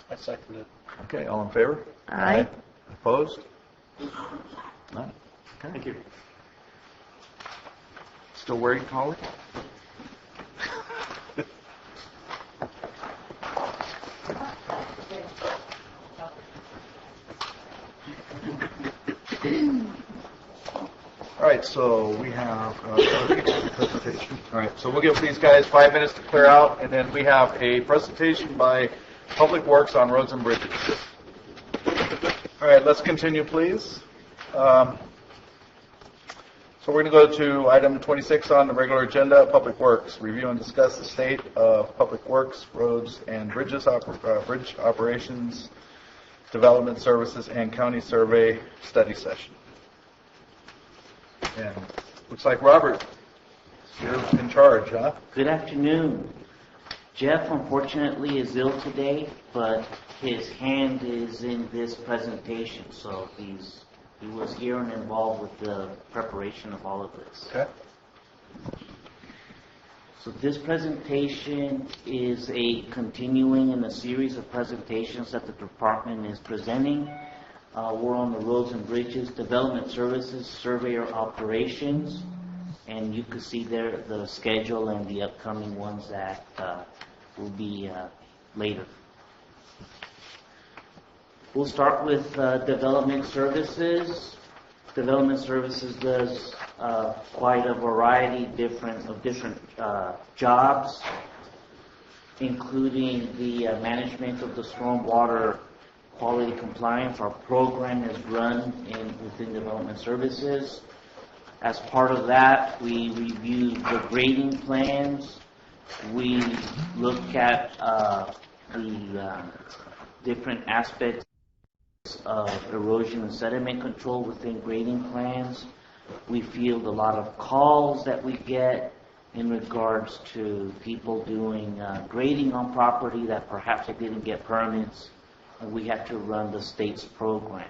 I second it. Okay. All in favor? Aye. Opposed? None. Okay. Thank you. Still worried, Holly? All right, so we have presentation. All right, so we'll give these guys 5 minutes to clear out, and then we have a presentation by Public Works on roads and bridges. All right, let's continue, please. So we're going to go to item 26 on the regular agenda, Public Works. Review and discuss the state of public works, roads, and bridges, bridge operations, development services, and county survey study session. And looks like Robert, you're in charge, huh? Good afternoon. Jeff, unfortunately, is ill today, but his hand is in this presentation, so he was here and involved with the preparation of all of this. Okay. So this presentation is a continuing in a series of presentations that the department is presenting. We're on the roads and bridges, development services, surveyor operations, and you can see there the schedule and the upcoming ones that will be later. We'll start with development services. Development services does quite a variety of different jobs, including the management of the stormwater quality compliance. Our program is run within development services. As part of that, we review the grading plans. We look at the different aspects of erosion and sediment control within grading plans. We field a lot of calls that we get in regards to people doing grading on property that perhaps they didn't get permits, and we have to run the state's program.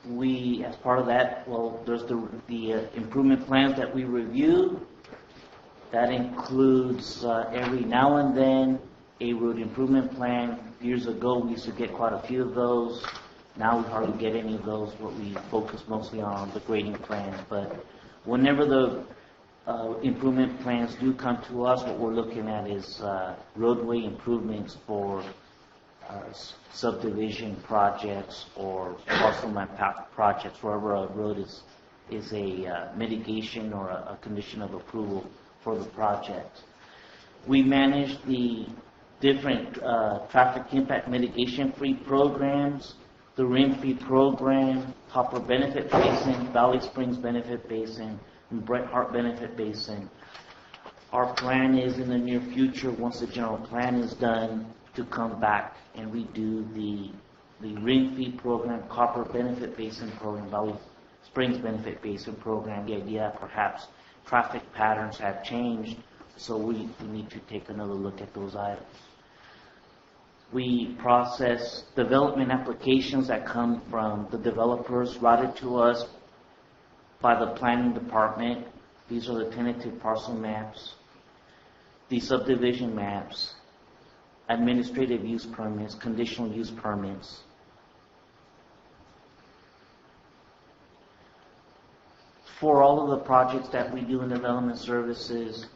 We, as part of that, well, there's the improvement plans that we review. That includes every now and then a road improvement plan. Years ago, we used to get quite a few of those. Now we hardly get any of those. What we focus mostly on the grading plans. But whenever the improvement plans do come to us, what we're looking at is roadway improvements for subdivision projects or parcel map projects, wherever a road is a mitigation or a condition of approval for the project. We manage the different traffic impact mitigation free programs, the RIM fee program, Hopper Benefit Basin, Valley Springs Benefit Basin, and Bret Harte Benefit Basin. Our plan is in the near future, once the general plan is done, to come back and redo the RIM fee program, Copper Benefit Basin program, Valley Springs Benefit Basin program. The idea perhaps traffic patterns have changed, so we need to take another look at those items. We process development applications that come from the developers routed to us by the planning department. These are the tentative parcel maps, the subdivision maps, administrative use permits, conditional use permits. For all of the projects that we do in development services,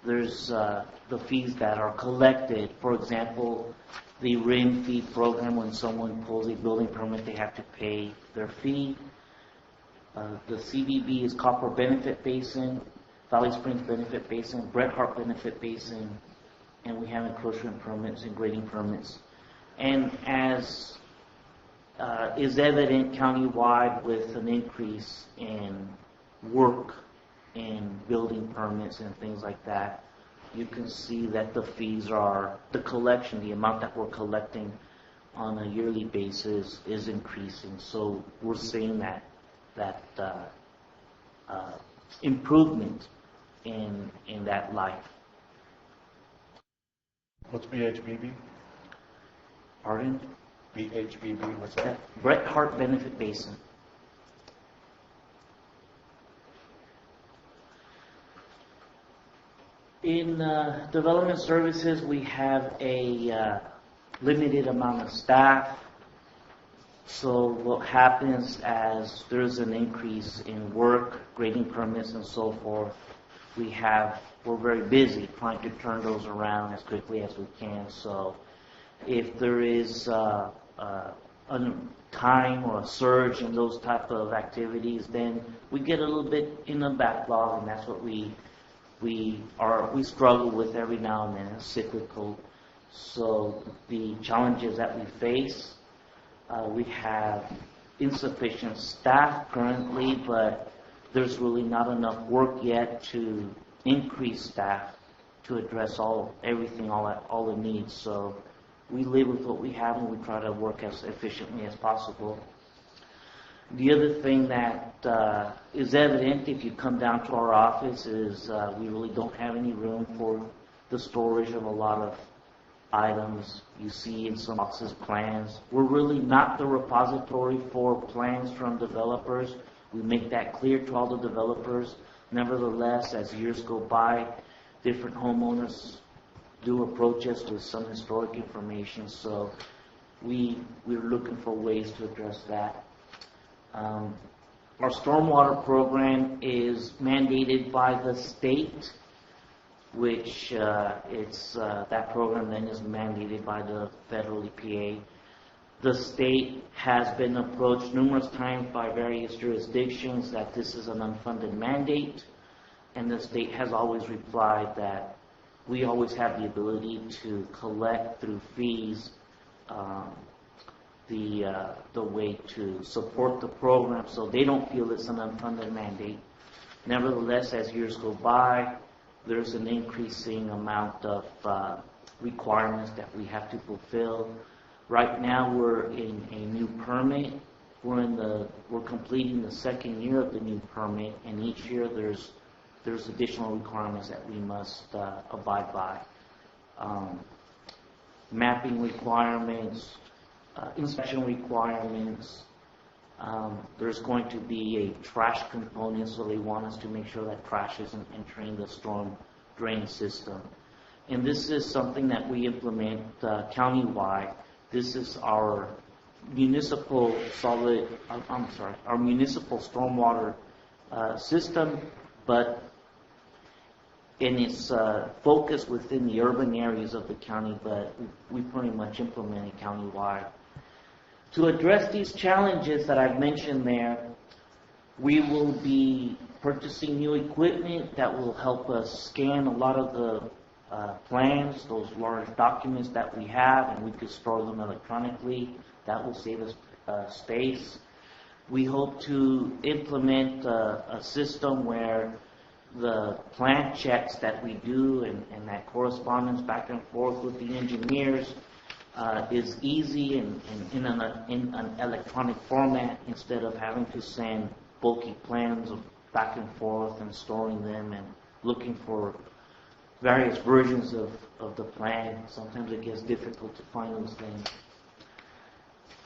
there's the fees that are collected. For example, the RIM fee program, when someone pulls a building permit, they have to pay their fee. The CBB is Copper Benefit Basin, Valley Springs Benefit Basin, Bret Harte Benefit Basin, and we have encroachment permits and grading permits. And as is evident countywide with an increase in work in building permits and things like that, you can see that the fees are, the collection, the amount that we're collecting on a yearly basis is increasing. So we're seeing that improvement in that life. What's BHBB? Pardon? BHBB, what's that? Bret Harte Benefit Basin. In development services, we have a limited amount of staff. So what happens as there's an increase in work, grading permits and so forth, we're very busy trying to turn those around as quickly as we can. So if there is a time or a surge in those type of activities, then we get a little bit in the backlog, and that's what we struggle with every now and then. It's cyclical. So the challenges that we face, we have insufficient staff currently, but there's really not enough work yet to increase staff to address everything, all the needs. So we live with what we have, and we try to work as efficiently as possible. The other thing that is evident if you come down to our office is we really don't have any room for the storage of a lot of items. You see in some boxes plans. We're really not the repository for plans from developers. We make that clear to all the developers. Nevertheless, as years go by, different homeowners do approach us with some historic information, so we're looking for ways to address that. Our stormwater program is mandated by the state, which that program then is mandated by the federal EPA. The state has been approached numerous times by various jurisdictions that this is an unfunded mandate, and the state has always replied that we always have the ability to collect through fees the way to support the program, so they don't feel it's an unfunded mandate. Nevertheless, as years go by, there's an increasing amount of requirements that we have to fulfill. Right now, we're in a new permit. We're completing the second year of the new permit, and each year there's additional requirements that we must abide by. Mapping requirements, inspection requirements. There's going to be a trash component, so they want us to make sure that trash isn't entering the storm drain system. And this is something that we implement countywide. This is our municipal our municipal stormwater system, but in its focus within the urban areas of the county, but we pretty much implement it countywide. To address these challenges that I've mentioned there, we will be purchasing new equipment that will help us scan a lot of the plans, those large documents that we have, and we could store them electronically. That will save us space. We hope to implement a system where the plan checks that we do and that correspondence back and forth with the engineers is easy and in an electronic format instead of having to send bulky plans back and forth and storing them and looking for various versions of the plan. Sometimes it gets difficult to find those things.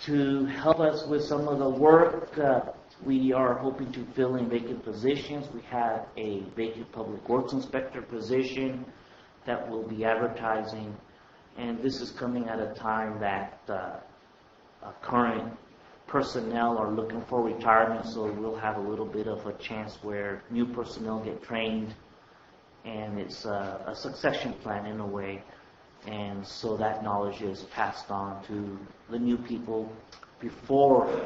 To help us with some of the work, we are hoping to fill in vacant positions. We have a vacant public works inspector position that we'll be advertising, and this is coming at a time that current personnel are looking for retirement, so we'll have a little bit of a chance where new personnel get trained, and it's a succession plan in a way, and so that knowledge is passed on to the new people before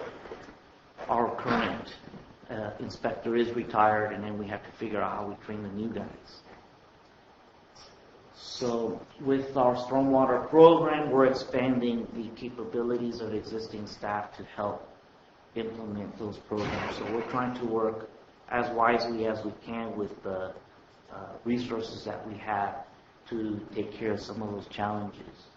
our current inspector is retired, and then we have to figure out how we train the new guys. So with our stormwater program, we're expanding the capabilities of existing staff to help implement those programs. So we're trying to work as wisely as we can with the resources that we have to take care of some of those challenges.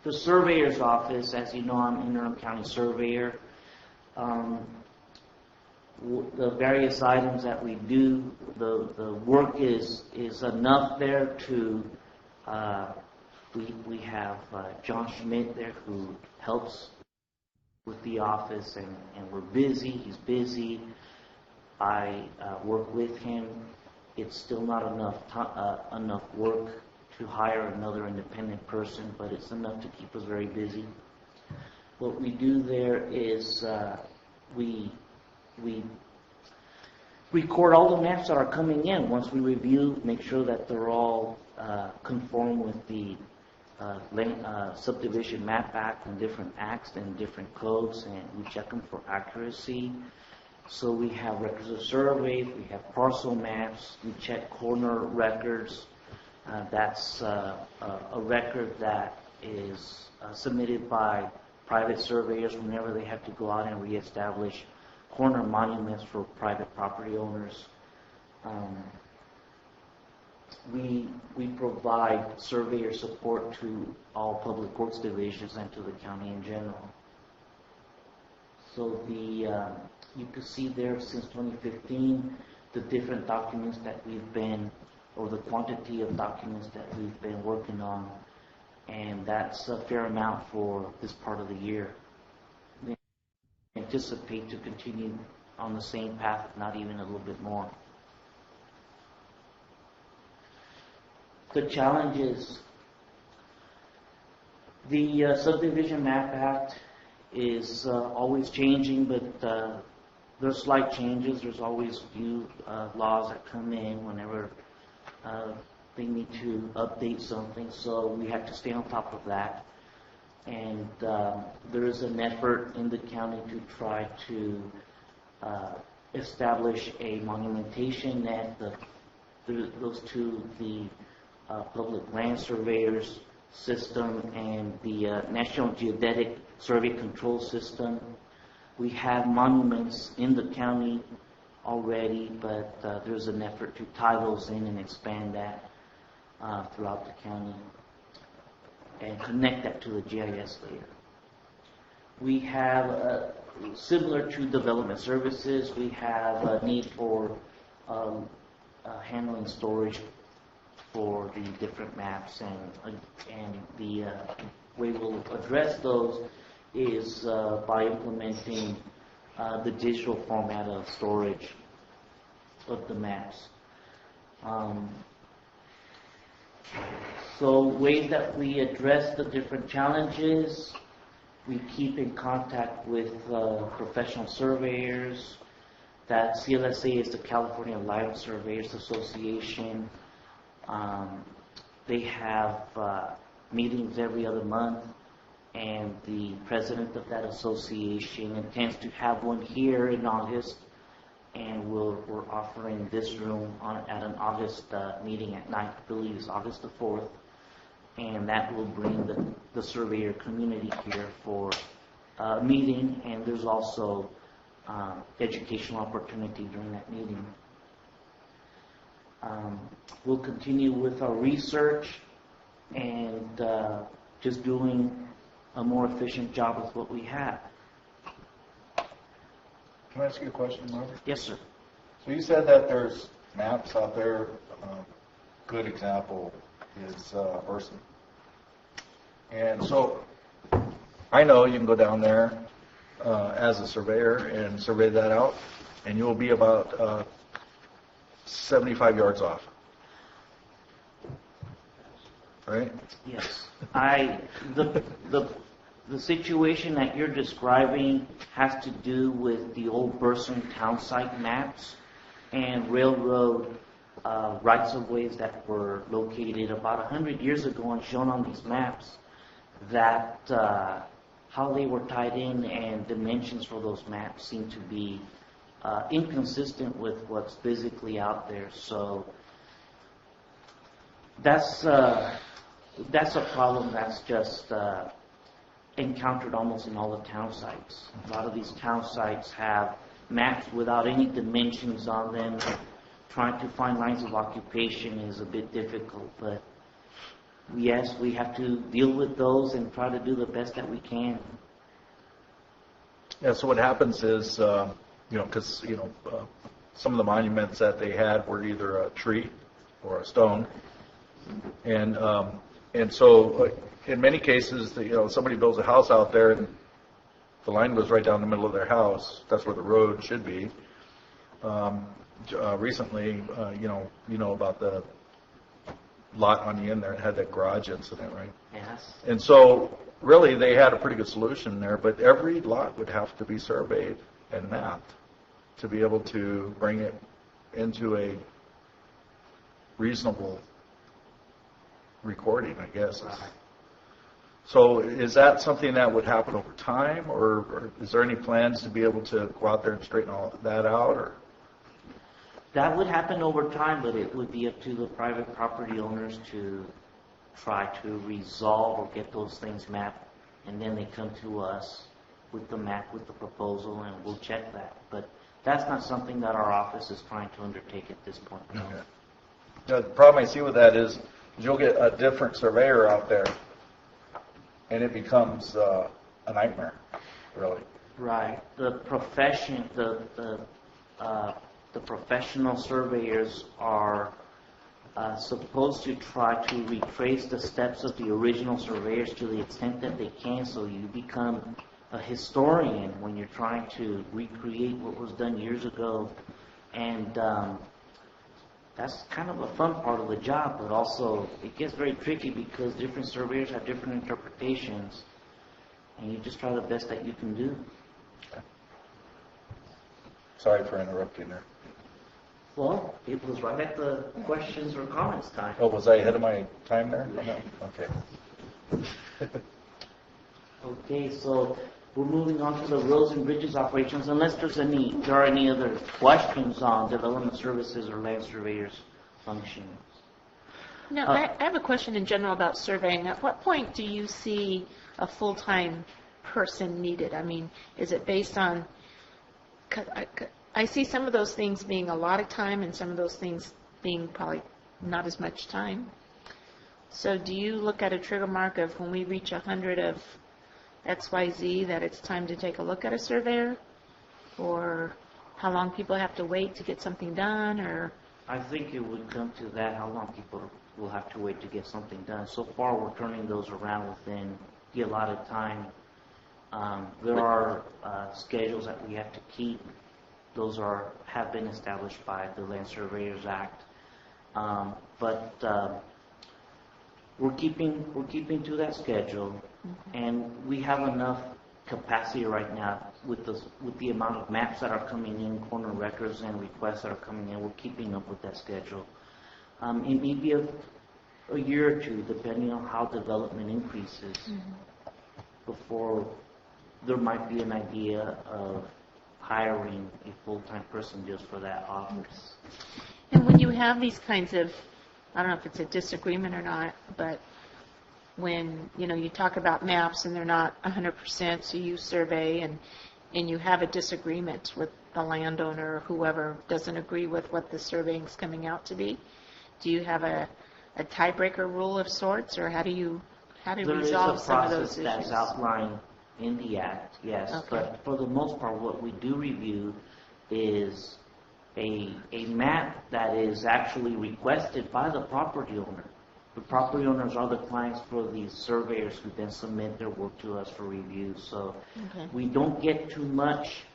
The surveyor's office, as you know, I'm interim county surveyor. The various items that we do, the work is enough there to, we have John Schmidt there who helps with the office, and we're busy, he's busy. I work with him. It's still not enough work to hire another independent person, but it's enough to keep us very busy. What we do there is we record all the maps that are coming in. Once we review, make sure that they're all conform with the Subdivision Map Act and different acts and different codes, and we check them for accuracy. So we have records of surveys, we have parcel maps, we check corner records. That's a record that is submitted by private surveyors whenever they have to go out and reestablish corner monuments for private property owners. We provide surveyor support to all public works divisions and to the county in general. So you can see there since 2015 the different documents that we've been, or the quantity of documents that we've been working on, and that's a fair amount for this part of the year. We anticipate to continue on the same path, not even a little bit more. The challenges. The Subdivision Map Act is always changing, but there's slight changes. There's always new laws that come in whenever they need to update something, so we have to stay on top of that. And there is an effort in the county to try to establish a monumentation net that goes to the Public Land Surveyors system and the National Geodetic Survey Control System. We have monuments in the county already, but there's an effort to tie those in and expand that throughout the county and connect that to the GIS layer. We have, similar to development services, we have a need for handling storage for the different maps, and the way we'll address those is by implementing the digital format of storage of the maps. So ways that we address the different challenges We keep in contact with professional surveyors. That CLSA is the California Live Surveyors Association. They have meetings every other month, and the president of that association intends to have one here in August, and we're offering this room at an August meeting at night. I believe it's August the 4th, and that will bring the surveyor community here for a meeting, and there's also educational opportunity during that meeting. We'll continue with our research and just doing a more efficient job with what we have. Can I ask you a question, Robert? Yes, sir. So you said that there's maps out there. Good example is Urson. And so I know you can go down there as a surveyor and survey that out, and you'll be about 75 yards off. Right? Yes. The situation that you're describing has to do with the old Burson town site maps and railroad rights-of-ways that were located about 100 years ago and shown on these maps, that how they were tied in and dimensions for those maps seem to be inconsistent with what's physically out there. So that's a problem that's just encountered almost in all the town sites. A lot of these town sites have maps without any dimensions on them. Trying to find lines of occupation is a bit difficult, but yes, we have to deal with those and try to do the best that we can. Yeah, so what happens is, because, some of the monuments that they had were either a tree or a stone. And so in many cases, somebody builds a house out there and the line goes right down the middle of their house. That's where the road should be. Recently, you know about the lot on the end there. It had that garage incident, right? Yes. And so really they had a pretty good solution there, but every lot would have to be surveyed and mapped to be able to bring it into a reasonable recording, I guess. So is that something that would happen over time, or is there any plans to be able to go out there and straighten all that out? Or that would happen over time, but it would be up to the private property owners to try to resolve or get those things mapped, and then they come to us with the map, with the proposal, and we'll check that. But that's not something that our office is trying to undertake at this point. No. Okay. The problem I see with that is you'll get a different surveyor out there, and it becomes a nightmare, really. Right. The profession, the professional surveyors are supposed to try to retrace the steps of the original surveyors to the extent that they can, so you become a historian when you're trying to recreate what was done years ago. And that's kind of a fun part of the job, but also it gets very tricky because different surveyors have different interpretations, and you just try the best that you can do. Okay. Sorry for interrupting there. Well, it was right at the questions or comments time. Oh, was I ahead of my time there? No. Okay. Okay, so we're moving on to the roads and bridges operations, unless there are any other questions on development services or land surveyors functions. No, I have a question in general about surveying. At what point do you see a full-time person needed? I mean, is it based on, I see some of those things being a lot of time and some of those things being probably not as much time. So do you look at a trigger mark of when we reach 100 of XYZ that it's time to take a look at a surveyor? Or how long people have to wait to get something done? Or I think it would come to that, how long people will have to wait to get something done. So far, we're turning those around within the allotted time. There are schedules that we have to keep. Those have been established by the Land Surveyors Act. But we're keeping to that schedule, and we have enough capacity right now with the amount of maps that are coming in, corner records and requests that are coming in. We're keeping up with that schedule. It may be a year or two, depending on how development increases, before there might be an idea of hiring a full-time person just for that office. And when you have these kinds of, I don't know if it's a disagreement or not, but when, you talk about maps and they're not 100%, so you survey and you have a disagreement with the landowner or whoever doesn't agree with what the surveying is coming out to be, do you have a tiebreaker rule of sorts, or how do you resolve some of those issues? There is a process that's outlined in the Act, yes. Okay. But for the most part, what we do review is a map that is actually requested by the property owner. The property owners are the clients for these surveyors who then submit their work to us for review. So we don't get too much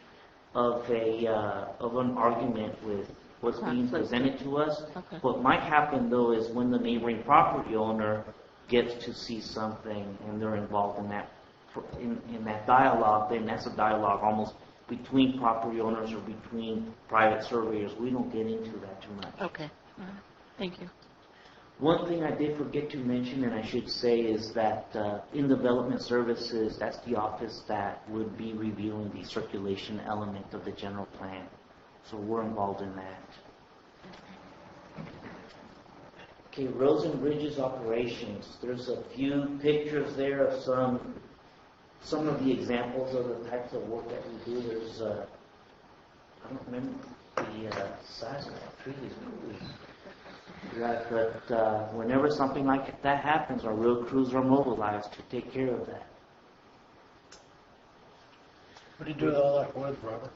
of an argument with what's being presented to us. Okay. What might happen, though, is when the neighboring property owner gets to see something and they're involved in that dialogue, then that's a dialogue almost between property owners or between private surveyors. We don't get into that too much. Okay. Thank you. One thing I did forget to mention, and I should say, is that in development services, that's the office that would be reviewing the circulation element of the general plan. So we're involved in that. Okay, roads and bridges operations. There's a few pictures there of some of the examples of the types of work that we do. There's, I don't remember the size of that tree. Right, but whenever something like that happens, our road crews are mobilized to take care of that. What do you do with all that wood, Robert?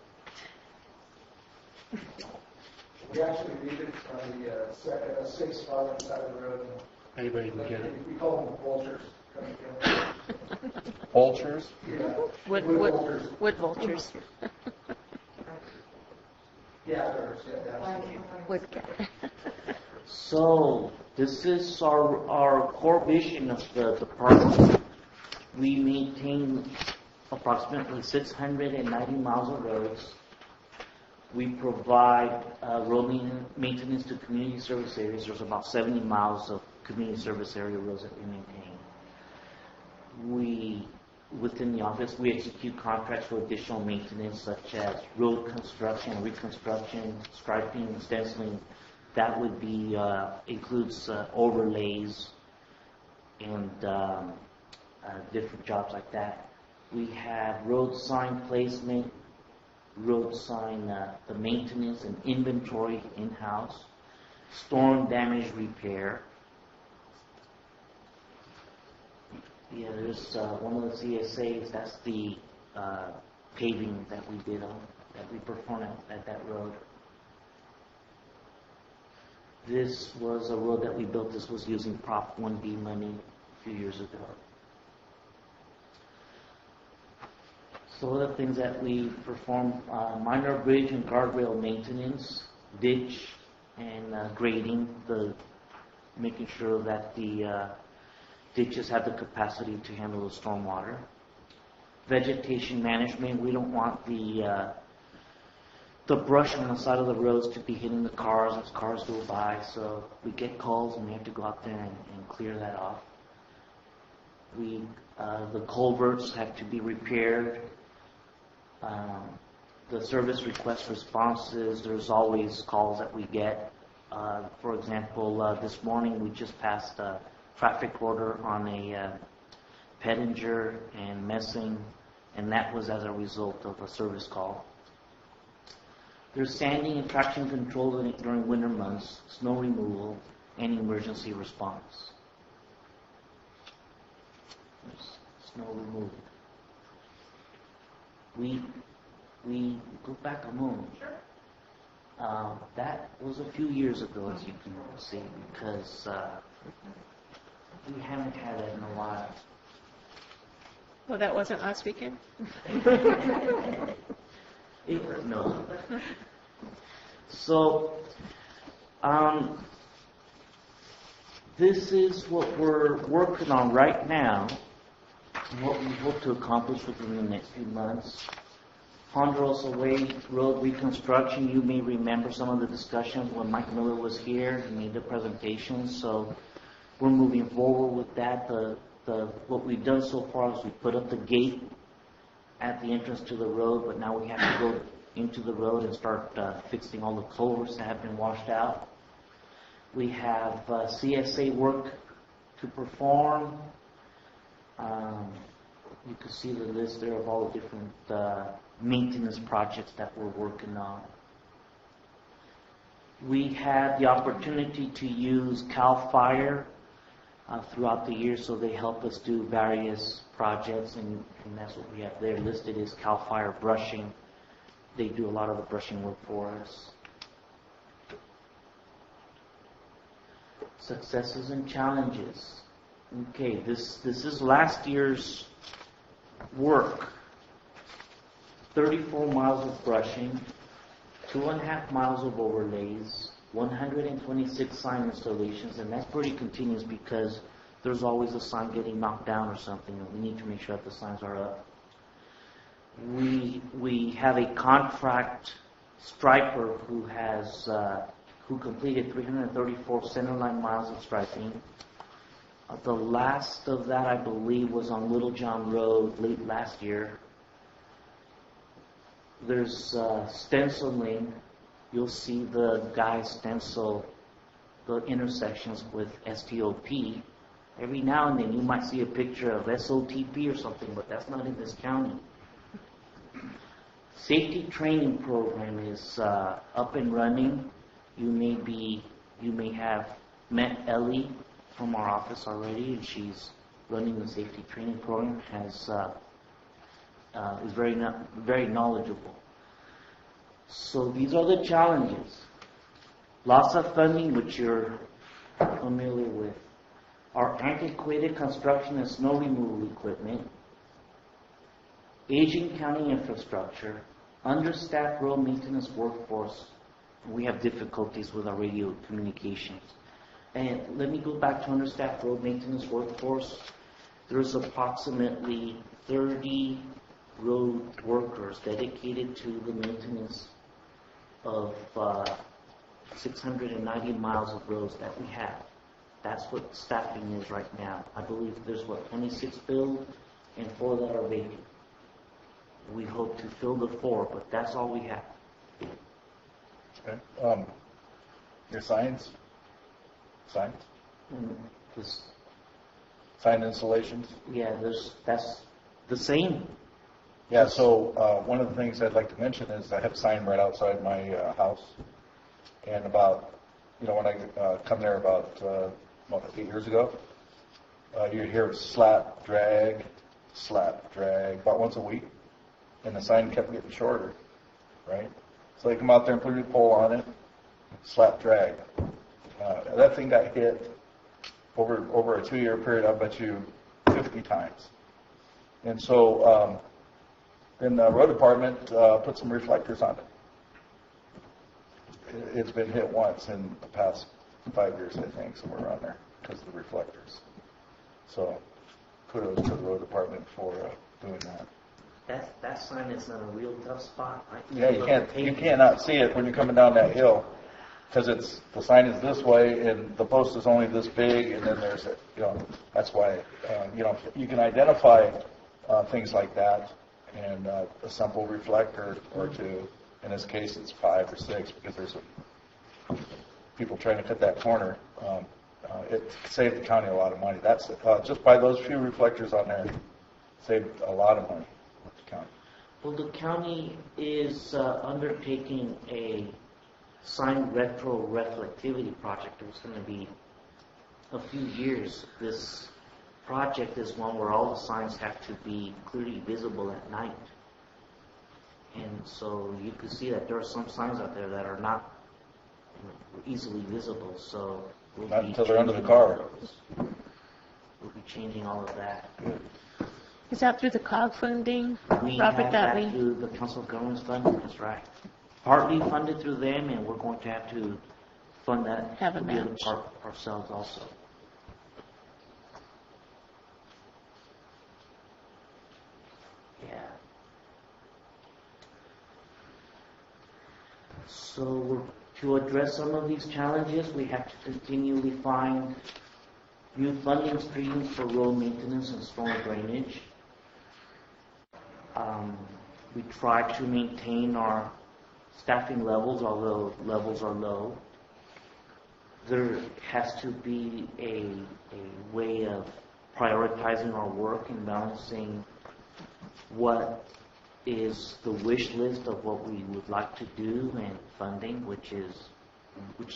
We actually leave it on the safe spot on the side of the road. Anybody can get it. We call them vultures. Vultures? Yeah. Wood vultures. Wood vultures. Gatherers, yeah, Wood. So this is our core vision of the department. We maintain approximately 690 miles of roads. We provide road maintenance to community service areas. There's about 70 miles of community service area roads that we maintain. Within the office, we execute contracts for additional maintenance, such as road construction, reconstruction, striping, stenciling. That would be includes overlays and different jobs like that. We have road sign placement, road sign the maintenance and inventory in-house, storm damage repair. Yeah, there's one of the CSAs. That's the paving that we did that we performed at that road. This was a road that we built. This was using Prop 1B money a few years ago. So other things that we perform, minor bridge and guardrail maintenance, ditch and grading, making sure that the ditches have the capacity to handle the storm water. Vegetation management, we don't want the brush on the side of the roads to be hitting the cars as cars go by, so we get calls and we have to go out there and clear that off. The culverts have to be repaired. The service request responses, there's always calls that we get. For example, this morning we just passed a traffic order on a Pettinger and Messing, and that was as a result of a service call. There's sanding and traction control during winter months, snow removal, and emergency response. There's snow removal. We go back a moment. Sure. That was a few years ago, as you can see, because we haven't had it in a while. Well, that wasn't last weekend? No. So, This is what we're working on right now, and what we hope to accomplish within the next few months. Ponderosa Way Road reconstruction, you may remember some of the discussions when Mike Miller was here. He made the presentation, so we're moving forward with that. What we've done so far is we put up the gate at the entrance to the road, but now we have to go into the road and start fixing all the culverts that have been washed out. We have CSA work to perform. You can see the list there of all the different maintenance projects that we're working on. We had the opportunity to use CAL FIRE throughout the year, so they help us do various projects, and that's what we have there listed is CAL FIRE brushing. They do a lot of the brushing work for us. Successes and challenges. Okay, this is last year's work. 34 miles of brushing, 2.5 miles of overlays, 126 sign installations, and that's pretty continuous because there's always a sign getting knocked down or something, and we need to make sure that the signs are up. We have a contract striper who completed 334 centerline miles of striping. The last of that, I believe, was on Little John Road late last year. There's stenciling. You'll see the guys stencil the intersections with STOP. Every now and then you might see a picture of SOTP or something, but that's not in this county. Safety training program is up and running. You may have met Ellie from our office already, and she's running the safety training program. Is very knowledgeable. So these are the challenges. Loss of funding, which you're familiar with. Our antiquated construction and snow removal equipment. Aging county infrastructure. Understaffed road maintenance workforce. We have difficulties with our radio communications. And let me go back to understaffed road maintenance workforce. There's approximately 30 road workers dedicated to the maintenance of 690 miles of roads that we have. That's what staffing is right now. I believe there's 26 filled and 4 that are vacant. We hope to fill the 4, but that's all we have. Okay. Your signs? Signs? Sign installations? Yeah, that's the same. Yeah, so one of the things I'd like to mention is I have a sign right outside my house. And when I come there about 8 years ago, you hear slap, drag, about once a week. And the sign kept getting shorter, right? So they come out there and put a new pole on it, slap, drag. That thing got hit over a 2-year period, I bet you 50 times. And so then the road department put some reflectors on it. It's been hit once in the past 5 years, I think, somewhere around there, because of the reflectors. So kudos to the road department for doing that. That sign is in a real tough spot, right? Yeah, you cannot see it when you're coming down that hill, because the sign is this way and the post is only this big, and then there's that's why you can identify things like that, and a simple reflector or two. In this case, it's 5 or 6 because there's people trying to cut that corner. It saved the county a lot of money. That's just by those few reflectors on there, saved a lot of money. Well, the county is undertaking a sign retro reflectivity project. It was going to be a few years. This project is one where all the signs have to be clearly visible at night. And so you can see that there are some signs out there that are not easily visible. So not until they're under the car. We'll be changing all of that. Is that through the COG funding? We Robert have Dudley? that through the Council of Governments funding, that's right. Partly funded through them, and we're going to have to fund that Have a the other match. part ourselves also. So to address some of these challenges, we have to continually find new funding streams for road maintenance and storm drainage. We try to maintain our staffing levels, although levels are low. There has to be a way of prioritizing our work and balancing what is the wish list of what we would like to do and funding, which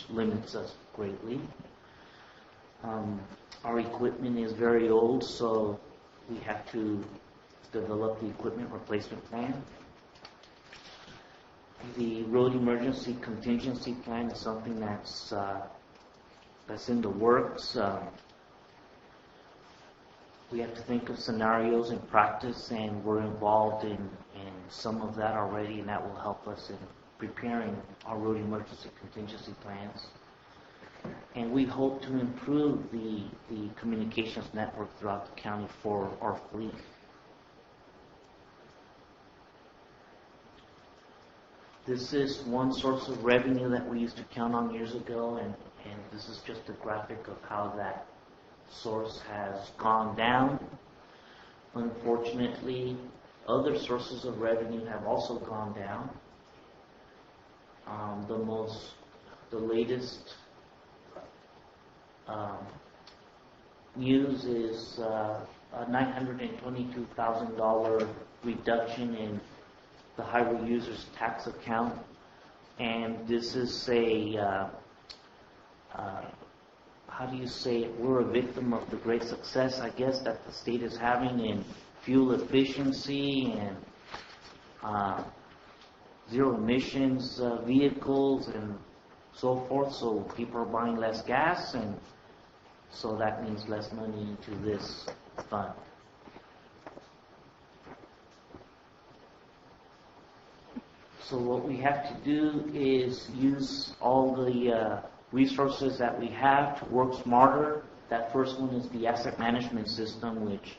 limits us greatly. Our equipment is very old, so we have to develop the equipment replacement plan. The road emergency contingency plan is something that's in the works. We have to think of scenarios in practice, and we're involved in some of that already, and that will help us in preparing our road emergency contingency plans. And we hope to improve the communications network throughout the county for our fleet. This is one source of revenue that we used to count on years ago, and this is just a graphic of how that source has gone down. Unfortunately, other sources of revenue have also gone down. The latest news is a $922,000 reduction in the highway users tax account, and this is how do you say it? We're a victim of the great success, I guess, that the state is having in fuel efficiency and zero emissions vehicles and so forth. So people are buying less gas, and so that means less money into this fund. So what we have to do is use all the resources that we have to work smarter. That first one is the asset management system, which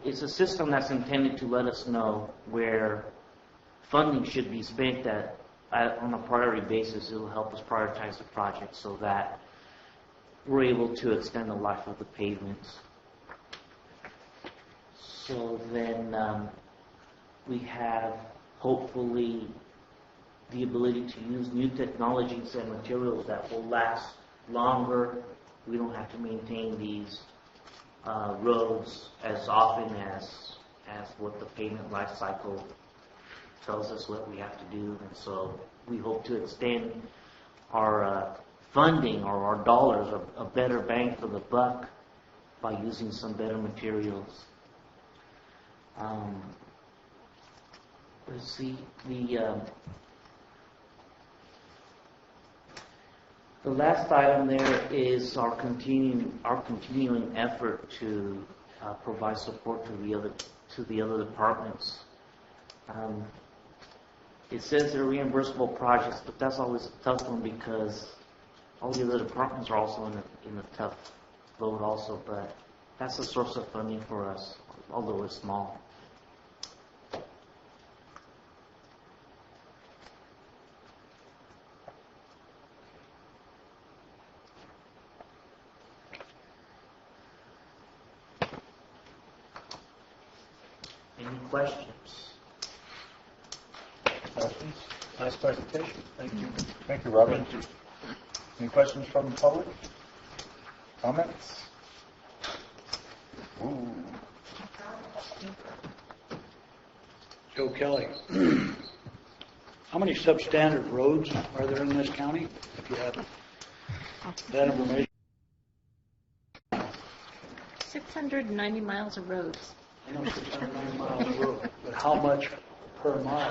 is a system that's intended to let us know where funding should be spent on a priority basis. It will help us prioritize the project so that we're able to extend the life of the pavements. So then we have hopefully the ability to use new technologies and materials that will last longer. We don't have to maintain these roads as often as what the pavement life cycle tells us what we have to do. And so we hope to extend our funding or our dollars, a better bang for the buck, by using some better materials. Let's see, the last item there is our continuing effort to provide support to the other departments. It says they're reimbursable projects, but that's always a tough one because all the other departments are also in a tough boat also. But that's a source of funding for us, although it's small. Any questions? Questions? Nice presentation. Thank you. Thank you, Robert. Any questions from the public? Comments? Ooh. Joe Kelly, how many substandard roads are there in this county? If you have that information. 690 miles of roads. I know 690 miles of road, but how much per mile?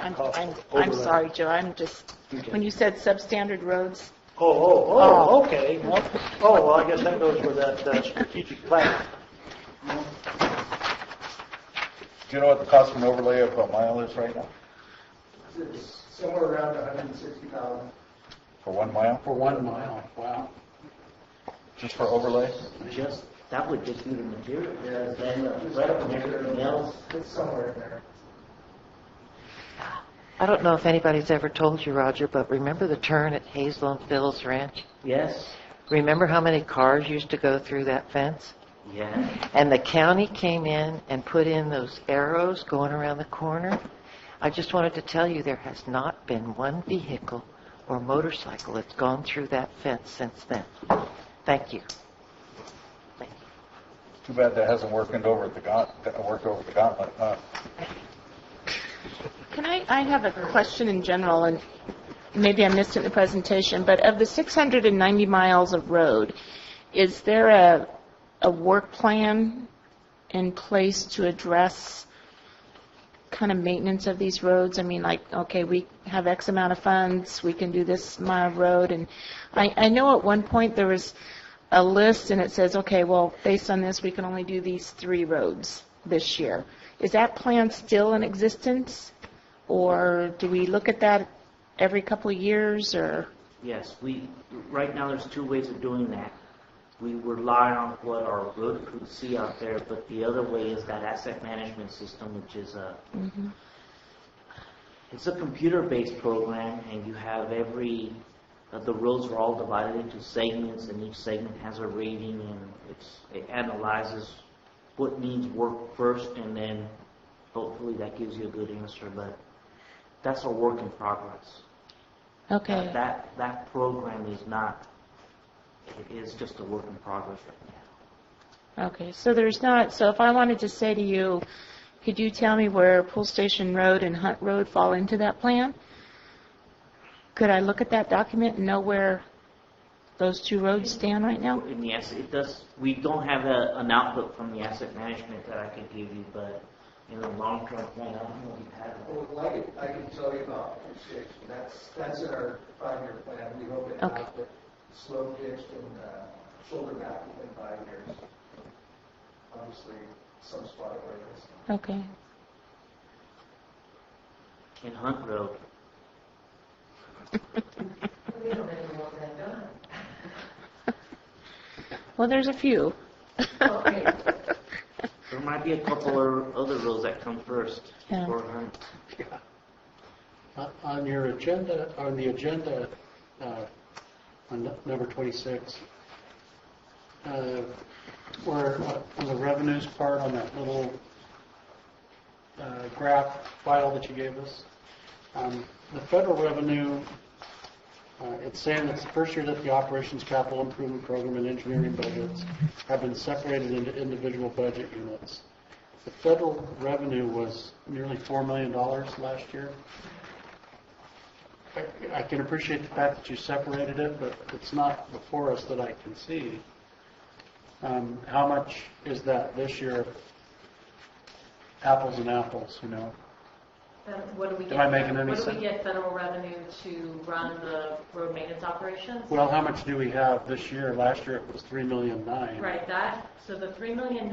I'm sorry, Joe. I'm just, when you said substandard roads. Okay. Well, I guess that goes with that strategic plan. Do you know what the cost of an overlay of a mile is right now? It's somewhere around $160,000. For 1 mile? For 1 mile, wow. Just for overlay? That would just be the material. Then right up and everything else. It's somewhere in there. I don't know if anybody's ever told you, Roger, but remember the turn at Hazel and Phil's Ranch? Yes? Remember how many cars used to go through that fence? Yeah. And the county came in and put in those arrows going around the corner. I just wanted to tell you there has not been one vehicle or motorcycle that's gone through that fence since then. Thank you. Too bad that hasn't worked over the gauntlet. I have a question in general, and maybe I missed it in the presentation, but of the 690 miles of road, is there a work plan in place to address kind of maintenance of these roads? I mean, like, okay, we have X amount of funds, we can do this mile of road, and I know at one point there was a list and it says, okay, well, based on this, we can only do these 3 roads this year. Is that plan still in existence, or do we look at that every couple of years, or? Yes, right now there's 2 ways of doing that. We rely on what our road crews see out there, but the other way is that asset management system, which is it's a computer-based program, and you have the roads are all divided into segments, and each segment has a rating, and it analyzes what needs work first, and then hopefully that gives you a good answer, but that's a work in progress. Okay. That program is just a work in progress right now. Okay, so if I wanted to say to you, could you tell me where Pool Station Road and Hunt Road fall into that plan? Could I look at that document and know where those 2 roads stand right now? We don't have an outlook from the asset management that I can give you, but in the long-term plan, I don't know if you have it. Well, I can tell you about Pool Station. That's in our 5-year plan. We hope to have the slope ditched and shoulder back within 5 years. Obviously, some spot areas. Okay. In Hunt Road. Well, there's a few. Okay. There might be a couple of other roads that come first. Yeah. Or Hunt. On the agenda, on number 26, where on the revenues part on that little graph file that you gave us, the federal revenue, it's saying it's the first year that the operations capital improvement program and engineering budgets have been separated into individual budget units. The federal revenue was nearly $4 million last year. I can appreciate the fact that you separated it, but it's not before us that I can see. How much is that this year? Apples and apples, you know. What do we get? Am I making any What do sense? we get federal revenue to run the road maintenance operations? Well, how much do we have this year? Last year it was $3.9 million. Right, so the $3.9 million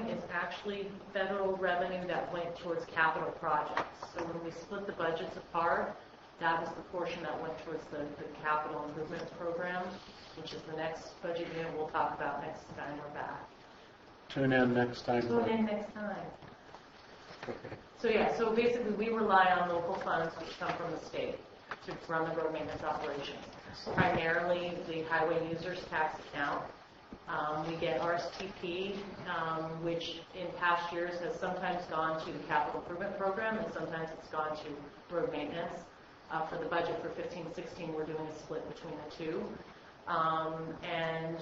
is actually federal revenue that went towards capital projects. So when we split the budgets apart, that was the portion that went towards the capital improvements program, which is the next budget unit we'll talk about next time we're back. Tune in next time. Tune in next time. Okay. So basically we rely on local funds which come from the state to run the road maintenance operations. Primarily the highway users tax account. We get RSTP, which in past years has sometimes gone to the capital improvement program and sometimes it's gone to road maintenance. For the budget for 15-16, we're doing a split between the 2. And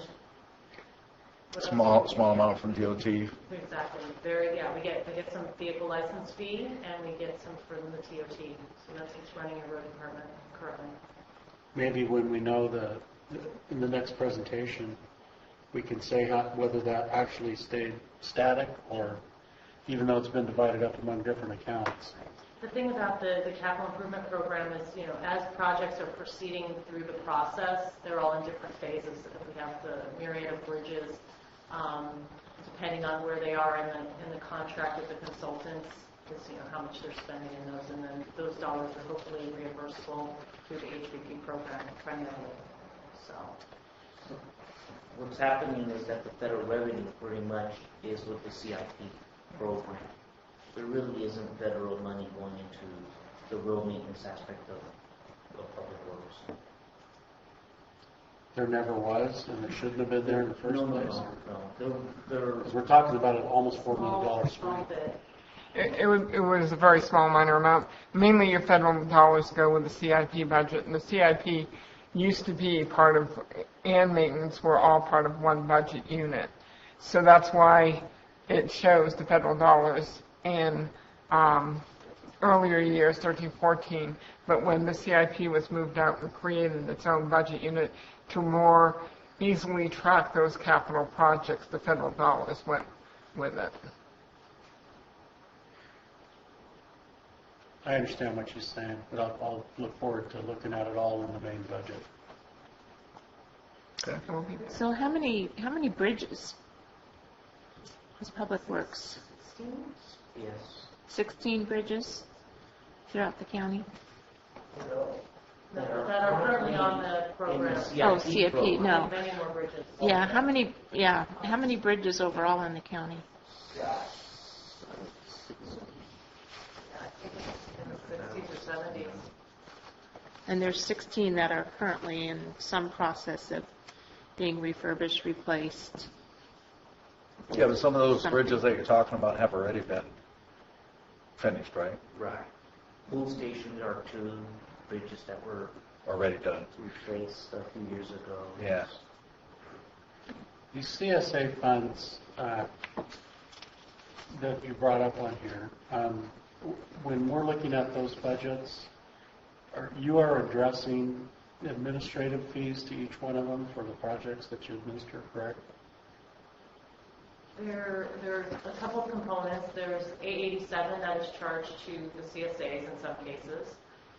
Small amount from DOT. Exactly. We get some vehicle license fee and we get some from the TOT. So that's what's running your road department currently. Maybe when we know in the next presentation, we can say whether that actually stayed static or even though it's been divided up among different accounts. The thing about the capital improvement program is, as projects are proceeding through the process, they're all in different phases. We have the myriad of bridges, depending on where they are in the contract with the consultants, is how much they're spending in those, and then those dollars are hopefully reimbursable through the HVP program primarily. So what's happening is that the federal revenue pretty much is with the CIP program. There really isn't federal money going into the road maintenance aspect of public works. There never was, and it shouldn't have been there in the first place? No. Because we're talking about an almost $4 million swing. It was a very small minor amount. Mainly your federal dollars go with the CIP budget, and the CIP used to be part of, and maintenance were all part of one budget unit. So that's why it shows the federal dollars in earlier years, 13, 14. But when the CIP was moved out and created its own budget unit to more easily track those capital projects, the federal dollars went with it. I understand what you're saying, but I'll look forward to looking at it all in the main budget. Okay. So how many bridges has Public Works? 16? Yes. 16 bridges throughout the county? That are currently on the program. Oh, CIP, no. Many more bridges. Yeah, how many bridges overall in the county? 60s or 70s. And there's 16 that are currently in some process of being refurbished, replaced. Yeah, but some of those bridges that you're talking about have already been finished, right? Right. Pool stations are 2 bridges that were Already done. replaced a few years ago. Yeah. These CSA funds that you brought up on here, when we're looking at those budgets, you are addressing administrative fees to each one of them for the projects that you administer, correct? There's a couple of components. There's 887 that is charged to the CSAs in some cases,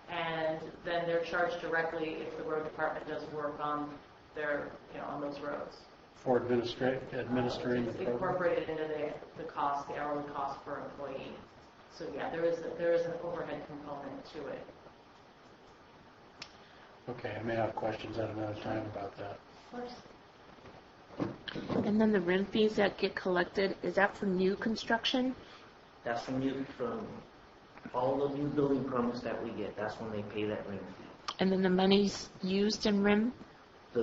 and then they're charged directly if the road department does work on their, on those roads. For administering the It's program? incorporated into the cost, the hourly cost per employee. So yeah, there is an overhead component to it. Okay, I may have questions at another time about that. Of course. And then the RIM fees that get collected, is that for new construction? That's from all the new building permits that we get. That's when they pay that RIM fee. And then the monies used in RIM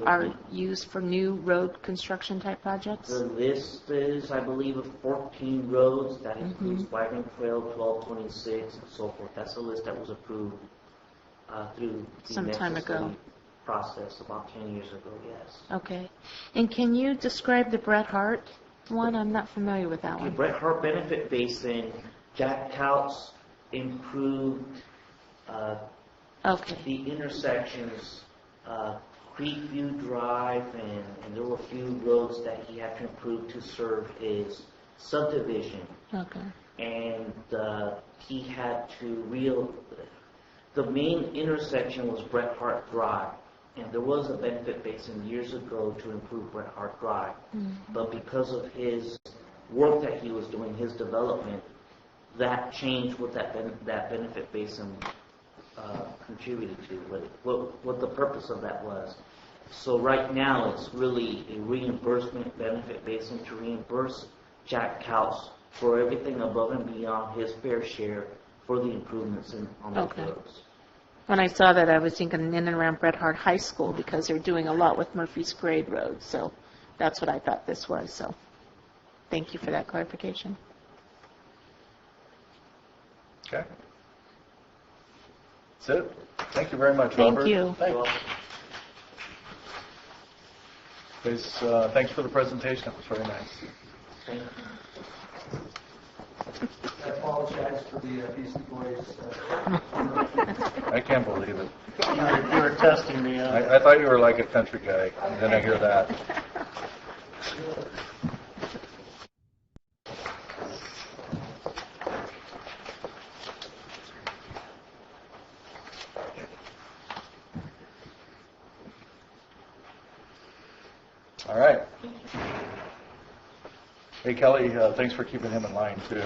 are used for new road construction type projects? The list is, I believe, of 14 roads. That includes Wagon Trail, 1226, and so forth. That's a list that was approved through the Some time ago. Process about 10 years ago, yes. Okay. And can you describe the Bret Hart one? I'm not familiar with that The one. Bret Hart Benefit Basin, Jack Couts improved the intersections, Creekview Drive, and there were a few roads that he had to improve to serve his subdivision. Okay. And he had to the main intersection was Bret Hart Drive. And there was a benefit basin years ago to improve Bret Hart Drive. But because of his work that he was doing, his development, that changed what that benefit basin contributed to, what the purpose of that was. So right now it's really a reimbursement benefit basin to reimburse Jack Couts for everything above and beyond his fair share for the improvements on those roads. When I saw that, I was thinking in and around Bret Hart High School because they're doing a lot with Murphy's Grade Road. So that's what I thought this was. So thank you for that clarification. Okay. That's it. Thank you very much, Thank Robert. you. Thanks for the presentation. It was very nice. Thank you. I apologize for the Beastie Boys. I can't believe it. You were testing me. I thought you were like a country guy, and then I hear that. All right. Hey, Kelly, thanks for keeping him in line, too.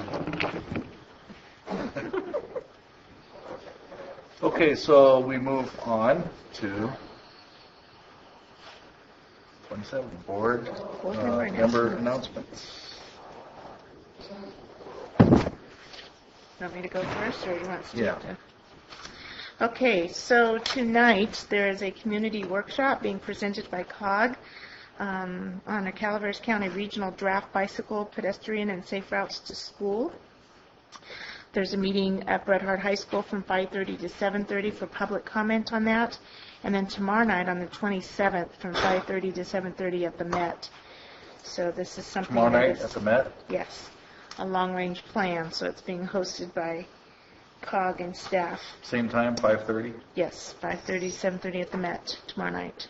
Okay, so we move on to 27, board member announcements. Want me to go first, or you want Steve to? Okay, so tonight there is a community workshop being presented by COG on a Calaveras County Regional Draft Bicycle, Pedestrian, and Safe Routes to School. There's a meeting at Bret Harte High School from 5:30 to 7:30 for public comment on that. And then tomorrow night on the 27th from 5:30 to 7:30 at the Met. So this is something Tomorrow that night is- at the Met? Yes, a long-range plan. So it's being hosted by COG and staff. Same time, 5:30? Yes, 5:30 to 7:30 at the Met tomorrow night.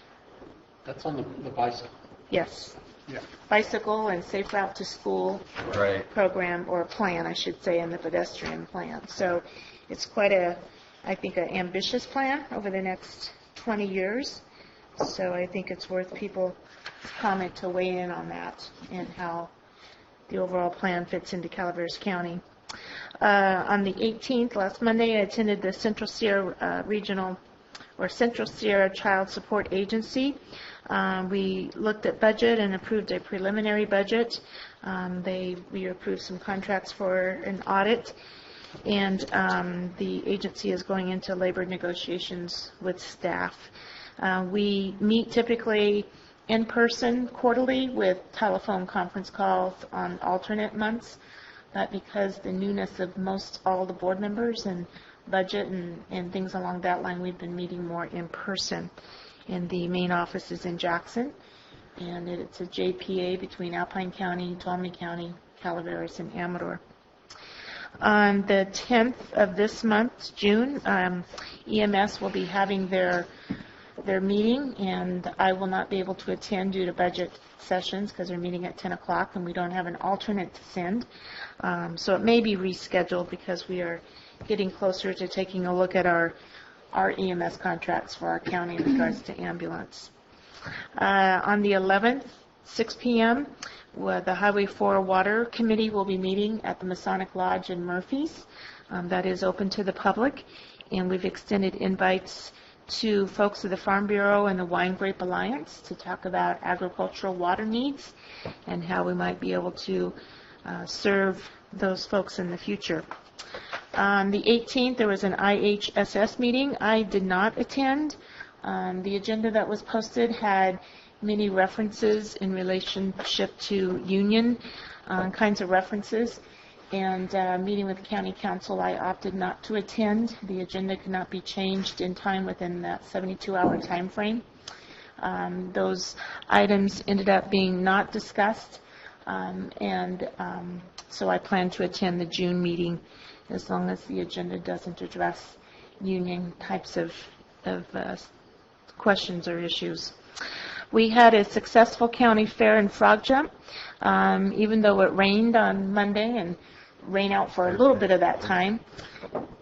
That's on the bicycle. Yes. Yeah. Bicycle and Safe Route to School Right. program, or plan, I should say, in the pedestrian plan. So it's quite I think, an ambitious plan over the next 20 years. So I think it's worth people's comment to weigh in on that and how the overall plan fits into Calaveras County. On the 18th, last Monday, I attended the Central Sierra Central Sierra Child Support Agency. We looked at budget and approved a preliminary budget. We approved some contracts for an audit, and the agency is going into labor negotiations with staff. We meet typically in person quarterly with telephone conference calls on alternate months, but because the newness of all the board members and budget and things along that line, we've been meeting more in person. And the main office is in Jackson, and it's a JPA between Alpine County, Tuolumne County, Calaveras, and Amador. On the 10th of this month, June, EMS will be having their meeting, and I will not be able to attend due to budget sessions because they're meeting at 10 o'clock, and we don't have an alternate to send. So it may be rescheduled because we are getting closer to taking a look at our EMS contracts for our county in regards to ambulance. On the 11th, 6 p.m., the Highway 4 Water Committee will be meeting at the Masonic Lodge in Murphy's. That is open to the public, and we've extended invites to folks of the Farm Bureau and the Wine Grape Alliance to talk about agricultural water needs and how we might be able to serve those folks in the future. On the 18th, there was an IHSS meeting. I did not attend. The agenda that was posted had many references in relationship to union kinds of references. And meeting with the county council, I opted not to attend. The agenda could not be changed in time within that 72-hour time frame. Those items ended up being not discussed, so I plan to attend the June meeting as long as the agenda doesn't address union types of questions or issues. We had a successful county fair and frog jump, even though it rained on Monday and rain out for a little bit of that time,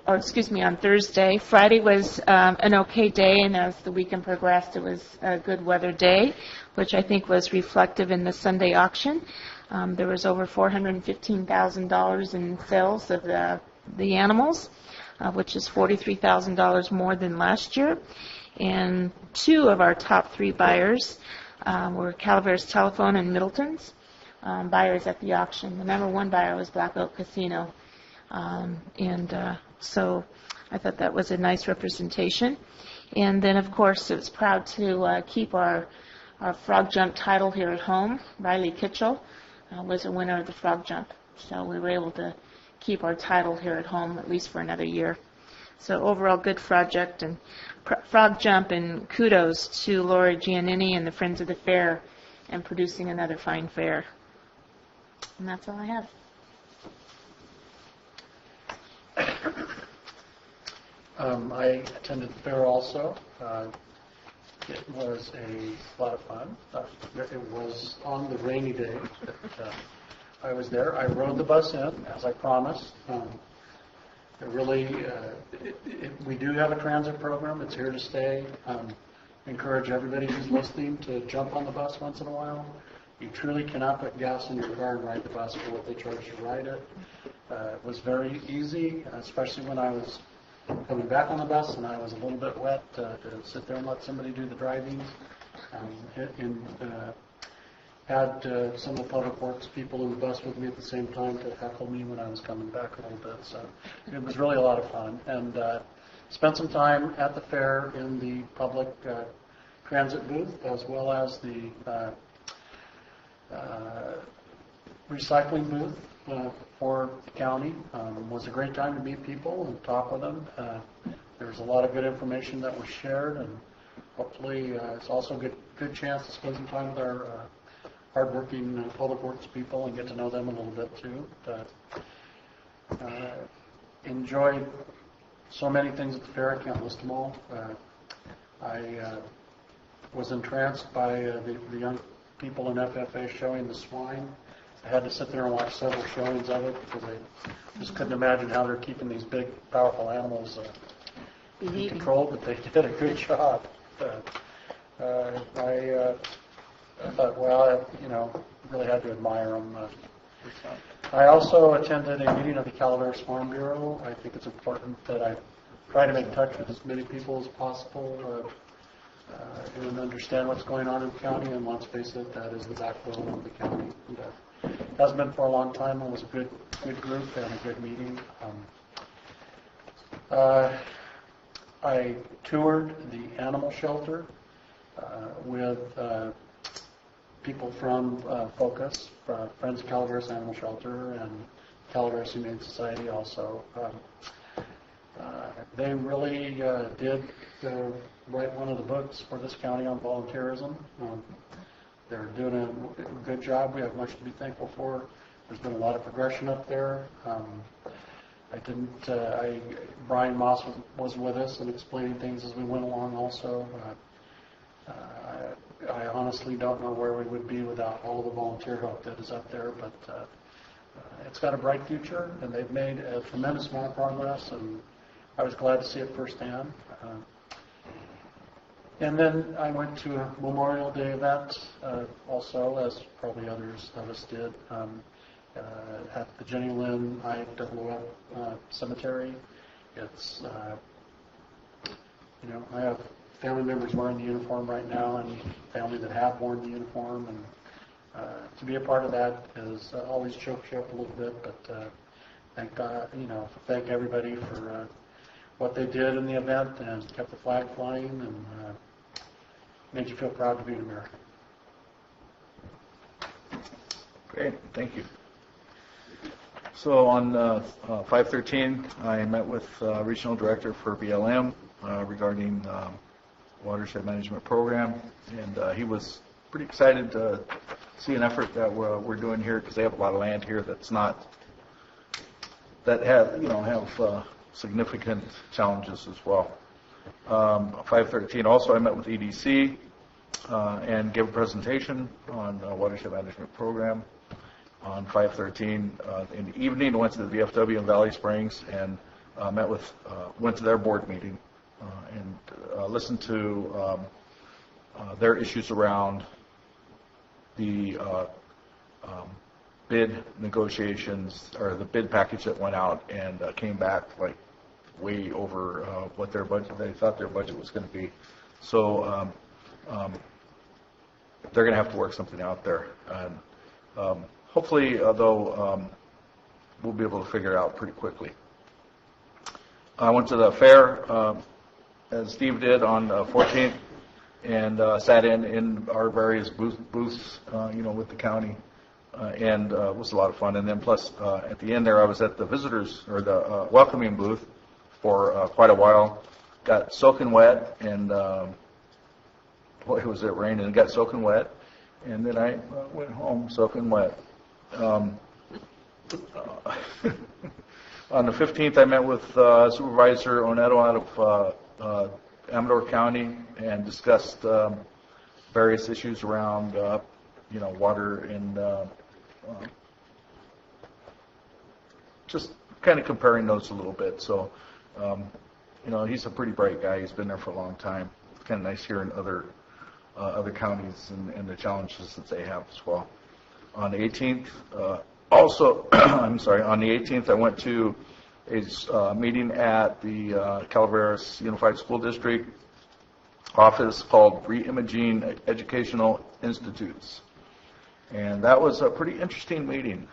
on Thursday. Friday was an okay day, and as the weekend progressed, it was a good weather day, which I think was reflective in the Sunday auction. There was over $415,000 in sales of the animals, which is $43,000 more than last year. And two of our top three buyers were Calaveras Telephone and Middleton's buyers at the auction. The number one buyer was Black Oak Casino. So I thought that was a nice representation. And then, of course, it was proud to keep our frog jump title here at home. Riley Kitchell was a winner of the frog jump. So we were able to keep our title here at home at least for another year. So overall, good project and frog jump, and kudos to Laura Giannini and the Friends of the Fair and producing another fine fair. And that's all I have. I attended the fair also. It was a lot of fun. It was on the rainy day that I was there. I rode the bus in, as I promised. We do have a transit program. It's here to stay. Encourage everybody who's listening to jump on the bus once in a while. You truly cannot put gas in your car and ride the bus for what they charge to ride it. It was very easy, especially when I was coming back on the bus and I was a little bit wet, to sit there and let somebody do the driving. Had some of the public works people in the bus with me at the same time to heckle me when I was coming back a little bit. So it was really a lot of fun. And spent some time at the fair in the public transit booth as well as the recycling booth for the county. It was a great time to meet people and talk with them. There's a lot of good information that was shared, and hopefully it's also a good chance to spend some time with our hardworking public works people and get to know them a little bit too. Enjoyed so many things at the fair, I can't list them all. I was entranced by the young people in FFA showing the swine. I had to sit there and watch several showings of it because I just couldn't imagine how they're keeping these big, powerful animals in control, but they did a good job. I thought, well, really had to admire them. I also attended a meeting of the Calaveras Farm Bureau. I think it's important that I try to make touch with as many people as possible and understand what's going on in the county. And let's face it, that is the backbone of the county. And, it has been for a long time. It was a good group and a good meeting. I toured the animal shelter with people from Focus, Friends of Calaveras Animal Shelter, and Calaveras Humane Society also. They really did write one of the books for this county on volunteerism. They're doing a good job. We have much to be thankful for. There's been a lot of progression up there. Brian Moss was with us and explaining things as we went along also. I honestly don't know where we would be without all the volunteer help that is up there, but it's got a bright future, and they've made a tremendous amount of progress, and I was glad to see it firsthand. And then I went to a Memorial Day event also, as probably others of us did, at the Jenny Lynn IWF Cemetery. It's, I have family members wearing the uniform right now and family that have worn the uniform, and to be a part of that is always chokes you up a little bit, but thank everybody for what they did in the event and kept the flag flying and made you feel proud to be an American. Great, thank you. So on 5/13, I met with Regional Director for BLM regarding Watershed Management Program, and he was pretty excited to see an effort that we're doing here because they have a lot of land here that have significant challenges as well. 5/13 also I met with EDC and gave a presentation on Watershed Management Program. On 5/13 in the evening, I went to the VFW in Valley Springs and went to their board meeting and listened to their issues around the bid negotiations or the bid package that went out and came back like way over what they thought their budget was going to be. So they're going to have to work something out there. And hopefully, though, we'll be able to figure it out pretty quickly. I went to the fair, as Steve did, on 14th, and sat in our various booths, with the county, and it was a lot of fun. And then plus, at the end there, I was at the visitors, or the welcoming booth for quite a while. Got soaking wet, and boy, was it raining, and got soaking wet. And then I went home soaking wet. On the 15th, I met with Supervisor Oneto out of Amador County and discussed various issues around, water and just kind of comparing notes a little bit. So, he's a pretty bright guy. He's been there for a long time. It's kind of nice hearing other counties and the challenges that they have as well. On the 18th, on the 18th, I went to a meeting at the Calaveras Unified School District office called Reimaging Educational Institutes. And that was a pretty interesting meeting.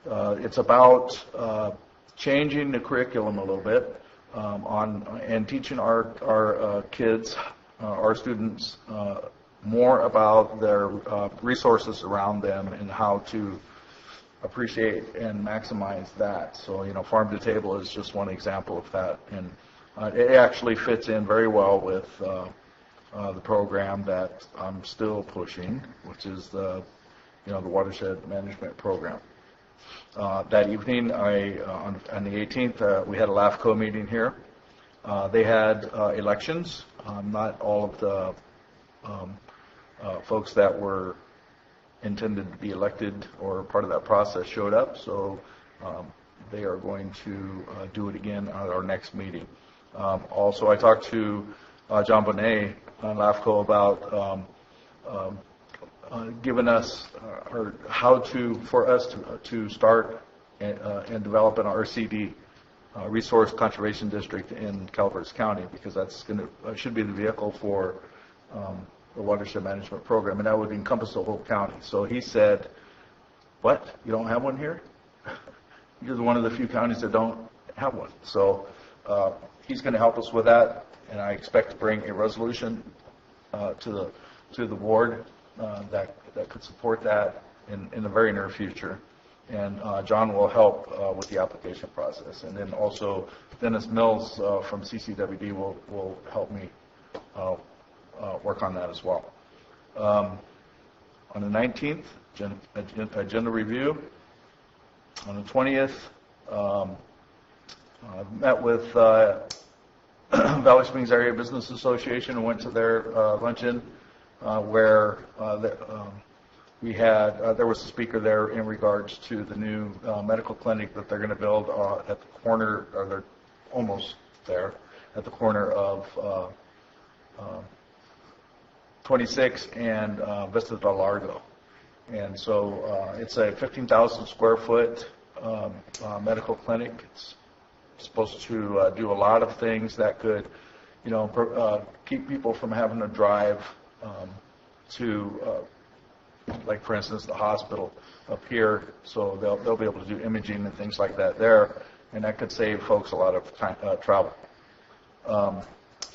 It's about changing the curriculum a little bit, and teaching our kids, our students, more about their resources around them and how to appreciate and maximize that. So, farm to table is just one example of that, and it actually fits in very well with the program that I'm still pushing, which is the watershed management program. That evening, on the 18th, we had a LAFCO meeting here. They had elections. Not all of the folks that were intended to be elected or part of that process showed up, so they are going to do it again at our next meeting. Also, I talked to John Bonet on LAFCO about giving us for us to start and develop an RCD, Resource Conservation District in Calaveras County, because that's should be the vehicle for the watershed management program, and that would encompass the whole county. So he said, "What? You don't have one here?" You're one of the few counties that don't have one. So he's going to help us with that, and I expect to bring a resolution to the board that could support that in the very near future. And John will help with the application process. And then also Dennis Mills from CCWD will help me work on that as well. On the 19th, agenda review. On the 20th, I met with Valley Springs Area Business Association and went to their luncheon where we had, there was a speaker there in regards to the new medical clinic that they're going to build at the corner, or they're almost there, at the corner of 26 and Vista del Largo. And so it's a 15,000 square foot medical clinic. It's supposed to do a lot of things that could, keep people from having to drive to, like for instance, the hospital up here. So they'll be able to do imaging and things like that there, and that could save folks a lot of time, travel.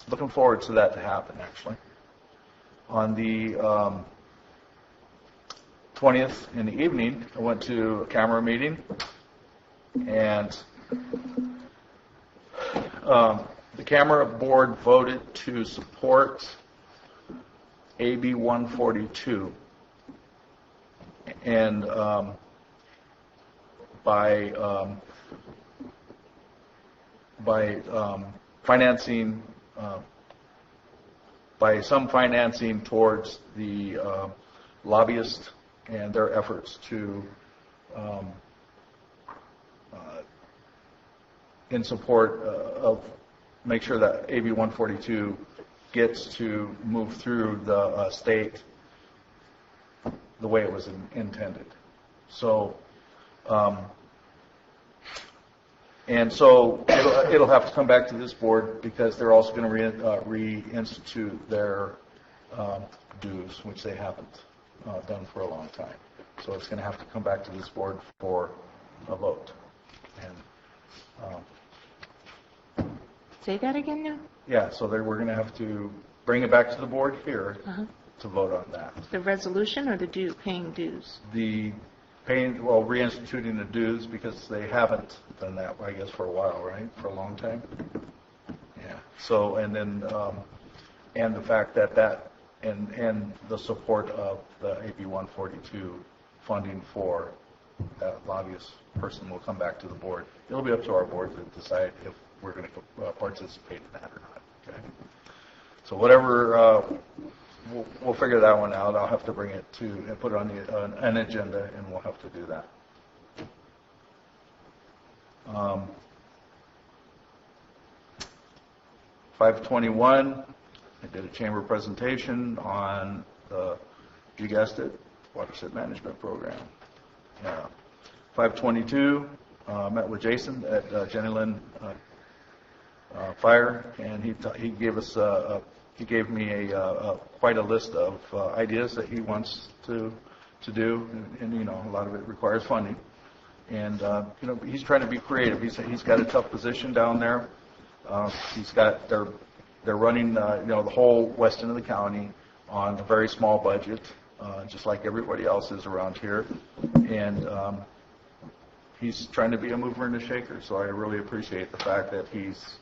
Looking forward to that to happen, actually. On the 20th in the evening, I went to a camera meeting, and the camera board voted to support AB 142, and by financing, by some financing towards the lobbyists and their efforts to in support of make sure that AB 142 gets to move through the state the way it was intended. So, and so it'll have to come back to this board because they're also going to reinstitute their dues, which they haven't done for a long time. So it's going to have to come back to this board for a vote. And say that again now? Yeah, so we're going to have to bring it back to the board here to vote on that. The resolution or the paying dues? The paying, well, reinstituting the dues, because they haven't done that, I guess, for a while, right? For a long time. Yeah. So, and then, and the fact that and the support of the AB 142 funding for that lobbyist person will come back to the board. It'll be up to our board to decide if we're going to participate in that or not. Okay. So whatever, we'll figure that one out. I'll have to bring it to and put it on an agenda, and we'll have to do that. 521, I did a chamber presentation on the, you guessed it, watershed management program. 522, met with Jason at Jenny Lynn Fire, and he gave us he gave me quite a list of ideas that he wants to do, and a lot of it requires funding. And he's trying to be creative. He's got a tough position down there, They're running the whole west end of the county on a very small budget, just like everybody else is around here, and he's trying to be a mover and a shaker. So I really appreciate the fact that he's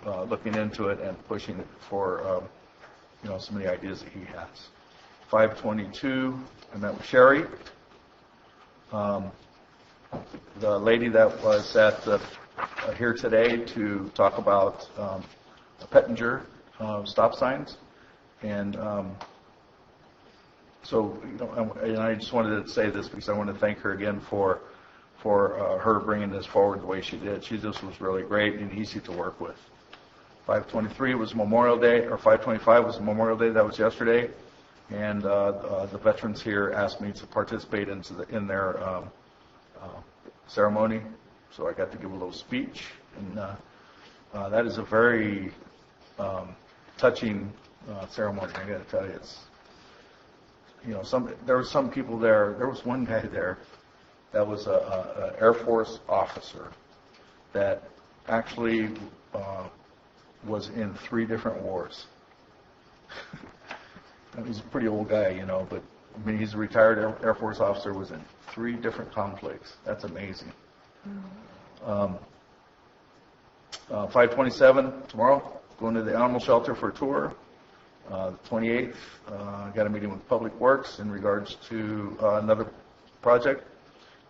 looking into it and pushing it for some of the ideas that he has. 522, I met with Sherry, the lady that was at here today to talk about Pettinger stop signs, and and I just wanted to say this because I want to thank her again for her bringing this forward the way she did. She just was really great and easy to work with. 523 was Memorial Day, or 525 was Memorial Day. That was yesterday, and the veterans here asked me to participate in their ceremony, so I got to give a little speech, and that is a very touching ceremony. I got to tell you, it's there were some people there. There was one guy there that was an Air Force officer that actually was in 3 different wars. He's a pretty old guy, but I mean, he's a retired Air Force officer, was in 3 different conflicts. That's amazing. 527 tomorrow, going to the animal shelter for a tour. The 28th, got a meeting with Public Works in regards to another project.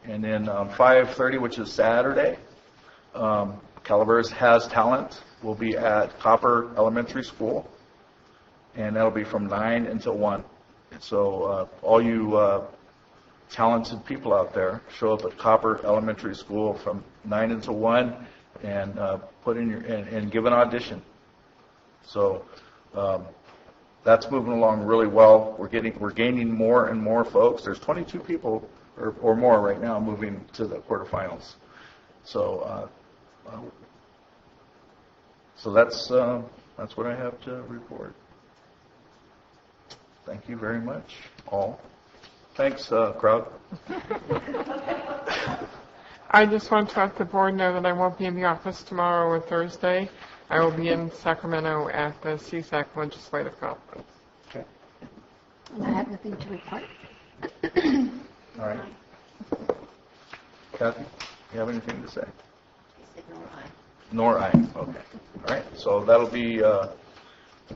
And then 5:30, which is Saturday, Calaveras Has Talent will be at Copper Elementary School, and that'll be from 9 until 1. So all you talented people out there, show up at Copper Elementary School from 9 until 1, and put in and give an audition. So that's moving along really well. We're gaining more and more folks. There's 22 people or more right now moving to the quarterfinals. So that's what I have to report. Thank you very much, all. Thanks, crowd. I just want to let the board know that I won't be in the office tomorrow or Thursday. I will be in Sacramento at the CSAC Legislative Conference. Okay. I have nothing to report. All right. Kathy, you have anything to say? Nor I. Okay. All right. So that'll be the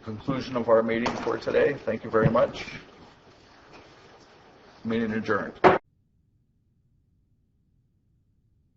conclusion of our meeting for today. Thank you very much. Meeting adjourned.